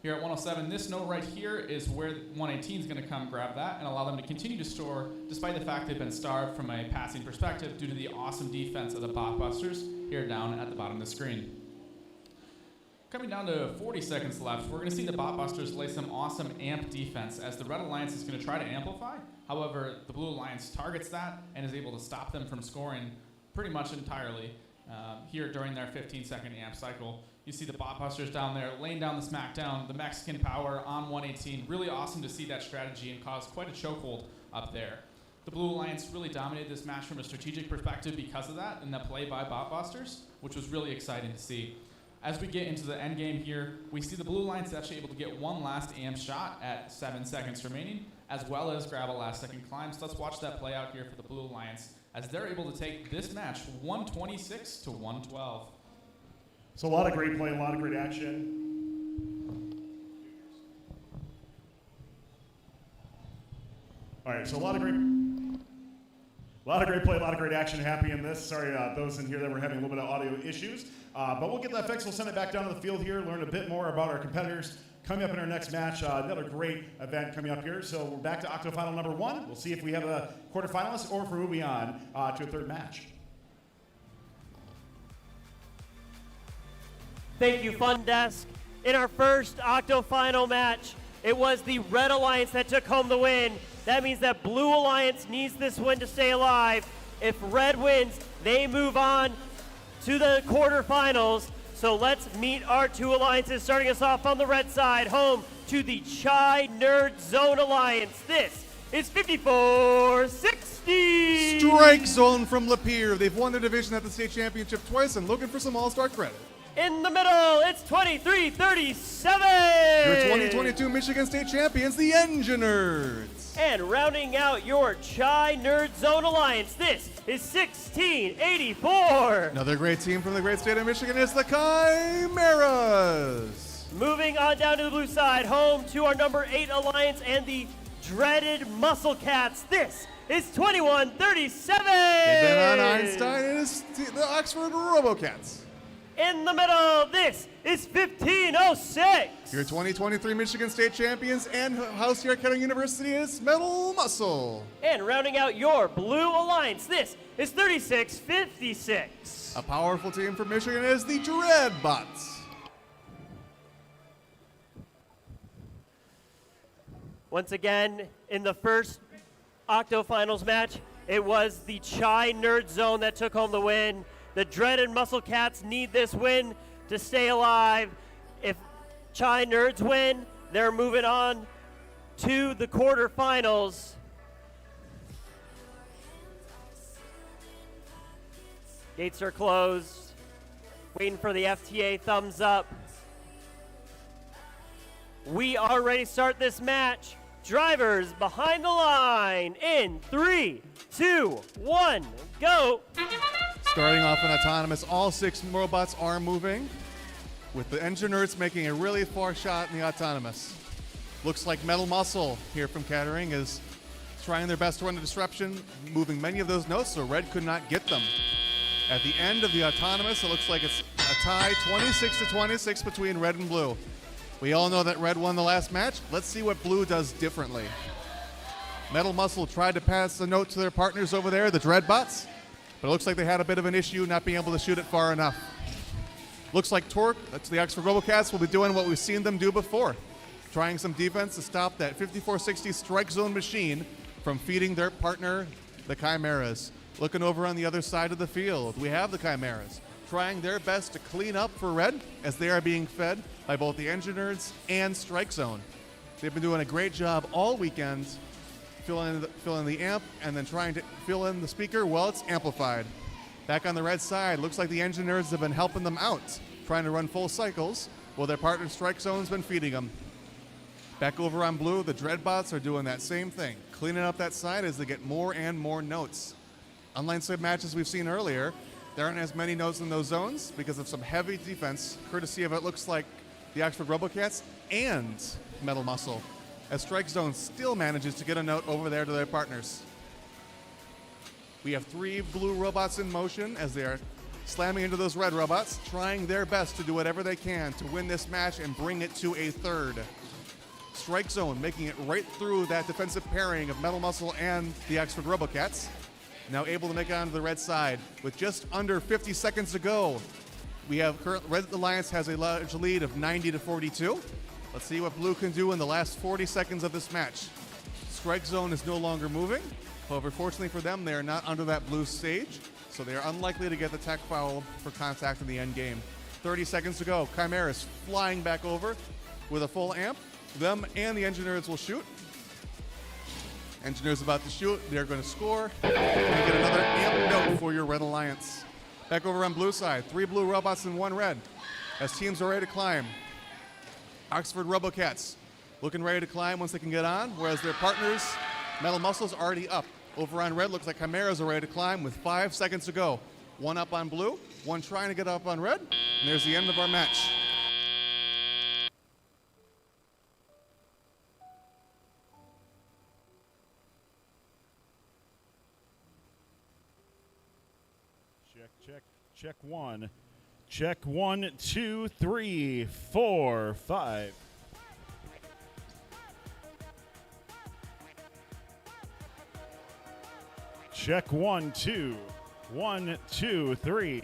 Here at 107, this note right here is where 118 is going to come grab that and allow them to continue to score despite the fact they've been starved from a passing perspective due to the awesome defense of the Botbusters here down at the bottom of the screen. Coming down to 40 seconds left, we're going to see the Botbusters lay some awesome amp defense as the Red Alliance is going to try to amplify. However, the Blue Alliance targets that and is able to stop them from scoring pretty much entirely. Here during their 15-second amp cycle. You see the Botbusters down there laying down the smackdown, the Mexican Power on 118. Really awesome to see that strategy and cause quite a chokehold up there. The Blue Alliance really dominated this match from a strategic perspective because of that and the play by Botbusters, which was really exciting to see. As we get into the end game here, we see the Blue Alliance actually able to get one last amp shot at 7 seconds remaining, as well as grab a last second climb. So let's watch that play out here for the Blue Alliance as they're able to take this match 126 to 112. So a lot of great play, a lot of great action. All right, so a lot of great play, a lot of great action. Happy in this. Sorry, those in here that were having a little bit of audio issues. But we'll get that fixed. We'll send it back down to the field here, learn a bit more about our competitors. Coming up in our next match, another great event coming up here. So we're back to Octo Final number 1. We'll see if we have a quarterfinalist or if we're moving on to a third match. Thank you, Fun Desk. In our first Octo Final match, it was the Red Alliance that took home the win. That means that Blue Alliance needs this win to stay alive. If Red wins, they move on to the quarterfinals. So let's meet our two alliances, starting us off on the red side, home to the Chai Nerd Zone Alliance. This is 54-60. Strike Zone from Lapeer. They've won their division at the state championship twice and looking for some All-Star credit. In the middle, it's 23-37. Your 2022 Michigan State champions, the Engineers. And rounding out your Chi Nerd Zone Alliance, this is 1684. Another great team from the great state of Michigan is the Chimeras. Moving on down to the blue side, home to our number 8 Alliance and the dreaded Muscle Cats. This is 21-37. They've been on Einstein and it's the Oxford Robocats. In the middle, this is 1506. Your 2023 Michigan State champions and house here at Kettering University is Metal Muscle. And rounding out your blue alliance, this is 3656. A powerful team from Michigan is the Dreadbots. Once again, in the first octofinals match, it was the Chi Nerd Zone that took home the win. The dreaded Muscle Cats need this win to stay alive. If Chi Nerds win, they're moving on to the quarterfinals. Gates are closed. Waiting for the FTA thumbs up. We are ready to start this match. Drivers behind the line in 3, 2, 1, go. Starting off an autonomous, all 6 robots are moving, with the Engineers making a really far shot in the autonomous. Looks like Metal Muscle here from Kettering is trying their best to run a disruption, moving many of those notes so Red could not get them. At the end of the autonomous, it looks like it's a tie, 26-26 between Red and Blue. We all know that Red won the last match. Let's see what Blue does differently. Metal Muscle tried to pass the note to their partners over there, the Dreadbots, but it looks like they had a bit of an issue not being able to shoot it far enough. Looks like Torque, that's the Oxford Robocats, will be doing what we've seen them do before, trying some defense to stop that 54-60 strike zone machine from feeding their partner, the Chimeras. Looking over on the other side of the field, we have the Chimeras trying their best to clean up for Red as they are being fed by both the Engineers and Strike Zone. They've been doing a great job all weekend filling the amp and then trying to fill in the speaker while it's amplified. Back on the Red side, looks like the Engineers have been helping them out, trying to run full cycles while their partner Strike Zone's been feeding them. Back over on Blue, the Dreadbots are doing that same thing, cleaning up that side as they get more and more notes. Unlike some matches we've seen earlier, there aren't as many notes in those zones because of some heavy defense, courtesy of it looks like the Oxford Robocats and Metal Muscle, as Strike Zone still manages to get a note over there to their partners. We have 3 blue robots in motion as they are slamming into those red robots, trying their best to do whatever they can to win this match and bring it to a third. Strike Zone making it right through that defensive pairing of Metal Muscle and the Oxford Robocats. Now able to make it onto the red side with just under 50 seconds to go. We have Red Alliance has a large lead of 90-42. Let's see what Blue can do in the last 40 seconds of this match. Strike Zone is no longer moving. However, fortunately for them, they are not under that blue stage, so they are unlikely to get the tech foul for contact in the end game. 30 seconds to go. Chimeras flying back over with a full amp. Them and the Engineers will shoot. Engineers about to shoot. They're going to score. And get another amp note for your Red Alliance. Back over on Blue side. 3 blue robots and 1 red as teams are ready to climb. Oxford Robocats looking ready to climb once they can get on, whereas their partners, Metal Muscle's already up. Over on red, looks like Chimeras are ready to climb with 5 seconds to go. 1 up on blue, 1 trying to get up on red, and there's the end of our match. Check 1. Check 1, 2, 3, 4, 5. Check 1, 2. 1, 2, 3.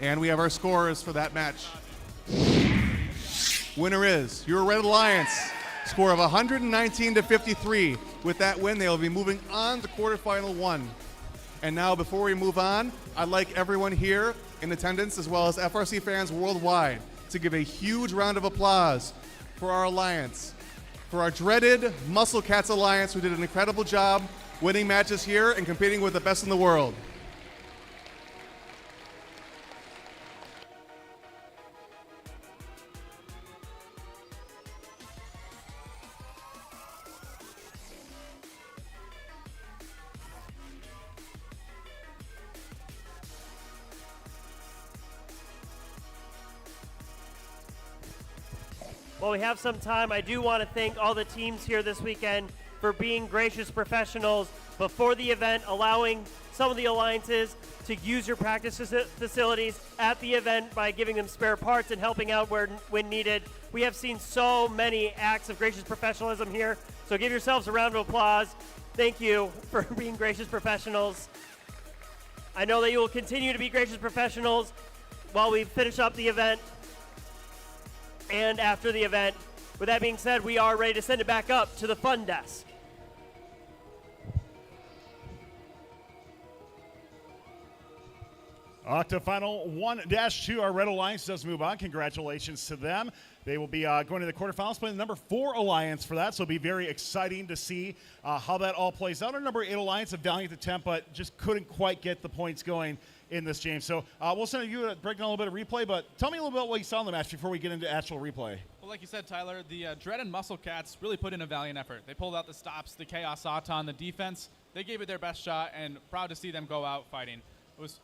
And we have our scores for that match. Winner is your Red Alliance. Score of 119-53. With that win, they will be moving on to quarterfinal 1. And now, before we move on, I'd like everyone here in attendance, as well as FRC fans worldwide, to give a huge round of applause for our alliance, for our dreaded Muscle Cats Alliance, who did an incredible job winning matches here and competing with the best in the world. While we have some time, I do want to thank all the teams here this weekend for being gracious professionals before the event, allowing some of the alliances to use your practice facilities at the event by giving them spare parts and helping out when needed. We have seen so many acts of gracious professionalism here, so give yourselves a round of applause. Thank you for being gracious professionals. I know that you will continue to be gracious professionals while we finish up the event and after the event. With that being said, we are ready to send it back up to the fun desk. Octafinal 1-2, our Red Alliance does move on. Congratulations to them. They will be going to the quarterfinals, playing the number 4 Alliance for that, so it'll be very exciting to see how that all plays out. Our number 8 Alliance, a valiant attempt, but just couldn't quite get the points going in this game. So we'll send you a breakdown, a little bit of replay, but tell me a little bit what you saw in the match before we get into actual replay. Well, like you said, Tyler, the Dreaded Muscle Cats really put in a valiant effort. They pulled out the stops, the Chaos Auton, the defense. They gave it their best shot, and proud to see them go out fighting.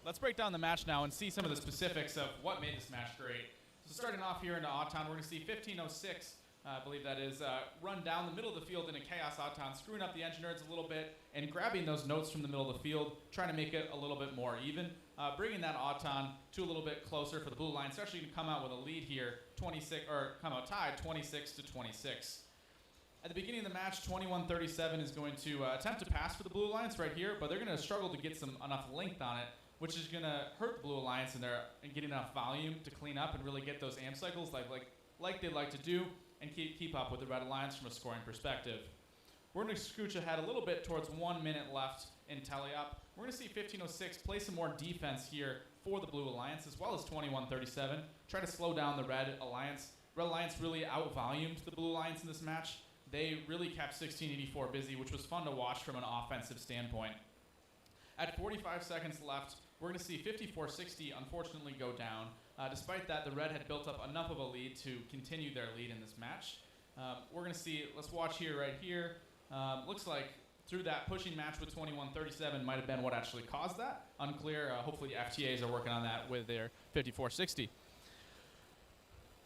Let's break down the match now and see some of the specifics of what made this match great. So starting off here into Auton, we're going to see 1506, I believe that is, run down the middle of the field in a Chaos Auton, screwing up the Engine Nerds a little bit and grabbing those notes from the middle of the field, trying to make it a little bit more even, bringing that Auton to a little bit closer for the Blue Alliance. Actually going to come out with a lead here, 26, or come out tied 26-26. At the beginning of the match, 2137 is going to attempt to pass for the Blue Alliance right here, but they're going to struggle to get enough length on it, which is going to hurt the Blue Alliance and get enough volume to clean up and really get those amp cycles like they'd like to do and keep up with the Red Alliance from a scoring perspective. We're going to scooch ahead a little bit towards 1 minute left in tally-up. We're going to see 1506 play some more defense here for the Blue Alliance, as well as 2137. Try to slow down the Red Alliance. Red Alliance really out-volumed the Blue Alliance in this match. They really kept 1684 busy, which was fun to watch from an offensive standpoint. At 45 seconds left, we're going to see 5460 unfortunately go down. Despite that, the Red had built up enough of a lead to continue their lead in this match. We're going to see, let's watch here, right here. Looks like through that pushing match with 2137 might have been what actually caused that. Unclear. Hopefully FTAs are working on that with their 5460.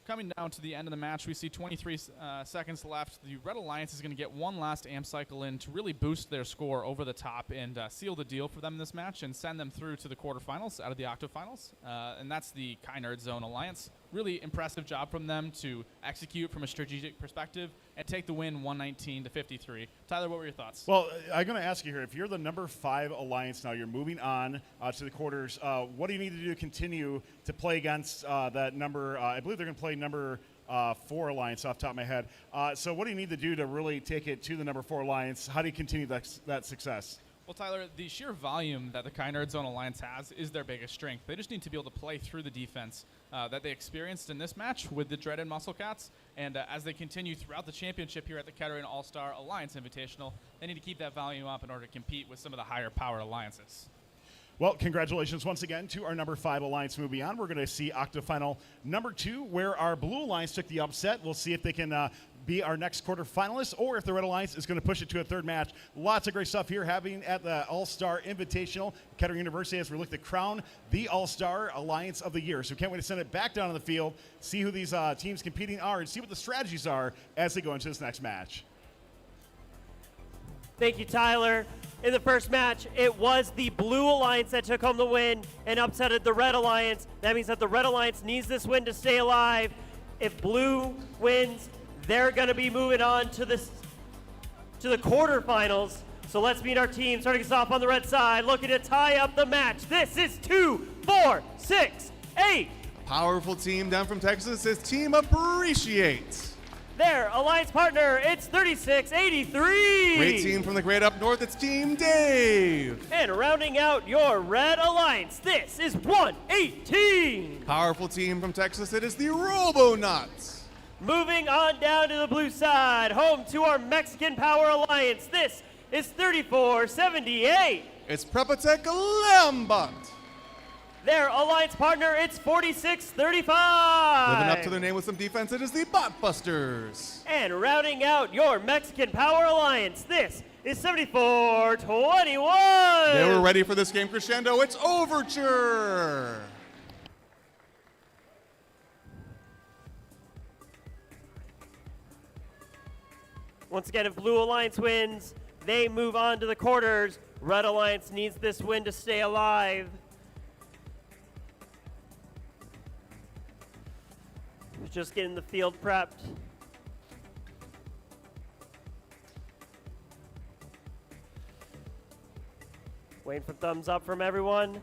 Coming down to the end of the match, we see 23 seconds left. The Red Alliance is going to get one last amp cycle in to really boost their score over the top and seal the deal for them in this match and send them through to the quarterfinals out of the octofinals. And that's the Kai Nerd Zone Alliance. Really impressive job from them to execute from a strategic perspective and take the win 119-53. Tyler, what were your thoughts? Well, I'm going to ask you here, if you're the number 5 Alliance now, you're moving on to the quarters, what do you need to do to continue to play against that number, I believe they're going to play number 4 Alliance off the top of my head. So what do you need to do to really take it to the number 4 Alliance? How do you continue that success? Well, Tyler, the sheer volume that the Kai Nerd Zone Alliance has is their biggest strength. They just need to be able to play through the defense that they experienced in this match with the dreaded Muscle Cats. And as they continue throughout the championship here at the Kettering All-Star Alliance Invitational, they need to keep that volume up in order to compete with some of the higher-powered alliances. Well, congratulations once again to our number 5 Alliance moving on. We're going to see Octafinal number 2, where our Blue Alliance took the upset. We'll see if they can be our next quarterfinalist, or if the Red Alliance is going to push it to a third match. Lots of great stuff here happening at the All-Star Invitational, Kettering University, as we look to crown the All-Star Alliance of the Year. So can't wait to send it back down on the field, see who these teams competing are, and see what the strategies are as they go into this next match. Thank you, Tyler. In the first match, it was the Blue Alliance that took home the win and upsetted the Red Alliance. That means that the Red Alliance needs this win to stay alive. If Blue wins, they're going to be moving on to the quarterfinals. So let's meet our team. Starting us off on the red side, looking to tie up the match. This is 2, 4, 6, 8. Powerful team down from Texas is Team Appreciate. Their alliance partner, it's 3683. Great team from the great up north, it's Team Dave. And rounding out your red alliance, this is 118. Powerful team from Texas, it is the Robonauts. Moving on down to the blue side, home to our Mexican Power Alliance, this is 3478. It's Prepatech Lambot. Their alliance partner, it's 4635. Living up to their name with some defense, it is the Botbusters. And rounding out your Mexican Power Alliance, this is 7421. They were ready for this game crescendo, it's Overture. Once again, if Blue Alliance wins, they move on to the quarters. Red Alliance needs this win to stay alive. Just getting the field prepped. Waiting for thumbs up from everyone.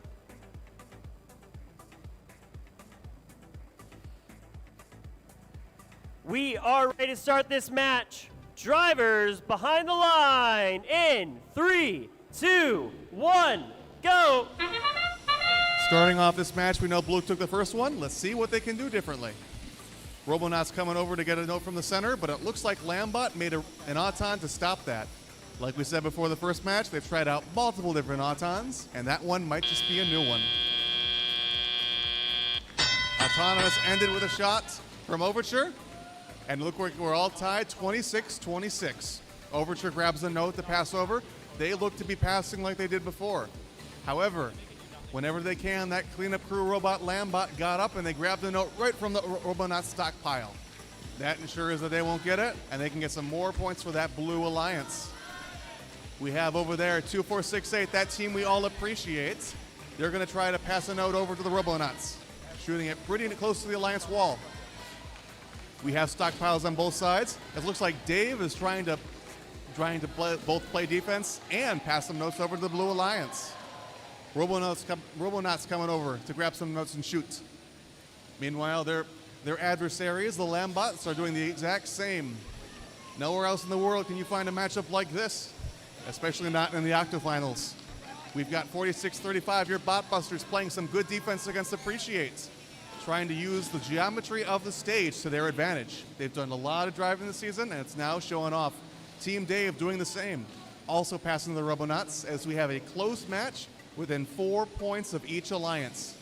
We are ready to start this match. Drivers behind the line in 3, 2, 1, go! Starting off this match, we know Blue took the first one. Let's see what they can do differently. Robonauts coming over to get a note from the center, but it looks like Lambot made an Auton to stop that. Like we said before the first match, they've tried out multiple different Autons, and that one might just be a new one. Autonomous ended with a shot from Overture, and look, we're all tied 26-26. Overture grabs the note to pass over. They look to be passing like they did before. However, whenever they can, that cleanup crew robot Lambot got up and they grabbed the note right from the Robonaut stockpile. That ensures that they won't get it, and they can get some more points for that Blue Alliance. We have over there 2468, that team we all appreciate. They're going to try to pass a note over to the Robonauts, shooting it pretty close to the Alliance wall. We have stockpiles on both sides. It looks like Dave is trying to both play defense and pass some notes over to the Blue Alliance. Robonauts coming over to grab some notes and shoot. Meanwhile, their adversaries, the Lambots, are doing the exact same. Nowhere else in the world can you find a matchup like this, especially not in the octofinals. We've got 46-35, your Botbusters playing some good defense against Appreciates, trying to use the geometry of the stage to their advantage. They've done a lot of driving this season, and it's now showing off. Team Dave doing the same, also passing the Robonauts as we have a close match within 4 points of each alliance.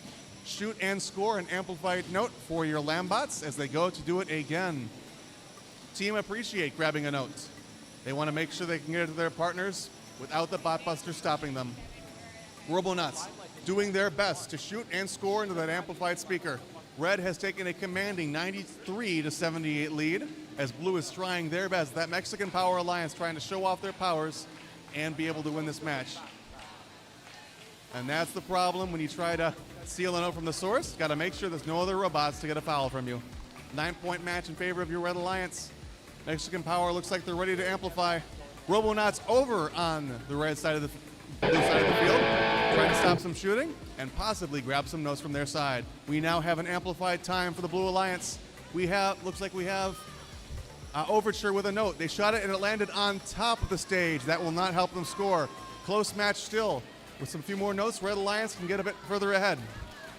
Shoot and score an amplified note for your Lambots as they go to do it again. Team Appreciate grabbing a note. They want to make sure they can get it to their partners without the Botbuster stopping them. Robonauts doing their best to shoot and score into that amplified speaker. Red has taken a commanding 93-78 lead as Blue is trying their best. That Mexican Power Alliance trying to show off their powers and be able to win this match. And that's the problem when you try to steal a note from the source. Got to make sure there's no other robots to get a foul from you. 9-point match in favor of your Red Alliance. Mexican Power looks like they're ready to amplify. Robonauts over on the red side of the blue side of the field, trying to stop some shooting and possibly grab some notes from their side. We now have an amplified time for the Blue Alliance. Looks like we have Overture with a note. They shot it and it landed on top of the stage. That will not help them score. Close match still. With some few more notes, Red Alliance can get a bit further ahead.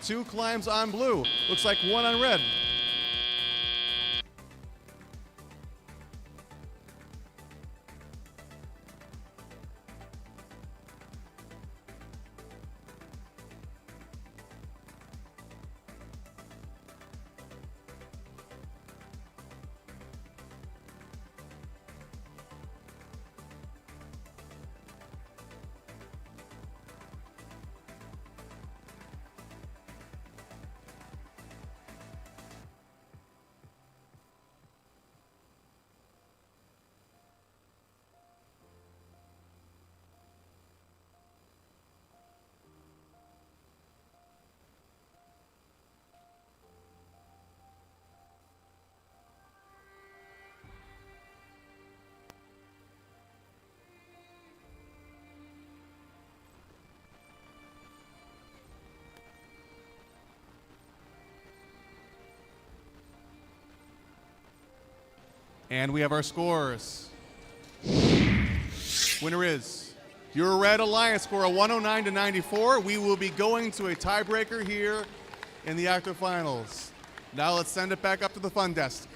2 climbs on Blue. Looks like 1 on Red. And we have our scores. Winner is your Red Alliance, score of 109-94. We will be going to a tiebreaker here in the octofinals. Now let's send it back up to the fun desk.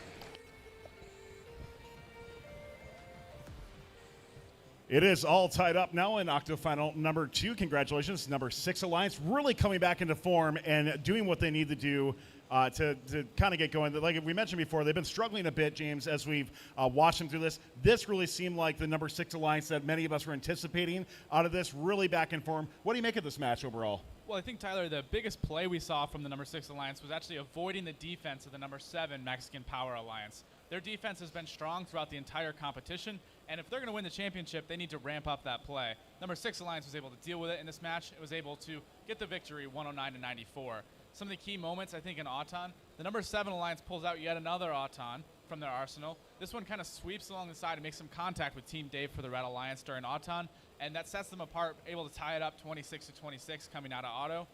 It is all tied up now in octofinal number 2. Congratulations, number 6 Alliance, really coming back into form and doing what they need to do to kind of get going. Like we mentioned before, they've been struggling a bit, James, as we've watched them through this. This really seemed like the number 6 Alliance that many of us were anticipating out of this, really back in form. What do you make of this match overall? Well, I think, Tyler, the biggest play we saw from the number 6 Alliance was actually avoiding the defense of the number 7 Mexican Power Alliance. Their defense has been strong throughout the entire competition, and if they're going to win the championship, they need to ramp up that play. Number 6 Alliance was able to deal with it in this match. It was able to get the victory 109-94. Some of the key moments, I think, in Auton, the number 7 Alliance pulls out yet another Auton from their arsenal. This one kind of sweeps along the side and makes some contact with Team Dave for the Red Alliance during Auton, and that sets them apart, able to tie it up 26-26 coming out of auto.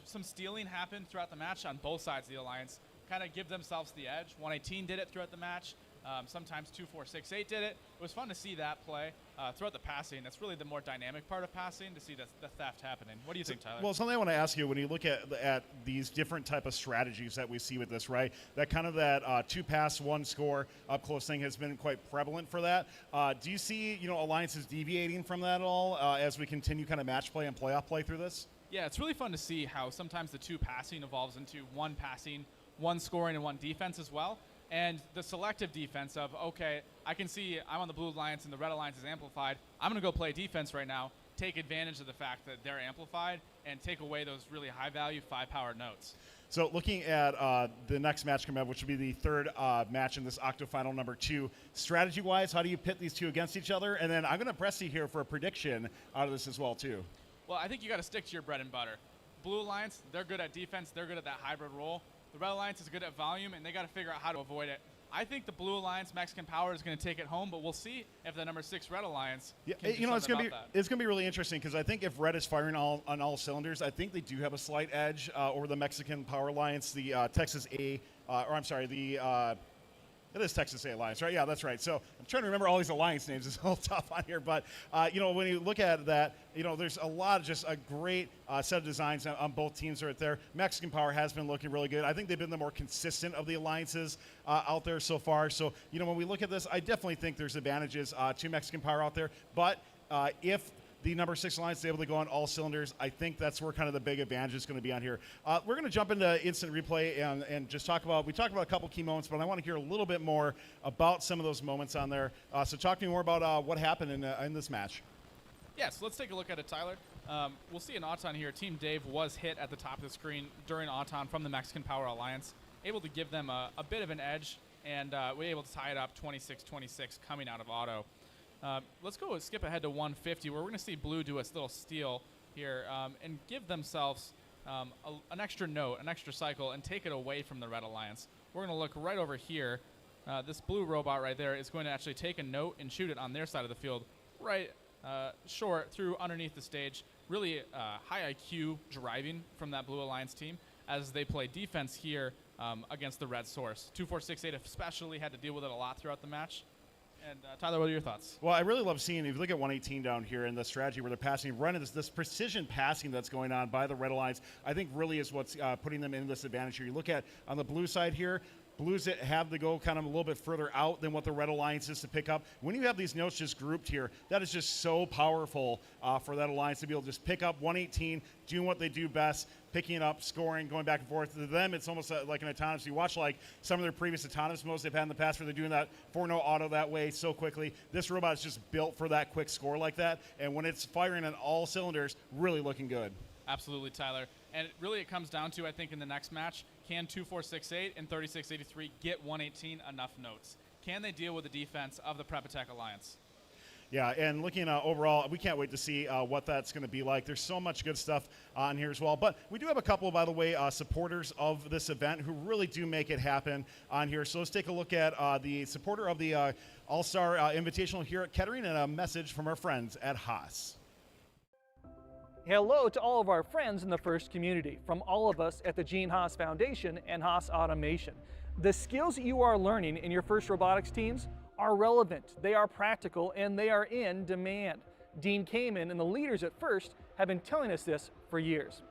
Some stealing happened throughout the match on both sides of the Alliance, kind of give themselves the edge. 118 did it throughout the match. Sometimes 2468 did it. It was fun to see that play throughout the passing. That's really the more dynamic part of passing, to see the theft happening. What do you think, Tyler? Well, something I want to ask you, when you look at these different type of strategies that we see with this, right? That kind of that 2 pass, 1 score up close thing has been quite prevalent for that. Do you see, Alliances deviating from that at all as we continue kind of match play and playoff play through this? Yeah, it's really fun to see how sometimes the 2 passing evolves into 1 passing, 1 scoring, and 1 defense as well. And the selective defense of, okay, I can see I'm on the Blue Alliance and the Red Alliance is amplified. I'm going to go play defense right now, take advantage of the fact that they're amplified, and take away those really high-value 5-power notes. So looking at the next match coming up, which will be the third match in this octofinal number 2, strategy-wise, how do you pit these two against each other? And then I'm going to press you here for a prediction out of this as well, too. Well, I think you got to stick to your bread and butter. Blue Alliance, they're good at defense. They're good at that hybrid role. The Red Alliance is good at volume, and they got to figure out how to avoid it. I think the Blue Alliance Mexican Power is going to take it home, but we'll see if the number 6 Red Alliance can do it's something going to be really interesting, because I think if Red is firing on all cylinders, I think they do have a slight edge over the Mexican Power Alliance, the Texas A, it is Texas A Alliance, right? Yeah, that's right. So I'm trying to remember all these alliance names. It's a little tough on here. But, when you look at that, there's a lot of just a great set of designs on both teams right there. Mexican Power has been looking really good. I think they've been the more consistent of the alliances out there so far. So, when we look at this, I definitely think there's advantages to Mexican Power out there. But if the number 6 Alliance is able to go on all cylinders, I think that's where kind of the big advantage is going to be on here. We're going to jump into instant replay and just talk about, we talked about a couple key moments, but I want to hear a little bit more about some of those moments on there. So talk to me more about what happened in this match. Yeah, so let's take a look at it, Tyler. We'll see an Auton here. Team Dave was hit at the top of the screen during Auton from the Mexican Power Alliance, able to give them a bit of an edge, and we're able to tie it up 26-26 coming out of auto. Let's skip ahead to 150, where we're going to see Blue do a little steal here and give themselves an extra note, an extra cycle, and take it away from the Red Alliance. We're going to look right over here. This blue robot right there is going to actually take a note and shoot it on their side of the field, right short through underneath the stage. Really high IQ driving from that Blue Alliance team as they play defense here against the Red Source. 2468 especially had to deal with it a lot throughout the match. And Tyler, what are your thoughts? Well, I really love seeing, if you look at 118 down here in the strategy where they're passing, running this precision passing that's going on by the Red Alliance, I think really is what's putting them in this advantage here. You look at on the blue side here, Blues that have to go kind of a little bit further out than what the Red Alliance is to pick up. When you have these notes just grouped here, that is just so powerful for that Alliance to be able to just pick up 118, doing what they do best, picking it up, scoring, going back and forth. To them, it's almost like an autonomous. You watch like some of their previous autonomous modes they've had in the past where they're doing that 4-0 auto that way so quickly. This robot is just built for that quick score like that. And when it's firing on all cylinders, really looking good. Absolutely, Tyler. And it comes down to, I think, in the next match, can 2468 and 3683 get 118 enough notes? Can they deal with the defense of the Prep Attack Alliance? Yeah, and looking overall, we can't wait to see what that's going to be like. There's so much good stuff on here as well. But we do have a couple, by the way, supporters of this event who really do make it happen on here. So let's take a look at the supporter of the All-Star Invitational here at Kettering and a message from our friends at Haas. Hello to all of our friends in the FIRST community, from all of us at the Gene Haas Foundation and Haas Automation. The skills you are learning in your first robotics teams are relevant, they are practical, and they are in demand. Dean Kamen and the leaders at FIRST have been telling us this for years.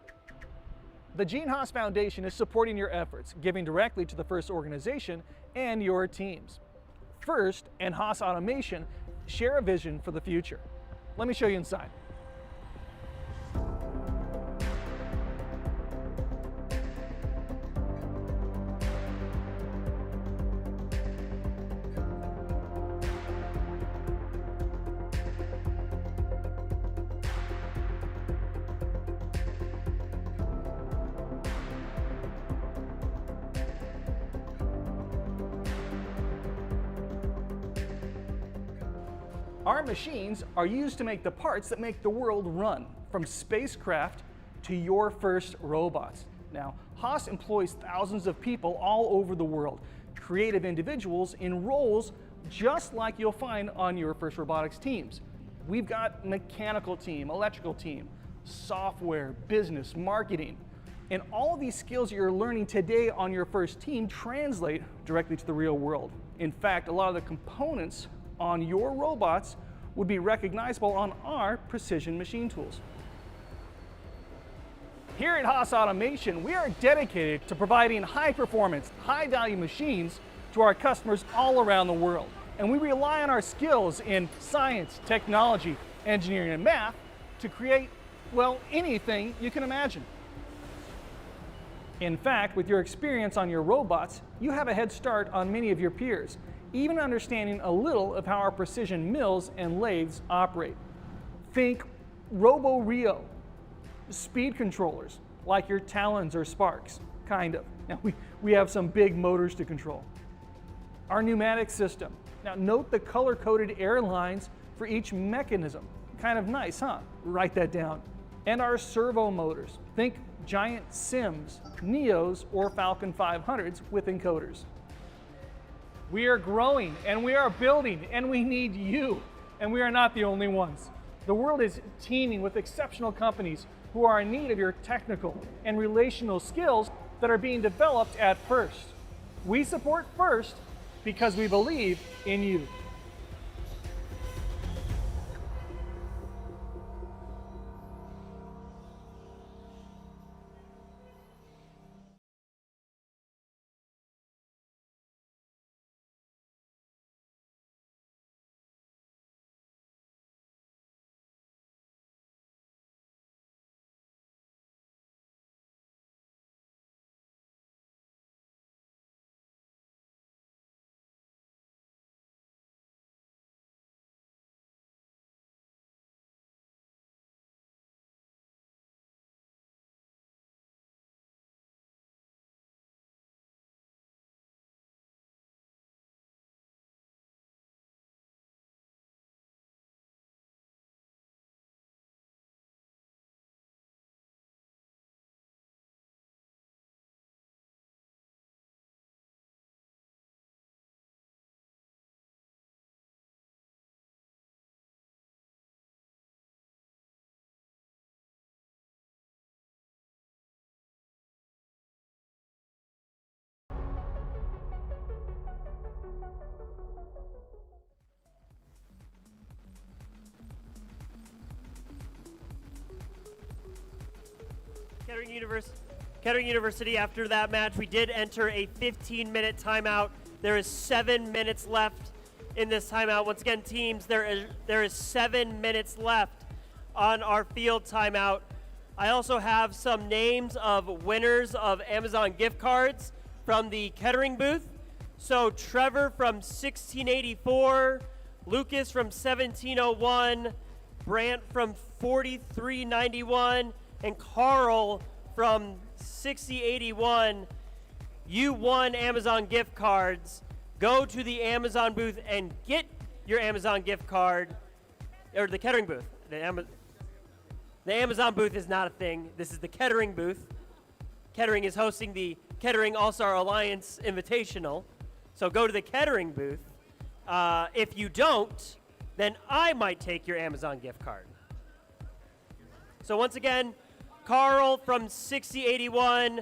The Gene Haas Foundation is supporting your efforts, giving directly to the FIRST organization and your teams. FIRST and Haas Automation share a vision for the future. Let me show you inside. Our machines are used to make the parts that make the world run, from spacecraft to your first robots. Now, Haas employs thousands of people all over the world, creative individuals in roles just like you'll find on your first robotics teams. We've got mechanical team, electrical team, software, business, marketing. And all of these skills you're learning today on your first team translate directly to the real world. In fact, a lot of the components on your robots would be recognizable on our precision machine tools. Here at Haas Automation, we are dedicated to providing high performance, high value machines to our customers all around the world. And we rely on our skills in science, technology, engineering, and math to create, well, anything you can imagine. In fact, with your experience on your robots, you have a head start on many of your peers, even understanding a little of how our precision mills and lathes operate. Think Robo-Rio, speed controllers, like your Talons or Sparks, kind of. Now, we have some big motors to control. Our pneumatic system. Now, note the color-coded air lines for each mechanism. Kind of nice, huh? Write that down. And our servo motors. Think giant Sims, Neos, or Falcon 500s with encoders. We are growing and we are building and we need you, and we are not the only ones. The world is teeming with exceptional companies who are in need of your technical and relational skills that are being developed at FIRST. We support FIRST because we believe in you. Kettering University, after that match, we did enter a 15-minute timeout. There is 7 minutes left in this timeout. Once again, teams, there is 7 minutes left on our field timeout. I also have some names of winners of Amazon gift cards from the Kettering booth. So Trevor from 1684, Lucas from 1701, Brant from 4391, and Carl from 6081. You won Amazon gift cards. Go to the Amazon booth and get your Amazon gift card, or the Kettering booth. The Amazon booth is not a thing. This is the Kettering booth. Kettering is hosting the Kettering All-Star Alliance Invitational. So go to the Kettering booth. If you don't, then I might take your Amazon gift card. So once again, Carl from 6081,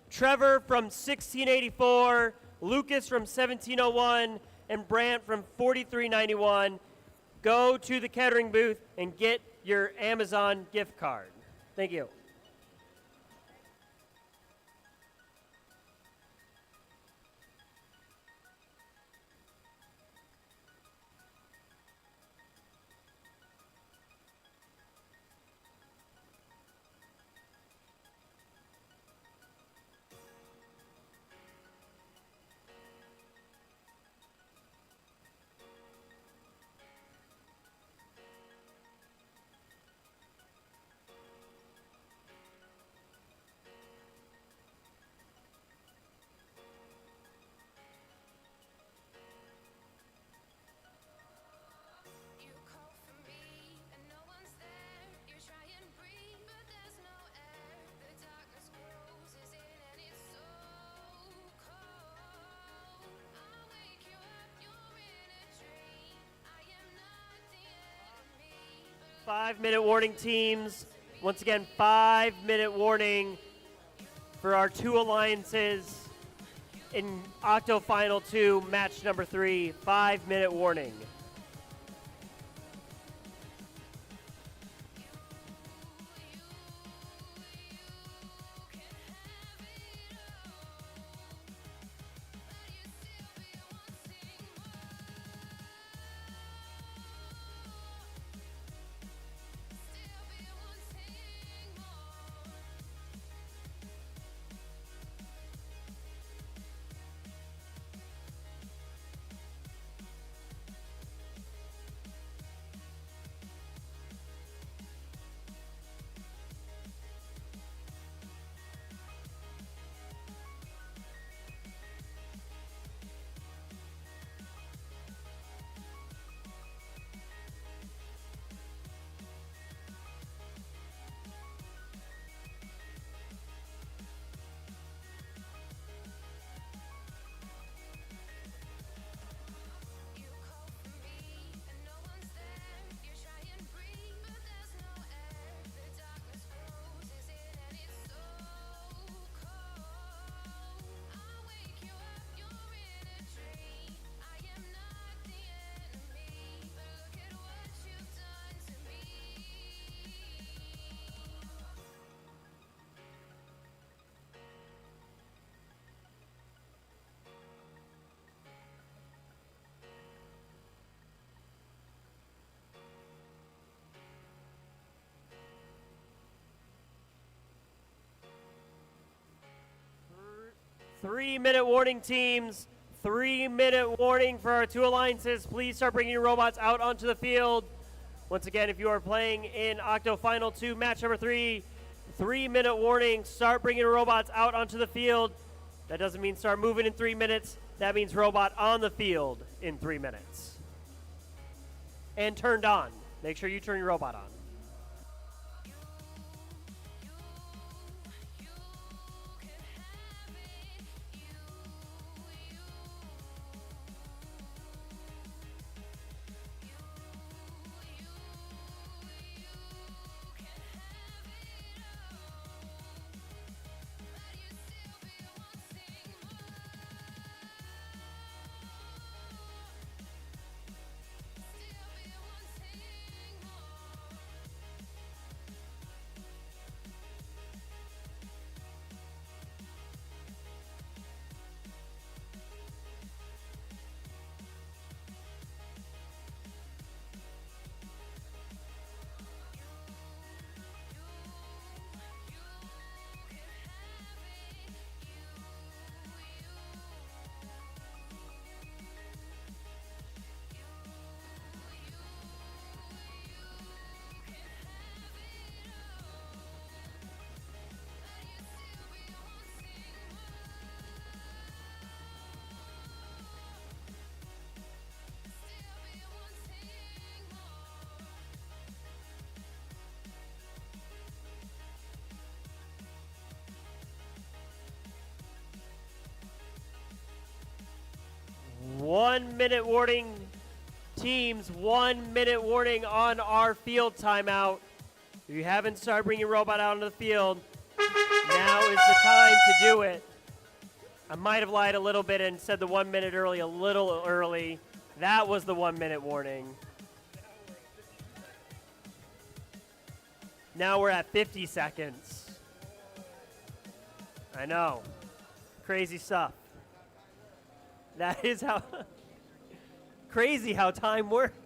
Trevor from 1684, Lucas from 1701, and Brant from 4391. Go to the Kettering booth and get your Amazon gift card. Thank you. You call for me and no one's there. You try and breathe, but there's no air. The darkness closes in and it's so cold. I'll wake you up, you're in a dream. I am not the enemy. 5-minute warning, teams. Once again, 5-minute warning for our two alliances in Octo Final 2, match number 3. 5-minute warning. You call for me and no one's there. You try and breathe, but there's no air. The darkness closes in and it's so cold. I'll wake you up, you're in a dream. I am not the enemy, but look at what you've done to me. 3-minute warning, teams. 3-minute warning for our two alliances. Please start bringing your robots out onto the field. Once again, if you are playing in Octo Final 2, match number 3, 3-minute warning. Start bringing your robots out onto the field. That doesn't mean start moving in 3 minutes. That means robot on the field in 3 minutes. And turned on. Make sure you turn your robot on. One-minute warning, teams. 1-minute warning on our field timeout. If you haven't started bringing your robot out onto the field, now is the time to do it. I might have lied a little bit and said the 1 minute early a little early. That was the 1 minute warning. Now we're at 50 seconds. I know. Crazy stuff. That is how crazy how time works.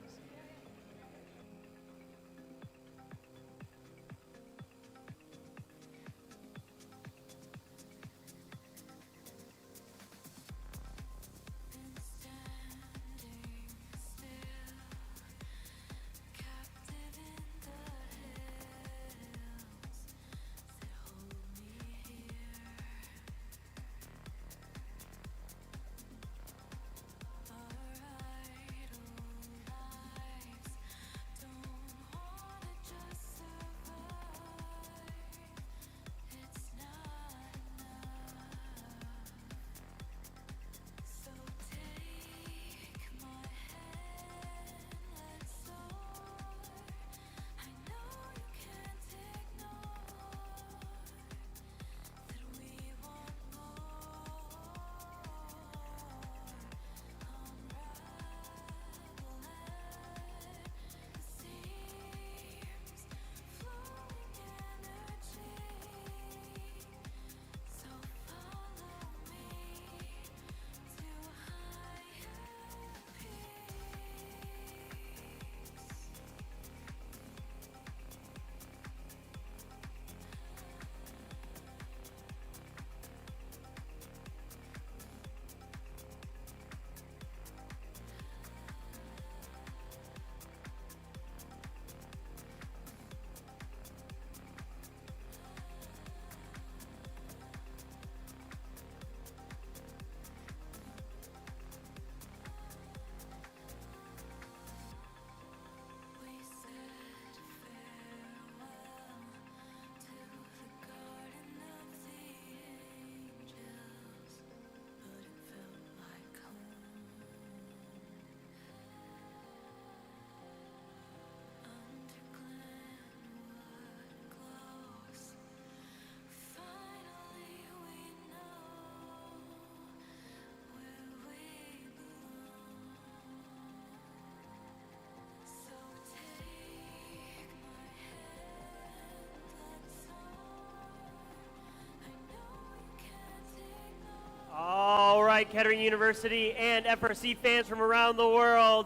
All right, Kettering University and FRC fans from around the world,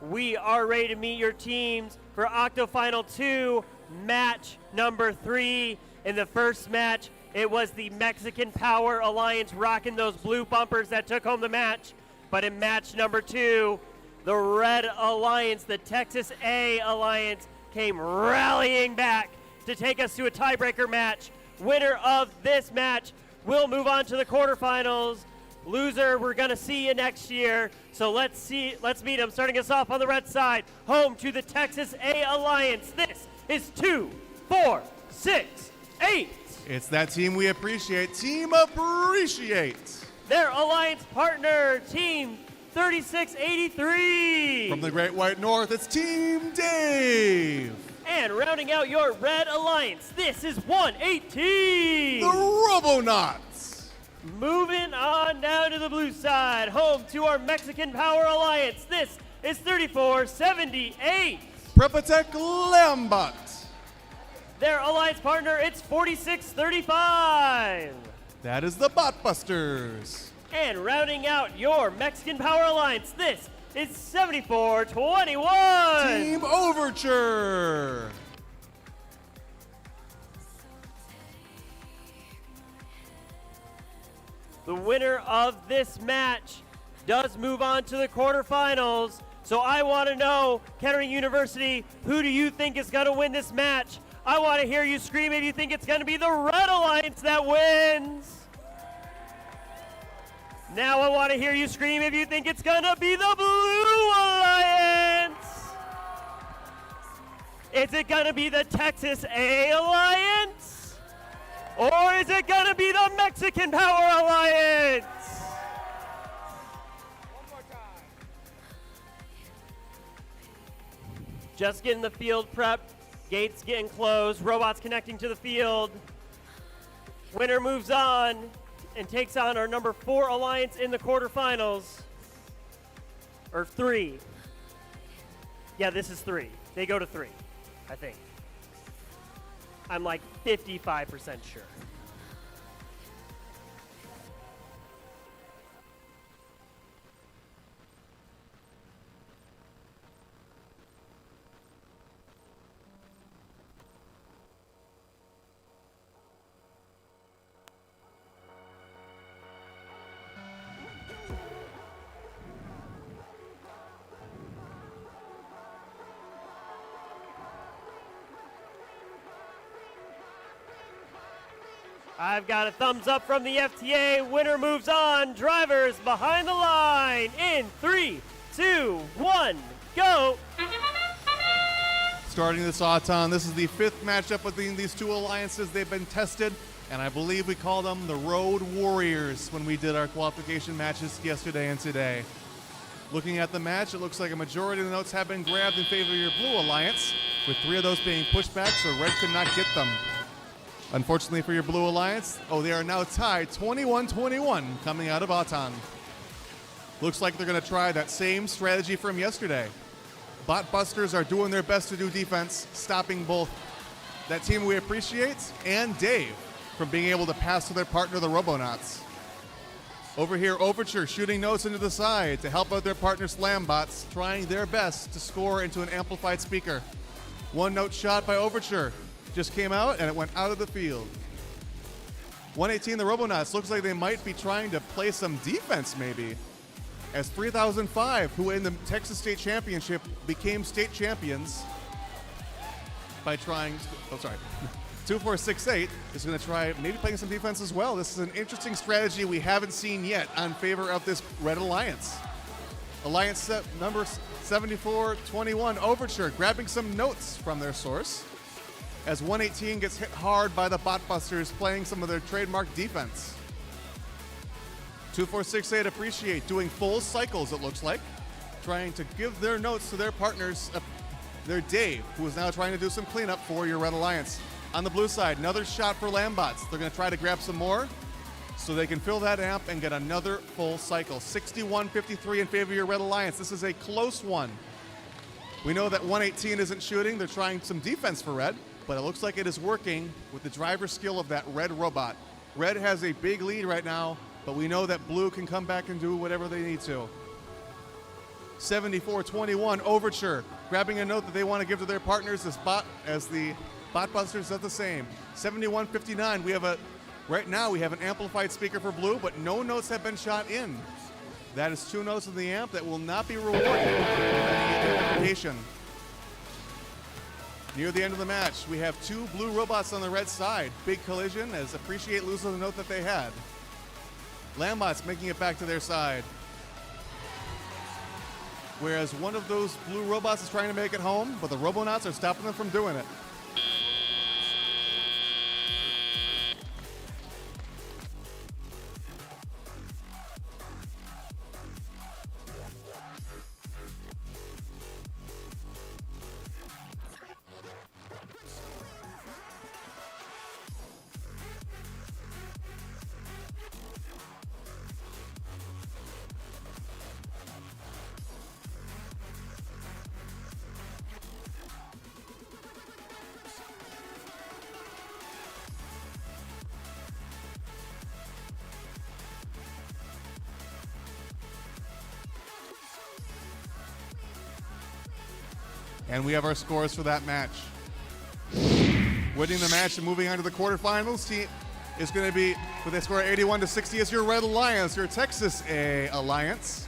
we are ready to meet your teams for Octo Final 2, match number 3. In the first match, it was the Mexican Power Alliance rocking those blue bumpers that took home the match. But in match number 2, the Red Alliance, the Texas A Alliance, came rallying back to take us to a tiebreaker match. Winner of this match will move on to the quarterfinals. Loser, we're gonna see you next year. So let's meet them. Starting us off on the red side, home to the Texas A Alliance. This is 2, 4, 6, 8. It's that team we appreciate. Team Appreciate. Their alliance partner, Team 3683. From the Great White North, it's Team Dave. And rounding out your red alliance, this is 118. The Robonauts. Moving on down to the blue side, home to our Mexican Power Alliance. This is 3478. Prepatech Lambot. Their alliance partner, it's 4635. That is the Botbusters. And rounding out your Mexican Power Alliance, this is 7421. Team Overture. The winner of this match does move on to the quarterfinals. So I want to know, Kettering University, who do you think is going to win this match? I want to hear you scream if you think it's going to be the Red Alliance that wins. Now I want to hear you scream if you think it's going to be the Blue Alliance. Is it going to be the Texas A Alliance? Or is it going to be the Mexican Power Alliance? Just getting the field prepped. Gates getting closed. Robots connecting to the field. Winner moves on. and takes on our number 4 alliance in the quarterfinals. Or 3. Yeah, this is 3. They go to 3, I think. I'm like 55% sure. I've got a thumbs up from the FTA. Winner moves on. Drivers behind the line in 3, 2, 1, go. Starting this autumn, this is the 5th matchup between these two alliances. They've been tested, and I believe we called them the Road Warriors when we did our qualification matches yesterday and today. Looking at the match, it looks like a majority of the notes have been grabbed in favor of your blue alliance, with 3 of those being pushed back, so red could not get them. Unfortunately for your blue alliance, they are now tied 21-21 coming out of Autan. Looks like they're going to try that same strategy from yesterday. Bot Busters are doing their best to do defense, stopping both that team we appreciate and Dave from being able to pass to their partner, the Robonauts. Over here, Overture shooting notes into the side to help out their partner Slambots, trying their best to score into an amplified speaker. 1 note shot by Overture. Just came out and it went out of the field. 118, the Robonauts, looks like they might be trying to play some defense maybe. As 3005, who in the Texas State Championship became state champions by trying, 2468 is going to try maybe playing some defense as well. This is an interesting strategy we haven't seen yet on favor of this Red Alliance. Alliance number 7421, Overture, grabbing some notes from their source, as 118 gets hit hard by the Bot Busters playing some of their trademark defense. 2468 Appreciate doing full cycles, it looks like, trying to give their notes to their partners, their Dave, who is now trying to do some cleanup for your Red Alliance. On the blue side, another shot for Lambots. They're going to try to grab some more so they can fill that amp and get another full cycle. 61-53 in favor of your Red Alliance. This is a close one. We know that 118 isn't shooting. They're trying some defense for Red, but it looks like it is working with the driver skill of that Red robot. Red has a big lead right now, but we know that Blue can come back and do whatever they need to. 74-21, Overture, grabbing a note that they want to give to their partners as the Bot Busters does the same. 71-59, right now we have an amplified speaker for Blue, but no notes have been shot in. That is 2 notes in the amp that will not be rewarded with any amplification. Near the end of the match, we have 2 blue robots on the red side. Big collision as Appreciate loses the note that they had. Lambots making it back to their side. Whereas one of those blue robots is trying to make it home, but the Robonauts are stopping them from doing it. And we have our scores for that match. Winning the match and moving on to the quarterfinals team is going to be, with a score of 81-60, is your Red Alliance, your Texas A Alliance.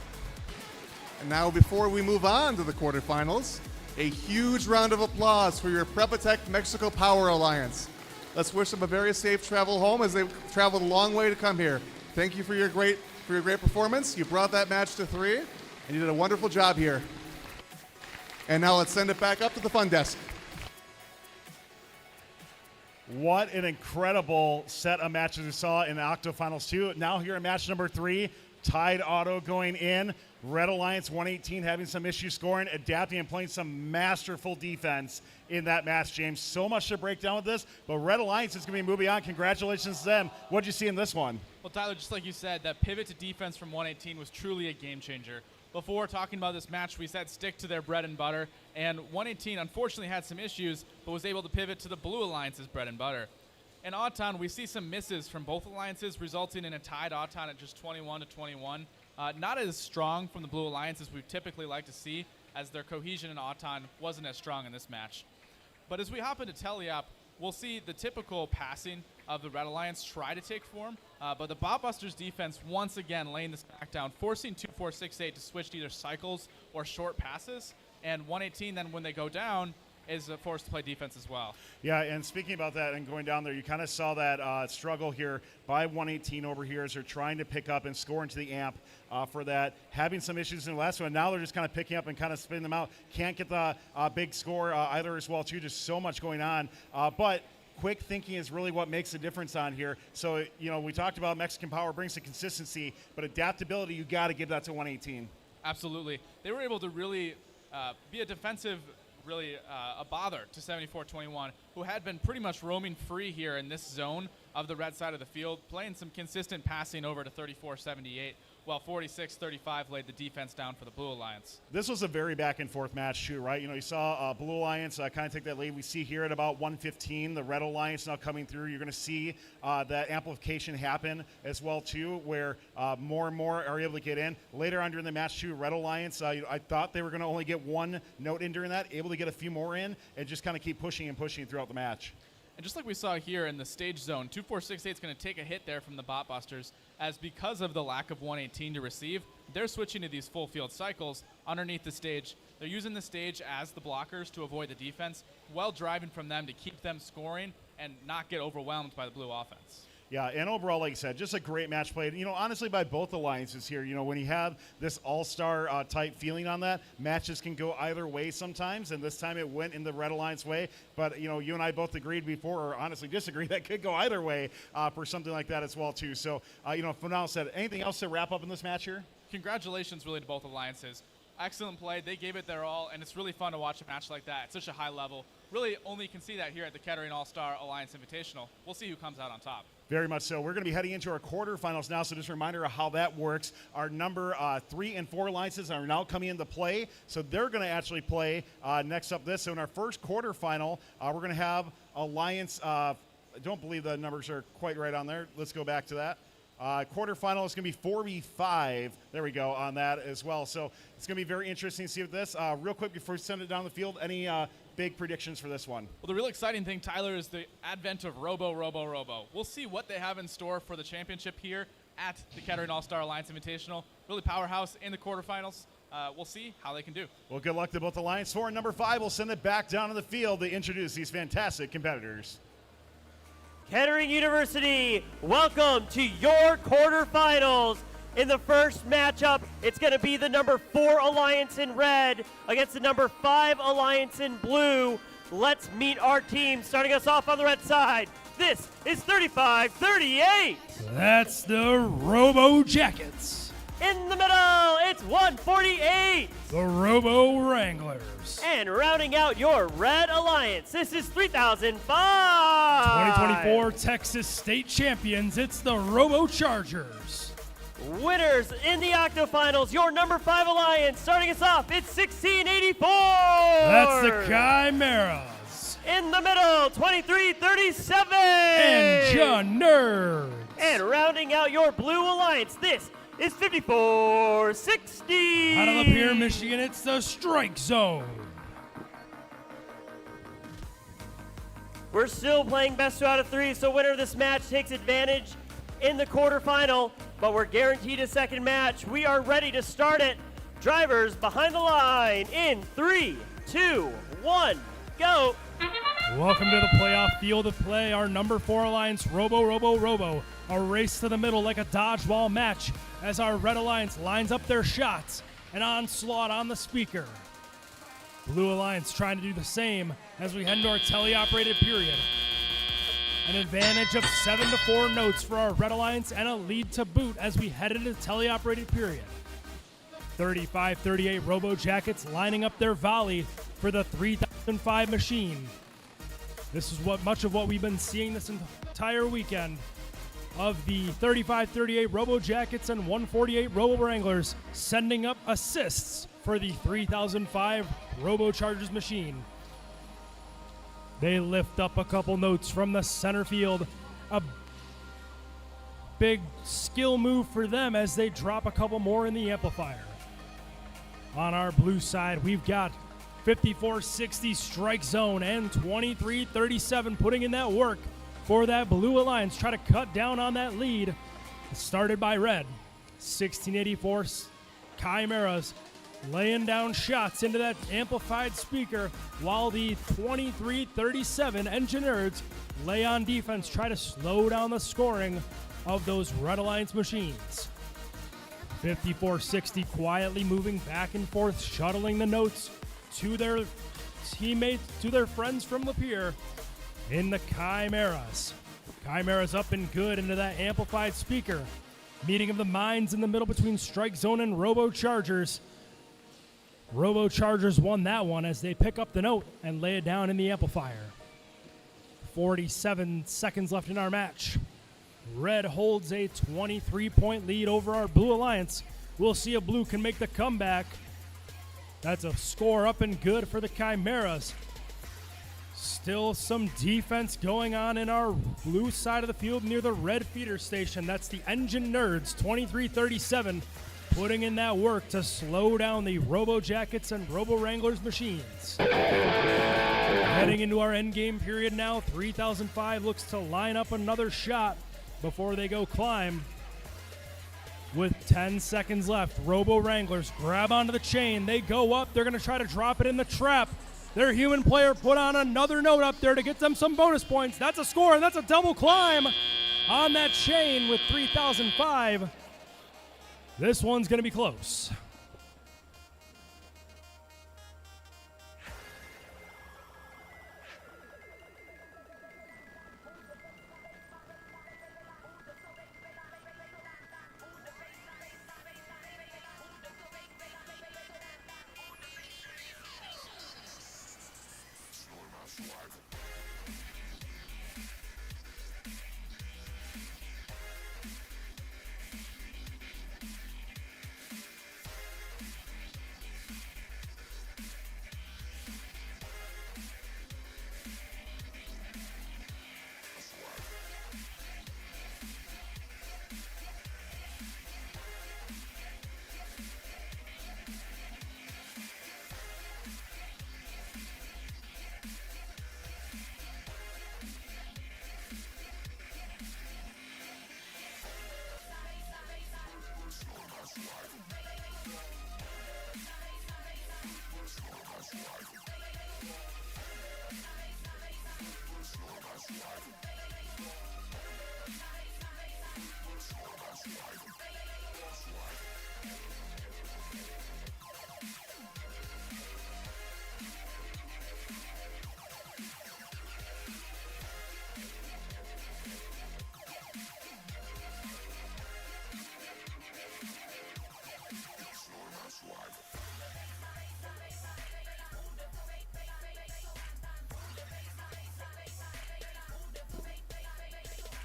And now before we move on to the quarterfinals, a huge round of applause for your Prepatech Mexico Power Alliance. Let's wish them a very safe travel home as they've traveled a long way to come here. Thank you for your great performance. You brought that match to 3, and you did a wonderful job here. And now let's send it back up to the fun desk. What an incredible set of matches we saw in the Octofinals 2. Now here in match number 3, tied auto going in. Red Alliance 118 having some issues scoring, adapting and playing some masterful defense in that match, James. So much to break down with this, but Red Alliance is going to be moving on. Congratulations to them. What did you see in this one? Well, Tyler, just like you said, that pivot to defense from 118 was truly a game changer. Before talking about this match, we said stick to their bread and butter, and 118 unfortunately had some issues, but was able to pivot to the Blue Alliance's bread and butter. In Odd-Ton, we see some misses from both alliances, resulting in a tied Odd-Ton at just 21-21. Not as strong from the Blue Alliance as we typically like to see, as their cohesion in Odd-Ton wasn't as strong in this match. But as we hop into Teleop, we'll see the typical passing of the Red Alliance try to take form, but the Botbusters defense once again laying the smackdown, forcing 2-4-6-8 to switch to either cycles or short passes, and 118 then when they go down is forced to play defense as well. Yeah, and speaking about that and going down there, you kind of saw that struggle here by 118 over here as they're trying to pick up and score into the amp for that. Having some issues in the last one. Now they're just kind of picking up and kind of spinning them out. Can't get the big score either as well, too. Just so much going on. But quick thinking is really what makes a difference on here. So, you know, we talked about Mexican Power brings the consistency, but adaptability, you got to give that to 118. Absolutely. They were able to really be a defensive really a bother to 74-21, who had been pretty much roaming free here in this zone of the red side of the field, playing some consistent passing over to 34-78, while 46-35 laid the defense down for the Blue Alliance. This was a very back and forth match too, right? You know, you saw Blue Alliance kind of take that lead. We see here at about 115, the Red Alliance now coming through. You're going to see that amplification happen as well too, where more and more are able to get in. Later on during the match too, Red Alliance, I thought they were going to only get one note in during that, able to get a few more in and just kind of keep pushing and pushing throughout the match. And just like we saw here in the stage zone, 2-4-6-8 is going to take a hit there from the Botbusters, as because of the lack of 118 to receive, they're switching to these full field cycles underneath the stage. They're using the stage as the blockers to avoid the defense, while driving from them to keep them scoring and not get overwhelmed by the Blue offense. Yeah, and overall, like I said, just a great match played. You know, honestly, by both alliances here. You know, when you have this all-star type feeling on that, matches can go either way sometimes, and this time it went in the Red Alliance way. But, you know, you and I both agreed before, or honestly disagreed, that could go either way for something like that as well, too. So, you know, Fanal said, anything else to wrap up in this match here? Congratulations, really, to both alliances. Excellent play. They gave it their all, and it's really fun to watch a match like that at such a high level. Really only can see that here at the Kettering All-Star Alliance Invitational. We'll see who comes out on top. Very much so. We're going to be heading into our quarterfinals now, so just a reminder of how that works. Our number 3 and 4 alliances are now coming into play, so they're going to actually play next up this. So in our first quarterfinal, we're going to have Alliance. I don't believe the numbers are quite right on there. Let's go back to that. Quarterfinal is going to be 4v5. There we go on that as well. So it's going to be very interesting to see with this. Real quick before we send it down the field, any big predictions for this one? Well, the real exciting thing, Tyler, is the advent of Robo. We'll see what they have in store for the championship here at the Kettering All-Star Alliance Invitational. Really powerhouse in the quarterfinals. We'll see how they can do. Well, good luck to both Alliance 4 and number 5. We'll send it back down to the field to introduce these fantastic competitors. Kettering University, welcome to your quarterfinals. In the first matchup, it's going to be the number 4 Alliance in red against the number 5 Alliance in blue. Let's meet our team. Starting us off on the red side, this is 35-38. That's the Robo Jackets. In the middle, it's 148. The Robo Wranglers. And rounding out your red alliance, this is 3005. 2024 Texas State Champions, it's the Robo Chargers. Winners in the octofinals, your number 5 alliance. Starting us off, it's 1684. That's the Chimeras. In the middle, 2337. And John Nerds. And rounding out your blue alliance, this is 5460. Out of Lapeer, Michigan, it's the Strike Zone. We're still playing best 2 out of 3, so winner of this match takes advantage in the quarterfinal, but we're guaranteed a second match. We are ready to start it. Drivers behind the line in 3, 2, 1, go. Welcome to the playoff field of play. Our number 4 alliance, Robo. A race to the middle like a dodgeball match as our Red Alliance lines up their shots. An onslaught on the speaker. Blue Alliance trying to do the same as we head into our teleoperated period. An advantage of 7-4 notes for our Red Alliance and a lead to boot as we head into the teleoperated period. 35-38 Robo Jackets lining up their volley for the 3005 machine. This is much of what we've been seeing this entire weekend. of the 35-38 Robo Jackets and 148 Robo Wranglers, sending up assists for the 3005 Robo Chargers machine. They lift up a couple notes from the center field. A big skill move for them as they drop a couple more in the amplifier. On our blue side, we've got 54-60 strike zone and 23-37 putting in that work for that Blue Alliance. Try to cut down on that lead. Started by red. 1684 Chimeras laying down shots into that amplified speaker while the 23-37 Engineers lay on defense, try to slow down the scoring of those Red Alliance machines. 54-60 quietly moving back and forth, shuttling the notes to their teammates, to their friends from Lapeer in the Chimeras. Chimeras up and good into that amplified speaker. Meeting of the minds in the middle between Strike Zone and Robo Chargers. Robo Chargers won that one as they pick up the note and lay it down in the amplifier. 47 seconds left in our match. Red holds a 23-point lead over our Blue Alliance. We'll see if Blue can make the comeback. That's a score up and good for the Chimeras. Still some defense going on in our blue side of the field near the red feeder station. That's the Engine Nerds, 23-37, putting in that work to slow down the Robo Jackets and Robo Wranglers machines. Heading into our endgame period now, 3005 looks to line up another shot before they go climb. With 10 seconds left, Robo Wranglers grab onto the chain. They go up. They're going to try to drop it in the trap. Their human player put on another note up there to get them some bonus points. That's a score, and that's a double climb on that chain with 3005. This one's going to be close.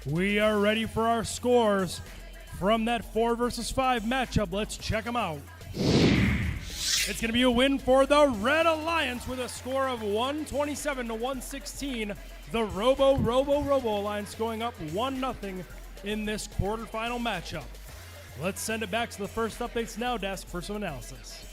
We are ready for our scores from that 4 versus 5 matchup. Let's check them out. It's going to be a win for the Red Alliance with a score of 127-116. The Robo Alliance going up 1-0 in this quarterfinal matchup. Let's send it back to the First Updates Now desk for some analysis.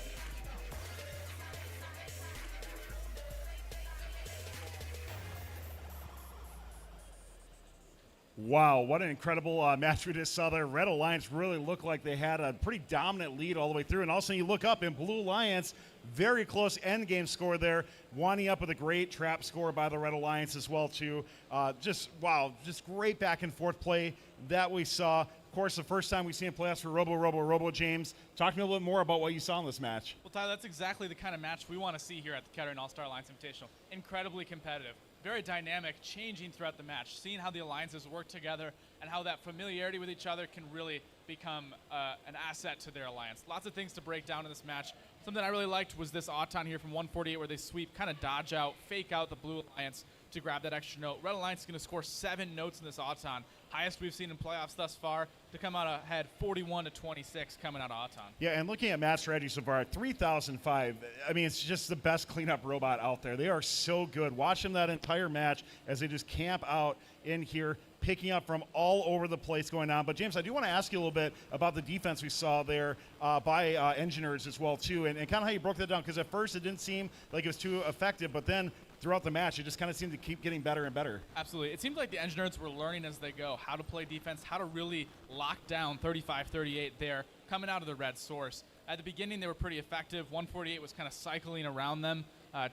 Wow, what an incredible match we just saw there. Red Alliance really looked like they had a pretty dominant lead all the way through. And also you look up in Blue Alliance, very close end game score there, winding up with a great trap score by the Red Alliance as well too. Just great back and forth play that we saw. Of course, the first time we've seen playoffs for Robo James. Talk to me a little bit more about what you saw in this match. Well, Tyler, that's exactly the kind of match we want to see here at the Kettering All-Star Alliance Invitational. Incredibly competitive, very dynamic, changing throughout the match, seeing how the alliances work together and how that familiarity with each other can really become an asset to their alliance. Lots of things to break down in this match. Something I really liked was this Auton here from 148 where they sweep, kind of dodge out, fake out the Blue Alliance, to grab that extra note. Red Alliance is going to score 7 notes in this Auton, highest we've seen in playoffs thus far, to come out ahead 41-26 coming out of Auton. Yeah, and looking at match strategy so far, 3005, I mean, it's just the best cleanup robot out there. They are so good. Watch them that entire match as they just camp out in here, picking up from all over the place going on. But James, I do want to ask you a little bit about the defense we saw there by Engineers as well too, and kind of how you broke that down, because at first it didn't seem like it was too effective, but then throughout the match it just kind of seemed to keep getting better and better. Absolutely. It seemed like the Engineers were learning as they go how to play defense, how to really lock down 35-38 there coming out of the red source. At the beginning they were pretty effective. 148 was kind of cycling around them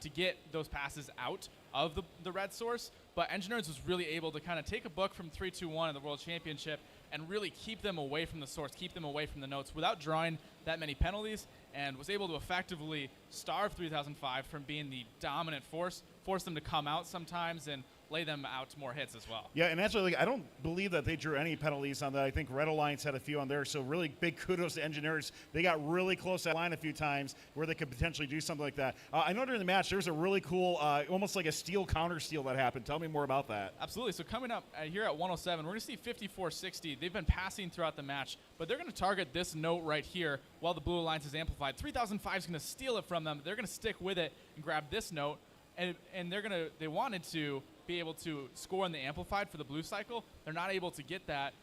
to get those passes out of the red source, but Engineers was really able to kind of take a book from 3-2-1 in the World Championship and really keep them away from the source, keep them away from the notes without drawing that many penalties, and was able to effectively starve 3005 from being the dominant force them to come out sometimes and lay them out to more hits as well. Yeah, and actually, like, I don't believe that they drew any penalties on that. I think Red Alliance had a few on there, so really big kudos to Engineers. They got really close to that line a few times where they could potentially do something like that. I know during the match there was a really cool, almost like a steal counter steal that happened. Tell me more about that. Absolutely. So coming up here at 107, we're going to see 54-60. They've been passing throughout the match, but they're going to target this note right here while the Blue Alliance is amplified. 3005 is going to steal it from them. They're going to stick with it and grab this note, and they wanted to be able to score in the amplified for the blue cycle. They're not able to get that,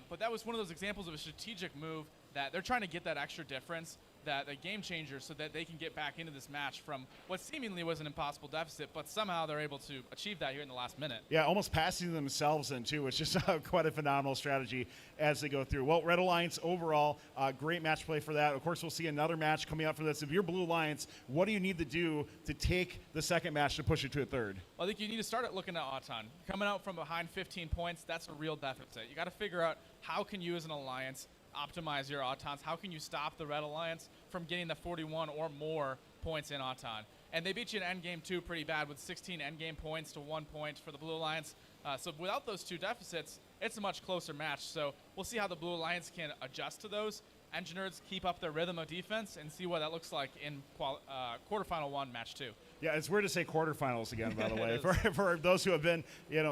but that was one of those examples of a strategic move that they're trying to get that extra difference, that a game changer, so that they can get back into this match from what seemingly was an impossible deficit, but somehow they're able to achieve that here in the last minute. Yeah, almost passing themselves in too. It's just quite a phenomenal strategy as they go through. Well, Red Alliance overall, great match play for that. Of course, we'll see another match coming up for this. If you're Blue Alliance, what do you need to do to take the second match to push it to a third? Well, I think you need to start at looking at Auton. Coming out from behind 15 points, that's a real deficit. You got to figure out how can you as an alliance optimize your Autons. How can you stop the Red Alliance from getting the 41 or more points in Auton? And they beat you in endgame 2 pretty bad with 16 endgame points to 1 point for the Blue Alliance. So without those 2 deficits, it's a much closer match. So we'll see how the Blue Alliance can adjust to those. Engineers keep up their rhythm of defense and see what that looks like in quarterfinal 1, match 2. Yeah, it's weird to say quarterfinals again, by the way, for those who have been,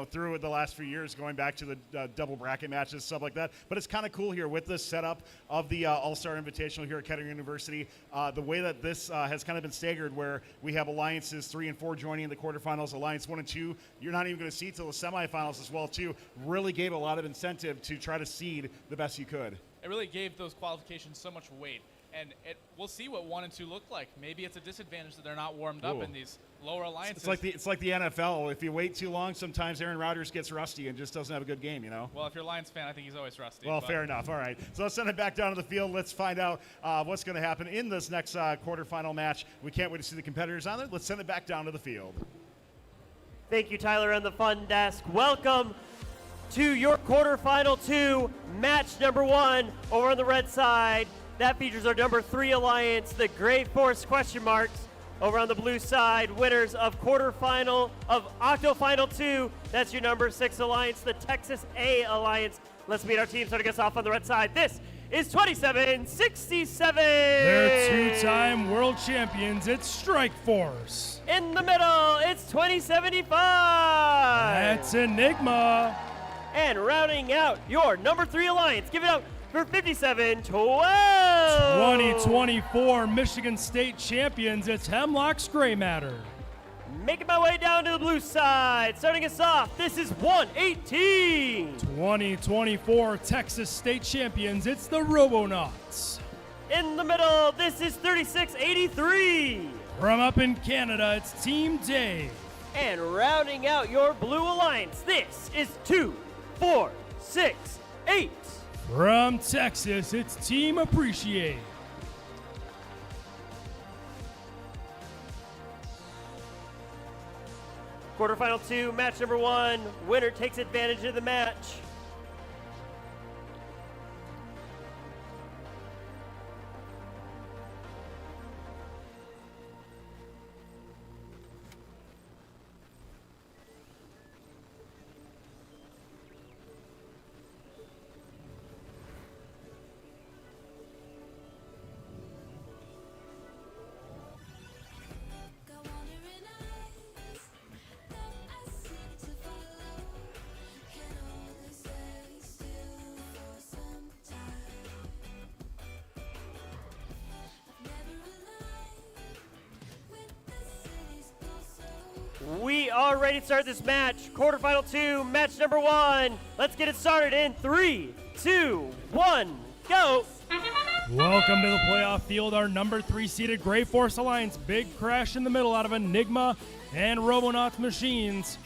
through the last few years, going back to the double bracket matches, stuff like that. But it's kind of cool here with this setup of the All-Star Invitational here at Kettering University. The way that this has kind of been staggered, where we have alliances 3 and 4 joining in the quarterfinals, alliance 1 and 2, you're not even going to see till the semifinals as well, too. Really gave a lot of incentive to try to seed the best you could. It really gave those qualifications so much weight. And we'll see what 1 and 2 look like. Maybe it's a disadvantage that they're not warmed up in these lower alliances. It's like the NFL. If you wait too long, sometimes Aaron Rodgers gets rusty and just doesn't have a good game, Well, if you're a Lions fan, I think he's always rusty. Well, fair enough. All right. So let's send it back down to the field. Let's find out what's going to happen in this next quarterfinal match. We can't wait to see the competitors on there. Let's send it back down to the field. Thank you, Tyler, on the fun desk. Welcome to your quarterfinal 2, match number 1 over on the red side. That features our number 3 alliance, the Gray Force question marks. Over on the blue side, winners of quarterfinal of octofinal 2. That's your number 6 alliance, the Texas A Alliance. Let's meet our team starting us off on the red side. This is 2767. They're 2-time world champions. It's Strike Force. In the middle, it's 2075. That's Enigma. And rounding out your number 3 alliance, give it up for 5712. 2024 Michigan State champions, it's Hemlock's Gray Matter. Making my way down to the blue side, starting us off, this is 118. 2024 Texas State champions, it's the Robonauts. In the middle, this is 3683. From up in Canada, it's Team Dave. And rounding out your blue alliance, this is 2468. From Texas, it's Team Appreciate. Quarterfinal 2, match number 1. Winner takes advantage of the match. Got wandering eyes that I see. We are ready to start this match. Quarterfinal 2, match number 1. Let's get it started in 3, 2, 1, go. Welcome to the playoff field. Our number 3 seeded Gray Force Alliance. Big crash in the middle out of Enigma and Robonauts machines.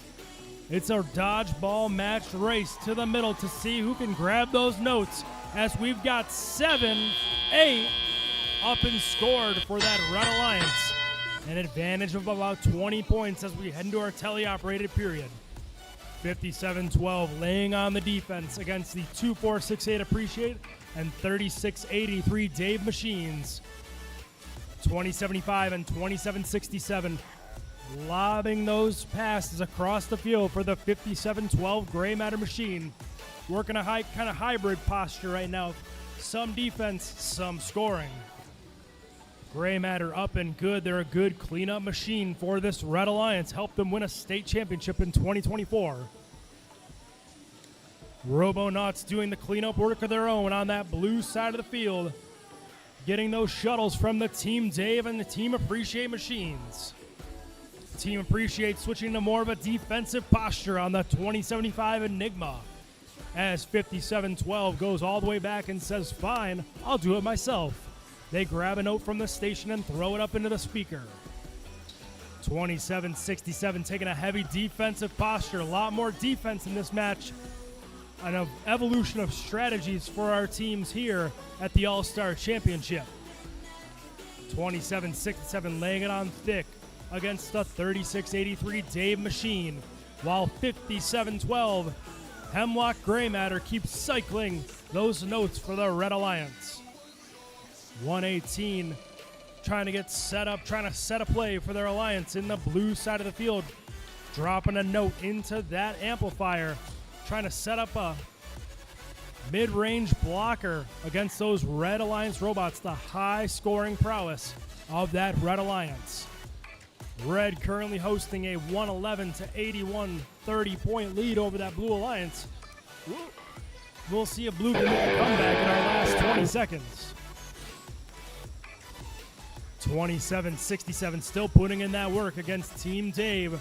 It's a dodgeball match race to the middle to see who can grab those notes, as we've got 7-8 up and scored for that Red Alliance. An advantage of about 20 points as we head into our teleoperated period. 57-12 laying on the defense against the 2-4-6-8 Appreciate and 36-83 Dave machines. 20-75 and 27-67 lobbing those passes across the field for the 57-12 Gray Matter machine. Working a kind of hybrid posture right now. Some defense, some scoring. Gray Matter up and good. They're a good cleanup machine for this Red Alliance. Helped them win a state championship in 2024. Robonauts doing the cleanup work of their own on that blue side of the field. Getting those shuttles from the Team Dave and the Team Appreciate machines. Team Appreciate switching to more of a defensive posture on the 2075 Enigma. As 57-12 goes all the way back and says, fine, I'll do it myself. They grab a note from the station and throw it up into the speaker. 27-67 taking a heavy defensive posture. A lot more defense in this match. An evolution of strategies for our teams here at the All-Star Championship. 27-67 laying it on thick against the 36-83 Dave machine, while 57-12 Hemlock Gray Matter keeps cycling those notes for the Red Alliance. 118 trying to get set up, trying to set a play for their alliance in the blue side of the field, dropping a note into that amplifier, trying to set up a mid-range blocker against those Red Alliance robots, the high scoring prowess of that Red Alliance. Red currently hosting a 111 to 81 30-point lead over that Blue Alliance. We'll see if Blue can make a comeback in our last 20 seconds. 27-67 still putting in that work against Team Dave.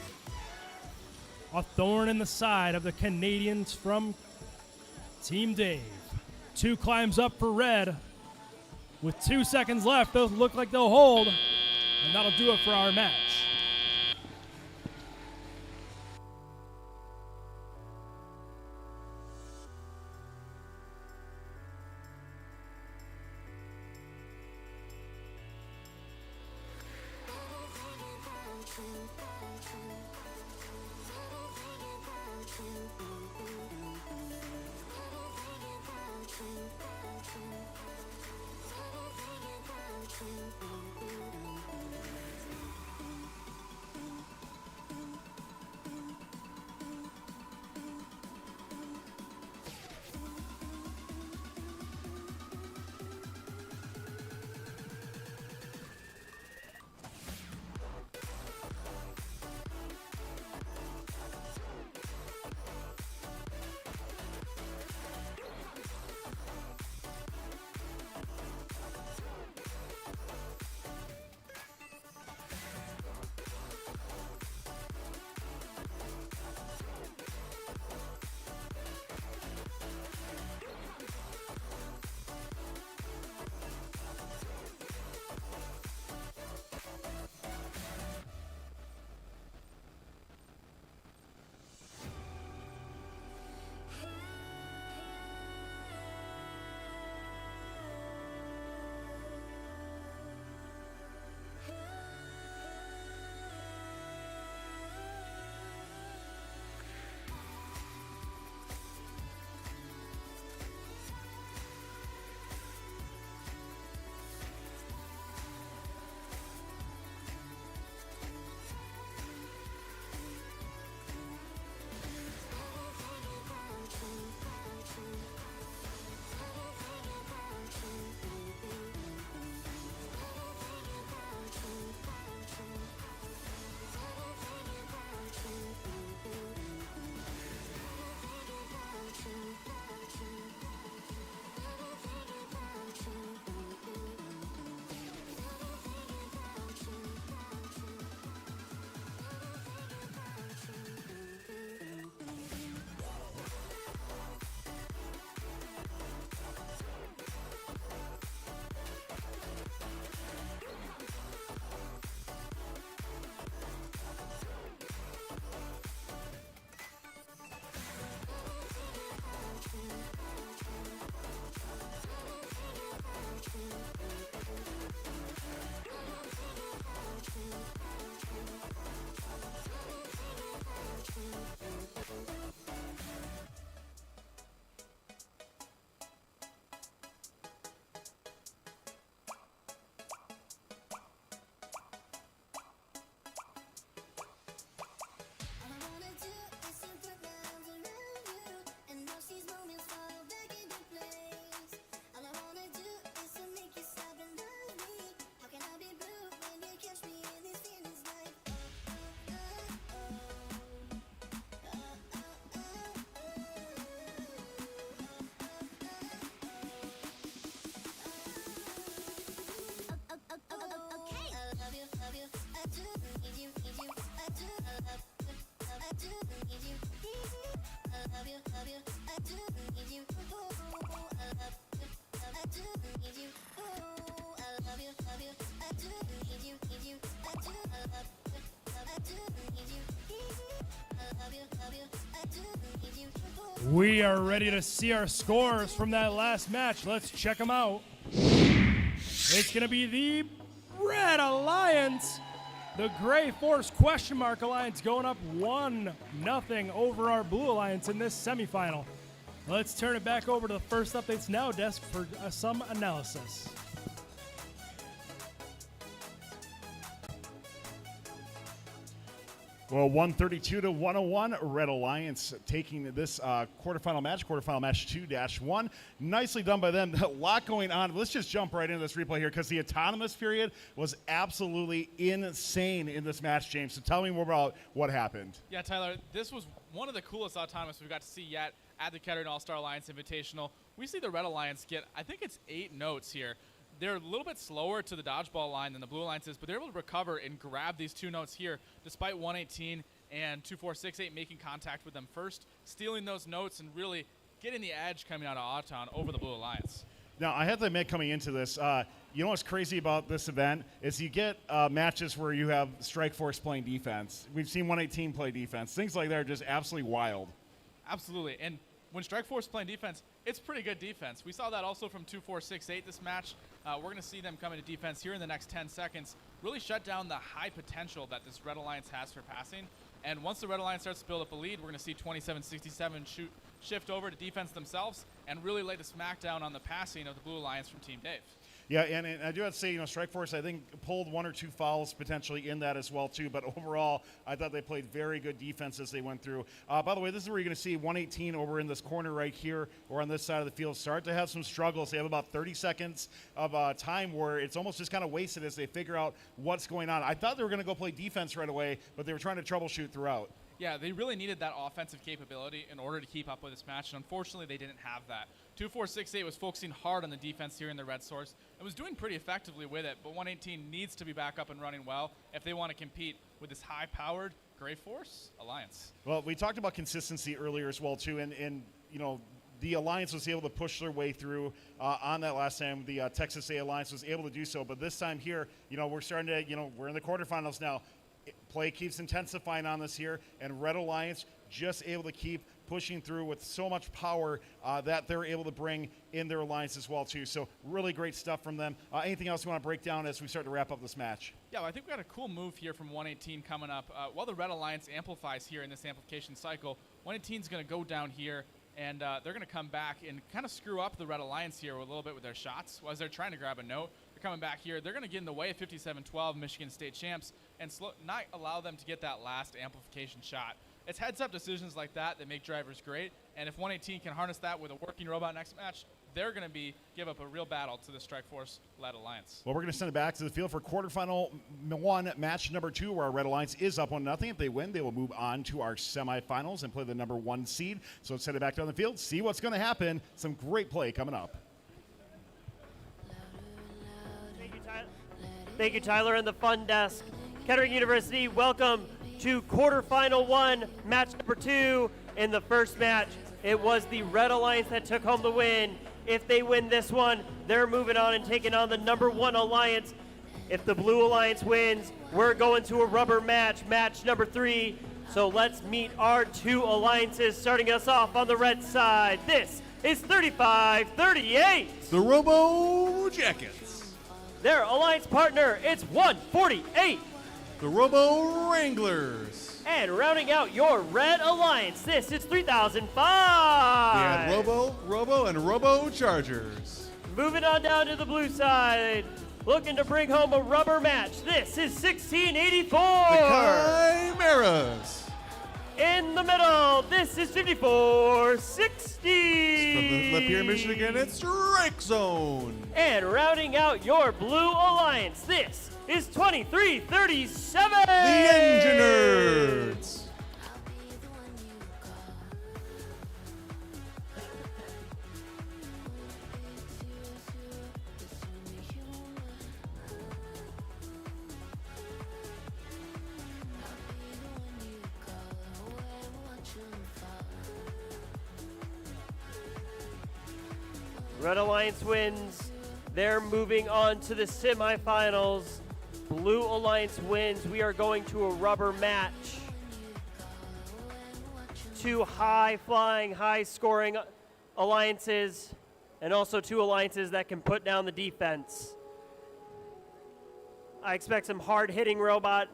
A thorn in the side of the Canadians from Team Dave. 2 climbs up for Red. With 2 seconds left, those look like they'll hold. And that'll do it for our match. We are ready to see our scores from that last match. Let's check them out. It's going to be the Red Alliance. The Gray Force question mark Alliance going up 1-0 over our Blue Alliance in this semifinal. Let's turn it back over to the First Updates Now desk for some analysis. Well, 132 to 101, Red Alliance taking this quarterfinal match 2-1. Nicely done by them. A lot going on. Let's just jump right into this replay here because the autonomous period was absolutely insane in this match, James. So tell me more about what happened. Yeah, Tyler, this was one of the coolest autonomous we've got to see yet at the Kettering All-Star Alliance Invitational. We see the Red Alliance get, I think it's 8 notes here. They're a little bit slower to the dodgeball line than the Blue Alliance is, but they're able to recover and grab these 2 notes here, despite 118 and 2468 making contact with them first, stealing those notes and really getting the edge coming out of Auton over the Blue Alliance. Now, I have to admit, coming into this, you know what's crazy about this event is you get matches where you have Strike Force playing defense. We've seen 118 play defense. Things like that are just absolutely wild. Absolutely. And when Strike Force is playing defense, it's pretty good defense. We saw that also from 2468 this match. We're going to see them come into defense here in the next 10 seconds, really shut down the high potential that this Red Alliance has for passing. And once the Red Alliance starts to build up a lead, we're going to see 2767 shift over to defense themselves and really lay the smackdown on the passing of the Blue Alliance from Team Dave. Yeah, and I do have to say, you know, Strike Force, I think, pulled 1 or 2 fouls potentially in that as well, too. But overall, I thought they played very good defense as they went through. By the way, this is where you're going to see 118 over in this corner right here or on this side of the field start to have some struggles. They have about 30 seconds of time where it's almost just kind of wasted as they figure out what's going on. I thought they were going to go play defense right away, but they were trying to troubleshoot throughout. Yeah, they really needed that offensive capability in order to keep up with this match, and unfortunately they didn't have that. 2468 was focusing hard on the defense here in the red source and was doing pretty effectively with it, but 118 needs to be back up and running well if they want to compete with this high-powered Gray Force Alliance. Well, we talked about consistency earlier as well, too, and you know, the Alliance was able to push their way through on that last time. The Texas A Alliance was able to do so, but this time here, you know, we're starting to, you know, we're in the quarterfinals now. Play keeps intensifying on this here, and Red Alliance just able to keep pushing through with so much power that they're able to bring in their alliance as well, too. So really great stuff from them. Anything else you want to break down as we start to wrap up this match? Yeah, well, I think we got a cool move here from 118 coming up. While the Red Alliance amplifies here in this amplification cycle, 118 is going to go down here, and they're going to come back and kind of screw up the Red Alliance here a little bit with their shots as they're trying to grab a note. They're coming back here. They're going to get in the way of 57-12 Michigan State champs and not allow them to get that last amplification shot. It's heads-up decisions like that that make drivers great, and if 118 can harness that with a working robot next match, they're going to give up a real battle to the Strike Force-led Alliance. Well, we're going to send it back to the field for quarterfinal 1, match number 2, where our Red Alliance is up 1-0. If they win, they will move on to our semifinals and play the number 1 seed. So let's send it back down the field, see what's going to happen. Some great play coming up. Thank you, Tyler, and the fun desk. Kettering University, welcome to quarterfinal 1, match number 2. In the first match, it was the Red Alliance that took home the win. If they win this one, they're moving on and taking on the number 1 Alliance. If the Blue Alliance wins, we're going to a rubber match, match number 3. So let's meet our 2 alliances, starting us off on the red side. This is 35-38. The Robo Jackets. Their alliance partner, it's 148. The Robo Wranglers. And rounding out your Red Alliance, this is 3005. They had Robo, and Robo Chargers. Moving on down to the blue side, looking to bring home a rubber match, this is 1684. The Chimeras. In the middle, this is 5460. From the Lapeer, Michigan, it's Strike Zone. And rounding out your Blue Alliance, this is 2337. The Engine Nerds. Red Alliance wins. They're moving on to the semifinals. Blue Alliance wins. We are going to a rubber match. Two high-flying, high-scoring alliances, and also two alliances that can put down the defense. I expect some hard-hitting robot.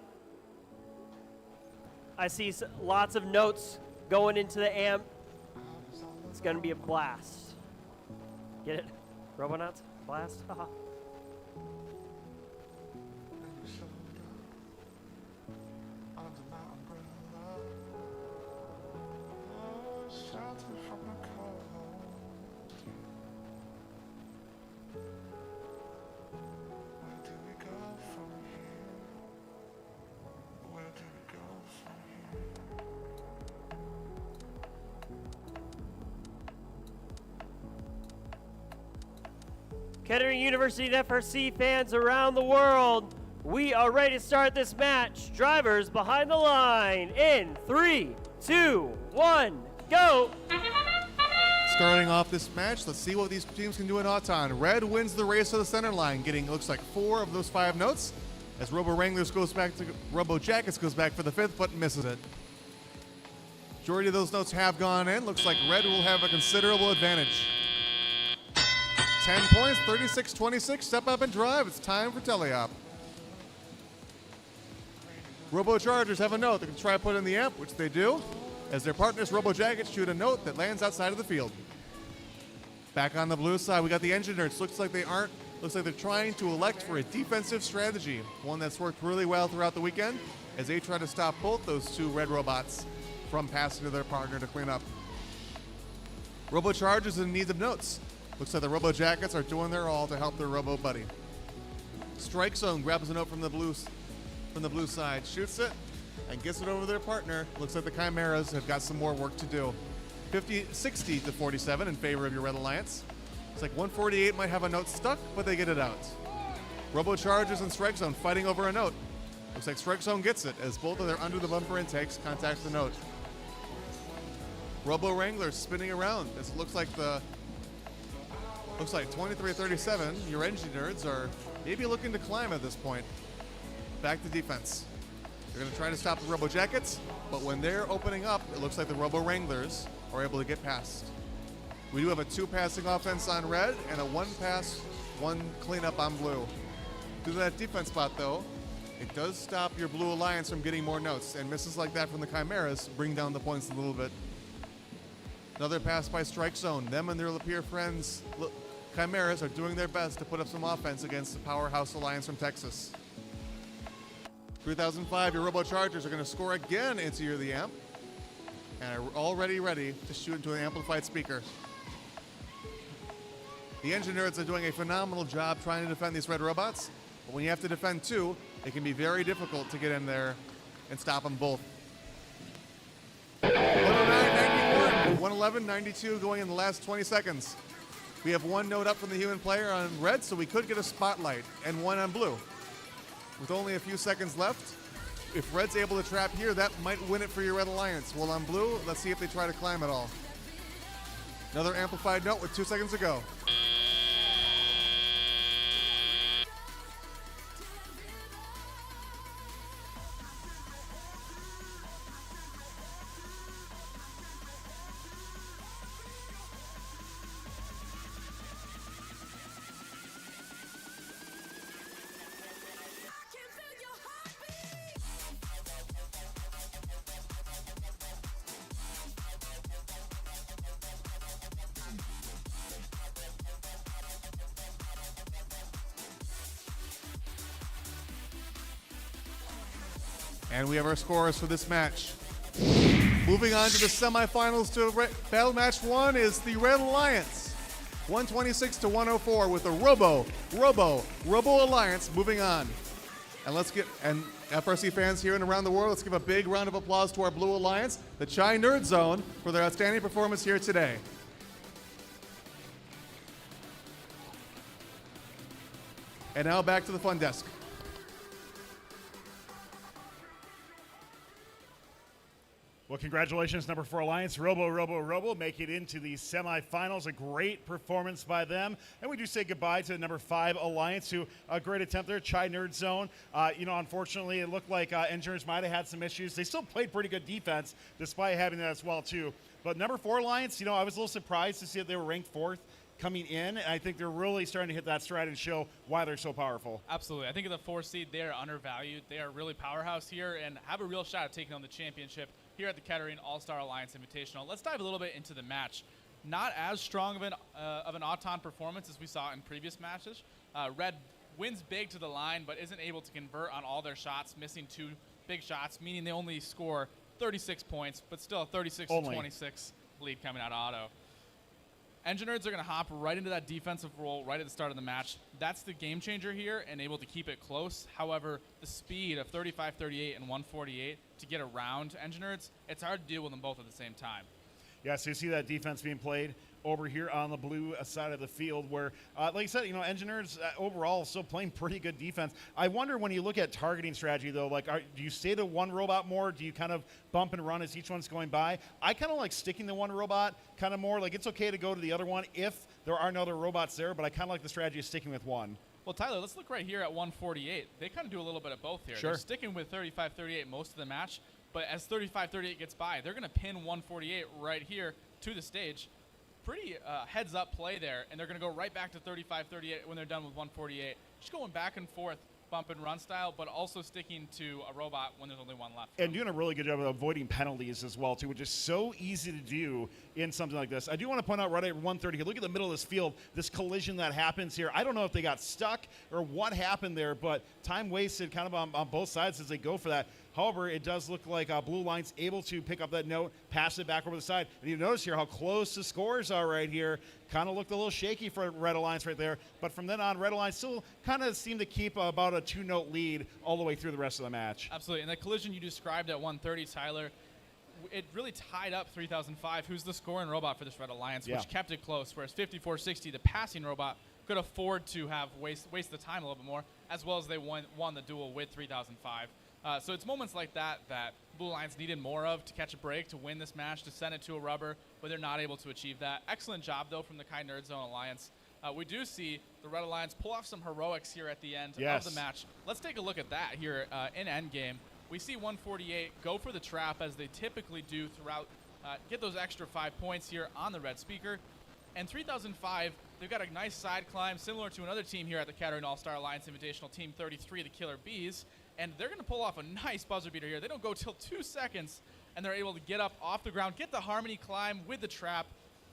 I see lots of notes going into the amp. It's going to be a blast. Get it? Robonauts? Blast? Haha. Kettering University and FRC fans around the world, we are ready to start this match. Drivers behind the line in 3, 2, 1, go! Starting off this match, let's see what these teams can do in Auton. Red wins the race to the center line, getting looks like 4 of those 5 notes. As Robo Wranglers goes back to Robo Jackets goes back for the 5th, but misses it. Majority of those notes have gone in. Looks like Red will have a considerable advantage. 10 points, 36-26, step up and drive. It's time for Teleop. Robo Chargers have a note. They can try to put in the amp, which they do, as their partners Robo Jackets shoot a note that lands outside of the field. Back on the blue side, we got the Engineers. Looks like they're trying to elect for a defensive strategy, one that's worked really well throughout the weekend, as they try to stop both those two red robots from passing to their partner to clean up. Robo Chargers in need of notes. Looks like the Robo Jackets are doing their all to help their Robo buddy. Strike Zone grabs a note from the blue side, shoots it, and gets it over to their partner. Looks like the Chimeras have got some more work to do. 60-47 in favor of your Red Alliance. It's like 148 might have a note stuck, but they get it out. Robo Chargers and Strike Zone fighting over a note. Looks like Strike Zone gets it as both of their under the bumper intakes contact the note. Robo Wranglers spinning around as it looks like 23-37. Your Engine Nerds are maybe looking to climb at this point. Back to defense. They're going to try to stop the Robo Jackets, but when they're opening up, it looks like the Robo Wranglers are able to get past. We do have a 2-passing offense on red and a 1-pass, 1 cleanup on blue. Due to that defense spot, though, it does stop your Blue Alliance from getting more notes, and misses like that from the Chimeras bring down the points a little bit. Another pass by Strike Zone. Them and their Lapeer friends, Chimeras, are doing their best to put up some offense against the Powerhouse Alliance from Texas. 3005, your Robo Chargers are going to score again into the amp, and are already ready to shoot into an amplified speaker. The Engine Nerds are doing a phenomenal job trying to defend these red robots, but when you have to defend 2, it can be very difficult to get in there and stop them both. 109.91, 111.92 going in the last 20 seconds. We have 1 note up from the human player on red, so we could get a spotlight, and 1 on blue. With only a few seconds left, if red's able to trap here, that might win it for your Red Alliance. Well, on blue, let's see if they try to climb at all. Another amplified note with 2 seconds to go. And we have our scores for this match. Moving on to the semifinals to battle match 1 is the Red Alliance. 126-104 with the Robo Alliance moving on. And FRC fans here and around the world, let's give a big round of applause to our Blue Alliance, the Chi Nerd Zone, for their outstanding performance here today. And now back to the fun desk. Well, congratulations, number 4 Alliance, Robo, make it into the semifinals. A great performance by them. And we do say goodbye to number 5 Alliance, who a great attempt there, Chai Nerd Zone. Unfortunately, it looked like Engineers might have had some issues. They still played pretty good defense, despite having that as well, too. But number 4 Alliance, I was a little surprised to see that they were ranked 4th coming in. And I think they're really starting to hit that stride and show why they're so powerful. Absolutely. I think at the 4 seed, they are undervalued. They are really powerhouse here and have a real shot at taking on the championship here at the Kettering All-Star Alliance Invitational. Let's dive a little bit into the match. Not as strong of an Auton performance as we saw in previous matches. Red wins big to the line, but isn't able to convert on all their shots, missing 2 big shots, meaning they only score 36 points, but still a 36-26 lead coming out of Auto. Engineers are going to hop right into that defensive role right at the start of the match. That's the game changer here and able to keep it close. However, the speed of 35-38 and 148 to get around Engineers, it's hard to deal with them both at the same time. Yeah, so you see that defense being played over here on the blue side of the field where, like I said, Engineers overall still playing pretty good defense. I wonder when you look at targeting strategy, though, do you stay to one robot more? Do you kind of bump and run as each one's going by? I kind of like sticking to one robot kind of more. Like, it's okay to go to the other one if there are no other robots there, but I kind of like the strategy of sticking with one. Well, Tyler, let's look right here at 148. They kind of do a little bit of both here. Sure. They're sticking with 35-38 most of the match, but as 35-38 gets by, they're going to pin 148 right here to the stage. Pretty heads-up play there, and they're going to go right back to 35-38 when they're done with 148. Just going back and forth, bump and run style, but also sticking to a robot when there's only one left. And doing a really good job of avoiding penalties as well, too, which is so easy to do in something like this. I do want to point out right at 130, look at the middle of this field, this collision that happens here. I don't know if they got stuck or what happened there, but time wasted kind of on both sides as they go for that. However, it does look like Blue Line's able to pick up that note, pass it back over the side. And you notice here how close the scores are right here. Kind of looked a little shaky for Red Alliance right there. But from then on, Red Alliance still kind of seemed to keep about a 2-note lead all the way through the rest of the match. Absolutely. And the collision you described at 130, Tyler, it really tied up 3005, who's the scoring robot for this Red Alliance, which kept it close, whereas 5460, the passing robot, could afford to have waste the time a little bit more, as well as they won the duel with 3005. So it's moments like that Blue Lions needed more of to catch a break, to win this match, to send it to a rubber, but they're not able to achieve that. Excellent job, though, from the Kai Nerd Zone Alliance. We do see the Red Alliance pull off some heroics here at the end of the match. Let's take a look at that here in Endgame. We see 148 go for the trap, as they typically do throughout, get those extra 5 points here on the red speaker. And 3005, they've got a nice side climb, similar to another team here at the Kettering All-Star Alliance Invitational, Team 33, the Killer Bees. And they're going to pull off a nice buzzer beater here. They don't go till 2 seconds, and they're able to get up off the ground, get the Harmony climb with the trap.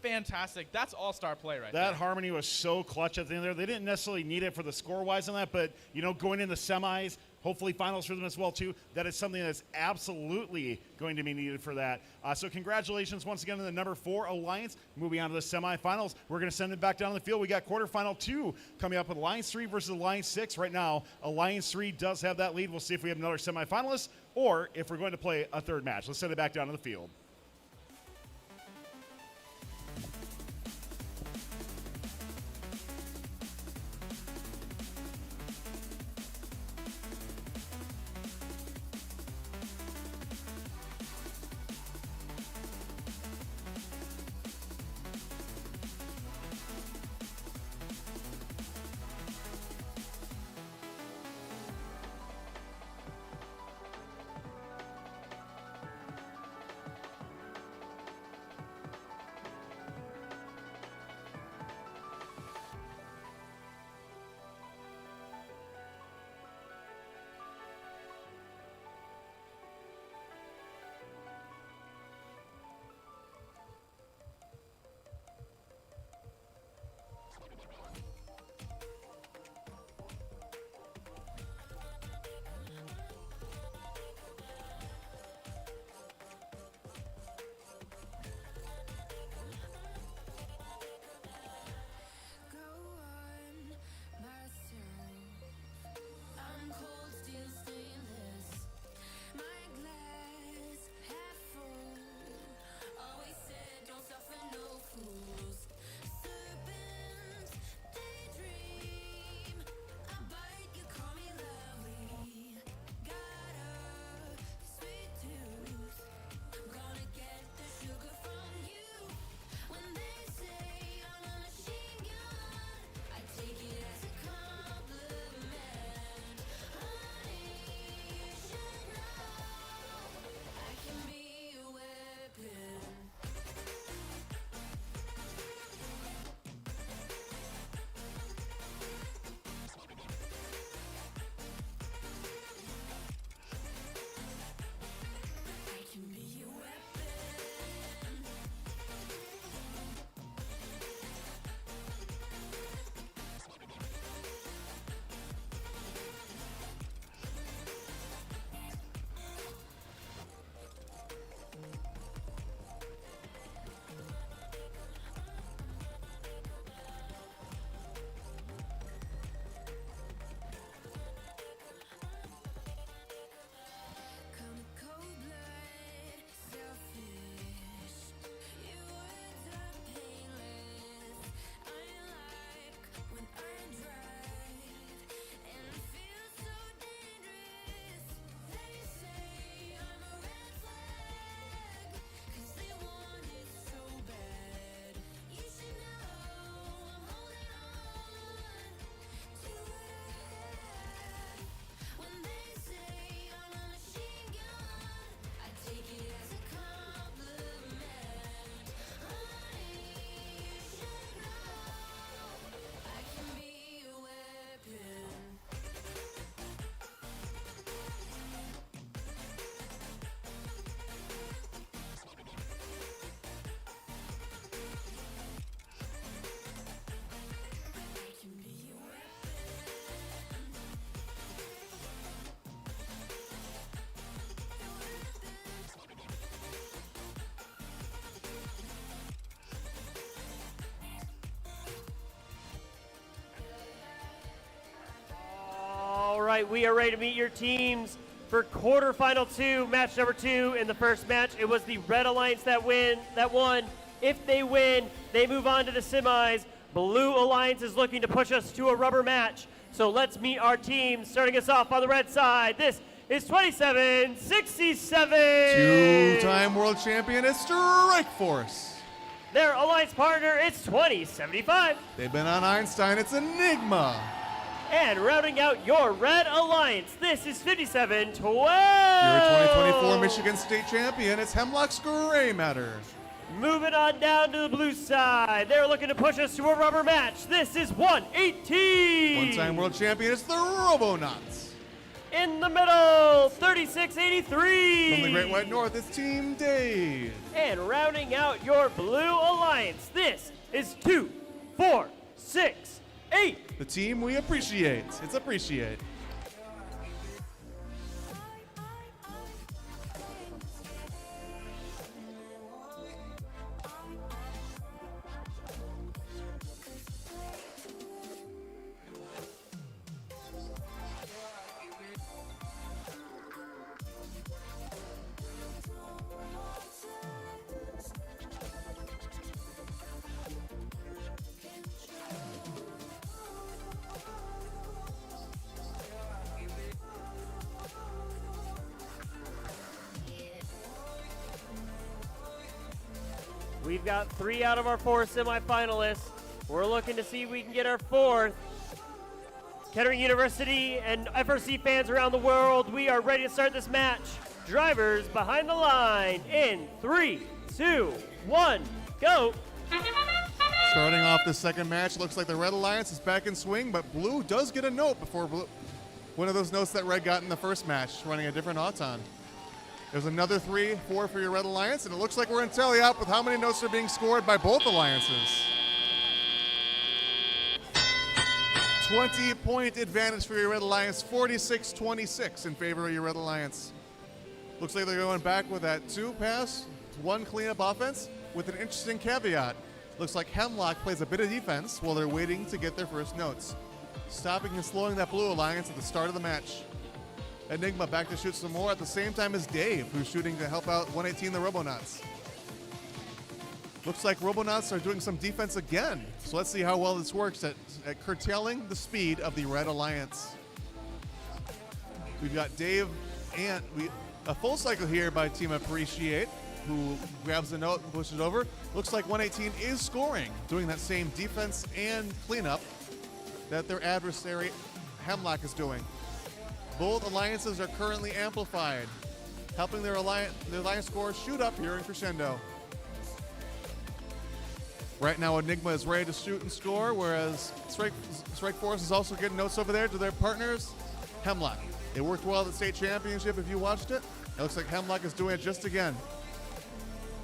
Fantastic. That's all-star play right there. That Harmony was so clutch at the end there. They didn't necessarily need it for the score-wise on that, but, going into semis, hopefully finals for them as well, too, that is something that's absolutely going to be needed for that. So congratulations once again to the number 4 Alliance. Moving on to the semifinals, we're going to send it back down the field. We got quarterfinal 2 coming up with Alliance 3 versus Alliance 6. Right now, Alliance 3 does have that lead. We'll see if we have another semifinalist or if we're going to play a third match. Let's send it back down to the field. right, we are ready to meet your teams for quarterfinal 2, match number 2. In the first match, it was the Red Alliance that won. If they win, they move on to the semis. Blue Alliance is looking to push us to a rubber match. So let's meet our teams. Starting us off on the red side, this is 2767. Two-time world champion is Strikeforce. Their alliance partner, it's 2075. They've been on Einstein, it's Enigma. And rounding out your red alliance, this is 5712. Your 2024 Michigan State champion, it's Hemlock's Gray Matter. Moving on down to the blue side, they're looking to push us to a rubber match. This is 118. One-time world champion, it's the Robonauts. In the middle, 3683. From the Great White North, it's Team Dave. And rounding out your blue alliance, this is 2468. The team we appreciate. It's Appreciate. We've got 3 out of our 4 semifinalists. We're looking to see if we can get our 4th. Kettering University and FRC fans around the world, we are ready to start this match. Drivers behind the line in 3, 2, 1, go. Starting off the second match, looks like the Red Alliance is back in swing, but Blue does get a note before Blue. One of those notes that Red got in the first match, running a different auton. There's another 3, 4 for your Red Alliance, and it looks like we're in tally-up with how many notes are being scored by both alliances. 20-point advantage for your Red Alliance, 46-26 in favor of your Red Alliance. Looks like they're going back with that 2 pass, 1 cleanup offense with an interesting caveat. Looks like Hemlock plays a bit of defense while they're waiting to get their first notes, stopping and slowing that Blue Alliance at the start of the match. Enigma back to shoot some more at the same time as Dave, who's shooting to help out 118 the Robonauts. Looks like Robonauts are doing some defense again. So let's see how well this works at curtailing the speed of the Red Alliance. We've got Dave and a full cycle here by Team Appreciate, who grabs the note and pushes it over. Looks like 118 is scoring, doing that same defense and cleanup that their adversary Hemlock is doing. Both alliances are currently amplified, helping their alliance score shoot up here in crescendo. Right now, Enigma is ready to shoot and score, whereas Strikeforce is also getting notes over there to their partners, Hemlock. It worked well at the state championship if you watched it. It looks like Hemlock is doing it just again.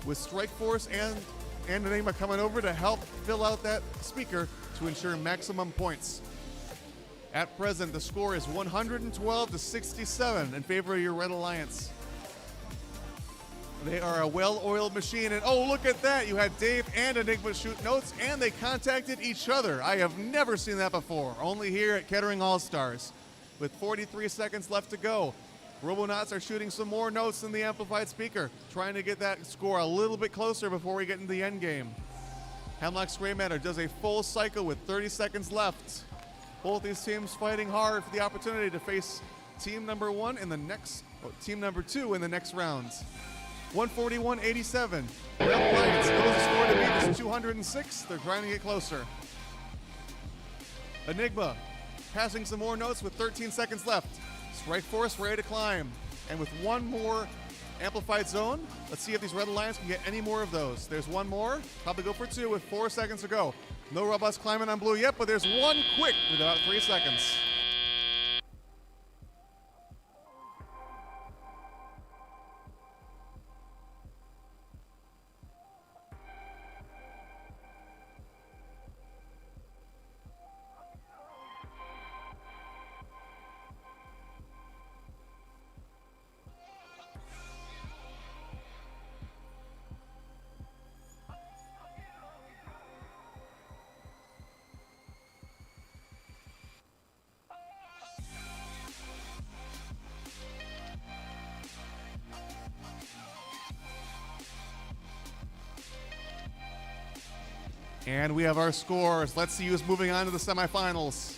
With Strikeforce and Enigma coming over to help fill out that speaker to ensure maximum points. At present, the score is 112-67 in favor of your Red Alliance. They are a well-oiled machine, and oh, look at that. You had Dave and Enigma shoot notes, and they contacted each other. I have never seen that before, only here at Kettering All-Stars. With 43 seconds left to go, Robonauts are shooting some more notes in the amplified speaker, trying to get that score a little bit closer before we get into the end game. Hemlock's Gray Matter does a full cycle with 30 seconds left. Both these teams fighting hard for the opportunity to face team number 2 in the next rounds. 141-87. Red Alliance knows the score to beat is 206. They're trying to get closer. Enigma passing some more notes with 13 seconds left. Strikeforce ready to climb. And with one more amplified zone, let's see if these Red Alliance can get any more of those. There's one more. Probably go for 2 with 4 seconds to go. No robots climbing on Blue yet, but there's one quick with about 3 seconds. And we have our scores. Let's see who's moving on to the semifinals.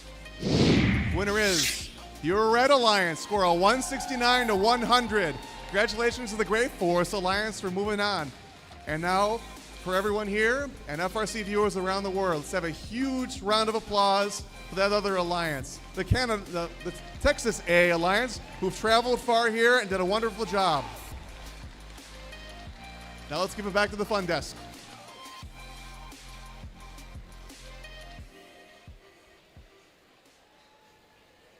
Winner is your Red Alliance, score a 169 to 100. Congratulations to the Great Force Alliance for moving on. And now, for everyone here and FRC viewers around the world, let's have a huge round of applause for that other alliance, the Texas A Alliance, who've traveled far here and did a wonderful job. Now let's give it back to the fun desk.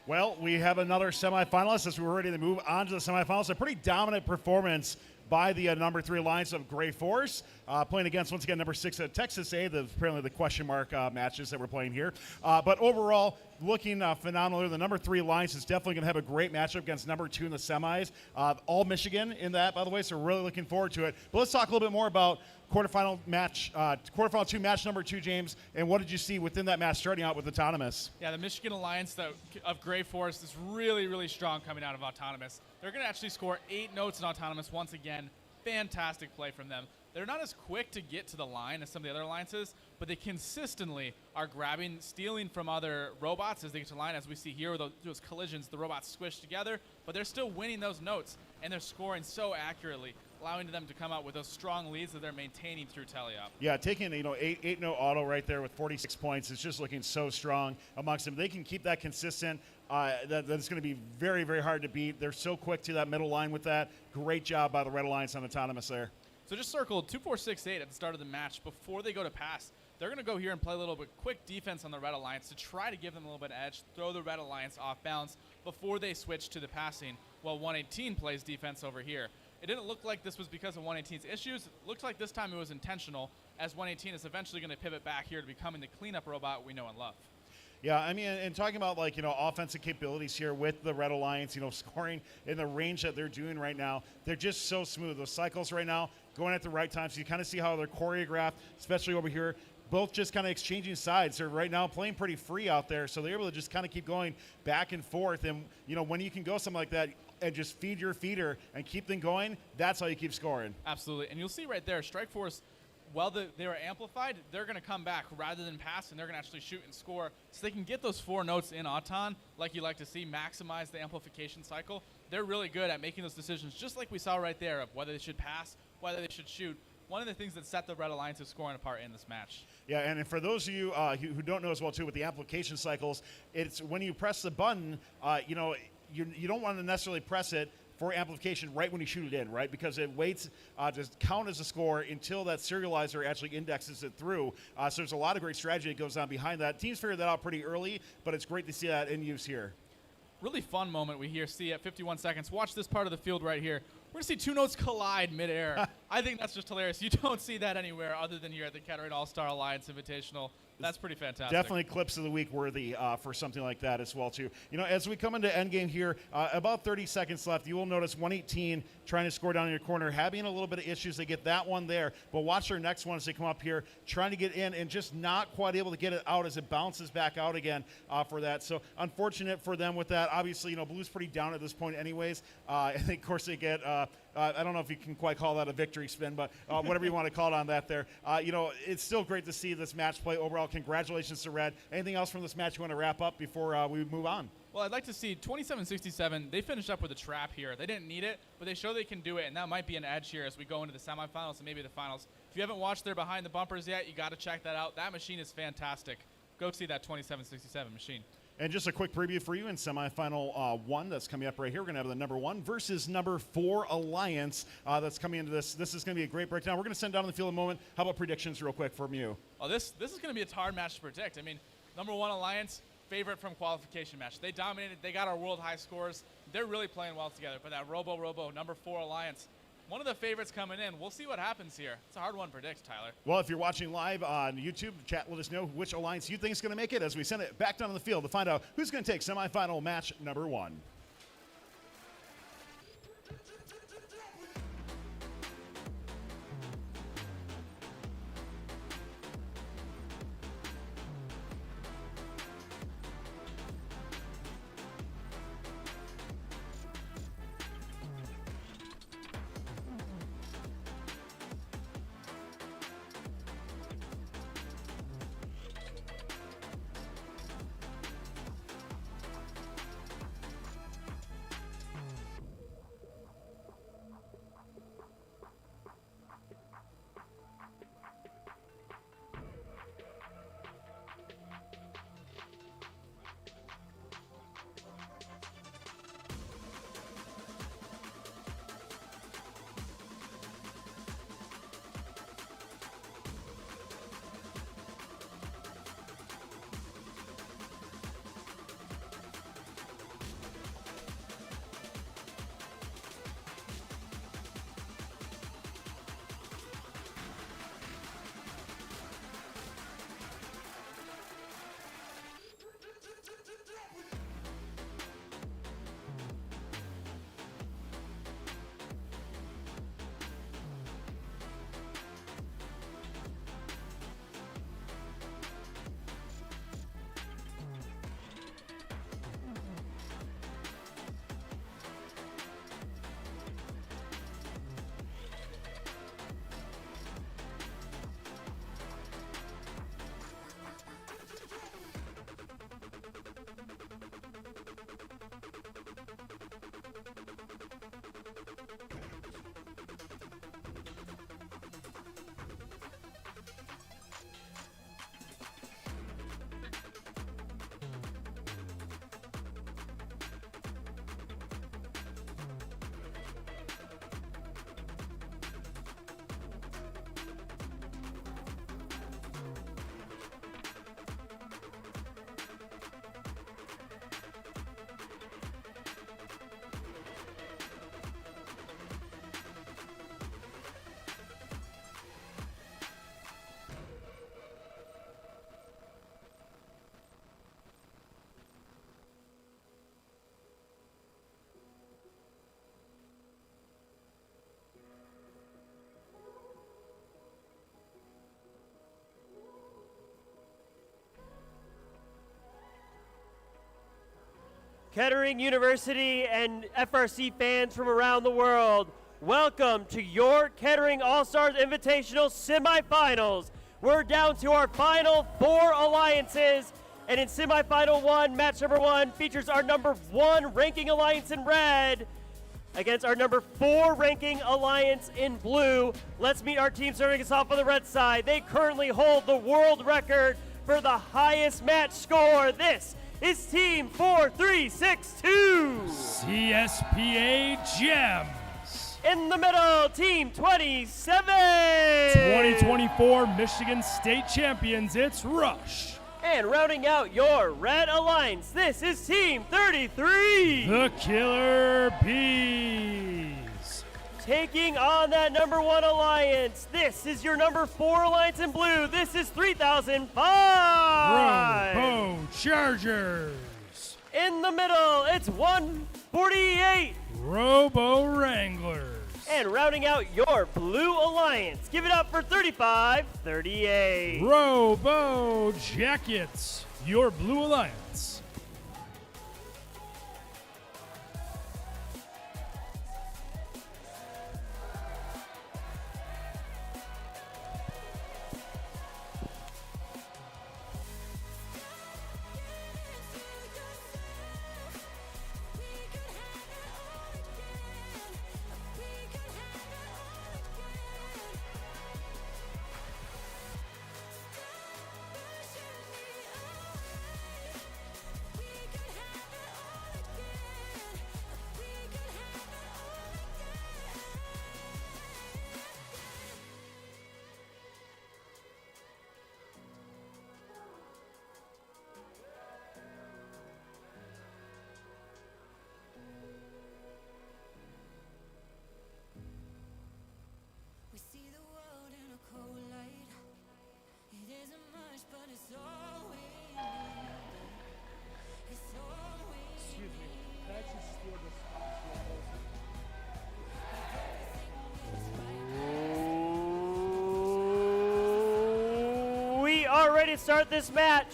Well, we have another semifinalist as we're ready to move on to the semifinals. A pretty dominant performance by the number 3 Alliance of Gray Force, playing against, once again, number 6 at Texas A, apparently the question mark matches that we're playing here. But overall, looking phenomenal. The number 3 Alliance is definitely going to have a great matchup against number 2 in the semis. All Michigan in that, by the way, so we're really looking forward to it. But let's talk a little bit more about quarterfinal 2 match number 2, James, and what did you see within that match starting out with Autonomous? Yeah, the Michigan Alliance of Gray Force is really, really strong coming out of Autonomous. They're going to actually score 8 notes in Autonomous once again. Fantastic play from them. They're not as quick to get to the line as some of the other alliances, but they consistently are stealing from other robots as they get to the line. As we see here with those collisions, the robots squish together, but they're still winning those notes, and they're scoring so accurately, allowing them to come out with those strong leads that they're maintaining through teleop. Yeah, taking 8 no auto right there with 46 points is just looking so strong amongst them. They can keep that consistent. That's going to be very, very hard to beat. They're so quick to that middle line with that. Great job by the Red Alliance on Autonomous there. So just circled 2-4-6-8 at the start of the match before they go to pass. They're going to go here and play a little bit quick defense on the Red Alliance to try to give them a little bit of edge, throw the Red Alliance off balance before they switch to the passing, while 118 plays defense over here. It didn't look like this was because of 118's issues. It looked like this time it was intentional, as 118 is eventually going to pivot back here to becoming the cleanup robot we know and love. Yeah, I mean, and talking about offensive capabilities here with the Red Alliance, scoring in the range that they're doing right now, they're just so smooth. Those cycles right now going at the right time, so you kind of see how they're choreographed, especially over here. Both just kind of exchanging sides. They're right now playing pretty free out there, so they're able to just kind of keep going back and forth. And when you can go something like that and just feed your feeder and keep them going, that's how you keep scoring. Absolutely, and you'll see right there, Strike Force, while they were amplified, they're going to come back rather than pass, and they're going to actually shoot and score, so they can get those 4 notes in Auton, like you like to see, maximize the amplification cycle. They're really good at making those decisions, just like we saw right there, of whether they should pass, whether they should shoot. One of the things that set the Red Alliance's scoring apart in this match. Yeah, and for those of you who don't know as well, too, with the amplification cycles, it's when you press the button, you don't want to necessarily press it for amplification right when you shoot it in, right? Because it waits to count as a score until that serializer actually indexes it through. So there's a lot of great strategy that goes on behind that. Teams figured that out pretty early, but it's great to see that in use here. Really fun moment we see at 51 seconds. Watch this part of the field right here. We're going to see 2 notes collide midair. I think that's just hilarious. You don't see that anywhere other than here at the Kettering All-Star Alliance Invitational. That's pretty fantastic. Definitely clips of the week worthy for something like that as well, too. As we come into endgame here, about 30 seconds left, you will notice 118 trying to score down in your corner, having a little bit of issues. They get that one there, but watch their next one as they come up here, trying to get in and just not quite able to get it out as it bounces back out again for that. So unfortunate for them with that. Obviously, Blue's pretty down at this point anyways. And of course, they get I don't know if you can quite call that a victory spin, but whatever you want to call it on that there. It's still great to see this match play overall. Congratulations to Red. Anything else from this match you want to wrap up before we move on? Well, I'd like to see 27-67. They finished up with a trap here. They didn't need it, but they show they can do it, and that might be an edge here as we go into the semifinals and maybe the finals. If you haven't watched their Behind the Bumpers yet, you got to check that out. That machine is fantastic. Go see that 27-67 machine. And just a quick preview for you in semifinal 1 that's coming up right here. We're going to have the number 1 versus number 4 Alliance that's coming into this. This is going to be a great breakdown. We're going to send down to the field in a moment. How about predictions real quick from you? Oh, this is going to be a hard match to predict. I mean, number 1 Alliance, favorite from qualification match. They dominated. They got our world high scores. They're really playing well together. But that Robo, number 4 Alliance, one of the favorites coming in. We'll see what happens here. It's a hard one to predict, Tyler. Well, if you're watching live on YouTube, chat, let us know which alliance you think is going to make it as we send it back down to the field to find out who's going to take semifinal match number 1. Kettering University and FRC fans from around the world, welcome to your Kettering All-Stars Invitational semifinals. We're down to our final 4 alliances, and in semifinal 1, match number 1 features our number 1 ranking alliance in red against our number 4 ranking alliance in blue. Let's meet our team starting us off on the red side. They currently hold the world record for the highest match score. This is Team 4362. CSPA Gems. In the middle, Team 27. 2024 Michigan State Champions, it's Rush. And rounding out your red alliance, this is Team 33. The Killer Bees. Taking on that number 1 alliance, this is your number 4 alliance in blue. This is 3005. Robo Chargers. In the middle, it's 148. Robo Wranglers. And rounding out your blue alliance, give it up for 3538. Robo Jackets, your blue alliance. We see the world in a cold light. It isn't much, but it's all we need. It's all we Excuse me, can I actually steal this? We are ready to start this match.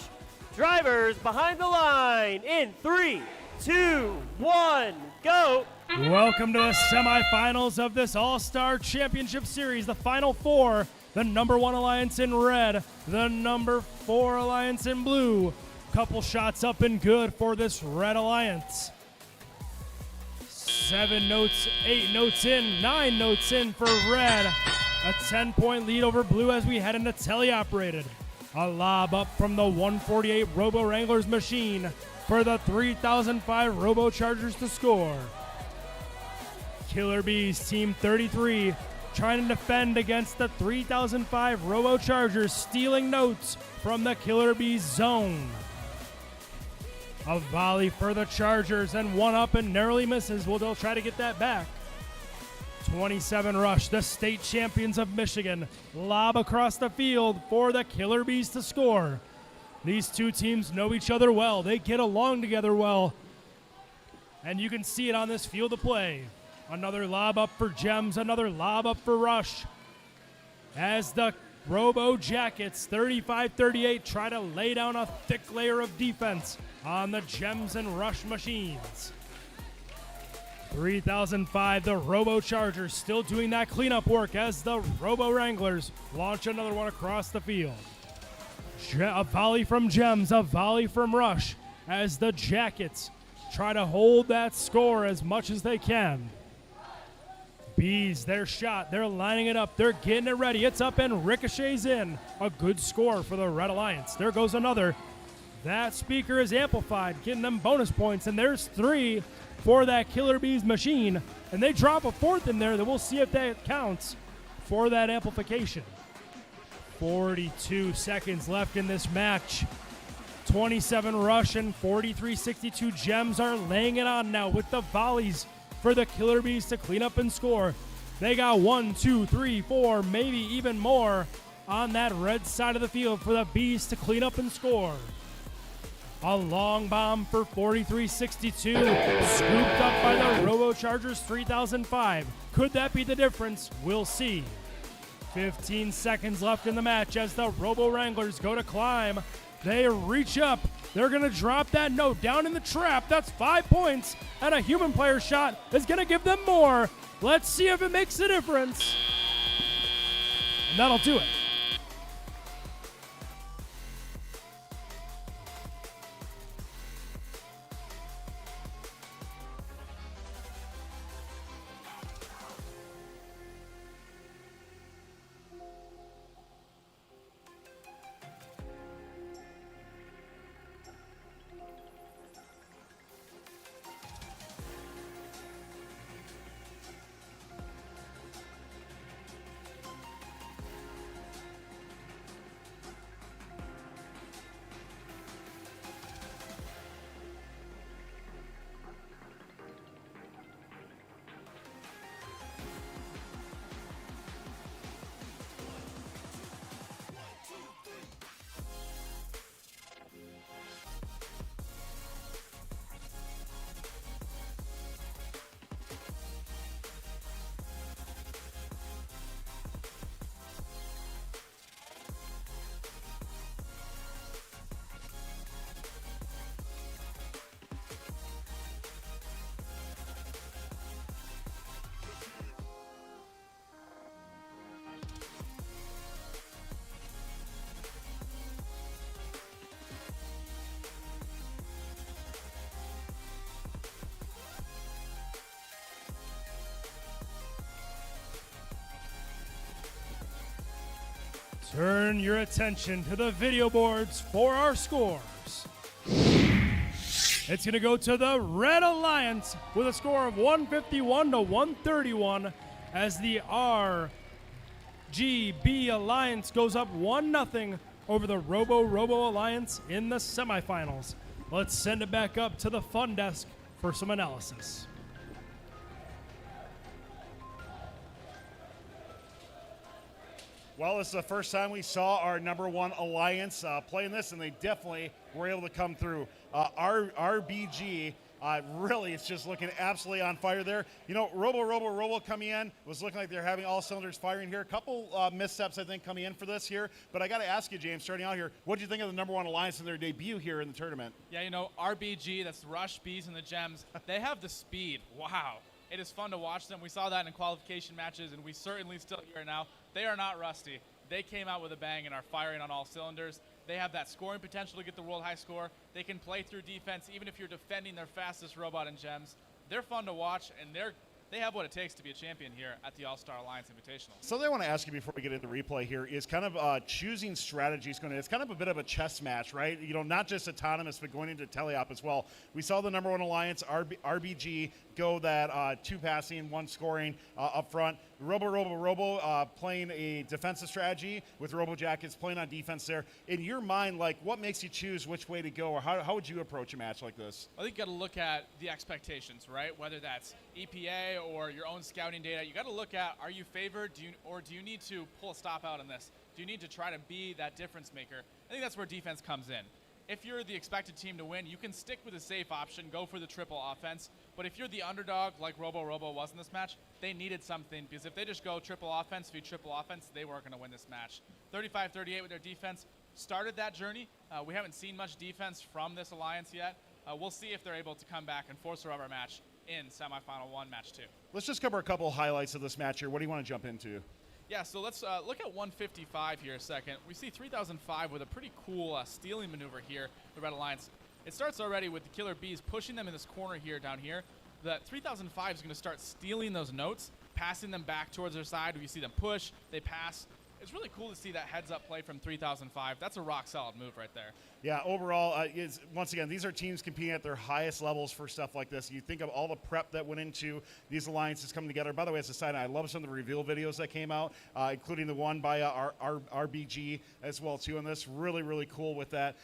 Drivers behind the line in 3, 2, 1, go. Welcome to the semifinals of this All-Star Championship Series. The final 4, the number 1 alliance in red, the number 4 alliance in blue. Couple shots up and good for this red alliance. 7 notes, 8 notes in, 9 notes in for red. A 10-point lead over blue as we head into teleoperated. A lob up from the 148 Robo Wranglers machine for the 3005 Robo Chargers to score. Killer Bees, Team 33, trying to defend against the 3005 Robo Chargers, stealing notes from the Killer Bees zone. A volley for the Chargers and one up and narrowly misses. Well, they'll try to get that back. 27 Rush, the state champions of Michigan, lob across the field for the Killer Bees to score. These two teams know each other well. They get along together well. And you can see it on this field of play. Another lob up for Gems, another lob up for Rush. As the Robo Jackets, 35-38, try to lay down a thick layer of defense on the Gems and Rush machines. 3005, the Robo Chargers still doing that cleanup work as the Robo Wranglers launch another one across the field. A volley from Gems, a volley from Rush as the Jackets try to hold that score as much as they can. Bees, their shot, they're lining it up, they're getting it ready. It's up and ricochets in. A good score for the Red Alliance. There goes another. That speaker is amplified, getting them bonus points, and there's 3 for that Killer Bees machine, and they drop a 4th in there that we'll see if that counts for that amplification. 42 seconds left in this match. 27 Rush and 43-62 Gems are laying it on now with the volleys for the Killer Bees to clean up and score. They got 1, 2, 3, 4, maybe even more on that red side of the field for the Bees to clean up and score. A long bomb for 43-62, scooped up by the Robo Chargers 3005. Could that be the difference? We'll see. 15 seconds left in the match as the Robo Wranglers go to climb They reach up. They're going to drop that note down in the trap. That's 5 points. And a human player shot is going to give them more. Let's see if it makes a difference. And that'll do it. Turn your attention to the video boards for our scores. It's going to go to the Red Alliance with a score of 151 to 131 as the RGB Alliance goes up 1-0 over the Robo Alliance in the semifinals. Let's send it back up to the fun desk for some analysis. Well, this is the first time we saw our #1 alliance playing this, and they definitely were able to come through. Our RBG really is just looking absolutely on fire there. You know, Robo coming in was looking like they're having all cylinders firing here. A couple missteps, I think, coming in for this here. But I got to ask you, James, starting out here, what do you think of the #1 alliance in their debut here in the tournament? Yeah, you know, RBG, that's the Rush, Bees, and the Gems. They have the speed. Wow. It is fun to watch them. We saw that in qualification matches, and we certainly still hear it now. They are not rusty. They came out with a bang and are firing on all cylinders. They have that scoring potential to get the world high score. They can play through defense, even if you're defending their fastest robot and Gems. They're fun to watch, and they have what it takes to be a champion here at the All-Star Alliance Invitational. Something I want to ask you before we get into replay here is kind of choosing strategies. It's kind of a bit of a chess match, right? You know, not just autonomous, but going into teleop as well. We saw the #1 alliance, RBG, go that 2 passing, 1 scoring up front. Robo playing a defensive strategy with Robo Jackets playing on defense there. In your mind, like, what makes you choose which way to go, or how would you approach a match like this? I think you got to look at the expectations, right? Whether that's EPA or your own scouting data, you got to look at, are you favored, do you need to pull a stop out on this? Do you need to try to be that difference maker? I think that's where defense comes in. If you're the expected team to win, you can stick with a safe option, go for the triple offense. But if you're the underdog, like Robo was in this match, they needed something, because if they just go triple offense, they weren't going to win this match. 35-38 with their defense started that journey. We haven't seen much defense from this alliance yet. We'll see if they're able to come back and force a rubber match in semifinal 1, match 2. Let's just cover a couple highlights of this match here. What do you want to jump into? Yeah, so let's look at 155 here a second. We see 3005 with a pretty cool stealing maneuver here, the Red Alliance. It starts already with the Killer Bees pushing them in this corner here, down here. The 3005 is going to start stealing those notes, passing them back towards their side. We see them push, they pass. It's really cool to see that heads-up play from 3005. That's a rock-solid move right there. Yeah, overall, once again, these are teams competing at their highest levels for stuff like this. You think of all the prep that went into these alliances coming together. By the way, as a side note, I love some of the reveal videos that came out, including the one by our RBG as well, too, and this really, really cool with that.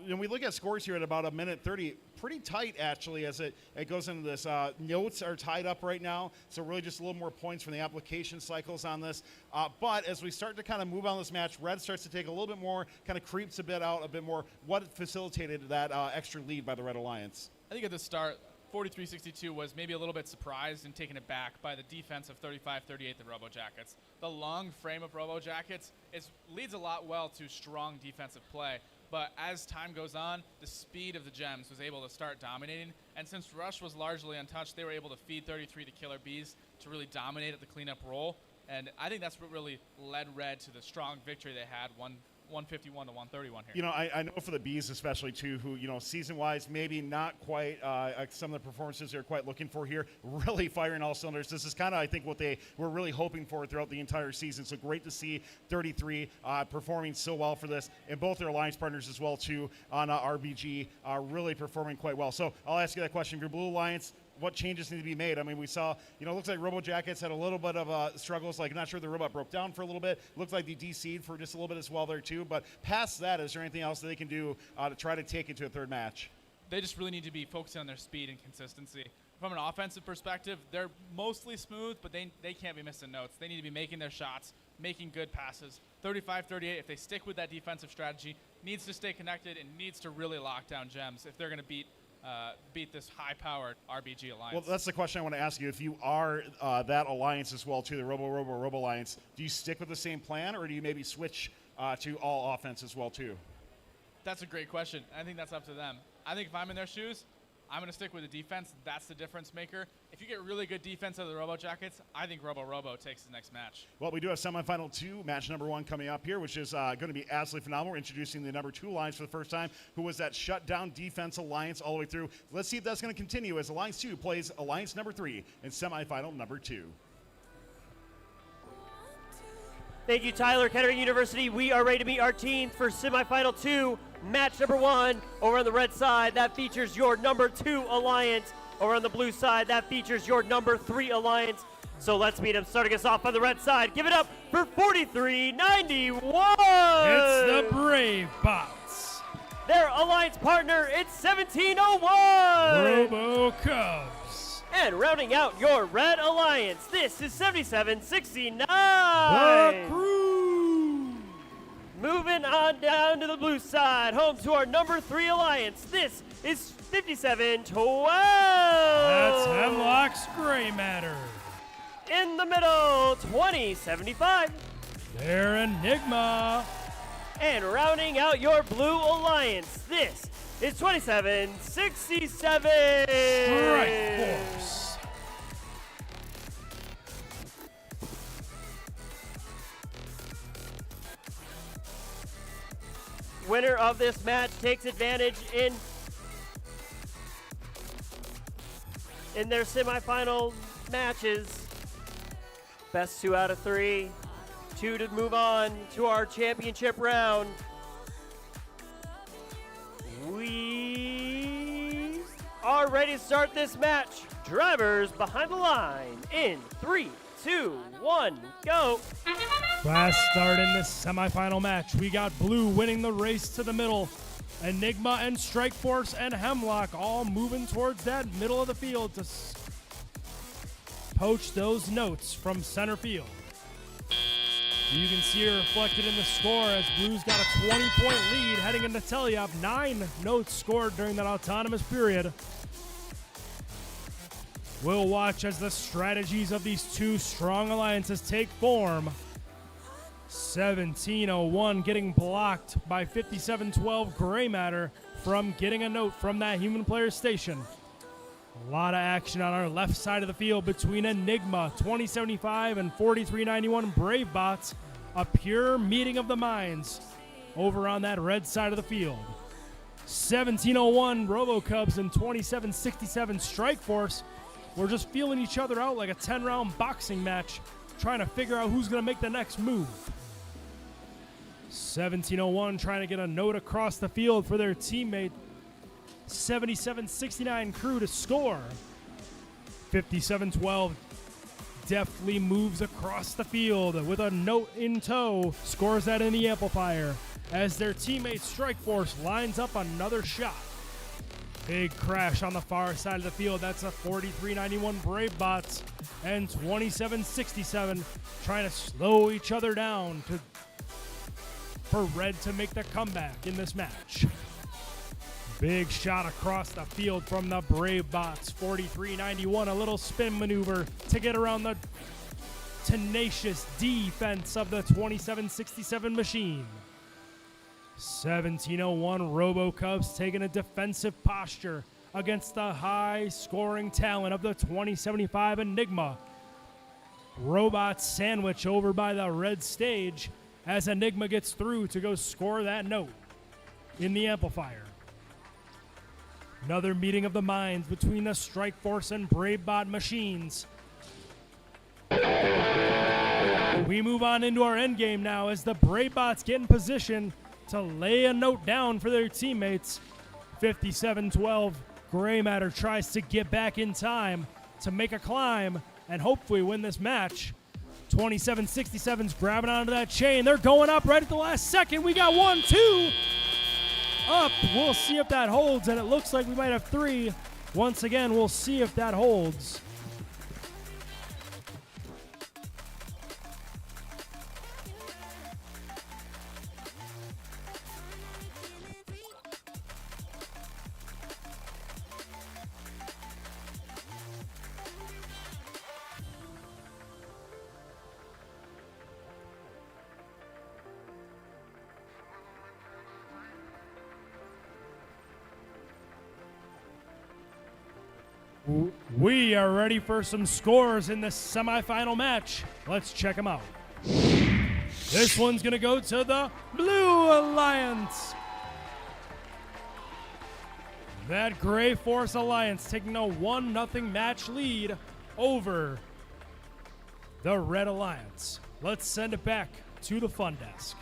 When we look at scores here at about 1:30, pretty tight, actually, as it goes into this. Notes are tied up right now, so really just a little more points from the application cycles on this. But as we start to kind of move on this match, Red starts to take a little bit more, kind of creeps a bit out a bit more. What facilitated that extra lead by the Red Alliance? I think at the start, 43-62 was maybe a little bit surprised and taken aback by the defense of 35-38, the Robo Jackets. The long frame of Robo Jackets leads a lot well to strong defensive play. But as time goes on, the speed of the Gems was able to start dominating. And since Rush was largely untouched, they were able to feed 33 to Killer Bees to really dominate at the cleanup role. And I think that's what really led Red to the strong victory they had, 151 to 131 here. You know, I know for the Bees especially too, who, you know, season-wise maybe not quite some of the performances they're quite looking for here, really firing all cylinders. This is kind of, I think, what they were really hoping for throughout the entire season. So great to see 33 performing so well for this, and both their alliance partners as well too on RBG really performing quite well. So I'll ask you that question. If you're Blue Alliance, what changes need to be made? I mean, we saw, you know, it looks like Robo Jackets had a little bit of struggles. Like, not sure the robot broke down for a little bit. Looks like they DC'd for just a little bit as well there too. But past that, is there anything else that they can do to try to take it to a third match? They just really need to be focusing on their speed and consistency. From an offensive perspective, they're mostly smooth, but they can't be missing notes. They need to be making their shots, making good passes. 35-38, if they stick with that defensive strategy, needs to stay connected and needs to really lock down Gems if they're going to beat this high-powered RBG alliance. Well, that's the question I want to ask you. If you are that alliance as well too, the Robo Alliance, do you stick with the same plan, or do you maybe switch to all offense as well too? That's a great question. I think that's up to them. I think if I'm in their shoes, I'm going to stick with the defense. That's the difference maker. If you get really good defense out of the Robo Jackets, I think Robo takes the next match. Well, we do have semifinal 2, match number 1 coming up here, which is going to be absolutely phenomenal. We're introducing the number 2 alliance for the first time, who was that shutdown defense alliance all the way through. Let's see if that's going to continue as Alliance 2 plays Alliance number 3 in semifinal number 2. Thank you, Tyler. Kettering University, we are ready to meet our teams for semifinal 2, match number 1. Over on the red side, that features your number 2 alliance. Over on the blue side, that features your number 3 alliance. So let's meet them. Starting us off on the red side, give it up for 4391. It's the Brave Bots. Their alliance partner, it's 1701. Robo Cubs. And rounding out your red alliance, this is 7769. The Crew. Moving on down to the blue side, home to our number 3 alliance. This is 5712. That's Hemlock's Gray Matter. In the middle, 2075. They're Enigma. And rounding out your blue alliance, this is 2767. Strike Force. Winner of this match takes advantage in their semifinal matches. Best 2 out of 3. 2 to move on to our championship round. We are ready to start this match. Drivers behind the line in 3, 2, 1, go. Fast start in this semifinal match. We got Blue winning the race to the middle. Enigma and Strike Force and Hemlock all moving towards that middle of the field to poach those notes from center field. You can see it reflected in the score as Blue's got a 20-point lead heading into Teliop. 9 notes scored during that autonomous period. We'll watch as the strategies of these 2 strong alliances take form. 1701 getting blocked by 5712 Gray Matter from getting a note from that human player station. A lot of action on our left side of the field between Enigma 2075 and 4391 Brave Bots. A pure meeting of the minds over on that red side of the field. 1701 Robo Cubs and 2767 Strike Force. We're just feeling each other out like a 10-round boxing match, trying to figure out who's going to make the next move. 1701 trying to get a note across the field for their teammate 7769 Crew to score. 5712 deftly moves across the field with a note in tow, scores that in the amplifier as their teammate Strike Force lines up another shot. Big crash on the far side of the field. That's a 4391 Brave Bots and 2767 trying to slow each other down for Red to make the comeback in this match. Big shot across the field from the Brave Bots. 4391, a little spin maneuver to get around the tenacious defense of the 2767 machine. 1701 Robo Cubs taking a defensive posture against the high-scoring talent of the 2075 Enigma. Robots sandwich over by the red stage as Enigma gets through to go score that note in the amplifier. Another meeting of the minds between the Strike Force and BraveBot machines. We move on into our end game now as the BraveBots get in position to lay a note down for their teammates. 57-12, Gray Matter tries to get back in time to make a climb and hopefully win this match. 2767's grabbing onto that chain. They're going up right at the last second. We got 1, 2. Up. We'll see if that holds, and it looks like we might have 3. Once again, we'll see if that holds. We are ready for some scores in this semifinal match. Let's check them out. This one's going to go to the Blue Alliance. That Gray Force Alliance taking a 1-0 match lead over the Red Alliance. Let's send it back to the fun desk.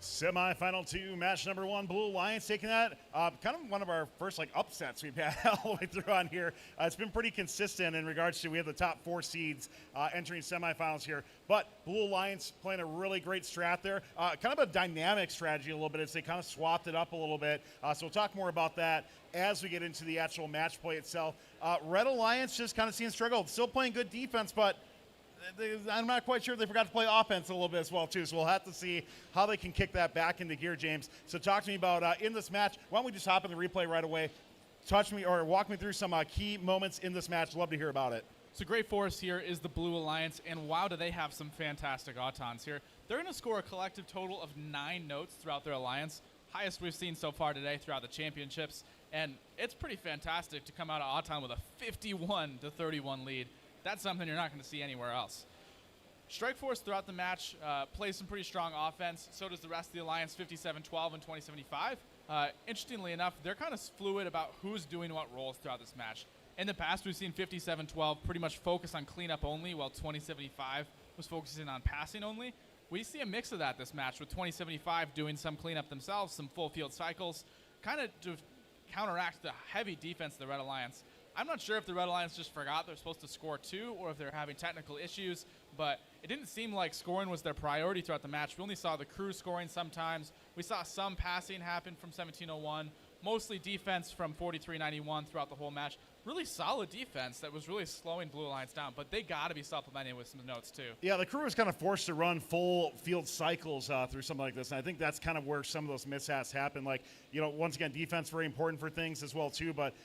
Semi-final 2, match number 1, Blue Alliance taking that. Kind of one of our first upsets we've had all the way through on here. It's been pretty consistent in regards to we have the top 4 seeds entering semifinals here. But Blue Alliance playing a really great strat there. Kind of a dynamic strategy a little bit as they kind of swapped it up a little bit. So we'll talk more about that as we get into the actual match play itself. Red Alliance just kind of seeing struggle. Still playing good defense, but I'm not quite sure if they forgot to play offense a little bit as well, too. So we'll have to see how they can kick that back into gear, James. So talk to me about in this match. Why don't we just hop in the replay right away? Walk me through some key moments in this match. Love to hear about it. So Great Force here is the Blue Alliance, and wow, do they have some fantastic autons here. They're going to score a collective total of 9 notes throughout their alliance, highest we've seen so far today throughout the championships, and it's pretty fantastic to come out of Auton with a 51-31 lead. That's something you're not going to see anywhere else. Strike Force throughout the match plays some pretty strong offense. So does the rest of the Alliance, 57-12 and 2075. Interestingly enough, they're kind of fluid about who's doing what roles throughout this match. In the past, we've seen 57-12 pretty much focus on cleanup only, while 2075 was focusing on passing only. We see a mix of that this match, with 2075 doing some cleanup themselves, some full field cycles, kind of to counteract the heavy defense of the Red Alliance. I'm not sure if the Red Alliance just forgot they're supposed to score 2 or if they're having technical issues, but it didn't seem like scoring was their priority throughout the match. We only saw the crew scoring sometimes. We saw some passing happen from 1701, mostly defense from 4391 throughout the whole match. Really solid defense that was really slowing Blue Alliance down, but they got to be supplementing with some notes too. Yeah, the crew was kind of forced to run full field cycles through something like this, and I think that's kind of where some of those mishaps happen. Once again, defense very important for things as well too, but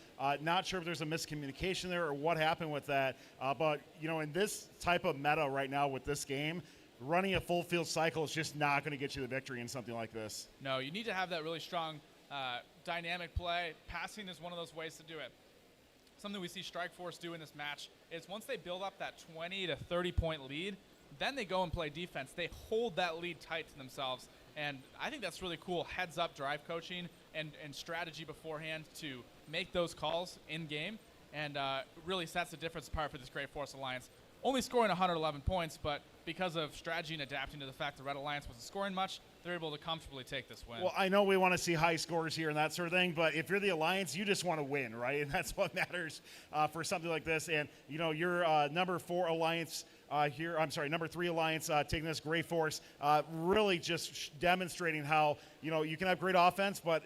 not sure if there's a miscommunication there or what happened with that. But in this type of meta right now with this game, running a full field cycle is just not going to get you the victory in something like this. No, you need to have that really strong dynamic play. Passing is one of those ways to do it. Something we see Strike Force do in this match is once they build up that 20 to 30 point lead, then they go and play defense. They hold that lead tight to themselves, and I think that's really cool heads up drive coaching and strategy beforehand to make those calls in game, and really sets the difference apart for this Great Force Alliance. Only scoring 111 points, but because of strategy and adapting to the fact the Red Alliance wasn't scoring much, they're able to comfortably take this win. Well, I know we want to see high scores here and that sort of thing, but if you're the Alliance, you just want to win, right? And that's what matters for something like this. And, your number 4 Alliance here, number 3 Alliance taking this Gray Force, really just demonstrating how, you can have great offense, but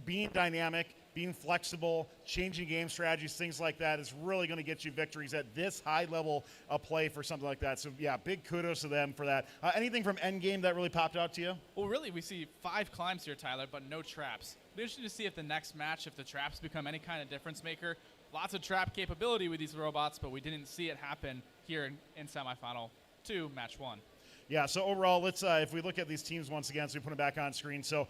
being dynamic, being flexible, changing game strategies, things like that is really going to get you victories at this high level of play for something like that. So, yeah, big kudos to them for that. Anything from Endgame that really popped out to you? Well, really, we see 5 climbs here, Tyler, but no traps. It'll be interesting to see if the next match, if the traps become any kind of difference maker. Lots of trap capability with these robots, but we didn't see it happen here in semifinal 2, match 1. Yeah, so overall, let's if we look at these teams once again, so we put them back on screen. So,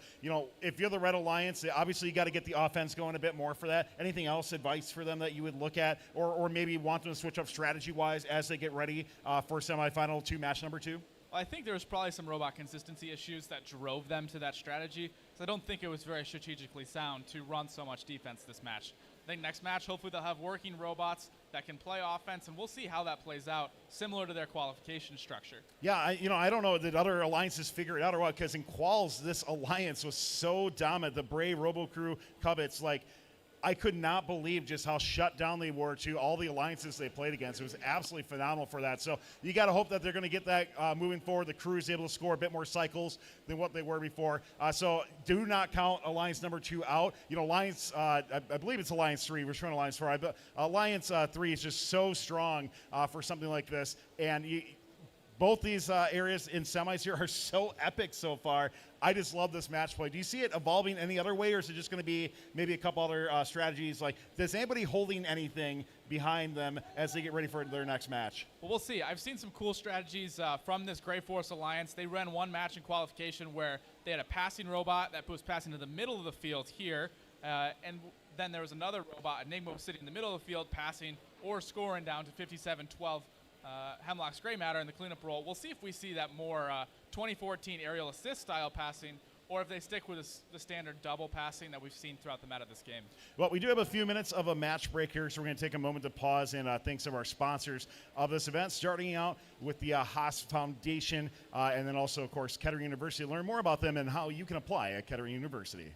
if you're the Red Alliance, obviously you got to get the offense going a bit more for that. Anything else, advice for them that you would look at, or maybe want them to switch up strategy-wise as they get ready for semifinal 2, match number 2? Well, I think there was probably some robot consistency issues that drove them to that strategy. So I don't think it was very strategically sound to run so much defense this match. I think next match, hopefully they'll have working robots that can play offense, and we'll see how that plays out, similar to their qualification structure. Yeah, I don't know, did other alliances figure it out or what? Because in quals, this alliance was so dominant. The Brave, RoboCrew, Cubits, I could not believe just how shut down they were to all the alliances they played against. It was absolutely phenomenal for that. So you got to hope that they're going to get that moving forward. The crew is able to score a bit more cycles than what they were before. So do not count Alliance number 2 out. Alliance, I believe it's Alliance 3. We're showing Alliance 4. But Alliance 3 is just so strong for something like this. And both these areas in semis here are so epic so far. I just love this match play. Do you see it evolving any other way, or is it just going to be maybe a couple other strategies? Does anybody holding anything behind them as they get ready for their next match? Well, we'll see. I've seen some cool strategies from this Grey Force Alliance. They ran one match in qualification where they had a passing robot that was passing to the middle of the field here, and then there was another robot, Enigma, was sitting in the middle of the field passing or scoring down to 57-12. Hemlock's Gray Matter in the cleanup role. We'll see if we see that more 2014 aerial assist style passing, or if they stick with the standard double passing that we've seen throughout the meta of this game. Well, we do have a few minutes of a match break here, so we're going to take a moment to pause and thank some of our sponsors of this event, starting out with the Haas Foundation, and then also, of course, Kettering University. Learn more about them and how you can apply at Kettering University.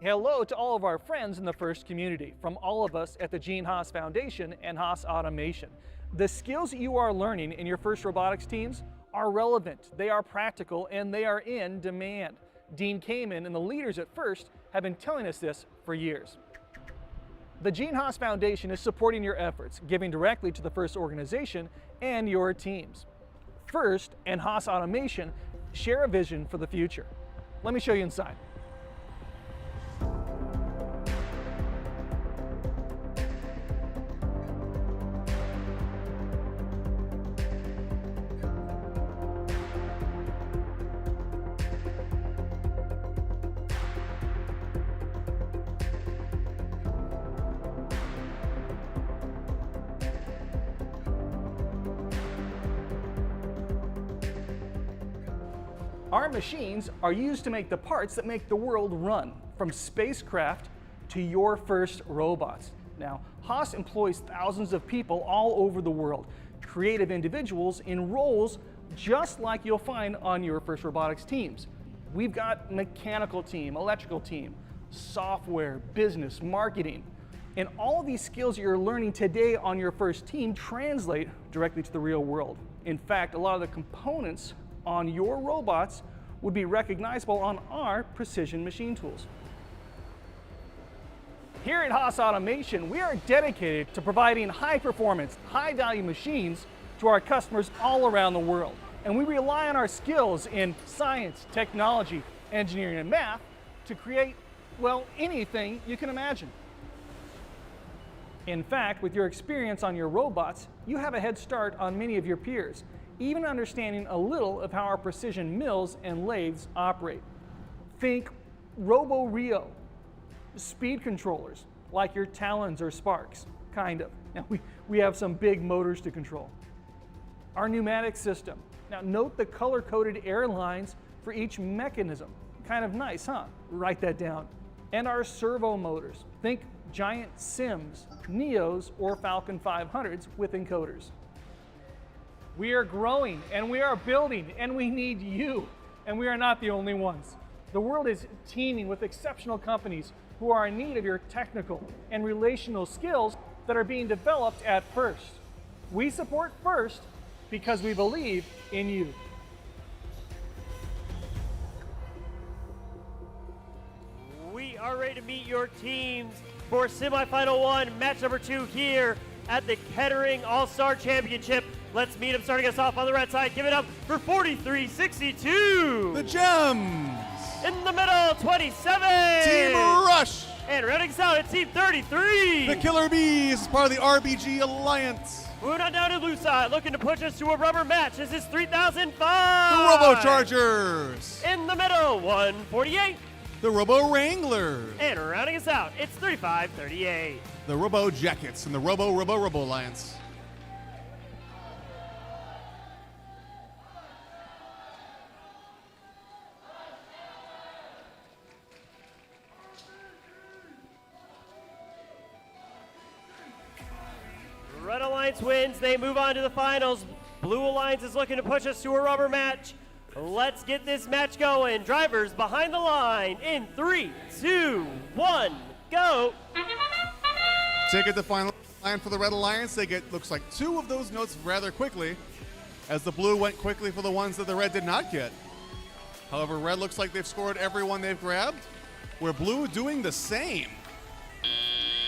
Hello to all of our friends in the FIRST community, from all of us at the Gene Haas Foundation and Haas Automation. The skills you are learning in your FIRST robotics teams are relevant, they are practical, and they are in demand. Dean Kamen and the leaders at FIRST have been telling us this for years. The Gene Haas Foundation is supporting your efforts, giving directly to the FIRST organization and your teams. FIRST and Haas Automation share a vision for the future. Let me show you inside. Our machines are used to make the parts that make the world run, from spacecraft to your FIRST robots. Now, Haas employs thousands of people all over the world, creative individuals in roles just like you'll find on your FIRST robotics teams. We've got mechanical team, electrical team, software, business, marketing. And all of these skills you're learning today on your FIRST team translate directly to the real world. In fact, a lot of the components on your robots would be recognizable on our precision machine tools. Here at Haas Automation, we are dedicated to providing high performance, high value machines to our customers all around the world. And we rely on our skills in science, technology, engineering, and math to create, well, anything you can imagine. In fact, with your experience on your robots, you have a head start on many of your peers, even understanding a little of how our precision mills and lathes operate. Think Robo-Rio, speed controllers, like your Talons or Sparks, kind of. Now, we have some big motors to control. Our pneumatic system. Now, note the color-coded air lines for each mechanism. Kind of nice, huh? Write that down. And our servo motors. Think giant Sims, Neos, or Falcon 500s with encoders. We are growing, and we are building, and we need you. And we are not the only ones. The world is teeming with exceptional companies who are in need of your technical and relational skills that are being developed at FIRST. We support FIRST because we believe in you. We are ready to meet your teams for semifinal 1, match number 2 here at the Kettering All-Star Championship. Let's meet them, starting us off on the red side. Give it up for 4362. The Gems. In the middle, 27. Team Rush. And rounding us out at Team 33. The Killer Bees is part of the RBG Alliance. Moving on down to the blue side, looking to push us to a rubber match. This is 3005. The Robo Chargers. In the middle, 148. The Robo Wranglers. And rounding us out, it's 3538. The Robo Jackets and the Robo Alliance. Red Alliance wins. They move on to the finals. Blue Alliance is looking to push us to a rubber match. Let's get this match going. Drivers behind the line in 3, 2, 1, go. Take it to final line for the Red Alliance. They get, looks like 2 of those notes rather quickly, as the blue went quickly for the ones that the red did not get. However, red looks like they've scored every one they've grabbed, where blue doing the same.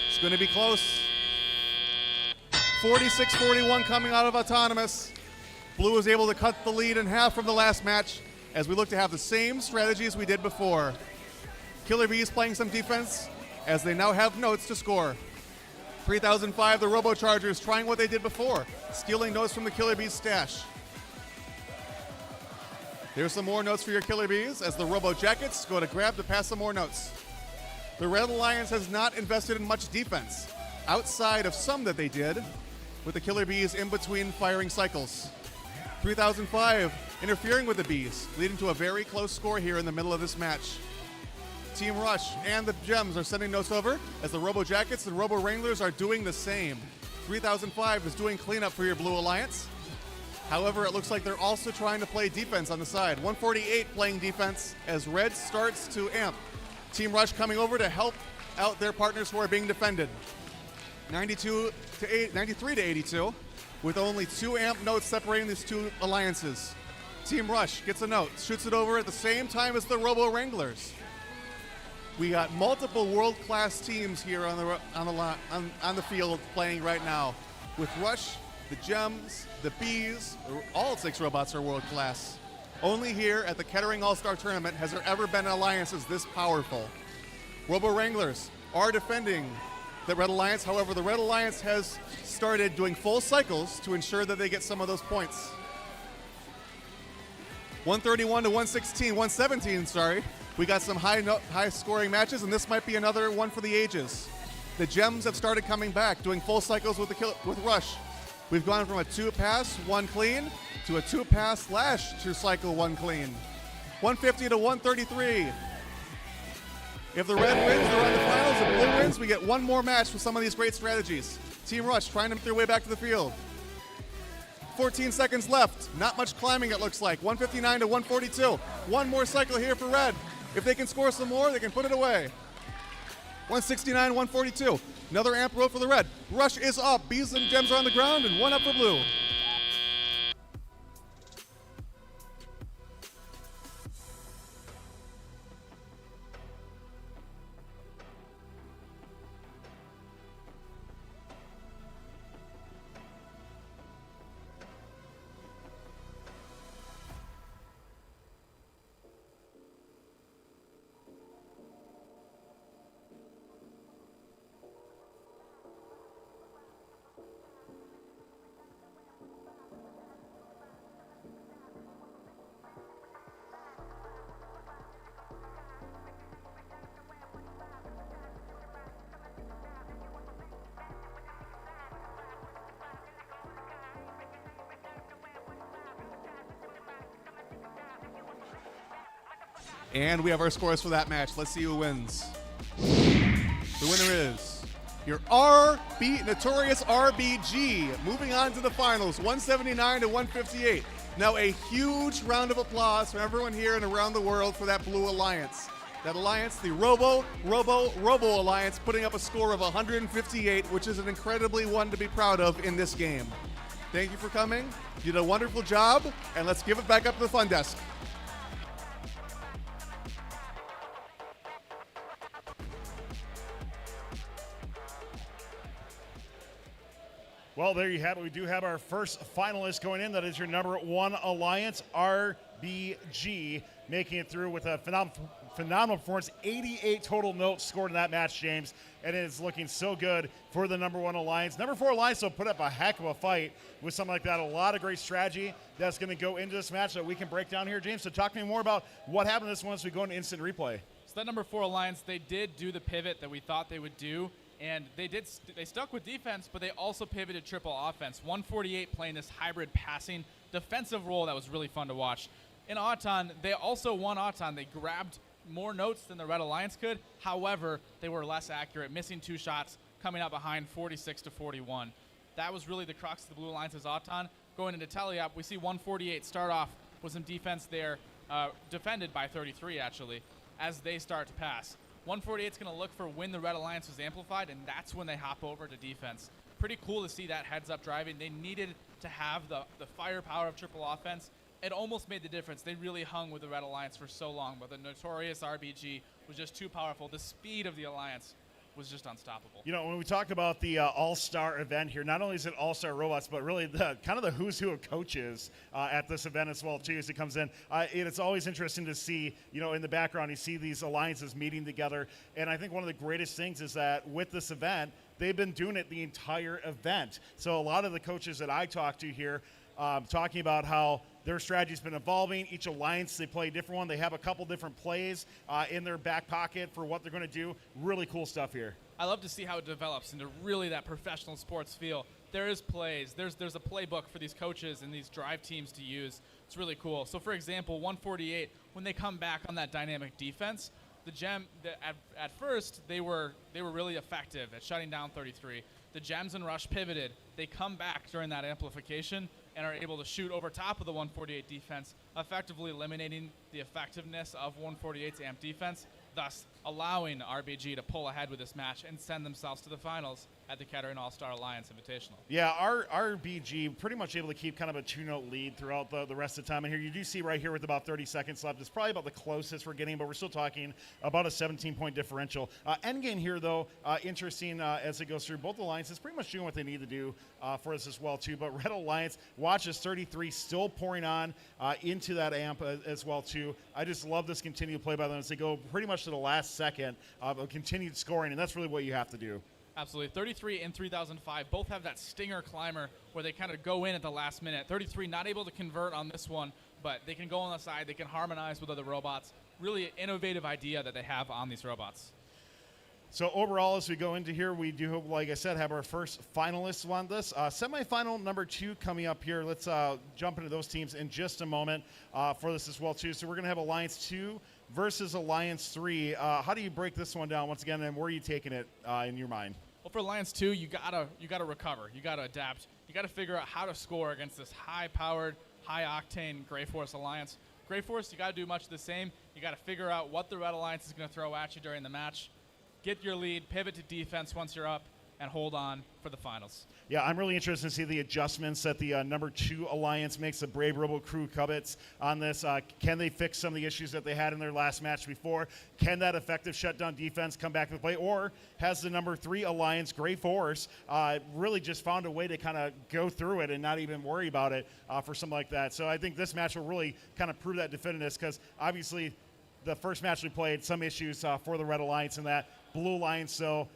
It's going to be close. 46-41 coming out of Autonomous. Blue was able to cut the lead in half from the last match as we look to have the same strategy as we did before. Killer Bees playing some defense as they now have notes to score. 3005, the Robo Chargers trying what they did before, stealing notes from the Killer Bees stash. There's some more notes for your Killer Bees as the Robo Jackets go to grab to pass some more notes. The Red Alliance has not invested in much defense, outside of some that they did, with the Killer Bees in between firing cycles. 3005 interfering with the Bees, leading to a very close score here in the middle of this match. Team Rush and the Gems are sending notes over as the Robo Jackets and Robo Wranglers are doing the same. 3005 is doing cleanup for your Blue Alliance. However, it looks like they're also trying to play defense on the side. 148 playing defense as Red starts to amp. Team Rush coming over to help out their partners who are being defended. 93 to 82, with only 2 amp notes separating these 2 alliances. Team Rush gets a note, shoots it over at the same time as the Robo Wranglers. We got multiple world-class teams here on the field playing right now. With Rush, the Gems, the Bees, all 6 robots are world-class. Only here at the Kettering All-Star Tournament has there ever been alliances this powerful. Robo Wranglers are defending the Red Alliance. However, the Red Alliance has started doing full cycles to ensure that they get some of those points. 131 to 117, sorry. We got some high scoring matches, and this might be another one for the ages. The Gems have started coming back, doing full cycles with Rush. We've gone from a 2-pass, 1 clean, to a 2-pass / 2-cycle, 1 clean. 150 to 133. If the red wins, they're on the finals. If blue wins, we get one more match with some of these great strategies. Team Rush trying to make their way back to the field. 14 seconds left. Not much climbing, it looks like. 159 to 142. One more cycle here for red. If they can score some more, they can put it away. 169, 142. Another amp row for the red. Rush is up. Bees and Gems are on the ground, and 1 up for blue. And we have our scores for that match. Let's see who wins. The winner is your Notorious RBG, moving on to the finals, 179 to 158. Now a huge round of applause from everyone here and around the world for that Blue Alliance. That alliance, the Robo Alliance, putting up a score of 158, which is an incredibly one to be proud of in this game. Thank you for coming. You did a wonderful job, and let's give it back up to the fun desk. Well, there you have it. We do have our first finalist going in. That is your number 1 alliance, RBG, making it through with a phenomenal performance. 88 total notes scored in that match, James, and it is looking so good for the number 1 Alliance. Number 4 Alliance will put up a heck of a fight with something like that. A lot of great strategy that's going to go into this match that we can break down here, James. So talk to me more about what happened in this one as we go into instant replay. So that number 4 Alliance, they did do the pivot that we thought they would do, and they stuck with defense, but they also pivoted triple offense. 148 playing this hybrid passing defensive role that was really fun to watch. In Auton, they also won Auton. They grabbed more notes than the Red Alliance could. However, they were less accurate, missing 2 shots, coming out behind 46 to 41. That was really the crux of the Blue Alliance's Auton. Going into Teleop, we see 148 start off with some defense there, defended by 33 actually, as they start to pass. 148 is going to look for when the Red Alliance was amplified, and that's when they hop over to defense. Pretty cool to see that heads-up driving. They needed to have the firepower of triple offense. It almost made the difference. They really hung with the Red Alliance for so long, but the notorious RBG was just too powerful. The speed of the Alliance was just unstoppable. You know, when we talk about the All-Star event here, not only is it All-Star Robots, but really the kind of the who's who of coaches at this event as well, too, as it comes in. It's always interesting to see, you know, in the background, you see these alliances meeting together. And I think one of the greatest things is that with this event, they've been doing it the entire event. So a lot of the coaches that I talk to here, talking about how their strategy's been evolving. Each alliance, they play a different one. They have a couple different plays in their back pocket for what they're going to do. Really cool stuff here. I love to see how it develops into really that professional sports feel. There is plays. There's a playbook for these coaches and these drive teams to use. It's really cool. So, for example, 148, when they come back on that dynamic defense, at first they were really effective at shutting down 33. The Gems and Rush pivoted. They come back during that amplification and are able to shoot over top of the 148 defense, effectively eliminating the effectiveness of 148's amp defense, thus allowing RBG to pull ahead with this match and send themselves to the finals at the Kettering All-Star Alliance Invitational. Yeah, our RBG pretty much able to keep kind of a 2-note lead throughout the rest of the time. And here you do see right here with about 30 seconds left, it's probably about the closest we're getting, but we're still talking about a 17-point differential. Endgame here, though, interesting as it goes through. Both alliances pretty much doing what they need to do for us as well, too. But Red Alliance, watches 33 still pouring on into that amp as well, too. I just love this continued play by them as they go pretty much to the last second of continued scoring, and that's really what you have to do. Absolutely. 33 and 3005 both have that stinger climber where they kind of go in at the last minute. 33 not able to convert on this one, but they can go on the side. They can harmonize with other robots. Really an innovative idea that they have on these robots. So overall, as we go into here, we do, like I said, have our first finalists on this. Semifinal number 2 coming up here. Let's jump into those teams in just a moment for this as well, too. So we're going to have Alliance 2 versus Alliance 3. How do you break this one down once again, and where are you taking it in your mind? Well, for Alliance 2, you gotta recover. You gotta adapt. You gotta figure out how to score against this high-powered, high-octane Grey Force Alliance. Grey Force, you gotta do much of the same. You gotta figure out what the Red Alliance is gonna throw at you during the match. Get your lead, pivot to defense once you're up, and hold on for the finals. Yeah, I'm really interested to see the adjustments that the number 2 Alliance makes, the Brave Robo crew covets on this. Can they fix some of the issues that they had in their last match before? Can that effective shutdown defense come back into play? Or has the number 3 Alliance, Grey Force, really just found a way to kind of go through it and not even worry about it for something like that? So I think this match will really kind of prove that definitiveness, because obviously the first match we played, some issues for the Red Alliance in that. Blue Alliance, though,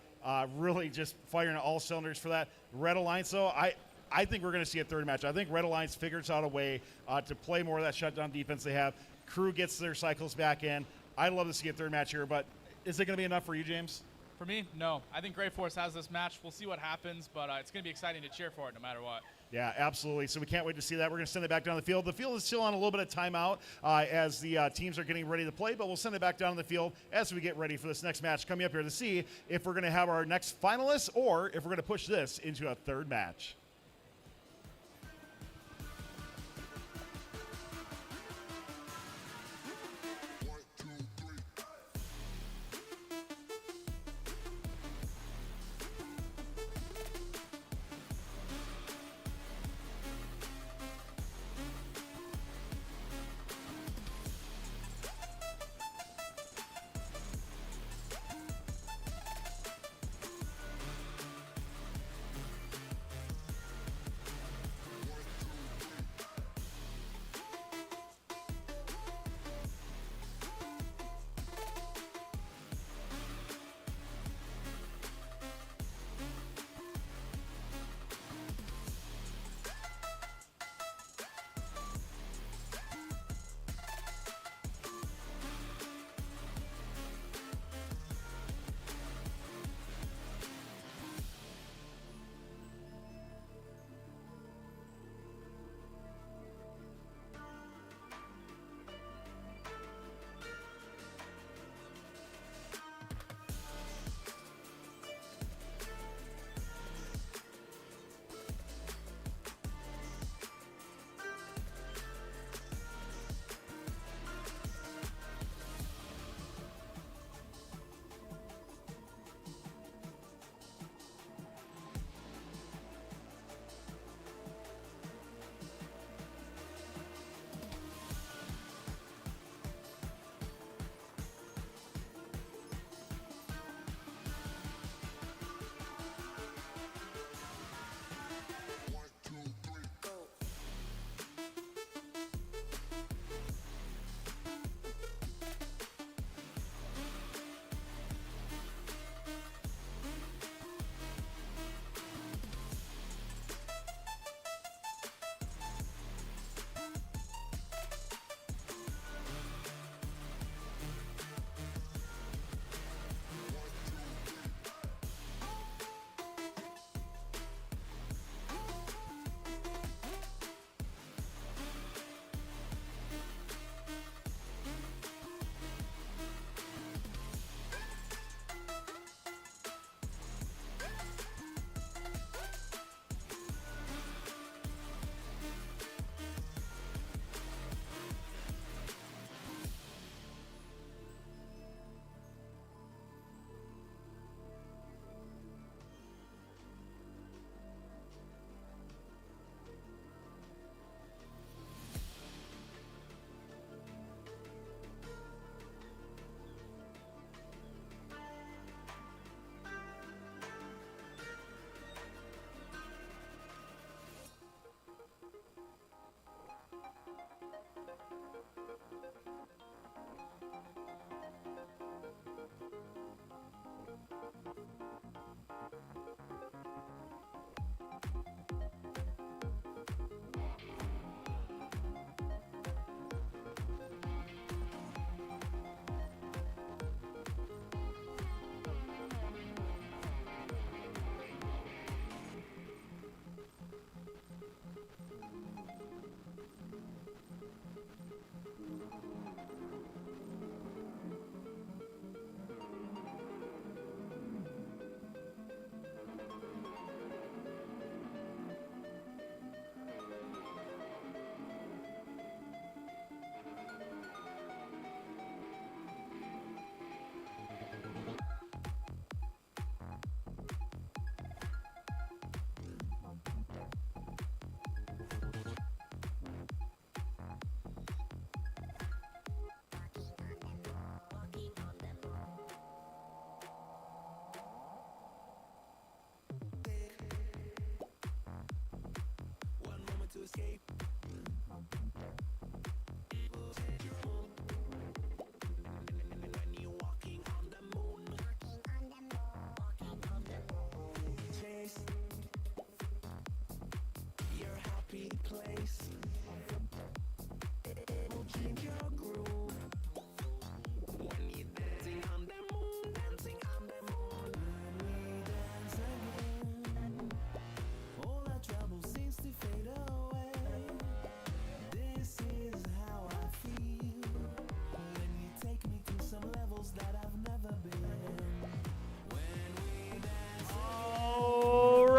really just firing all cylinders for that. Red Alliance, though, I think we're going to see a third match. I think Red Alliance figures out a way to play more of that shutdown defense they have. Crew gets their cycles back in. I'd love to see a third match here, but is it going to be enough for you, James? For me, no. I think Grey Force has this match. We'll see what happens, but it's going to be exciting to cheer for it no matter what. Yeah, absolutely. So we can't wait to see that. We're going to send it back down the field. The field is still on a little bit of timeout as the teams are getting ready to play, but we'll send it back down the field as we get ready for this next match coming up here to see if we're going to have our next finalists or if we're going to push this into a third match.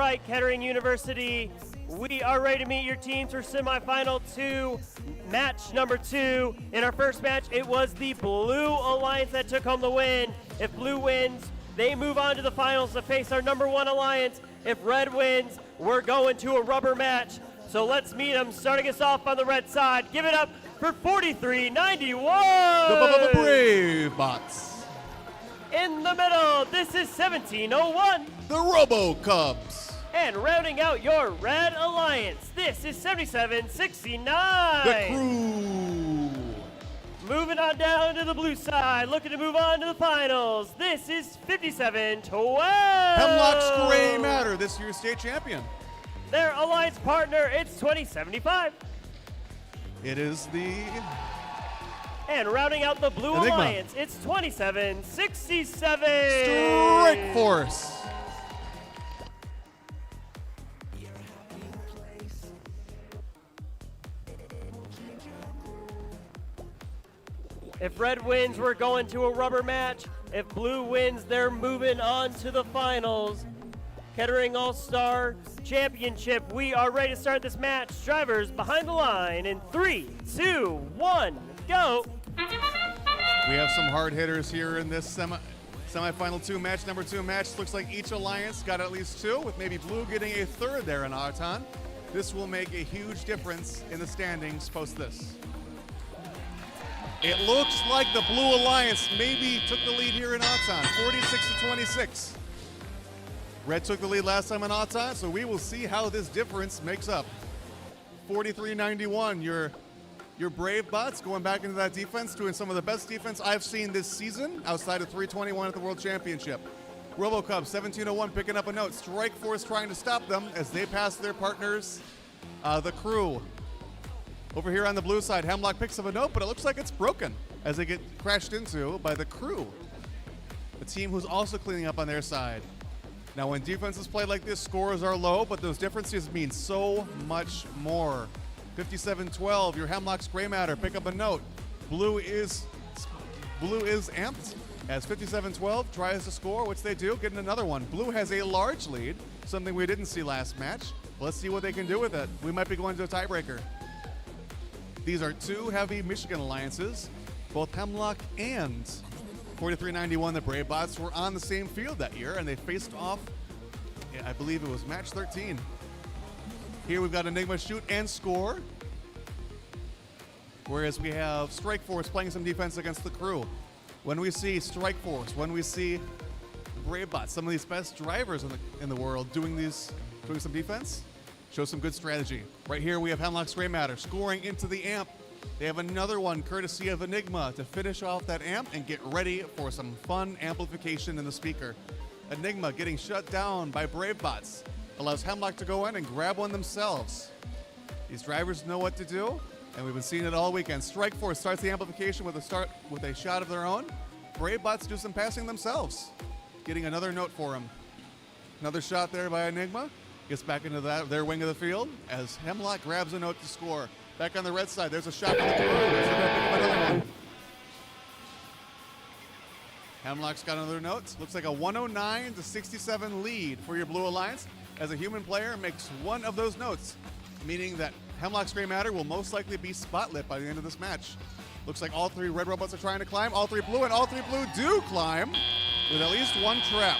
right, Kettering University. We are ready to meet your teams for semifinal 2, match number 2. In our first match, it was the Blue Alliance that took home the win. If Blue wins, they move on to the finals to face our number 1 Alliance. If Red wins, we're going to a rubber match. So let's meet them, starting us off on the red side. Give it up for 4391. The Brave Bots. In the middle, this is 1701. The Robo Cubs. And rounding out your Red Alliance, this is 7769. The Crew. Moving on down to the blue side, looking to move on to the finals. This is 5712. Hemlock's Gray Matter, this year's state champion. Their alliance partner, it's 2075. It is the... And rounding out the Blue Enigma. Alliance, it's 2767. Strike Force. If Red wins, we're going to a rubber match. If Blue wins, they're moving on to the finals. Kettering All-Star Championship. We are ready to start this match. Drivers behind the line in 3, 2, 1, go. We have some hard hitters here in this semifinal 2 match. Number 2 match. Looks like each alliance got at least 2, with maybe Blue getting a third there in Auton. This will make a huge difference in the standings post this. It looks like the Blue Alliance maybe took the lead here in Auton, 46-26. Red took the lead last time in Auton, so we will see how this difference makes up. 43-91, your Brave Bots going back into that defense, doing some of the best defense I've seen this season outside of 321 at the World Championship. RoboCub 1701 picking up a note. Strike Force trying to stop them as they pass their partners, the Crew. Over here on the blue side, Hemlock picks up a note, but it looks like it's broken as they get crashed into by the Crew, the team who's also cleaning up on their side. Now, when defenses play like this, scores are low, but those differences mean so much more. 57-12, your Hemlock's Gray Matter, pick up a note. Blue is amped as 57-12 tries to score, which they do, getting another one. Blue has a large lead, something we didn't see last match. Let's see what they can do with it. We might be going to a tiebreaker. These are 2 heavy Michigan alliances. Both Hemlock and 4391, the Brave Bots, were on the same field that year, and they faced off, I believe it was match 13. Here we've got Enigma shoot and score, whereas we have Strike Force playing some defense against the Crew. When we see Strike Force, when we see Brave Bots, some of these best drivers in the world doing some defense, show some good strategy. Right here we have Hemlock's Gray Matter scoring into the amp. They have another one courtesy of Enigma to finish off that amp and get ready for some fun amplification in the speaker. Enigma getting shut down by Brave Bots allows Hemlock to go in and grab one themselves. These drivers know what to do, and we've been seeing it all weekend. Strike Force starts the amplification with a shot of their own. Brave Bots do some passing themselves, getting another note for them. Another shot there by Enigma. Gets back into their wing of the field as Hemlock grabs a note to score. Back on the red side, there's a shot for the Crew. They're gonna pick up another one. Hemlock's got another note. Looks like a 109-67 lead for your Blue Alliance as a human player makes one of those notes, meaning that Hemlock's Gray Matter will most likely be spotlit by the end of this match. Looks like all 3 red robots are trying to climb. All 3 blue, and all 3 blue do climb with at least one trap.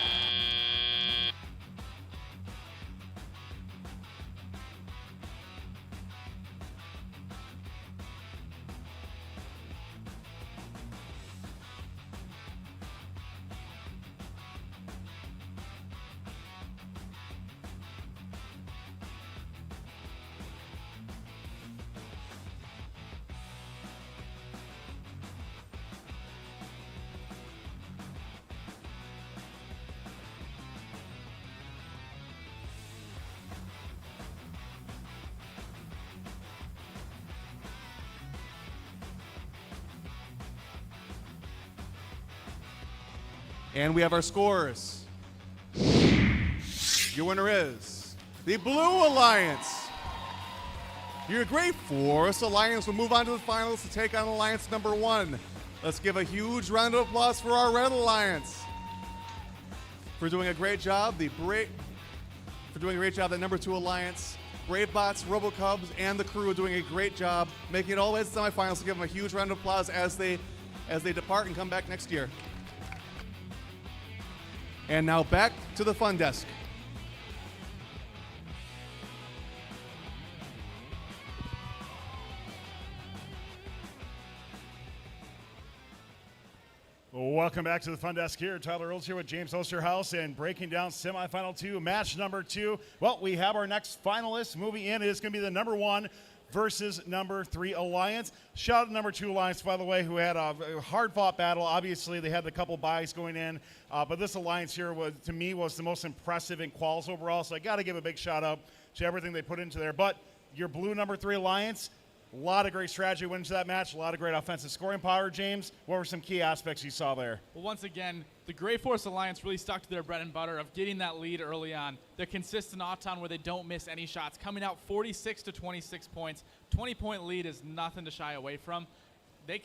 And we have our scores. Your winner is the Blue Alliance. Your Gray Force Alliance will move on to the finals to take on Alliance number 1. Let's give a huge round of applause for our Red Alliance for doing a great job. The for doing a great job. That number 2 alliance, Bravebots, RoboCubs, and the crew are doing a great job, making it all the way to the semifinals. So give them a huge round of applause as they depart and come back next year. And now back to the fun desk. Welcome back to the Fun Desk here. Tyler Earls here with James Osterhaus and breaking down semifinal 2, match number 2. Well, we have our next finalist moving in. It is going to be the number 1 versus number 3 alliance. Shout out to number 2 alliance, by the way, who had a hard-fought battle. Obviously, they had a couple buys going in, but this alliance here was, to me, was the most impressive in quals overall. So I got to give a big shout out to everything they put into there. But your blue number 3 alliance, a lot of great strategy went into that match, a lot of great offensive scoring power. James, what were some key aspects you saw there? Well, once again, the Grey Force Alliance really stuck to their bread and butter of getting that lead early on. They're consistent off-town where they don't miss any shots, coming out 46 to 26 points. 20-point lead is nothing to shy away from. They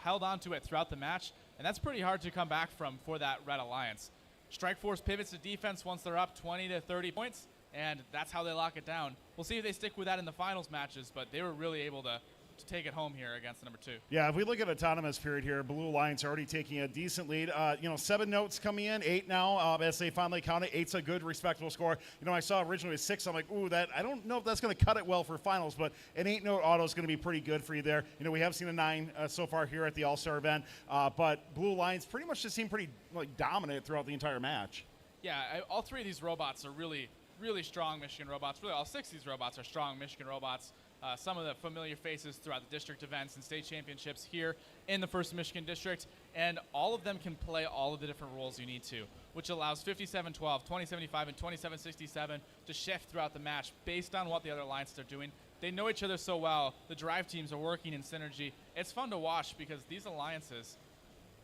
held on to it throughout the match, and that's pretty hard to come back from for that Red Alliance. Strike Force pivots to defense once they're up 20 to 30 points, and that's how they lock it down. We'll see if they stick with that in the finals matches, but they were really able to take it home here against the number 2. Yeah, if we look at autonomous period here, Blue Alliance already taking a decent lead. 7 notes coming in, 8 now as they finally count it. 8's a good, respectable score. I saw originally with 6. I'm like, ooh, I don't know if that's going to cut it well for finals, but an 8-note auto is going to be pretty good for you there. We have seen a 9 so far here at the All-Star event, but Blue Alliance pretty much just seemed pretty dominant throughout the entire match. Yeah, all 3 of these robots are really strong Michigan robots. Really, all 6 of these robots are strong Michigan robots. Some of the familiar faces throughout the district events and state championships here in the 1st Michigan District, and all of them can play all of the different roles you need to, which allows 57-12, 2075, and 2767 to shift throughout the match based on what the other alliances are doing. They know each other so well. The drive teams are working in synergy. It's fun to watch because these alliances,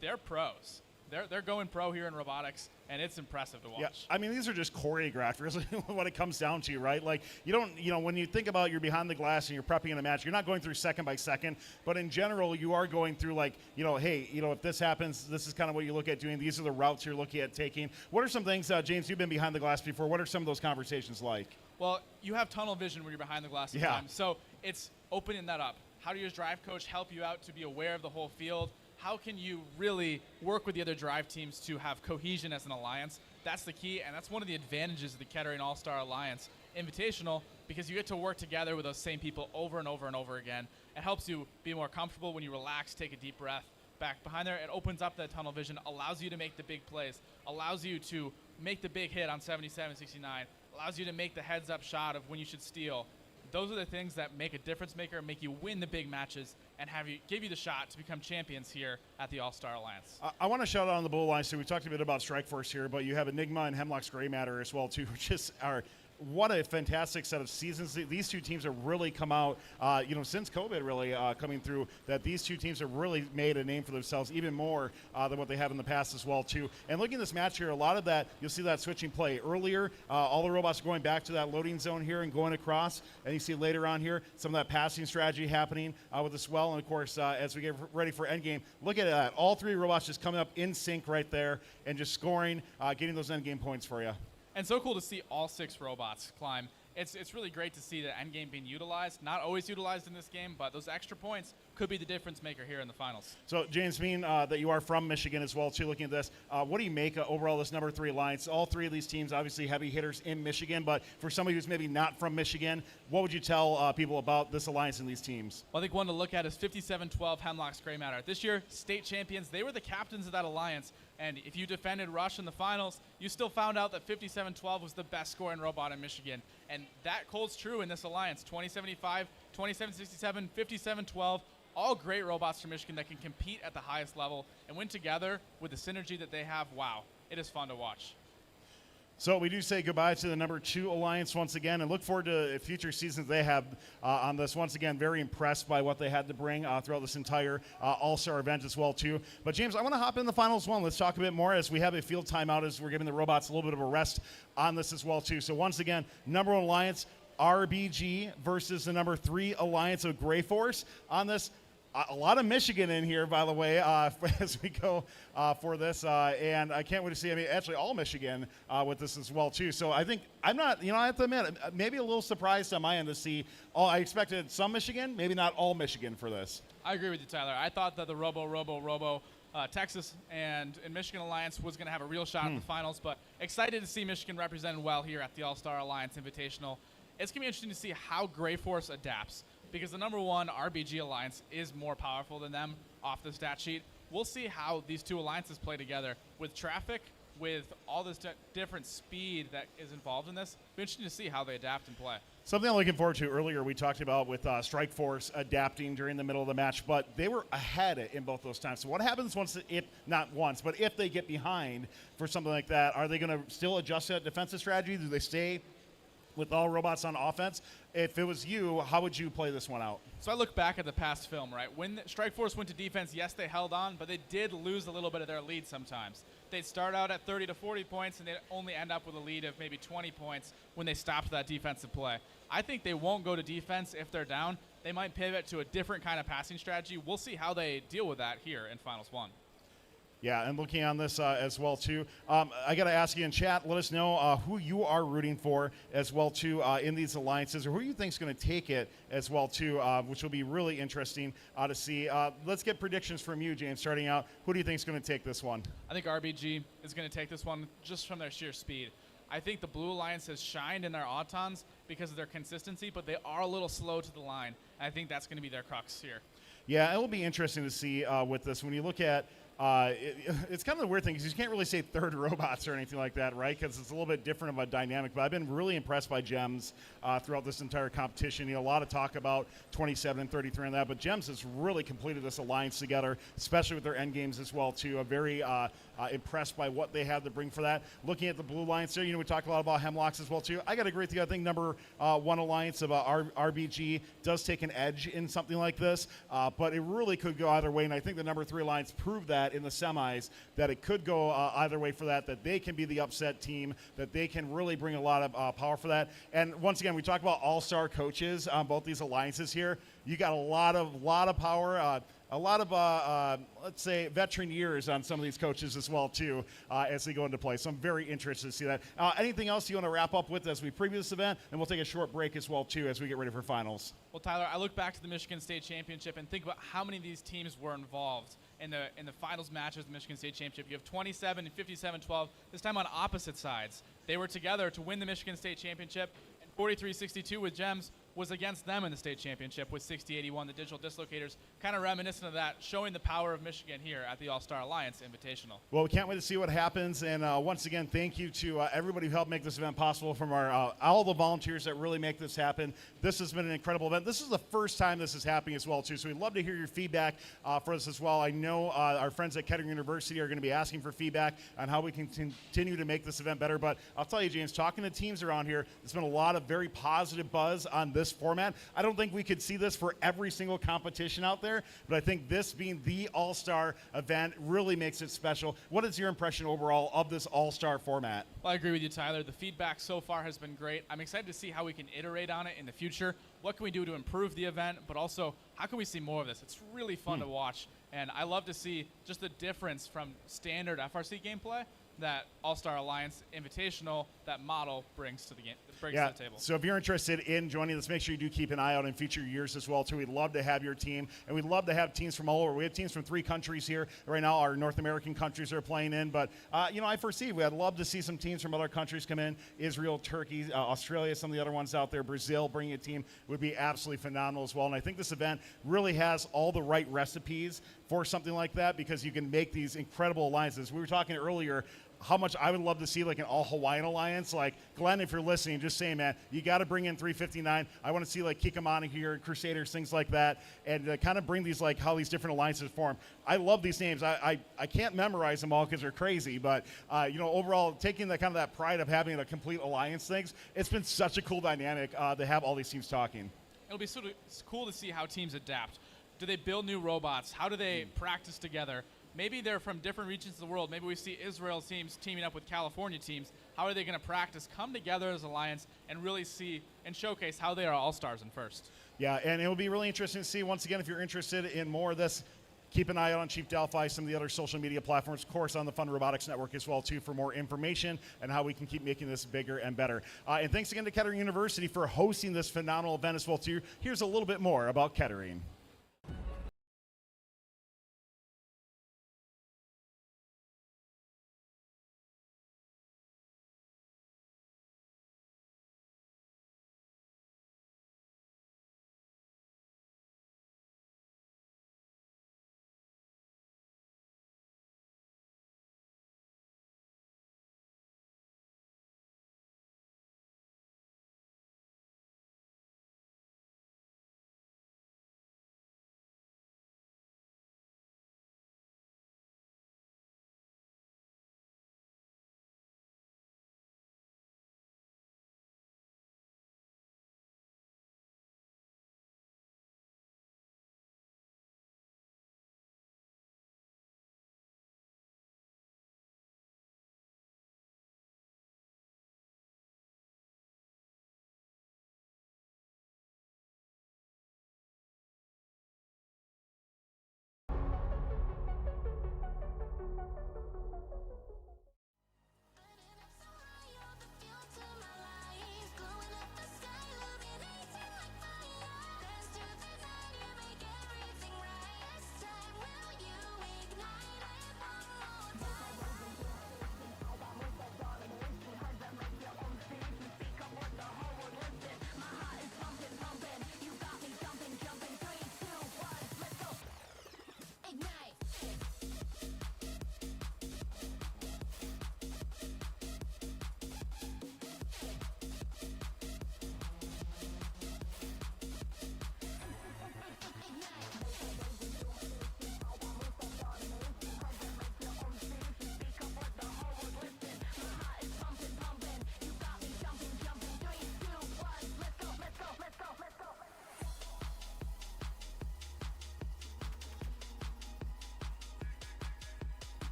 they're pros. They're going pro here in robotics, and it's impressive to watch. Yeah, I mean, these are just choreographed, really, what it comes down to, right? Like, you don't, when you think about you're behind the glass and you're prepping in a match, you're not going through second by second, but in general, you are going through, like, hey, if this happens, this is kind of what you look at doing. These are the routes you're looking at taking. What are some things, James, you've been behind the glass before. What are some of those conversations like? Well, you have tunnel vision when you're behind the glass sometimes, so it's opening that up. How does your drive coach help you out to be aware of the whole field? How can you really work with the other drive teams to have cohesion as an alliance? That's the key, and that's one of the advantages of the Kettering All-Star Alliance Invitational, because you get to work together with those same people over and over and over again. It helps you be more comfortable when you relax, take a deep breath. Back behind there, it opens up that tunnel vision, allows you to make the big plays, allows you to make the big hit on 77-69, allows you to make the heads-up shot of when you should steal. Those are the things that make a difference maker, make you win the big matches, and give you the shot to become champions here at the All-Star Alliance. I want to shout out on the Blue Alliance, so we talked a bit about Strike Force here, but you have Enigma and Hemlock's Gray Matter as well, too, which is what a fantastic set of seasons. These 2 teams have really come out, since COVID really coming through, that these 2 teams have really made a name for themselves even more than what they have in the past as well, too. And looking at this match here, a lot of that, you'll see that switching play earlier. All the robots are going back to that loading zone here and going across. And you see later on here, some of that passing strategy happening with this well. And, of course, as we get ready for endgame, look at that. All 3 robots just coming up in sync right there and just scoring, getting those endgame points for you. And so cool to see all 6 robots climb. It's really great to see the endgame being utilized. Not always utilized in this game, but those extra points could be the difference maker here in the finals. So, James, being that you are from Michigan as well, too, looking at this, what do you make overall this number 3 alliance? All 3 of these teams, obviously heavy hitters in Michigan, but for somebody who's maybe not from Michigan, what would you tell people about this alliance and these teams? Well, I think one to look at is 57-12 Hemlock's Gray Matter. This year, state champions, they were the captains of that alliance, and if you defended Rush in the finals, you still found out that 57-12 was the best scoring robot in Michigan, and that holds true in this alliance. 2075, 2767, 57-12, all great robots from Michigan that can compete at the highest level, and when together with the synergy that they have, wow, it is fun to watch. So we do say goodbye to the number 2 alliance once again, and look forward to future seasons they have on this. Once again, very impressed by what they had to bring throughout this entire All-Star event as well, too. But, James, I want to hop in the finals one. Let's talk a bit more as we have a field timeout as we're giving the robots a little bit of a rest on this as well, too. So, once again, number 1 alliance, RBG versus the number 3 alliance of Grey Force on this. A lot of Michigan in here, by the way, as we go for this, and I can't wait to see. I mean, actually, all Michigan with this as well too. So I think I'm not. I have to admit, maybe a little surprised on my end to see. I expected some Michigan, maybe not all Michigan for this. I agree with you, Tyler. I thought that the Texas and Michigan Alliance was going to have a real shot at the finals, but excited to see Michigan represented well here at the All-Star Alliance Invitational. It's going to be interesting to see how Gray Force adapts, because the #1 RBG Alliance is more powerful than them off the stat sheet. We'll see how these two alliances play together with traffic, with all this different speed that is involved in this. It'll be interesting to see how they adapt and play. Something I'm looking forward to. Earlier we talked about with Strike Force adapting during the middle of the match, but they were ahead in both those times. So what happens if they get behind for something like that? Are they going to still adjust that defensive strategy? Do they stay with all robots on offense? If it was you, how would you play this one out? So I look back at the past film, right? When Strike Force went to defense, yes, they held on, but they did lose a little bit of their lead sometimes. They'd start out at 30 to 40 points, and they'd only end up with a lead of maybe 20 points when they stopped that defensive play. I think they won't go to defense if they're down. They might pivot to a different kind of passing strategy. We'll see how they deal with that here in Finals 1. Yeah, and looking on this as well too, I got to ask you in chat, let us know who you are rooting for as well too in these alliances, or who you think is going to take it as well too, which will be really interesting to see. Let's get predictions from you, James, starting out. Who do you think is going to take this one? I think RBG is going to take this one just from their sheer speed. I think the Blue Alliance has shined in their autons because of their consistency, but they are a little slow to the line. And I think that's going to be their crux here. Yeah, it will be interesting to see with this. When you look at it's kind of the weird thing because you can't really say third robots or anything like that, right? Because it's a little bit different of a dynamic. But I've been really impressed by Gems throughout this entire competition. A lot of talk about 27 and 33 and that, but Gems has really completed this alliance together, especially with their end games as well too. I'm very impressed by what they have to bring for that. Looking at the Blue Alliance there, we talk a lot about Hemlocks as well too. I got to agree with you. I think #1 alliance of RBG does take an edge in something like this, but it really could go either way. And I think the #3 alliance proved that in the semis, that it could go either way for that they can be the upset team, that they can really bring a lot of power for that. And once again, we talk about all-star coaches on both these alliances here. You got a lot of power, a lot of, let's say, veteran years on some of these coaches as well, too, as they go into play. So I'm very interested to see that. Anything else you want to wrap up with as we preview this event? And we'll take a short break as well, too, as we get ready for finals. Well, Tyler, I look back to the Michigan State Championship and think about how many of these teams were involved in the finals matches of the Michigan State Championship. You have 27 and 57-12, this time on opposite sides. They were together to win the Michigan State Championship, and 43-62 with Gems was against them in the state championship with 60-81, the digital dislocators, kind of reminiscent of that, showing the power of Michigan here at the All-Star Alliance Invitational. Well, we can't wait to see what happens, and once again, thank you to everybody who helped make this event possible, from our all the volunteers that really make this happen. This has been an incredible event. This is the first time this is happening as well, too, so we'd love to hear your feedback for this as well. I know our friends at Kettering University are going to be asking for feedback on how we can continue to make this event better, but I'll tell you, James, talking to teams around here, there's been a lot of very positive buzz on this format. I don't think we could see this for every single competition out there, but I think this being the All-Star event really makes it special. What is your impression overall of this All-Star format? Well, I agree with you, Tyler. The feedback so far has been great. I'm excited to see how we can iterate on it in the future. What can we do to improve the event, but also how can we see more of this? It's really fun to watch, and I love to see just the difference from standard FRC gameplay that All-Star Alliance Invitational, that model brings to the game, to the table. So if you're interested in joining us, make sure you do keep an eye out in future years as well, too. We'd love to have your team, and we'd love to have teams from all over. We have teams from 3 countries here right now. Our North American countries are playing in, but I foresee I'd love to see some teams from other countries come in. Israel, Turkey, Australia, some of the other ones out there. Brazil, bringing a team would be absolutely phenomenal as well. And I think this event really has all the right recipes for something like that, because you can make these incredible alliances. We were talking earlier how much I would love to see like an all-Hawaiian alliance. Like, Glenn, if you're listening, just say, man, you got to bring in 359. I want to see like Kikamana here, Crusaders, things like that, and kind of bring these, like, how these different alliances form. I love these names. I can't memorize them all because they're crazy, but overall, taking the kind of that pride of having a complete alliance things, it's been such a cool dynamic to have all these teams talking. It'll be sort of cool to see how teams adapt. Do they build new robots? How do they practice together? Maybe they're from different regions of the world. Maybe we see Israel teams teaming up with California teams. How are they going to practice, come together as Alliance, and really see and showcase how they are all-stars in first? Yeah, and it will be really interesting to see, once again, if you're interested in more of this, keep an eye out on Chief Delphi, some of the other social media platforms, of course, on the Fun Robotics Network as well, too, for more information and how we can keep making this bigger and better. And thanks again to Kettering University for hosting this phenomenal event as well, too. Here's a little bit more about Kettering.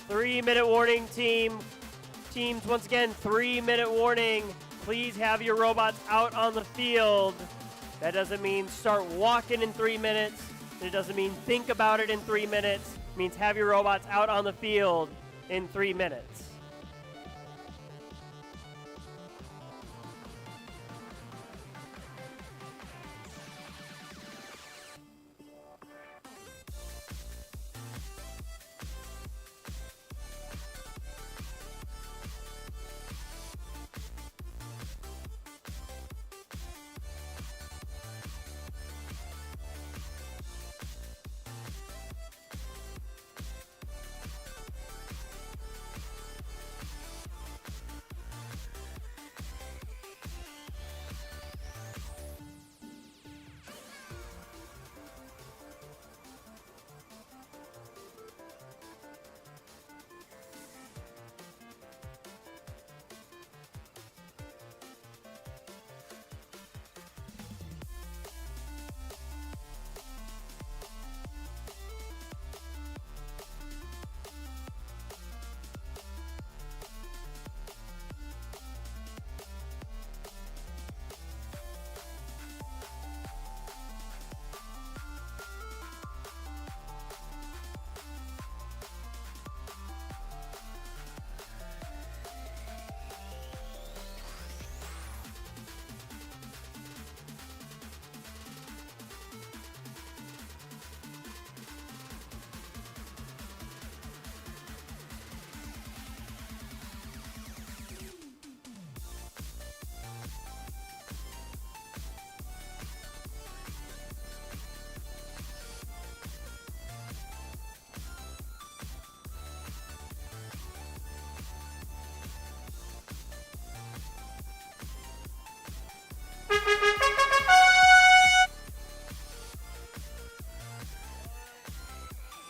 Three-minute warning, team. Teams, once again, 3-minute warning. Please have your robots out on the field. That doesn't mean start walking in 3 minutes. It doesn't mean think about it in 3 minutes. It means have your robots out on the field in 3 minutes.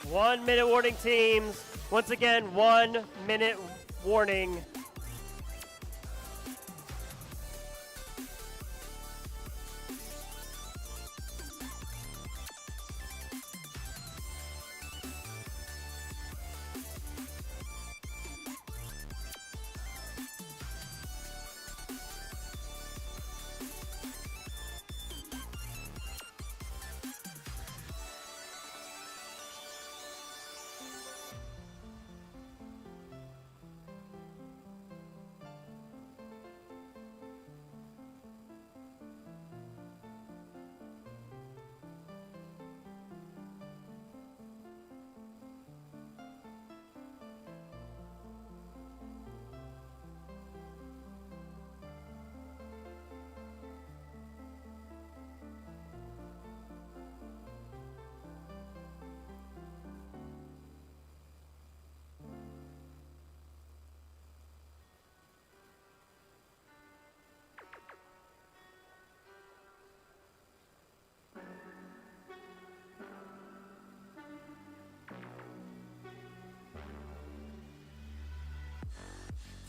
One-minute warning, teams. Once again, 1 minute warning.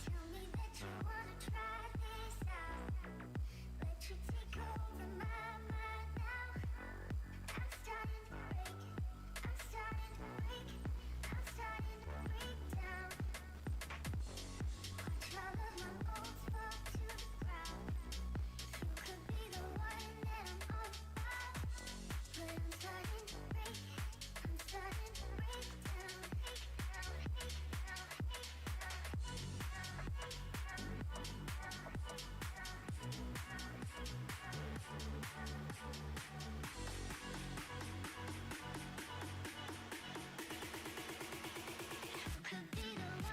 Tell me that you wanna try this out, but you take over my mind now. I'm starting to break, I'm starting to break, I'm starting to break down. Watch all of my bones fall to the ground. You could be the one that I'm all about, but I'm starting to break, I'm starting to break down, break down, break down, break down. Could be the one that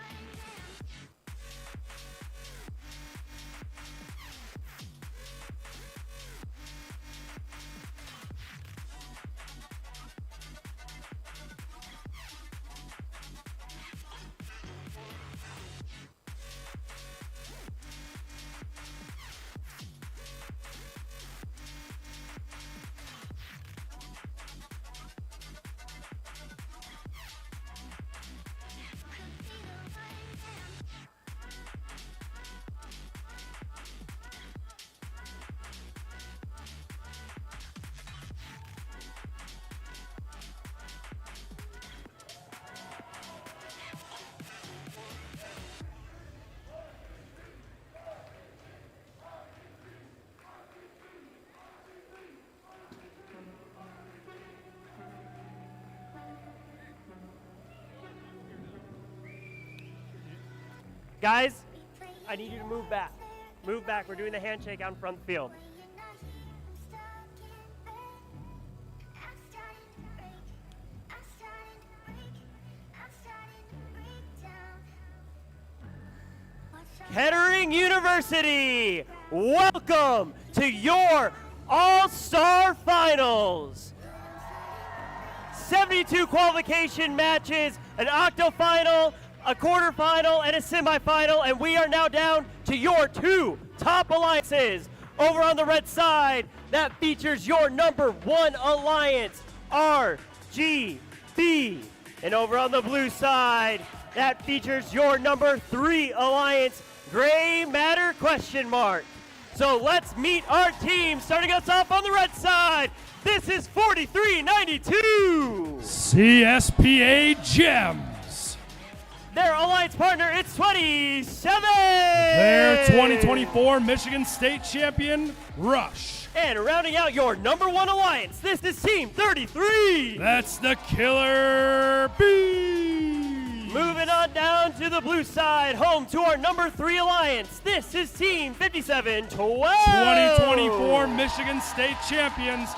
Guys, I need you to move back. Move back. We're doing the handshake out in front of the field. you're not here, I'm stuck in bed. I'm starting to break, I'm starting to break, I'm starting to break down. Watch all Kettering University, welcome to your All-Star Finals. 72 qualification matches, an octofinal, a quarterfinal, and a semifinal, and we are now down to your two top alliances. Over on the red side, that features your number one alliance, RGB. And over on the blue side, that features your number 3 alliance, Gray Matter ? So let's meet our team. Starting us off on the red side, this is 4392. CSPA Gems. Their alliance partner, it's 27. Their 2024 Michigan State champion, Rush. And rounding out your number 1 alliance, this is Team 33. That's the Killer Bee. Moving on down to the blue side, home to our number 3 alliance. This is Team 5712. 2024 Michigan State champions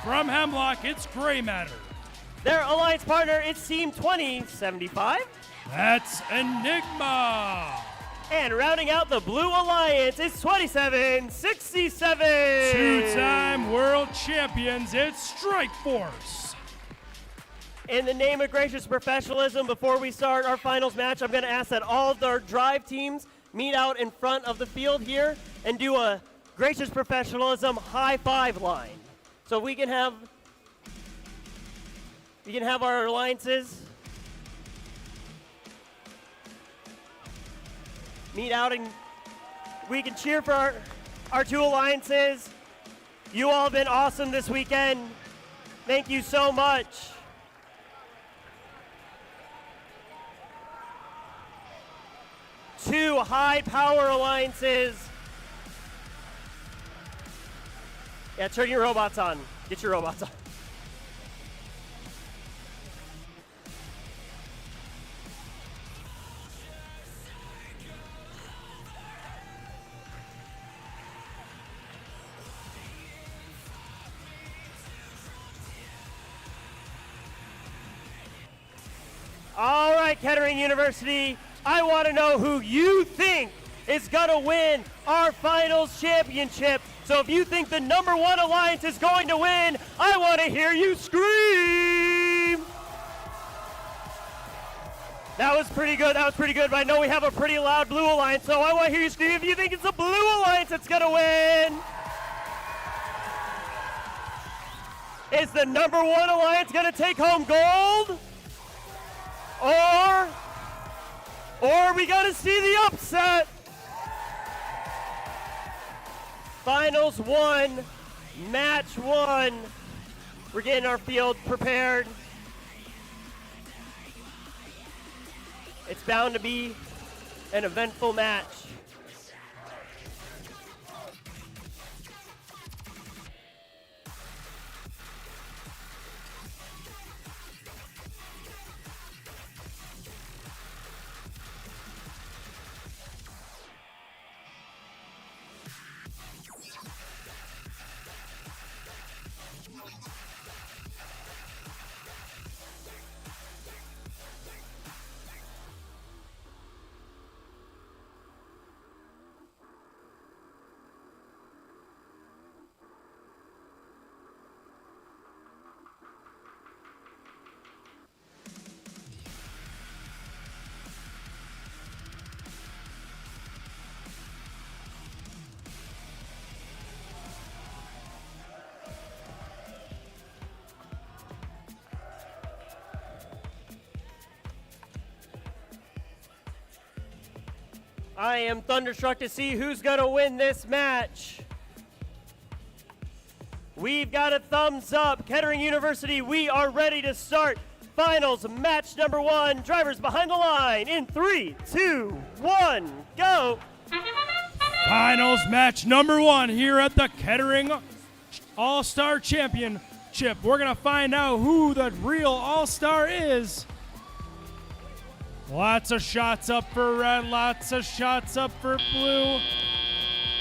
from Hemlock, it's Gray Matter. Their alliance partner, it's Team 2075. That's Enigma. And rounding out the blue alliance, it's 2767. Two-time world champions, it's Strike Force. In the name of gracious professionalism, before we start our finals match, I'm going to ask that all of our drive teams meet out in front of the field here and do a gracious professionalism high five line. So we can have our alliances meet out and we can cheer for our two alliances. You all have been awesome this weekend. Thank you so much. Two high power alliances. Yeah, turn your robots on. Get your robots on. All right, Kettering University, I want to know who you think is going to win our finals championship. So if you think the #1 alliance is going to win, I want to hear you scream. That was pretty good. But I know we have a pretty loud blue alliance, so I want to hear you scream if you think it's the blue alliance that's going to win. Is the #1 alliance going to take home gold? Or we got to see the upset. Finals 1, match 1. We're getting our field prepared. It's bound to be an eventful match. I am thunderstruck to see who's going to win this match. We've got a thumbs up. Kettering University, we are ready to start finals match #1. Drivers behind the line in 3, 2, 1, go. Finals match #1 here at the Kettering All-Star Championship. We're going to find out who the real All-Star is. Lots of shots up for red, lots of shots up for blue.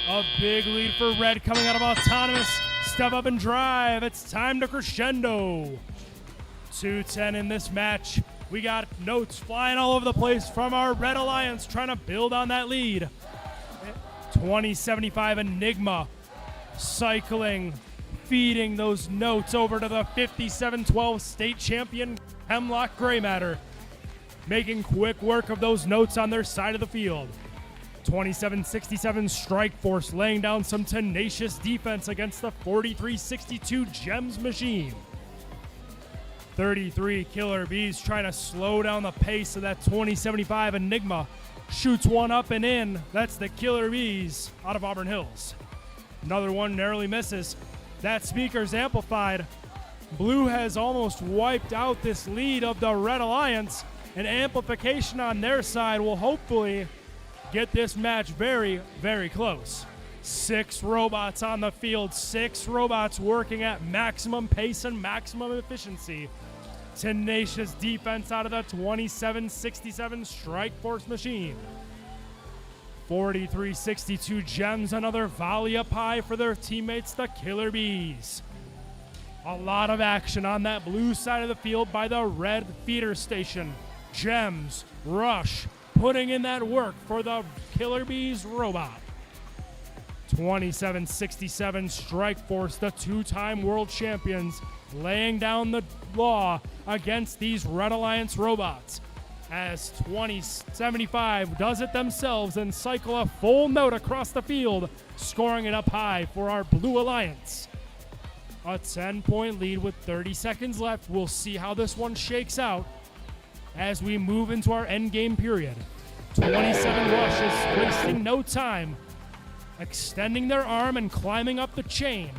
A big lead for red coming out of autonomous. Step up and drive. It's time to crescendo. 2:10 in this match. We got notes flying all over the place from our Red Alliance trying to build on that lead. 2075 Enigma cycling, feeding those notes over to the 5712 state champion Hemlock Gray Matter, making quick work of those notes on their side of the field. 2767 Strike Force laying down some tenacious defense against the 4362 Gems machine. 33 Killer Bees trying to slow down the pace of that 2075 Enigma. Shoots one up and in. That's the Killer Bees out of Auburn Hills. Another one narrowly misses. That speaker's amplified. Blue has almost wiped out this lead of the Red Alliance. An amplification on their side will hopefully get this match very, very close. 6 robots on the field, 6 robots working at maximum pace and maximum efficiency. Tenacious defense out of the 2767 Strike Force machine. 4362 Gems, another volley up high for their teammates, the Killer Bees. A lot of action on that blue side of the field by the red feeder station. Gems, Rush, putting in that work for the Killer Bees robot. 2767 Strike Force, the 2-time world champions, laying down the law against these Red Alliance robots. As 2075 does it themselves and cycle a full note across the field, scoring it up high for our Blue Alliance. A 10-point lead with 30 seconds left. We'll see how this one shakes out as we move into our endgame period. 27 Rush is wasting no time, extending their arm and climbing up the chain,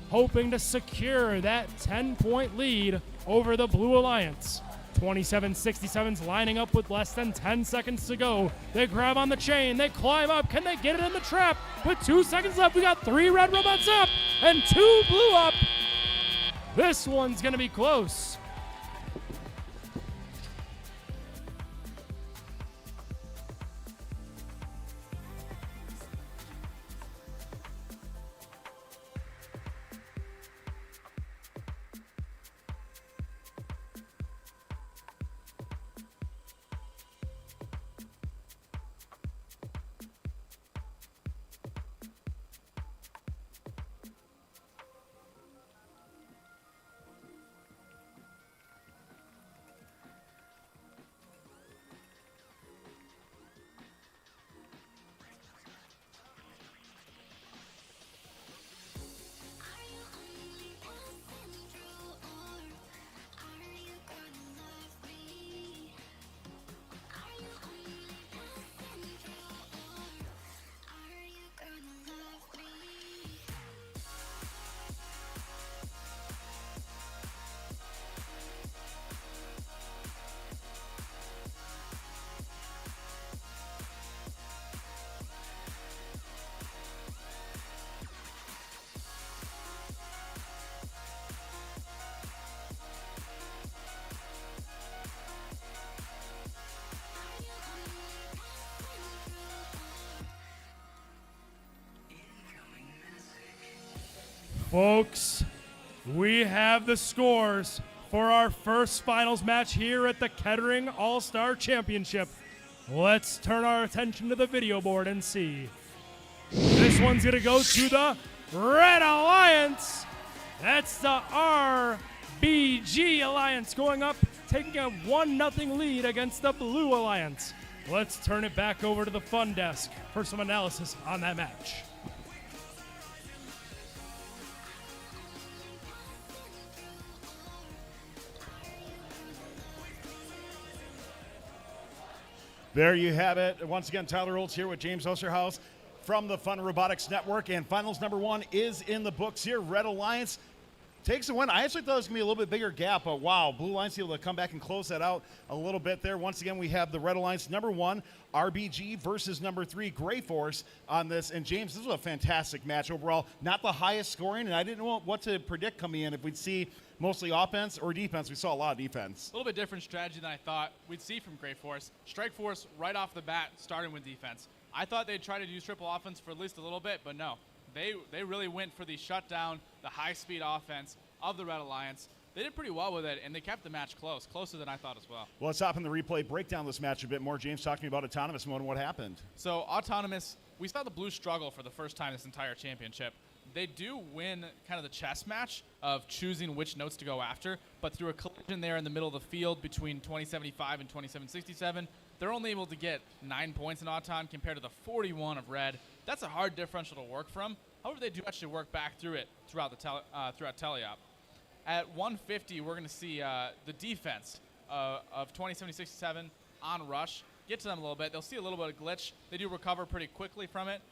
hoping to secure that 10-point lead over the Blue Alliance. 2767's lining up with less than 10 seconds to go. They grab on the chain, they climb up. Can they get it in the trap? With 2 seconds left, we got 3 red robots up and 2 blue up. This one's gonna be close. Folks, we have the scores for our first finals match here at the Kettering All-Star Championship. Let's turn our attention to the video board and see. This one's gonna go to the Red Alliance. That's the RBG Alliance going up, taking a 1-0 lead against the Blue Alliance. Let's turn it back over to the fun desk for some analysis on that match. There you have it. Once again, Tyler Olds here with James Osterhaus from the Fun Robotics Network, and finals number 1 is in the books here. Red Alliance takes a win. I actually thought it was going to be a little bit bigger gap, but wow, Blue Alliance able to come back and close that out a little bit there. Once again, we have the Red Alliance number 1, RBG versus number 3, Gray Force on this. And James, this was a fantastic match overall. Not the highest scoring, and I didn't know what to predict coming in, if we'd see mostly offense or defense. We saw a lot of defense. A little bit different strategy than I thought we'd see from Gray Force. Strike Force right off the bat, starting with defense. I thought they'd try to use triple offense for at least a little bit, but no. They really went for the shutdown, the high-speed offense of the Red Alliance. They did pretty well with it, and they kept the match close, closer than I thought as well. Well, let's hop in the replay, break down this match a bit more. James, talk to me about Autonomous Mode and what happened. So Autonomous, we saw the Blues struggle for the first time this entire championship. They do win kind of the chess match of choosing which notes to go after, but through a collision there in the middle of the field between 2075 and 2767, they're only able to get 9 points in Auton compared to the 41 of Red. That's a hard differential to work from. However, they do actually work back through it throughout Teleop. At 150, we're going to see the defense of 2767 on rush get to them a little bit. They'll see a little bit of glitch. They do recover pretty quickly from it.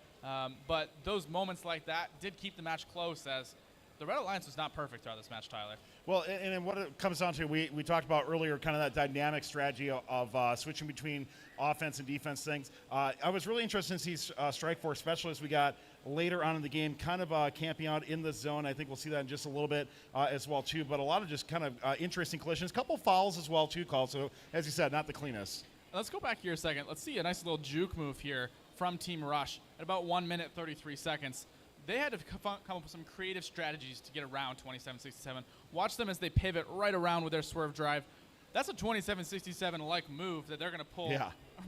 But those moments like that did keep the match close, as the Red Alliance was not perfect throughout this match, Tyler. Well, and what it comes down to, we talked about earlier, kind of that dynamic strategy of switching between offense and defense things. I was really interested in these Strike Force specialists we got later on in the game, kind of camping out in the zone. I think we'll see that in just a little bit as well, too. But a lot of just kind of interesting collisions. A couple fouls as well, too, called. So, as you said, not the cleanest. Let's go back here a second. Let's see a nice little juke move here from Team Rush at about 1 minute 33 seconds. They had to come up with some creative strategies to get around 2767. Watch them as they pivot right around with their swerve drive. That's a 2767-like move that they're going to pull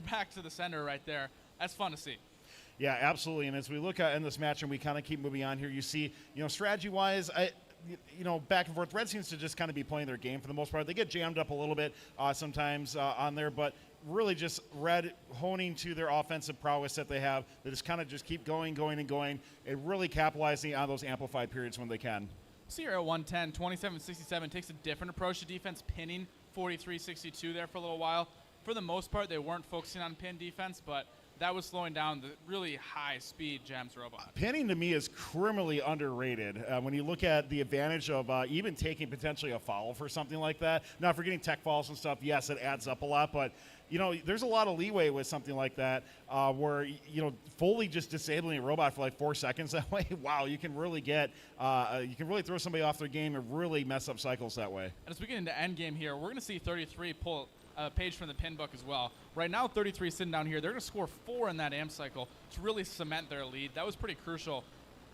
back to the center right there. That's fun to see. Yeah, absolutely. And as we look at in this match and we kind of keep moving on here, you see, strategy-wise, back and forth. Red seems to just kind of be playing their game for the most part. They get jammed up a little bit sometimes on there, but really just Red honing to their offensive prowess that they have. They just kind of just keep going, and really capitalizing on those amplified periods when they can. See here at 110, 2767 takes a different approach to defense, pinning 4362 there for a little while. For the most part, they weren't focusing on pin defense, but that was slowing down the really high-speed Gems robot. Pinning to me is criminally underrated when you look at the advantage of even taking potentially a foul for something like that. Now, if you're getting tech fouls and stuff, yes, it adds up a lot, but there's a lot of leeway with something like that where, fully just disabling a robot for like 4 seconds that way, wow, you can really throw somebody off their game and really mess up cycles that way. And as we get into endgame here, we're going to see 33 pull a page from the pin book as well. Right now, 33 is sitting down here. They're going to score 4 in that amp cycle to really cement their lead. That was pretty crucial.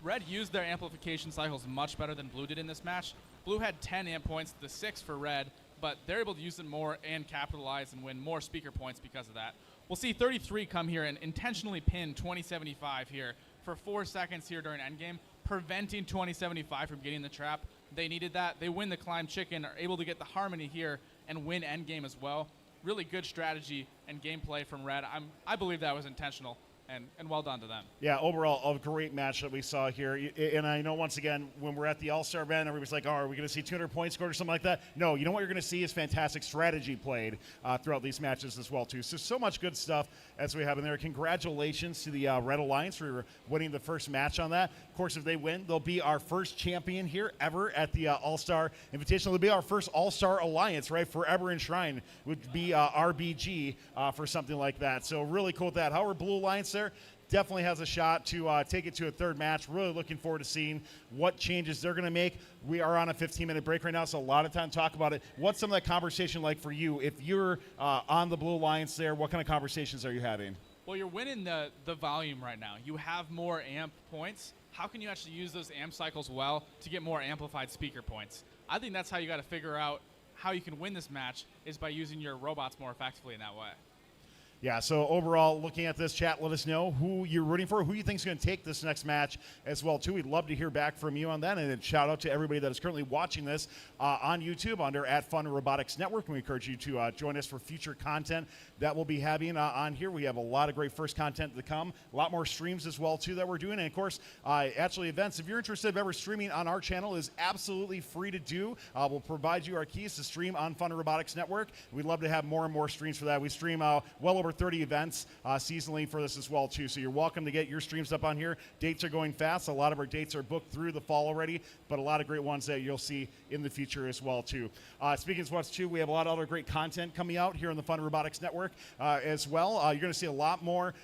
Red used their amplification cycles much better than Blue did in this match. Blue had 10 amp points, the 6 for Red, but they're able to use them more and capitalize and win more speaker points because of that. We'll see 33 come here and intentionally pin 2075 here for 4 seconds here during endgame, preventing 2075 from getting the trap. They needed that. They win the climb chicken, are able to get the harmony here and win endgame as well. Really good strategy and gameplay from Red. I believe that was intentional. And well done to them. Yeah, overall, a great match that we saw here. And I know, once again, when we're at the All-Star event, everybody's like, are we going to see 200 points scored or something like that? No, you know what you're going to see is fantastic strategy played throughout these matches as well, too. So much good stuff as we have in there. Congratulations to the Red Alliance for winning the first match on that. Of course, if they win, they'll be our first champion here ever at the All-Star Invitational. They'll be our first All-Star Alliance, right? Forever enshrined would be RBG for something like that. So really cool with that. However, Blue Alliance there definitely has a shot to take it to a third match. Really looking forward to seeing what changes they're going to make. We are on a 15-minute break right now, so a lot of time to talk about it. What's some of that conversation like for you? If you're on the Blue Alliance there, what kind of conversations are you having? Well, you're winning the volume right now. You have more amp points. How can you actually use those amp cycles well to get more amplified speaker points? I think that's how you got to figure out how you can win this match, is by using your robots more effectively in that way. Yeah, so overall, looking at this chat, let us know who you're rooting for, who you think is going to take this next match as well, too. We'd love to hear back from you on that. And then shout out to everybody that is currently watching this on YouTube under @Fun Robotics Network. And we encourage you to join us for future content that we'll be having on here. We have a lot of great first content to come, a lot more streams as well, too, that we're doing. And, of course, actually events. If you're interested in ever streaming on our channel, is absolutely free to do. We'll provide you our keys to stream on Fun Robotics Network. We'd love to have more and more streams for that. We stream well over 30 events seasonally for this as well, too. So you're welcome to get your streams up on here. Dates are going fast. A lot of our dates are booked through the fall already, but a lot of great ones that you'll see in the future as well, too. Speaking of what's too, we have a lot of other great content coming out here on the Fun Robotics Network as well. You're going to see a lot more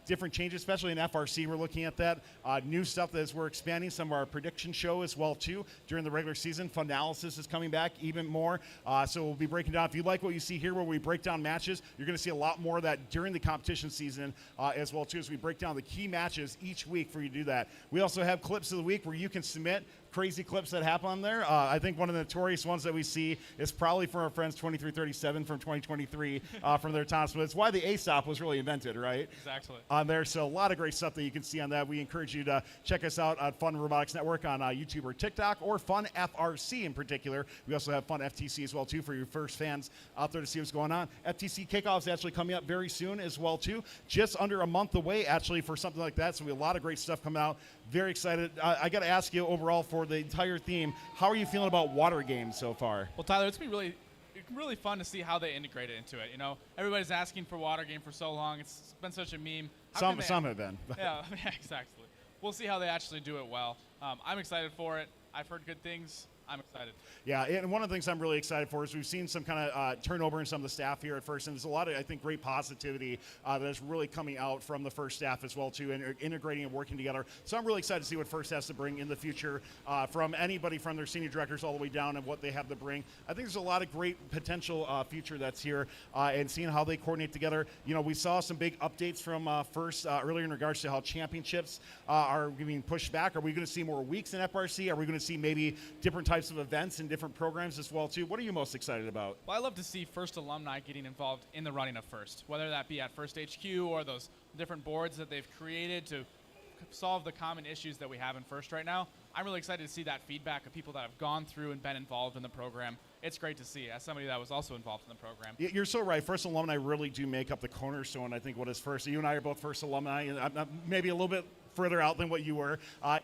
different changes, especially in FRC. We're looking at that. New stuff as we're expanding some of our prediction show as well, too, during the regular season. Fun Analysis is coming back even more. So we'll be breaking down. If you like what you see here where we break down matches, you're going to see a lot more of that during the competition season as well, too, as we break down the key matches each week for you to do that. We also have clips of the week where you can submit crazy clips that happen on there. I think one of the notorious ones that we see is probably from our friends 2337 from 2023 from their times. But it's why the ASOP was really invented, right? Exactly. On there. So a lot of great stuff that you can see on that. We encourage you to check us out on Fun Robotics Network on YouTube or TikTok, or Fun FRC in particular. We also have Fun FTC as well, too, for your first fans out there to see what's going on. FTC kickoff is actually coming up very soon as well, too. Just under a month away, actually, for something like that. So we have a lot of great stuff coming out. Very excited. I got to ask you overall for the entire theme, how are you feeling about water games so far? Well, Tyler, it's been really fun to see how they integrate it into it. You know, everybody's asking for water game for so long. It's been such a meme. Some have been. Yeah, exactly. We'll see how they actually do it well. I'm excited for it. I've heard good things. I'm excited. Yeah, and one of the things I'm really excited for is we've seen some kind of turnover in some of the staff here at first, and there's a lot of, I think, great positivity that is really coming out from the first staff as well, too, and integrating and working together. So I'm really excited to see what First has to bring in the future from anybody from their senior directors all the way down and what they have to bring. I think there's a lot of great potential future that's here, and seeing how they coordinate together. You know, we saw some big updates from First earlier in regards to how championships are being pushed back. Are we going to see more weeks in FRC? Are we going to see maybe different types of events and different programs as well, too? What are you most excited about? Well, I love to see First alumni getting involved in the running of First, whether that be at First HQ or those different boards that they've created to solve the common issues that we have in First right now. I'm really excited to see that feedback of people that have gone through and been involved in the program. It's great to see, as somebody that was also involved in the program. You're so right. First alumni really do make up the cornerstone, I think, what is First. You and I are both First alumni, and I'm maybe a little bit further out than what you were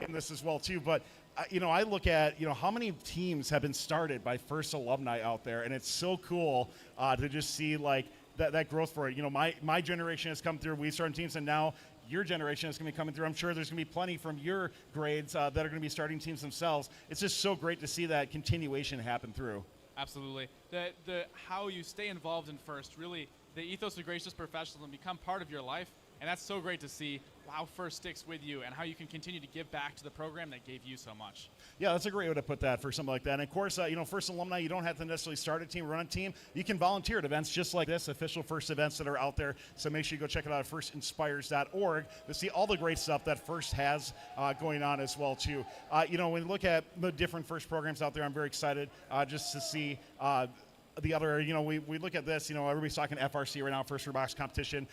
in this as well, too. But you know, I look at, you know, how many teams have been started by First alumni out there, and it's so cool to just see, like, that growth for it. You know, my generation has come through. We started teams, and now your generation is going to be coming through. I'm sure there's going to be plenty from your grades that are going to be starting teams themselves. It's just so great to see that continuation happen through. Absolutely. The how you stay involved in First, really, the ethos of gracious professionalism become part of your life, and that's so great to see how First sticks with you and how you can continue to give back to the program that gave you so much. Yeah, that's a great way to put that for something like that. And of course, you know, First alumni, you don't have to necessarily start a team, run a team. You can volunteer at events just like this, official First events that are out there. So make sure you go check it out at firstinspires.org to see all the great stuff that First has going on as well too. You know, when you look at the different First programs out there, I'm very excited just to see the other, you know, we look at this, you know, everybody's talking FRC right now, First Robotics competition.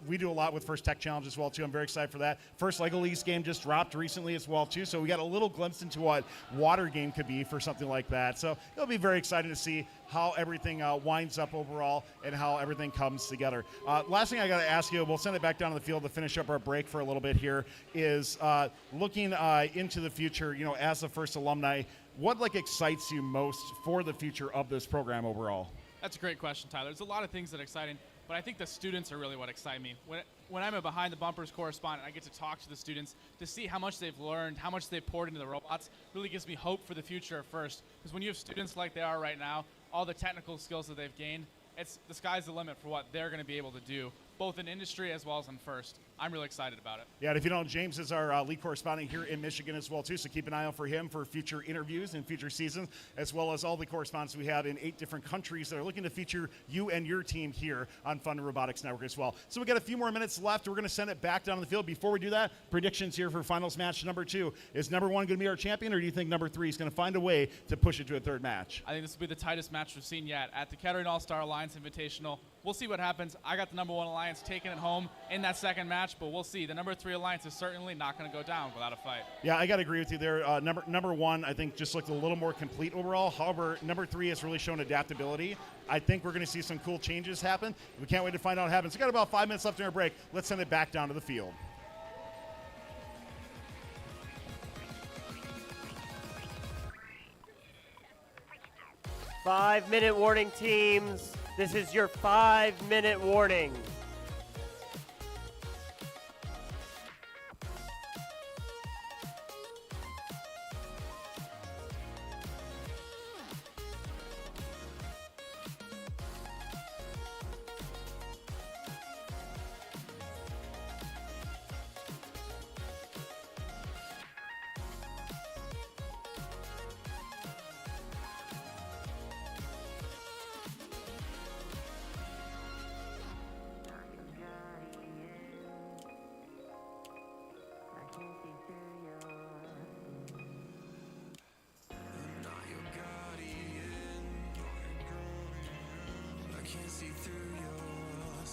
We do a lot with First Tech Challenge as well, too. I'm very excited for that. First LEGO Leagues game just dropped recently as well, too. So we got a little glimpse into what water game could be for something like that. So it'll be very exciting to see how everything winds up overall and how everything comes together. Last thing I got to ask you, we'll send it back down to the field to finish up our break for a little bit here, is looking into the future, you know, as the First alumni, what like excites you most for the future of this program overall? That's a great question, Tyler. There's a lot of things that are exciting, but I think the students are really what excite me. When I'm a behind the bumpers correspondent, I get to talk to the students to see how much they've learned, how much they've poured into the robots. Really gives me hope for the future at First. Because when you have students like they are right now, all the technical skills that they've gained, it's the sky's the limit for what they're going to be able to do, both in industry as well as in First. I'm really excited about it. Yeah, and if you don't, James is our lead correspondent here in Michigan as well, too, so keep an eye out for him for future interviews and future seasons, as well as all the correspondents we have in 8 different countries that are looking to feature you and your team here on Fun Robotics Network as well. So we got a few more minutes left. We're going to send it back down to the field. Before we do that, predictions here for finals match number 2. Is number 1 going to be our champion, or do you think number 3 is going to find a way to push it to a third match? I think this will be the tightest match we've seen yet. At the Kettering All-Star Alliance Invitational, we'll see what happens. I got the number 1 Alliance taking it home in that second match, but we'll see. The number 3 Alliance is certainly not going to go down without a fight. Yeah, I got to agree with you there. Number 1, I think, just looked a little more complete overall. However, number 3 has really shown adaptability. I think we're going to see some cool changes happen. We can't wait to find out what happens. We got about 5 minutes left in our break. Let's send it back down to the field. Five-minute warning, teams. This is your 5-minute warning.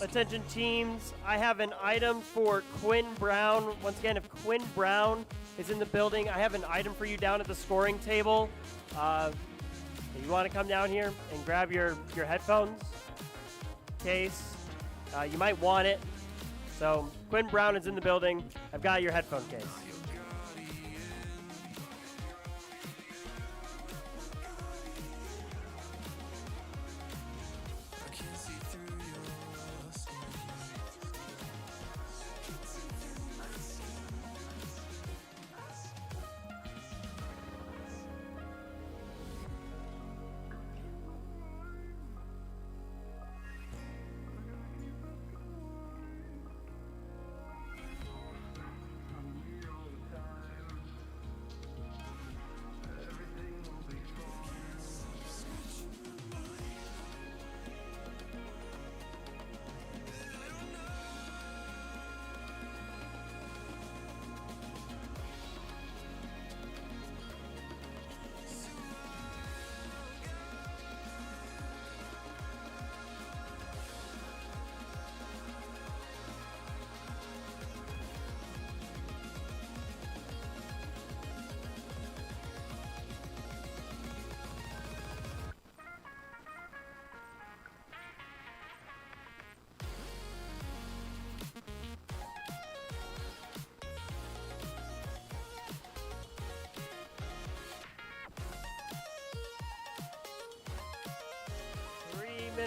Attention teams, I have an item for Quinn Brown. Once again, if Quinn Brown is in the building, I have an item for you down at the scoring table. If you want to come down here and grab your headphones case, you might want it. So Quinn Brown is in the building. I've got your headphone case.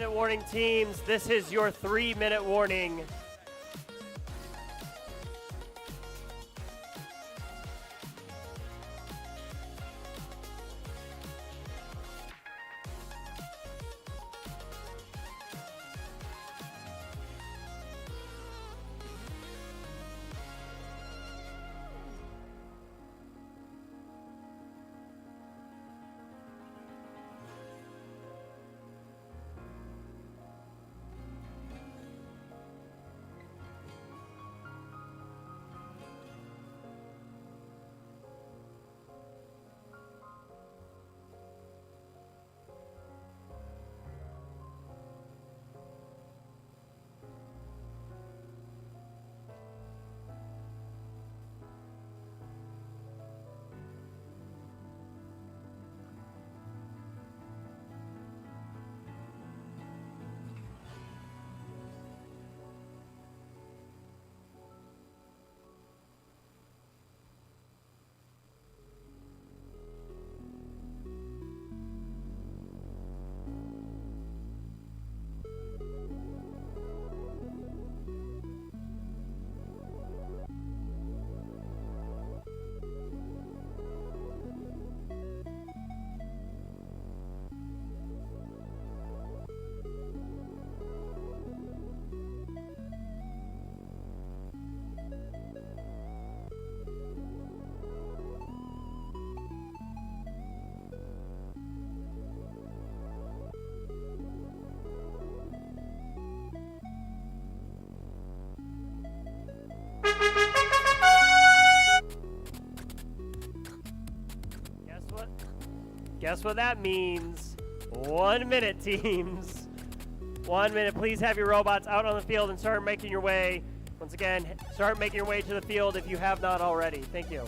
3-minute warning, teams. This is your 3-minute warning. Guess what that means? 1 minute, teams. 1 minute. Please have your robots out on the field and start making your way. Once again, start making your way to the field if you have not already. Thank you.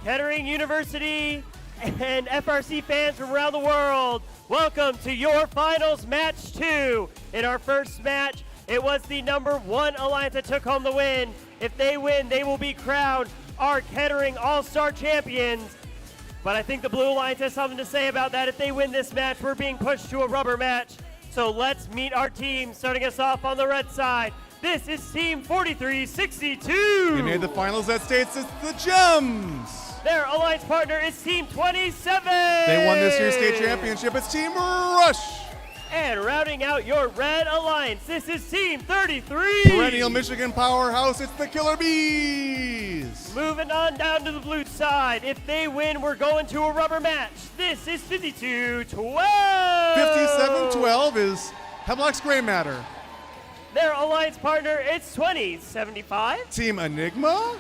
Kettering University and FRC fans from around the world, welcome to your finals match 2. In our first match, it was the #1 alliance that took home the win. If they win, they will be crowned our Kettering All-Star champions. But I think the Blue Alliance has something to say about that. If they win this match, we're being pushed to a rubber match. So let's meet our team. Starting us off on the red side, This is Team 4362. They made the finals at States. It's the Gems. Their alliance partner is Team 27. They won this year's state championship. It's Team Rush. And rounding out your red alliance, this is Team 33. Perennial Michigan powerhouse, it's the Killer Bees. Moving on down to the blue side. If they win, we're going to a rubber match. This is 52-12. 57-12 is Hemlock's Gray Matter. Their alliance partner is 2075. Team Enigma.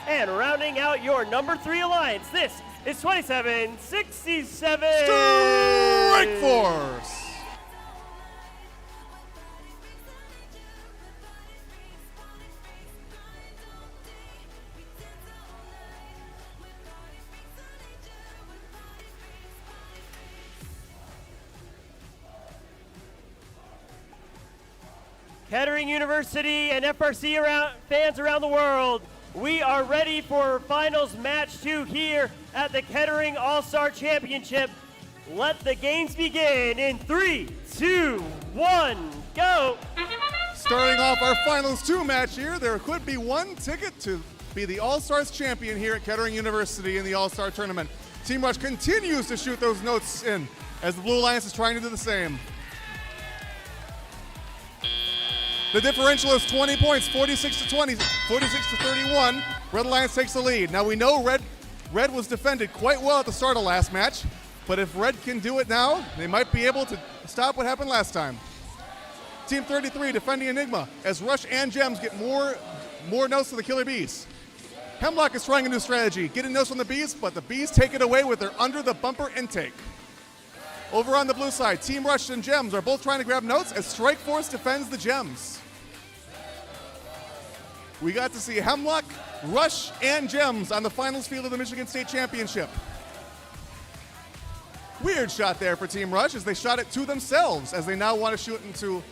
And rounding out your number 3 alliance, this is 2767. Strike Force. Kettering University and FRC fans around the world, we are ready for finals match 2 here at the Kettering All-Star Championship. Let the games begin in 3, 2, 1, go! Starting off our finals 2 match here, there could be one ticket to be the All-Stars champion here at Kettering University in the All-Star Tournament. Team Rush continues to shoot those notes in as the Blue Alliance is trying to do the same. The differential is 20 points, 46-20, 46-31. Red Alliance takes the lead. Now we know Red was defended quite well at the start of last match, but if Red can do it now, they might be able to stop what happened last time. Team 33 defending Enigma as Rush and Gems get more notes to the Killer Bees. Hemlock is trying a new strategy, getting notes from the Bees, but the Bees take it away with their under the bumper intake. Over on the blue side, Team Rush and Gems are both trying to grab notes as Strike Force defends the Gems. We got to see Hemlock, Rush, and Gems on the finals field of the Michigan State Championship. Weird shot there for Team Rush as they shot it to themselves as they now want to shoot into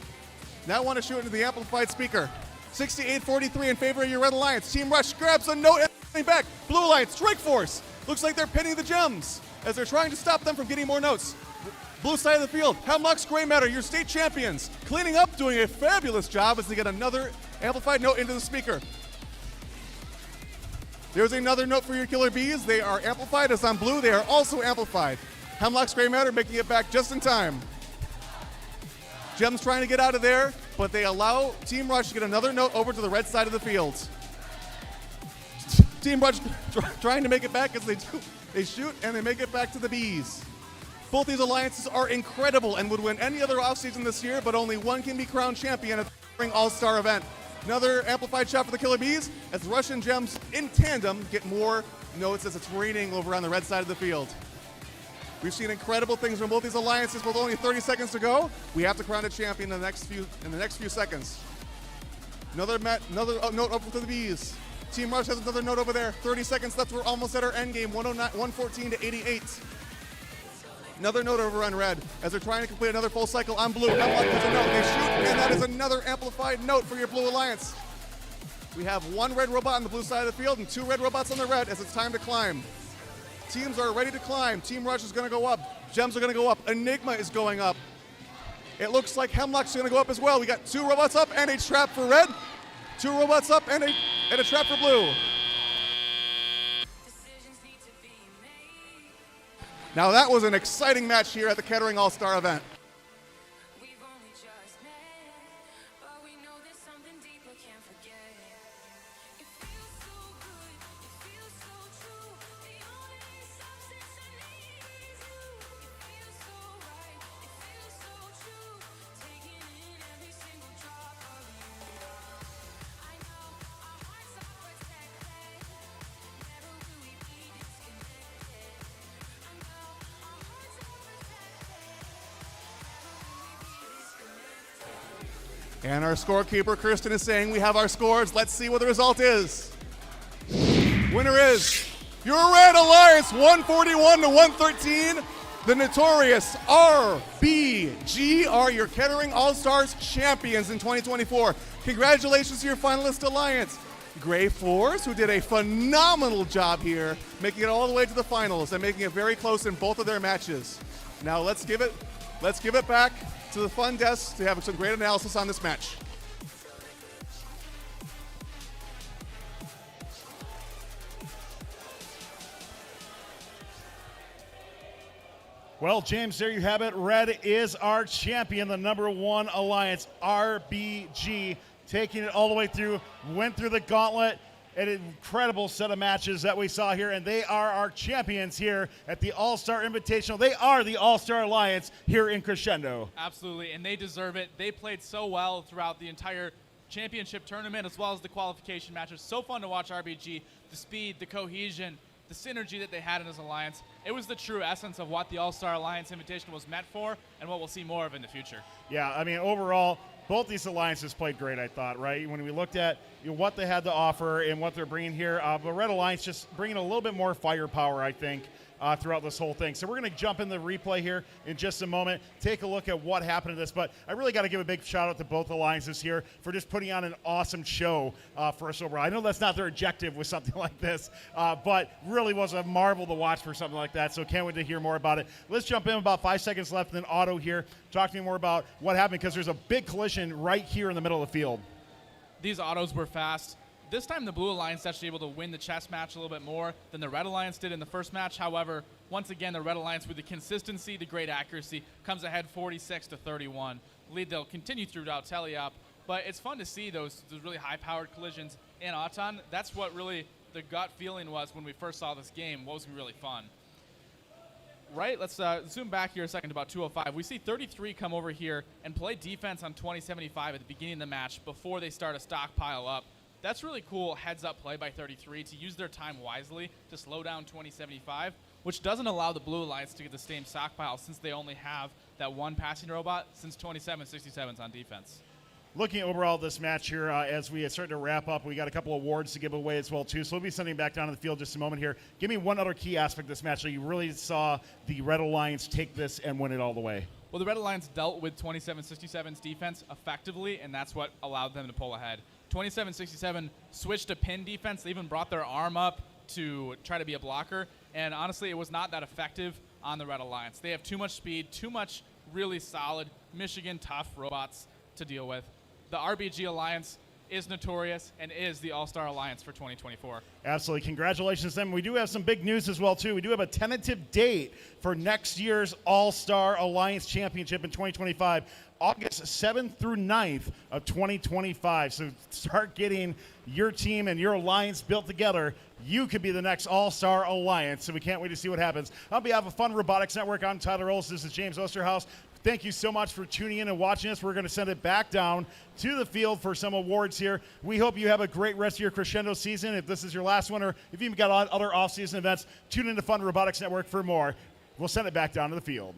the amplified speaker. 68-43 in favor of your Red Alliance. Team Rush grabs a note and back. Blue Alliance, Strike Force. Looks like they're pinning the Gems as they're trying to stop them from getting more notes. Blue side of the field, Hemlock's Gray Matter, your state champions, cleaning up, doing a fabulous job as they get another amplified note into the speaker. There's another note for your Killer Bees. They are amplified as on blue. They are also amplified. Hemlock's Gray Matter making it back just in time. Gems trying to get out of there, but they allow Team Rush to get another note over to the red side of the field. Team Rush trying to make it back as they shoot and they make it back to the Bees. Both these alliances are incredible and would win any other offseason this year, but only one can be crowned champion at the Spring All-Star event. Another amplified shot for the Killer Bees as Rush and Gems in tandem get more notes as it's raining over on the red side of the field. We've seen incredible things from both these alliances with only 30 seconds to go. We have to crown a champion in the next few seconds. Another note over to the Bees. Team Rush has another note over there. 30 seconds left. We're almost at our end game. 114 to 88. Another note over on red as they're trying to complete another full cycle on blue. Hemlock has a note. They shoot, and that is another amplified note for your Blue Alliance. We have one red robot on the blue side of the field and 2 red robots on the red as it's time to climb. Teams are ready to climb. Team Rush is going to go up. Gems are going to go up. Enigma is going up. It looks like Hemlock's going to go up as well. We got 2 robots up and a trap for red. 2 robots up and a trap for blue. Now that was an exciting match here at the Kettering All-Star event. And our scorekeeper, Kristen, is saying we have our scores. Let's see what the result is. Winner is your Red Alliance, 141 to 113. The notorious RBG are your Kettering All-Stars champions in 2024. Congratulations to your finalist alliance. Gray Force, who did a phenomenal job here, making it all the way to the finals and making it very close in both of their matches. Now let's give it back to the fun desk to have some great analysis on this match. Well, James, there you have it. Red is our champion, the #1 Alliance, RBG, taking it all the way through, went through the gauntlet. An incredible set of matches that we saw here, and they are our champions here at the All-Star Invitational. They are the All-Star Alliance here in Crescendo. Absolutely, and they deserve it. They played so well throughout the entire championship tournament as well as the qualification matches. So fun to watch RBG, the speed, the cohesion, the synergy that they had in this alliance. It was the true essence of what the All-Star Alliance Invitational was meant for and what we'll see more of in the future. Yeah, I mean, overall, both these alliances played great, I thought, right? When we looked at what they had to offer and what they're bringing here, the Red Alliance just bringing a little bit more firepower, I think, throughout this whole thing. So we're going to jump in the replay here in just a moment, take a look at what happened to this. But I really got to give a big shout out to both alliances here for just putting on an awesome show for us overall. I know that's not their objective with something like this, but really was a marvel to watch for something like that. So can't wait to hear more about it. Let's jump in, about 5 seconds left, and then Otto here. Talk to me more about what happened, because there's a big collision right here in the middle of the field. These autos were fast. This time the Blue Alliance actually able to win the chess match a little bit more than the Red Alliance did in the first match. However, once again, the Red Alliance with the consistency, the great accuracy, comes ahead 46-31. Lead they'll continue throughout Tele-Op, but it's fun to see those really high-powered collisions in Auton. That's what really the gut feeling was when we first saw this game. What was really fun. Right, let's zoom back here a second to about 205. We see 33 come over here and play defense on 2075 at the beginning of the match before they start a stockpile up. That's really cool heads-up play by 33 to use their time wisely to slow down 2075, which doesn't allow the Blue Alliance to get the same stockpile since they only have that one passing robot since 2767's on defense. Looking overall at this match here, as we start to wrap up, we got a couple awards to give away as well, too. So we'll be sending back down to the field just a moment here. Give me one other key aspect of this match that you really saw the Red Alliance take this and win it all the way. Well, the Red Alliance dealt with 2767's defense effectively, and that's what allowed them to pull ahead. 2767 switched to pin defense. They even brought their arm up to try to be a blocker, and honestly, it was not that effective on the Red Alliance. They have too much speed, too much really solid Michigan tough robots to deal with. The RBG Alliance is notorious and is the All-Star Alliance for 2024. Absolutely. Congratulations to them. We do have some big news as well, too. We do have a tentative date for next year's All-Star Alliance Championship in 2025, August 7th through 9th of 2025. So start getting your team and your alliance built together. You could be the next All-Star Alliance, so we can't wait to see what happens. On behalf of Fun Robotics Network, I'm Tyler Rolls. This is James Osterhaus. Thank you so much for tuning in and watching us. We're going to send it back down to the field for some awards here. We hope you have a great rest of your Crescendo season. If this is your last one, or if you've got other off-season events, tune into Fun Robotics Network for more. We'll send it back down to the field.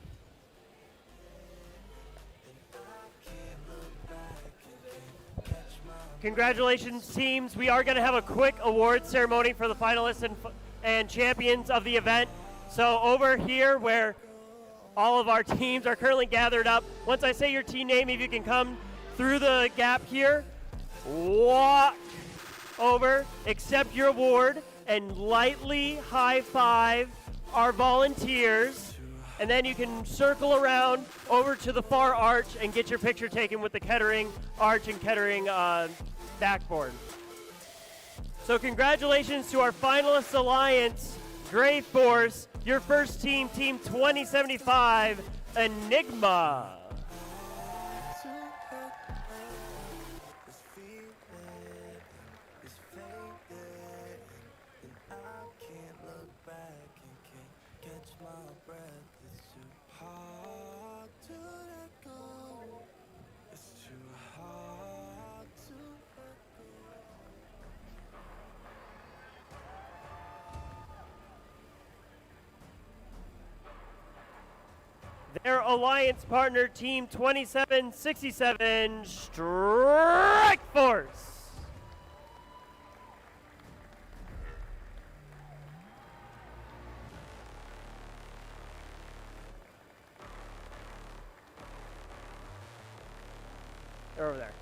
Congratulations, teams. We are going to have a quick award ceremony for the finalists and champions of the event. So over here, where all of our teams are currently gathered up, once I say your team name, if you can come through the gap here, walk over, accept your award, and lightly high-five our volunteers. And then you can circle around over to the far arch and get your picture taken with the Kettering arch and Kettering backboard. So congratulations to our finalist alliance, Gray Force, your first team, Team 2075, Enigma. Their alliance partner, Team 2767, Strike Force. They're over there.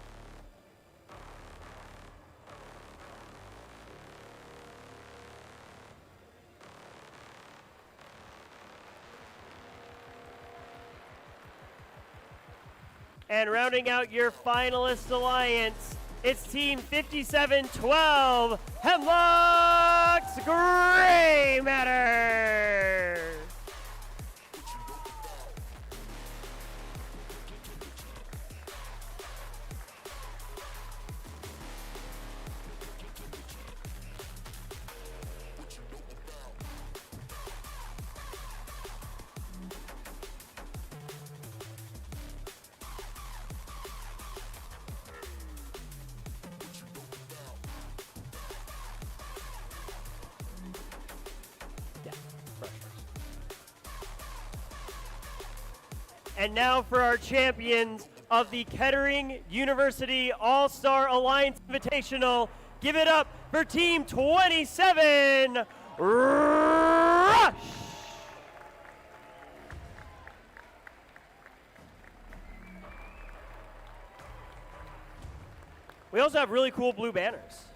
And rounding out your finalist alliance, it's Team 5712, Hemlock's Gray Matter. And now for our champions of the Kettering University All-Star Alliance Invitational. Give it up for Team 27, Rush! We also have really cool blue banners.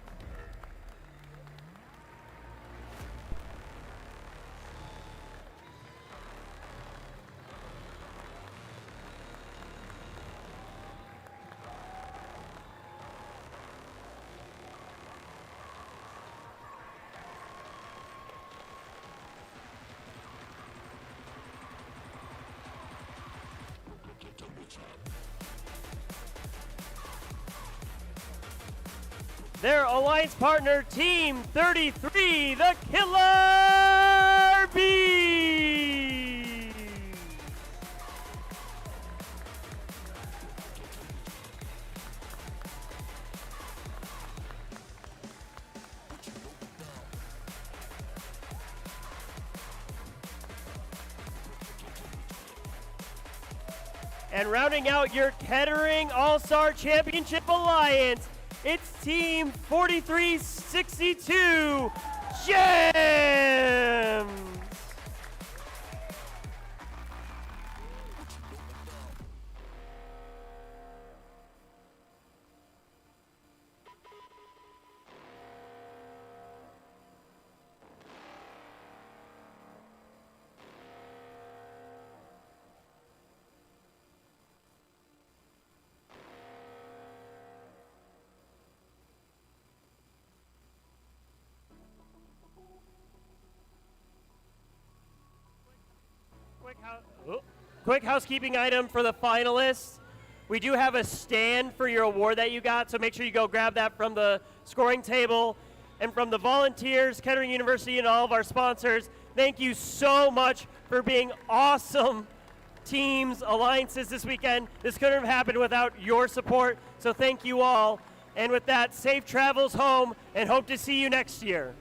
Their alliance partner, Team 33, the Killer Bees. And rounding out your Kettering All-Star Championship Alliance, it's Team 4362, Gems! Quick housekeeping item for the finalists. We do have a stand for your award that you got, so make sure you go grab that from the scoring table. And from the volunteers, Kettering University, and all of our sponsors, thank you so much for being awesome teams, alliances this weekend. This couldn't have happened without your support, so thank you all. And with that, safe travels home, and hope to see you next year.